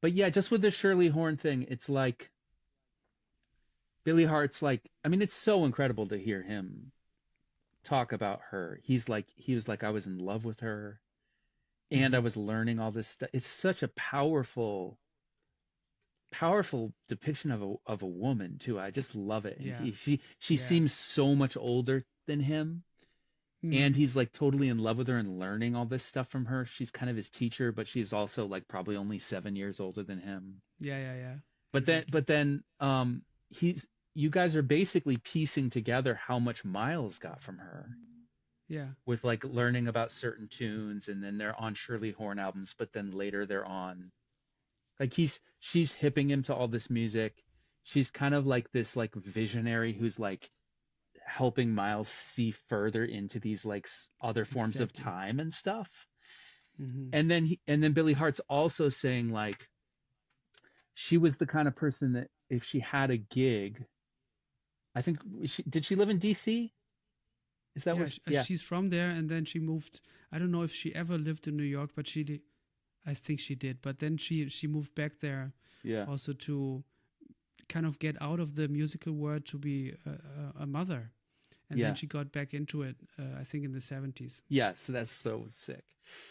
but yeah, just with the Shirley Horn thing, it's like Billy Hart's like, I mean, it's so incredible to hear him talk about her. He was like, I was in love with her and I Mm-hmm. was learning all this stuff. It's such a powerful depiction of a woman too. I just love it. And Yeah. she Yeah. seems so much older than him. And Mm. he's like totally in love with her and learning all this stuff from her. She's kind of his teacher, but she's also like probably only 7 years older than him. Yeah. Yeah. Yeah. But Exactly. then you guys are basically piecing together how much Miles got from her Yeah. with like learning about certain tunes, and then they're on Shirley Horn albums, but then later they're on like she's hipping him to all this music. She's kind of like this like visionary who's like helping Miles see further into these like other forms of Exactly. time and stuff. Mm-hmm. And then Billy Hart's also saying like she was the kind of person that if she had a gig, I think did she live in DC? Is that where Yeah. she, yeah. She's from there, and then she moved. I don't know if she ever lived in New York, but she did. I think she did. But then she moved back there Yeah. also to kind of get out of the musical world to be a mother. And Yeah. then she got back into it, I think in the 70s. Yeah, so that's so sick.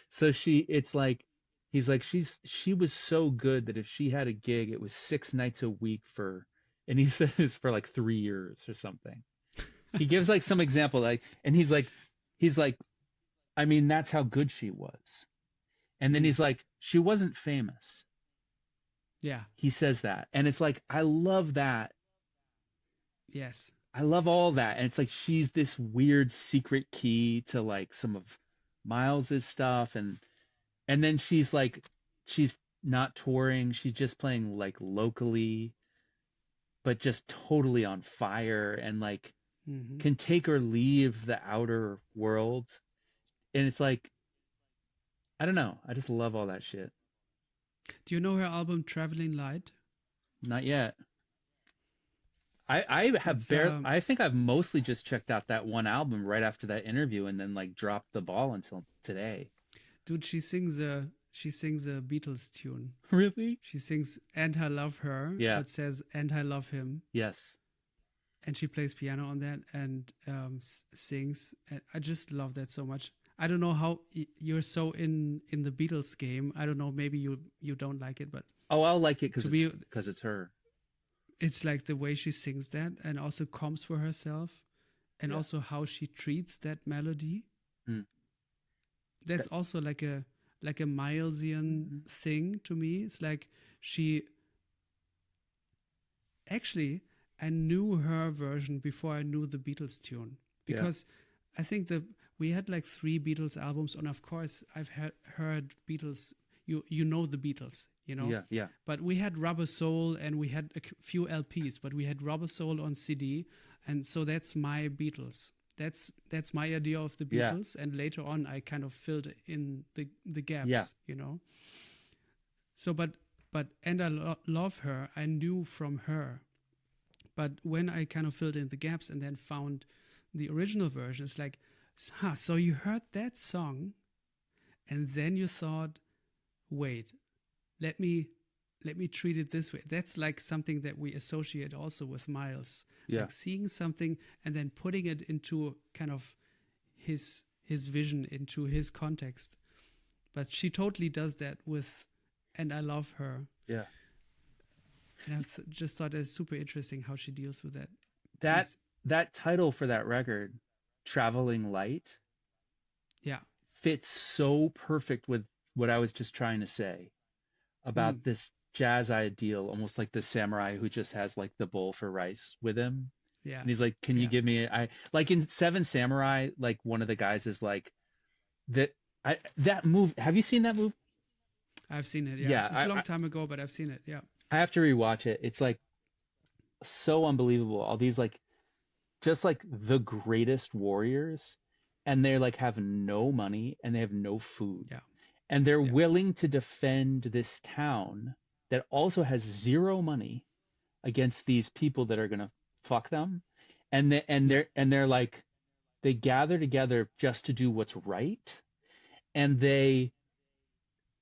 So it's like, he's like, she was so good that if she had a gig, it was 6 nights a week and he says for like 3 years or something. He gives like some example, like, and he's like, I mean, that's how good she was. And then Mm. he's like, she wasn't famous. Yeah. He says that. And it's like, I love that. Yes. I love all that. And it's like she's this weird secret key to like some of Miles's stuff, and then she's like she's not touring, she's just playing like locally, but just totally on fire and like Mm-hmm. can take or leave the outer world. And it's like, I don't know, I just love all that shit. Do you know her album Traveling Light? Not yet. I have It's I think I've mostly just checked out that one album right after that interview and then like dropped the ball until today. dude, she sings a Beatles tune. Really? She sings "And I Love Her," Yeah. but says "And I Love Him," Yes. and she plays piano on that and sings. And I just love that so much. I don't know how you're so in the Beatles game. I don't know. Maybe you don't like it, but Oh, I'll like it to me, because it's her. it's like the way she sings that and also comes for herself, and Yeah. also how she treats that melody. Mm. That's also like a Milesian thing to me. It's like she actually, I knew her version before I knew the Beatles tune, because I think we had like 3 Beatles albums, and of course I've heard Beatles. You know the Beatles, you know. Yeah, yeah. But we had Rubber Soul and we had a few LPs, but we had Rubber Soul on CD, and so that's my Beatles. That's my idea of the Yeah. Beatles, and later on I kind of filled in the gaps, Yeah. you know. So, but and I love her. I knew from her, But when I kind of filled in the gaps and then found the original version, it's like, so you heard that song and then you thought, wait, let me treat it this way. That's like something that we associate also with Miles. Yeah. Like seeing something and then putting it into kind of his vision, into his context. But she totally does that with, and I love her. Yeah. And I just thought it's super interesting how she deals with that. That title for that record, Traveling Light, Yeah. fits so perfect with what I was just trying to say about this jazz ideal, almost like the samurai who just has like the bowl for rice with him. Yeah. And he's like, can you give me, like in Seven Samurai, like one of the guys is like, that move, have you seen that movie? I've seen it. Yeah, It's a long time ago, but I've seen it. Yeah. I have to rewatch it. It's like so unbelievable. All these like, just like the greatest warriors, and they like have no money and they have no food. Yeah. And they're willing to defend this town that also has zero money against these people that are going to fuck them. And they're like, they gather together just to do what's right. And they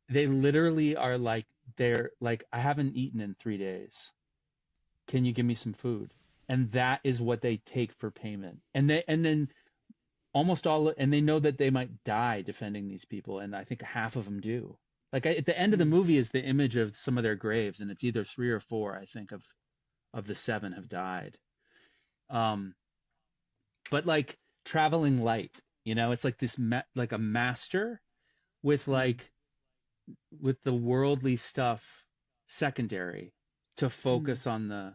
literally are like, they're like, I haven't eaten in 3 days. Can you give me some food? And that is what they take for payment. And then almost all, and they know that they might die defending these people. And I think half of them do. Like at the end of the movie is the image of some of their graves, and it's either 3 or 4, I think, of the 7 have died. But like Traveling Light, it's like this, like a master with like, with the worldly stuff secondary to focus on the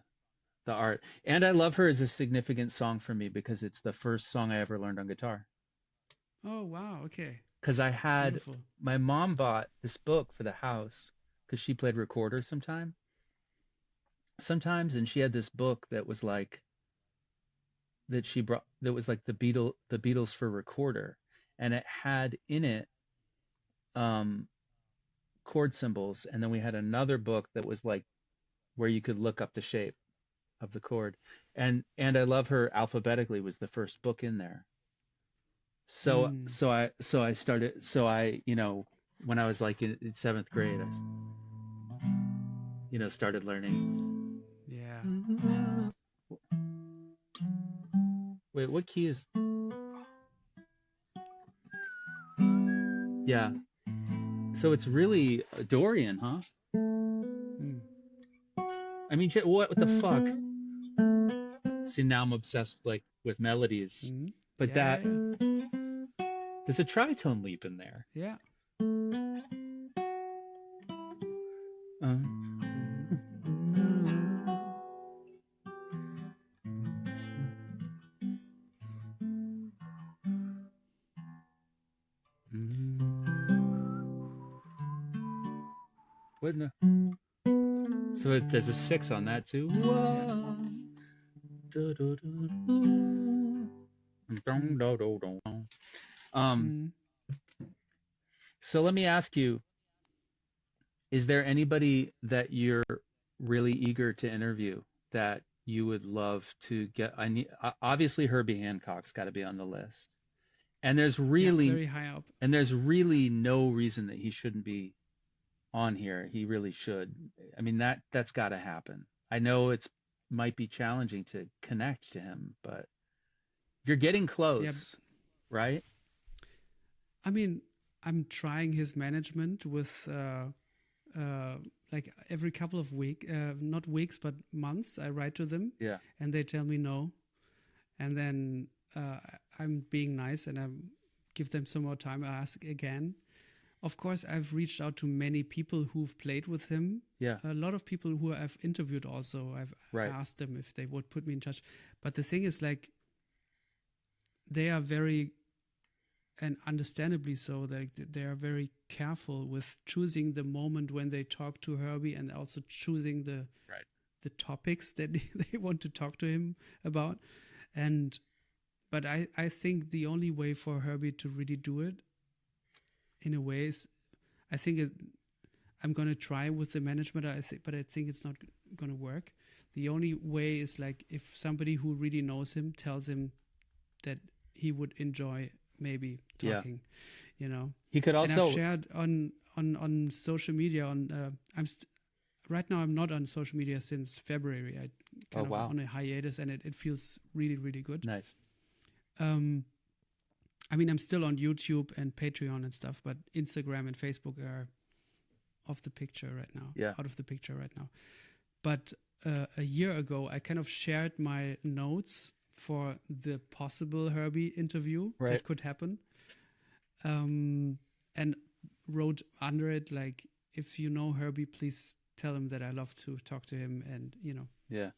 art. And I Love Her is a significant song for me because it's the first song I ever learned on guitar. Oh, wow. Okay. Because I had, Beautiful. my mom bought this book for the house because she played recorder sometimes, and she had this book that was like, that she brought, that was like the Beatles for recorder. And it had in it, chord symbols. And then we had another book that was like, where you could look up the shape of the chord, and I Love Her alphabetically was the first book in there. So I started, when I was like in 7th grade, I started learning. Yeah. Wait, what key is? Yeah. So it's really a Dorian, huh? I mean, what the fuck? See, now I'm obsessed with melodies, but there's a tritone leap in there. Yeah. What? No. So there's a 6 on that too. So let me ask you, is there anybody that you're really eager to interview that you would love to get? Obviously Herbie Hancock's got to be on the list. And there's really very high up. And there's really no reason that he shouldn't be on here. He really should. I mean, that's got to happen. I know might be challenging to connect to him, but you're getting close, right? I mean, I'm trying his management with like every couple of not weeks, but months. I write to them, and they tell me no, and then I'm being nice and I give them some more time. I ask again. Of course, I've reached out to many people who've played with him. Yeah. A lot of people who I've interviewed also. I've asked them if they would put me in touch. But the thing is, like, they are very, and understandably so, they are very careful with choosing the moment when they talk to Herbie, and also choosing the topics that they want to talk to him about. But I think the only way for Herbie to really do it, in a way, is, I'm going to try with the management, but I think it's not going to work. The only way is like if somebody who really knows him tells him that he would enjoy maybe talking, you know. He could And also I've shared on social media. Right now I'm not on social media since February. I kind of on a hiatus, and it feels really, really good. Nice. I mean, I'm still on YouTube and Patreon and stuff, but Instagram and Facebook are off the picture right now. Yeah. Out of the picture right now. But a year ago, I kind of shared my notes for the possible Herbie interview that could happen, and wrote under it like, if you know Herbie, please tell him that I love to talk to him, and you know. Yeah.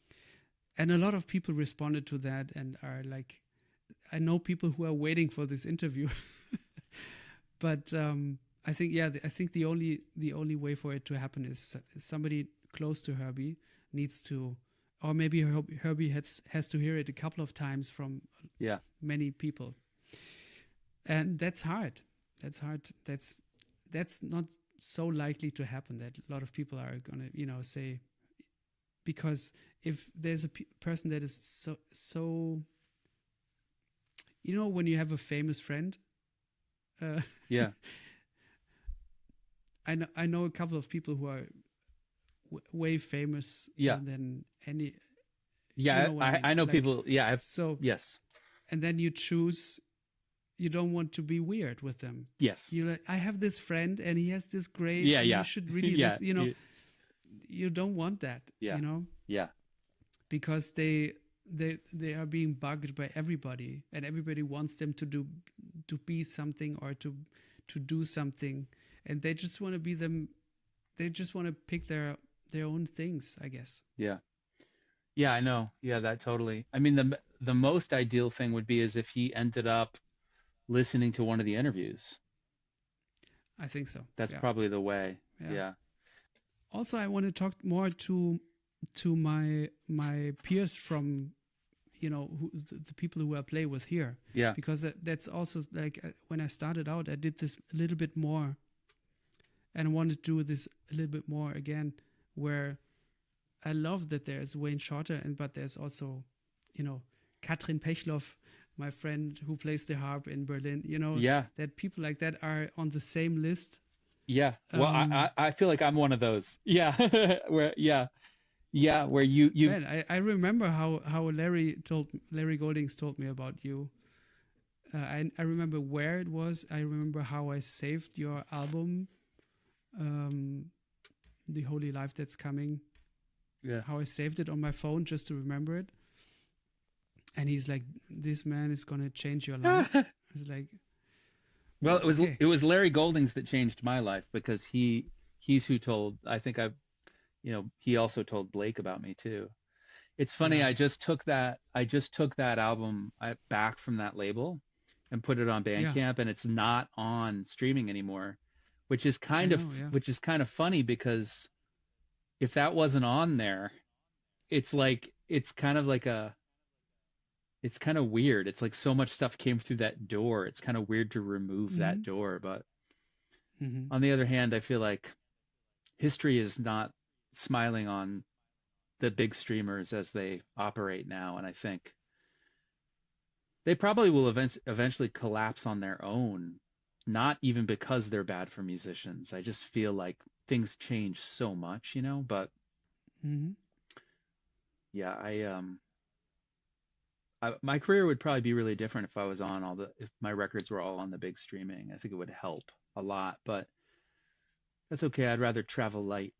And a lot of people responded to that and are like, I know people who are waiting for this interview, but I think I think the only way for it to happen is somebody close to Herbie needs to, or maybe Herbie has to hear it a couple of times from many people, and that's hard. That's hard. That's not so likely to happen that a lot of people are gonna, you know, say, because if there's a person that is so, you know, when you have a famous friend, I know a couple of people who are way famous than any. Yeah, you know I know like, people. Yeah, yes. And then you choose. You don't want to be weird with them. Yes. You're like, I have this friend and he has this great. You should really listen, you know. You don't want that. Yeah. You know. Yeah. Because they are being bugged by everybody, and everybody wants them to be something or to do something, and they just want to be them. They just want to pick their own things, I guess. Yeah. Yeah, I know. Yeah, that totally. I mean, the most ideal thing would be is if he ended up listening to one of the interviews. I think so. That's probably the way. Yeah. Also, I want to talk more to my peers from, you know, the people who I play with here. Yeah. Because that's also like when I started out, I did this a little bit more, and I wanted to do this a little bit more again, where I love that there's Wayne Shorter, but there's also, you know, Katrin Pechloff, my friend who plays the harp in Berlin, you know, that people like that are on the same list. Yeah. Well, I feel like I'm one of those. Yeah. where you. Man, I remember how Larry Goldings told me about you. I remember where it was. I remember how I saved your album, The Holy Life That's Coming. Yeah. How I saved it on my phone just to remember it. And he's like, this man is going to change your life. I was like, well, it was Larry Goldings that changed my life, because he's who told, I think he also told Blake about me too. It's funny. I just took that album back from that label and put it on Bandcamp, and it's not on streaming anymore, which is kind of funny, because if that wasn't on there, it's kind of weird. It's like so much stuff came through that door. It's kind of weird to remove that door. But on the other hand, I feel like history is not smiling on the big streamers as they operate now. And I think they probably will eventually collapse on their own, not even because they're bad for musicians. I just feel like things change so much, you know, but my career would probably be really different if I was on if my records were all on the big streaming. I think it would help a lot, but that's okay. I'd rather travel light.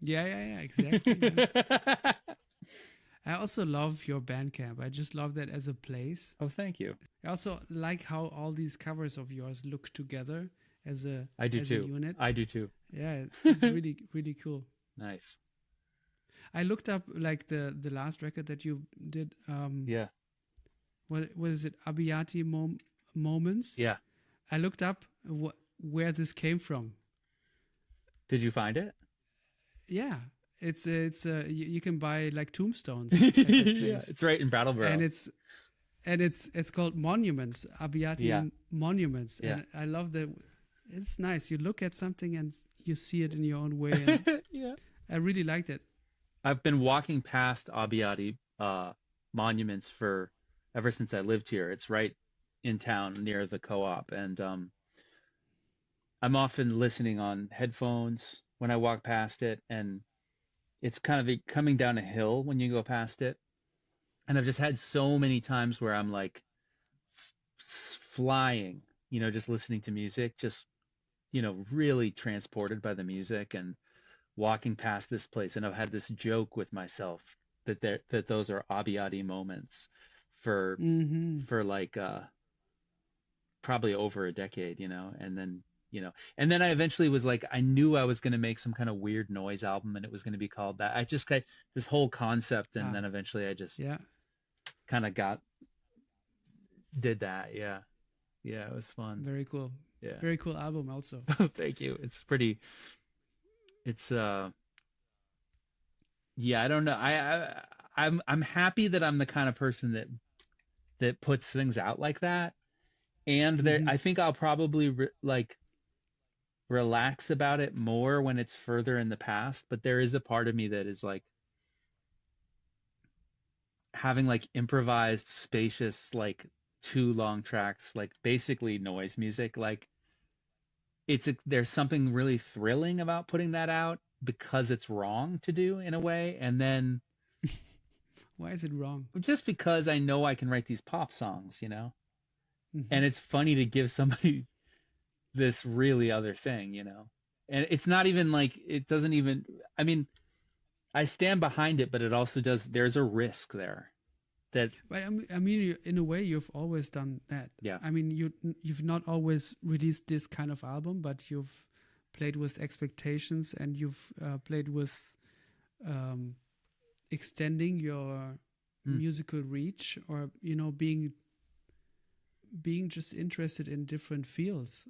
Yeah, exactly. I also love your Bandcamp. I just love that as a place. Oh, thank you. I also like how all these covers of yours look together as a unit. I do too. Yeah, it's really, really cool. Nice. I looked up like the last record that you did. What is it? Abiyati Moments. Yeah. I looked up where this came from. Did you find it? Yeah, it's you can buy like tombstones. At that place. Yeah, it's right in Brattleboro. And it's called Monuments, Abiyati Monuments. Yeah. And I love that. It's nice. You look at something and you see it in your own way. And I really liked it. I've been walking past Abbiati monuments for ever since I lived here. It's right in town near the co-op, and I'm often listening on headphones when I walk past it, and it's kind of coming down a hill when you go past it. And I've just had so many times where I'm like flying, just listening to music, just, really transported by the music and walking past this place. And I've had this joke with myself that those are Abbiati moments for Mm-hmm. for like probably over a decade, and then I eventually was like, I knew I was going to make some kind of weird noise album and it was going to be called that. I just got this whole concept, and Ah, then eventually I just yeah. kind of did that. Yeah. Yeah, it was fun. Very cool. Yeah. Very cool album also. Thank you. It's yeah, I don't know. I'm happy that I'm the kind of person that puts things out like that. And there, Mm-hmm. I think I'll probably relax about it more when it's further in the past, but there is a part of me that is like having like improvised, spacious, like 2 long tracks, like basically noise music. Like there's something really thrilling about putting that out because it's wrong to do in a way. And then Why is it wrong? just because I know I can write these pop songs, Mm-hmm. and it's funny to give somebody this really other thing, and it's not even like, it doesn't even, I mean, I stand behind it, but it also there's a risk there that, But I mean, in a way, you've always done that. yeah, I mean, you've not always released this kind of album, but you've played with expectations, and you've played with extending your musical reach, or being just interested in different fields,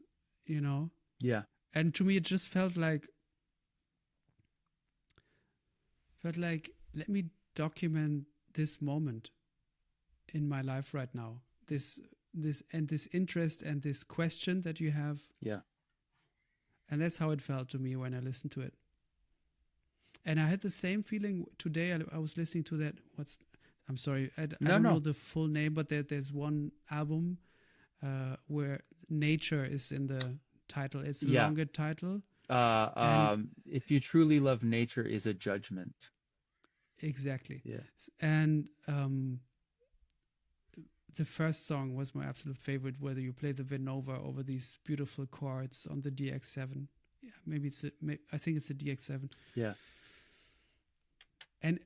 yeah, And to me, it just felt like let me document this moment in my life right now. This interest and this question that you have. yeah, And that's how it felt to me when I listened to it. And I had the same feeling today. I was listening to that. I'm sorry, I don't know the full name, but there's one album where nature is in the title. It's a longer title. If you truly love nature is a judgment. Exactly. Yeah. And the first song was my absolute favorite, whether you play the Vinova over these beautiful chords on the DX7. Yeah, I think it's the DX7. Yeah. And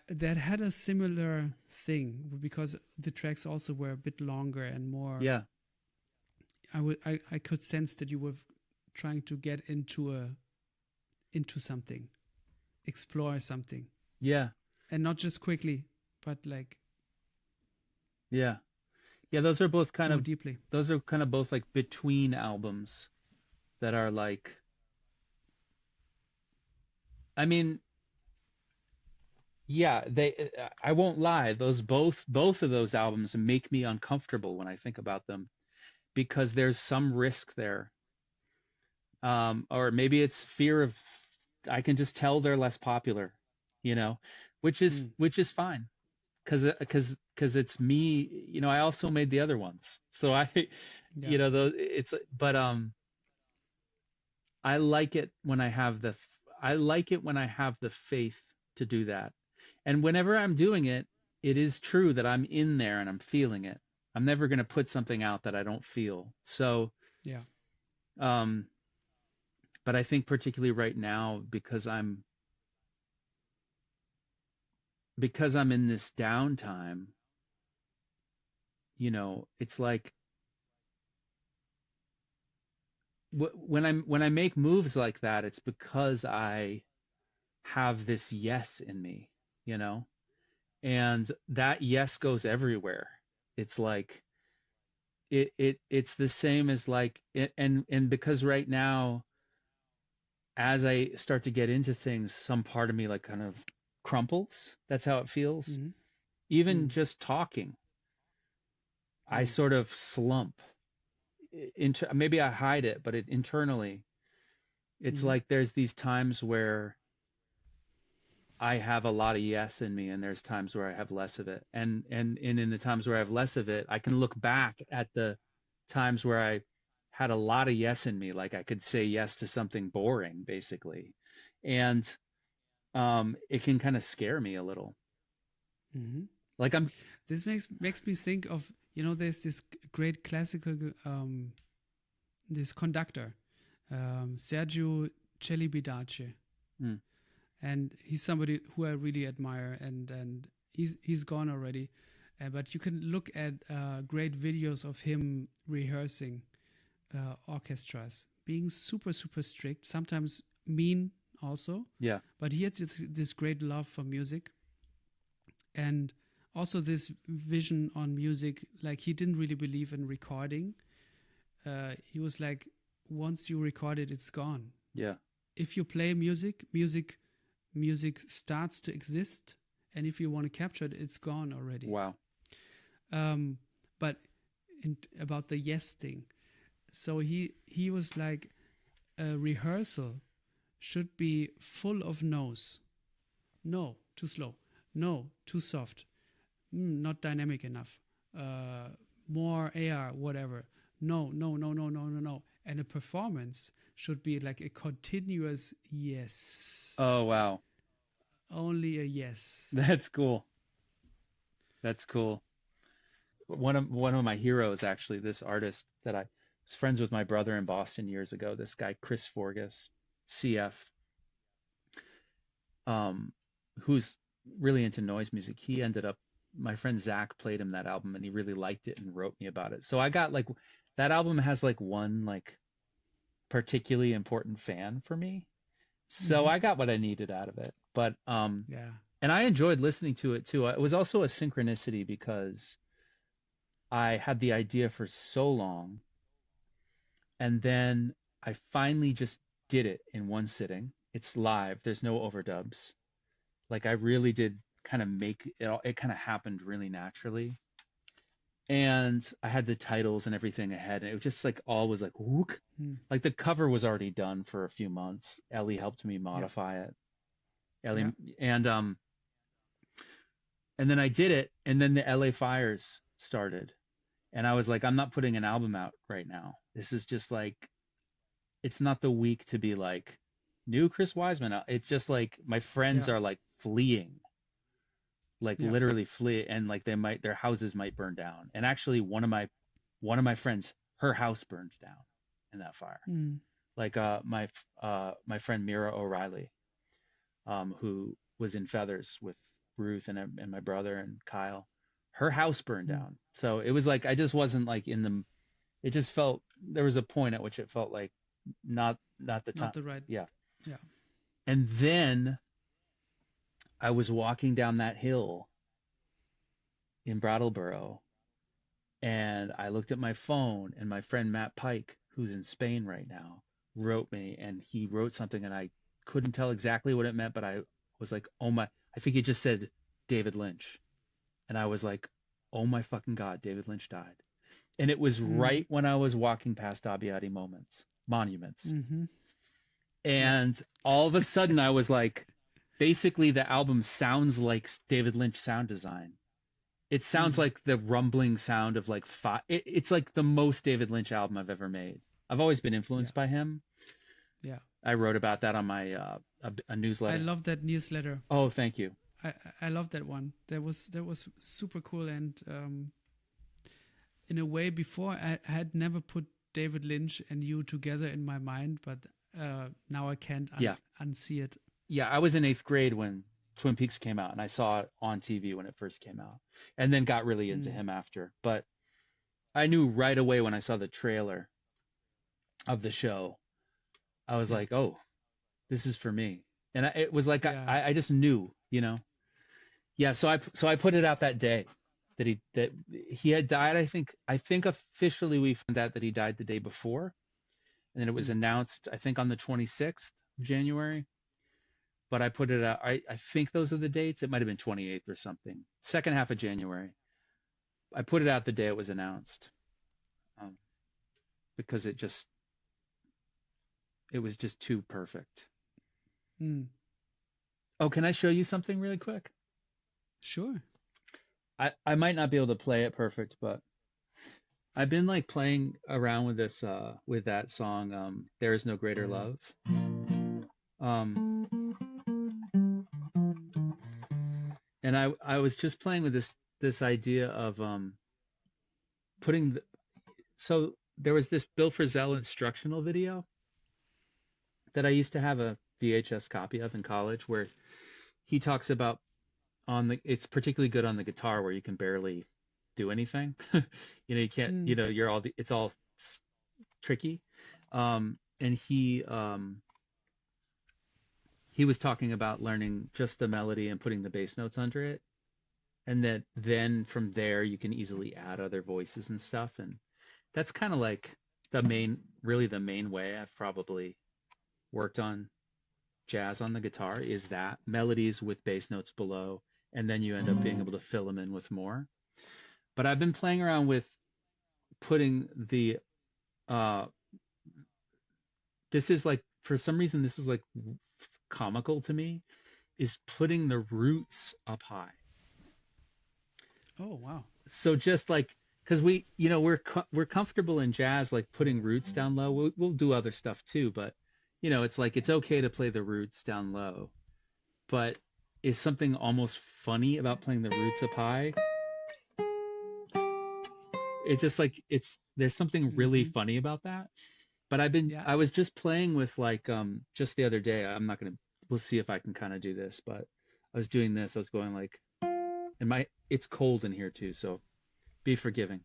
that had a similar thing, because the tracks also were a bit longer and more. Yeah. I could sense that you were trying to get into something, explore something. Yeah. And not just quickly, but like. Yeah. Yeah, those are both kind of deeply. Those are kind of both like between albums that are like, I mean, yeah, I won't lie, both of those albums make me uncomfortable when I think about them, because there's some risk there. Or maybe it's fear of, I can just tell they're less popular, which is fine. Cause it's me, I also made the other ones. So but I like it when I have the faith to do that. And whenever I'm doing it, it is true that I'm in there and I'm feeling it. I'm never going to put something out that I don't feel. So, yeah. But I think particularly right now, because I'm in this downtime, it's like when I make moves like that, it's because I have this yes in me, and that yes goes everywhere. It's like it's the same as like, and because right now, as I start to get into things, some part of me like kind of crumples. That's how it feels. Mm-hmm. Even just talking, I sort of slump. Maybe I hide it, but internally, it's like there's these times where I have a lot of yes in me, and there's times where I have less of it. And in the times where I have less of it, I can look back at the times where I had a lot of yes in me, like I could say yes to something boring, basically. And it can kind of scare me a little. Hmm. Like I'm, This makes me think of, there's this great classical this conductor, Sergio Celibidache, mm, and he's somebody who I really admire, and he's gone already, but you can look at great videos of him rehearsing orchestras, being super super strict, sometimes mean also, yeah, but he had this great love for music, and also this vision on music. Like, he didn't really believe in recording. He was like, once you record it, it's gone. yeah, If you play music starts to exist, and if you want to capture it, it's gone already. wow, But about the yes thing, so he was like, a rehearsal should be full of no's. No, too slow. No, too soft. Not dynamic enough. More air, whatever. No, no, no, no, no, no, no. And a performance should be like a continuous yes. oh wow, Only a yes. that's cool. That's cool. One of my heroes, actually, this artist that I was friends with my brother in Boston years ago, this guy Chris Forgus, CF, um, who's really into noise music. He ended up, my friend Zach played him that album and he really liked it and wrote me about it. So I got like, that album has like one like particularly important fan for me. So I got what I needed out of it. But Yeah. and I enjoyed listening to it too. It was also a synchronicity because I had the idea for so long, and then I finally just did it in one sitting. It's live. There's no overdubs. Like, I really did kind of make it all, it kind of happened really naturally. And I had the titles and everything ahead, and it was just like all was like whook. Like, the cover was already done for a few months. Ellie helped me modify it. Ellie, and then I did it, and then the LA fires started. And I was like, I'm not putting an album out right now. This is just like, it's not the week to be like, new Chris Weisman out. It's just like my friends are like fleeing, like literally flee, and like their houses might burn down. And actually, one of my friends, her house burned down in that fire. Like my friend Mira O'Reilly, who was in Feathers with Ruth and my brother and Kyle, her house burned down. So it was like, I just wasn't like in the, it just felt, there was a point at which it felt like not the time. Not the right. Yeah. Yeah. And then I was walking down that hill in Brattleboro, and I looked at my phone, and my friend Matt Pike, who's in Spain right now, wrote me, and he wrote something, and I couldn't tell exactly what it meant, but I was like, oh my, I think he just said David Lynch. And I was like, oh my fucking God, David Lynch died. And it was right when I was walking past Abbiati Monuments. And all of a sudden I was like, basically the album sounds like David Lynch sound design. It sounds like the rumbling sound of like it's like the most David Lynch album I've ever made. I've always been influenced by him. Yeah. I wrote about that on my a newsletter. I love that newsletter. Oh, thank you. I love that one. That was super cool, and in a way, before I had never put David Lynch and you together in my mind, but now I can't unsee it. Yeah, I was in 8th grade when Twin Peaks came out, and I saw it on TV when it first came out, and then got really into him after. But I knew right away when I saw the trailer of the show, I was like, oh, this is for me. And it was like, I just knew, you know. Yeah, so I put it out that day that he had died. I think officially we found out that he died the day before, and then it was announced, I think, on the 26th of January. But I put it out. I think those are the dates. It might have been 28th or something. Second half of January. I put it out the day it was announced, because it was just too perfect. Oh, can I show you something really quick? Sure. I might not be able to play it perfect, but I've been like playing around with this with that song, There Is No Greater Love. Um, and I was just playing with this idea of putting so there was this Bill Frisell instructional video that I used to have a VHS copy of in college where he talks about it's particularly good on the guitar where you can barely do anything. You can't, it's all tricky. And he was talking about learning just the melody and putting the bass notes under it. And that then from there you can easily add other voices and stuff. And that's kind of like the main way I've probably worked on jazz on the guitar is that melodies with bass notes below, and then you end up being able to fill them in with more. But I've been playing around with putting the this is like, for some reason, this is like comical to me, is putting the roots up high. Oh, wow. So just like, because we're comfortable in jazz, like putting roots down low. We'll do other stuff too, but it's like it's okay to play the roots down low. But is something almost funny about playing the roots up high? It's just like there's something really funny about that. But I was just playing with like just the other day. We'll see if I can kind of do this, but I was doing this. I was going like, it's cold in here too, so be forgiving.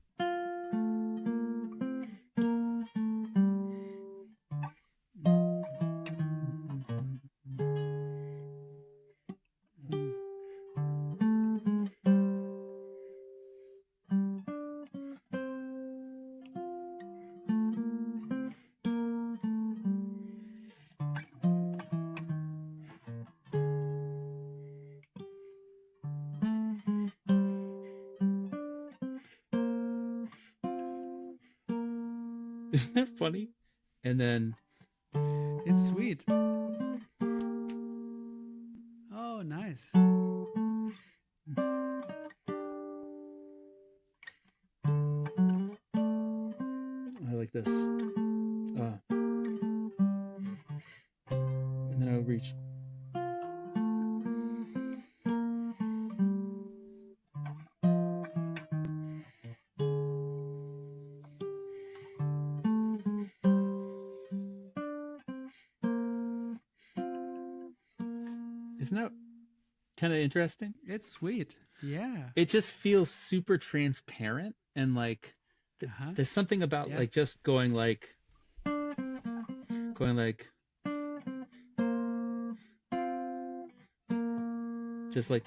Isn't that funny? And then it's sweet. Oh, nice. I like this. And then I'll reach. Isn't that kind of interesting? It's sweet. Yeah. It just feels super transparent and like there's something about like just going like just like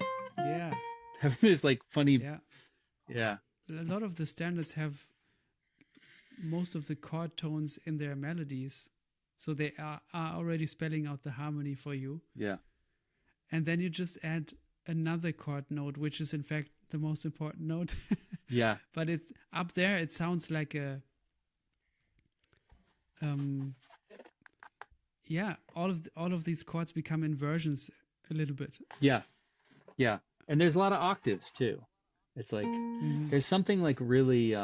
having this like funny a lot of the standards have most of the chord tones in their melodies, so they are already spelling out the harmony for you. And then you just add another chord note, which is in fact the most important note. But it's up there, it sounds like a all of these chords become inversions a little bit. And there's a lot of octaves too. It's like there's something like really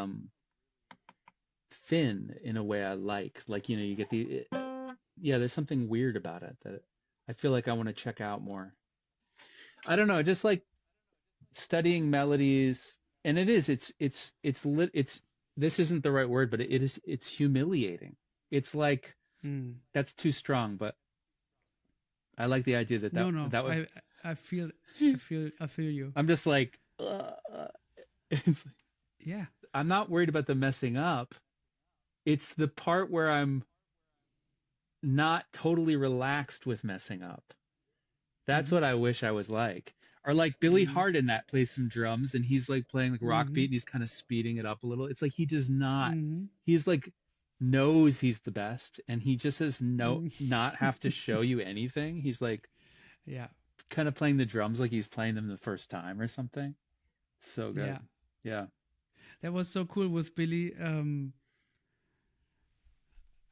thin in a way I like you get there's something weird about it that I feel like I want to check out more. I don't know, just like studying melodies, and this isn't the right word, but it's humiliating. It's like that's too strong, but I like the idea that would, I feel you. I'm just like it's like, I'm not worried about the messing up. It's the part where I'm not totally relaxed with messing up. That's what I wish I was like. Or like Billy Hardin that plays some drums and he's like playing like rock beat and he's kind of speeding it up a little. It's like he does not. He's like knows he's the best and he just has not have to show you anything. He's like kind of playing the drums like he's playing them the first time or something. So good. Yeah. That was so cool with Billy.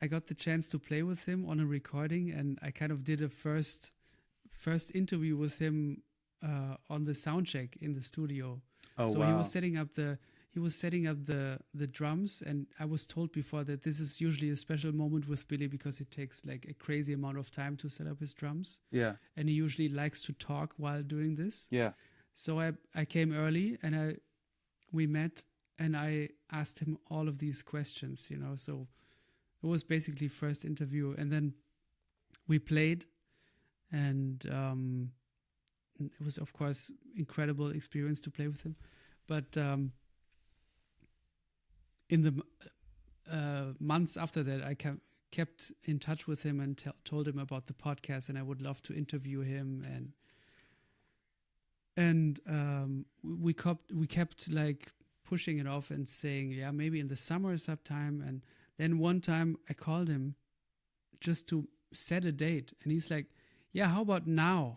I got the chance to play with him on a recording and I kind of did a first first interview with him on the sound check in the studio. Oh, so wow. he was setting up the drums, and I was told before that this is usually a special moment with Billy because it takes like a crazy amount of time to set up his drums. Yeah. And he usually likes to talk while doing this. Yeah. So I came early and we met and I asked him all of these questions, you know. So it was basically first interview, and then we played, and it was of course incredible experience to play with him. But in the months after that, I kept in touch with him and told him about the podcast, and I would love to interview him. And we kept like pushing it off and saying, yeah, maybe in the summer sometime. And then one time I called him just to set a date, and he's like, yeah, how about now?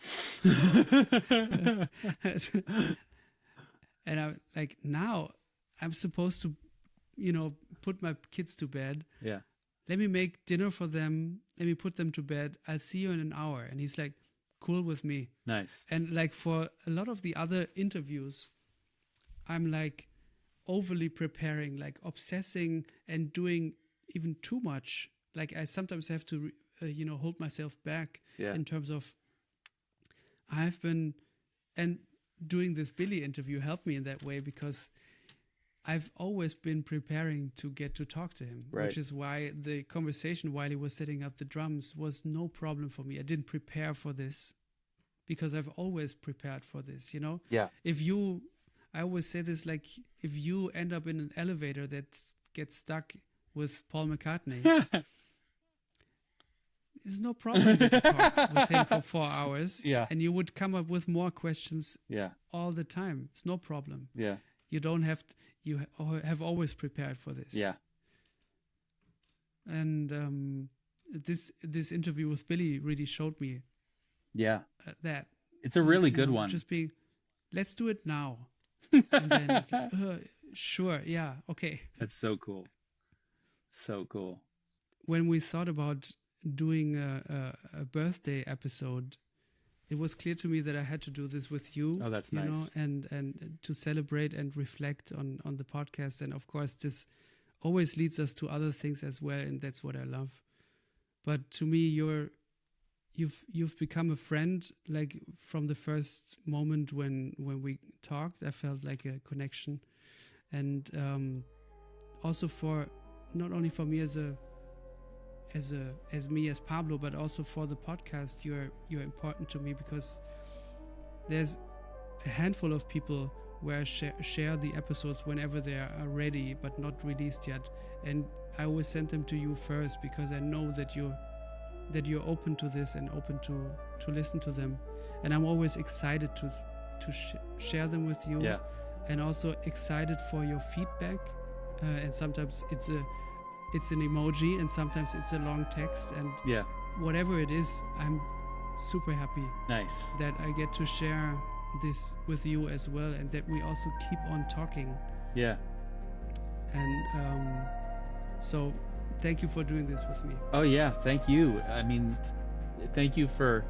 And I'm like, now I'm supposed to, you know, put my kids to bed. Yeah. Let me make dinner for them. Let me put them to bed. I'll see you in an hour. And he's like, cool with me. Nice. And like for a lot of the other interviews, I'm like overly preparing, like obsessing and doing even too much. Like I sometimes have to, hold myself back in terms of and doing this Billy interview helped me in that way because I've always been preparing to get to talk to him, right. Which is why the conversation while he was setting up the drums was no problem for me. I didn't prepare for this because I've always prepared for this, you know? Yeah. I always say this, like, if you end up in an elevator that gets stuck with Paul McCartney, there's no problem to talk with him for 4 hours. Yeah. And you would come up with more questions all the time. It's no problem. Yeah. You don't have, you have always prepared for this. Yeah. And this interview with Billy really showed me that. It's a really good one. Just being, let's do it now. And then it's like, sure, yeah, okay. That's so cool. So cool. When we thought about doing a birthday episode, it was clear to me that I had to do this with you. Oh, that's you nice. know, and to celebrate and reflect on the podcast. And of course, this always leads us to other things as well, and that's what I love. But to me, you've become a friend, like from the first moment when we talked. I felt like a connection, and also for not only for me as Pablo, but also for the podcast. You're important to me because there's a handful of people where I share the episodes whenever they are ready but not released yet, and I always send them to you first because I know that you're open to this and open to listen to them, and I'm always excited to share them with you, and also excited for your feedback, and sometimes it's an emoji and sometimes it's a long text, and whatever it is, I'm super happy that I get to share this with you as well, and that we also keep on talking. And so thank you for doing this with me. Oh yeah, thank you. I mean, thank you for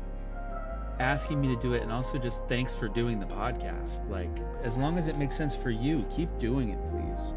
asking me to do it, and also just thanks for doing the podcast. Like, as long as it makes sense for you, keep doing it, please.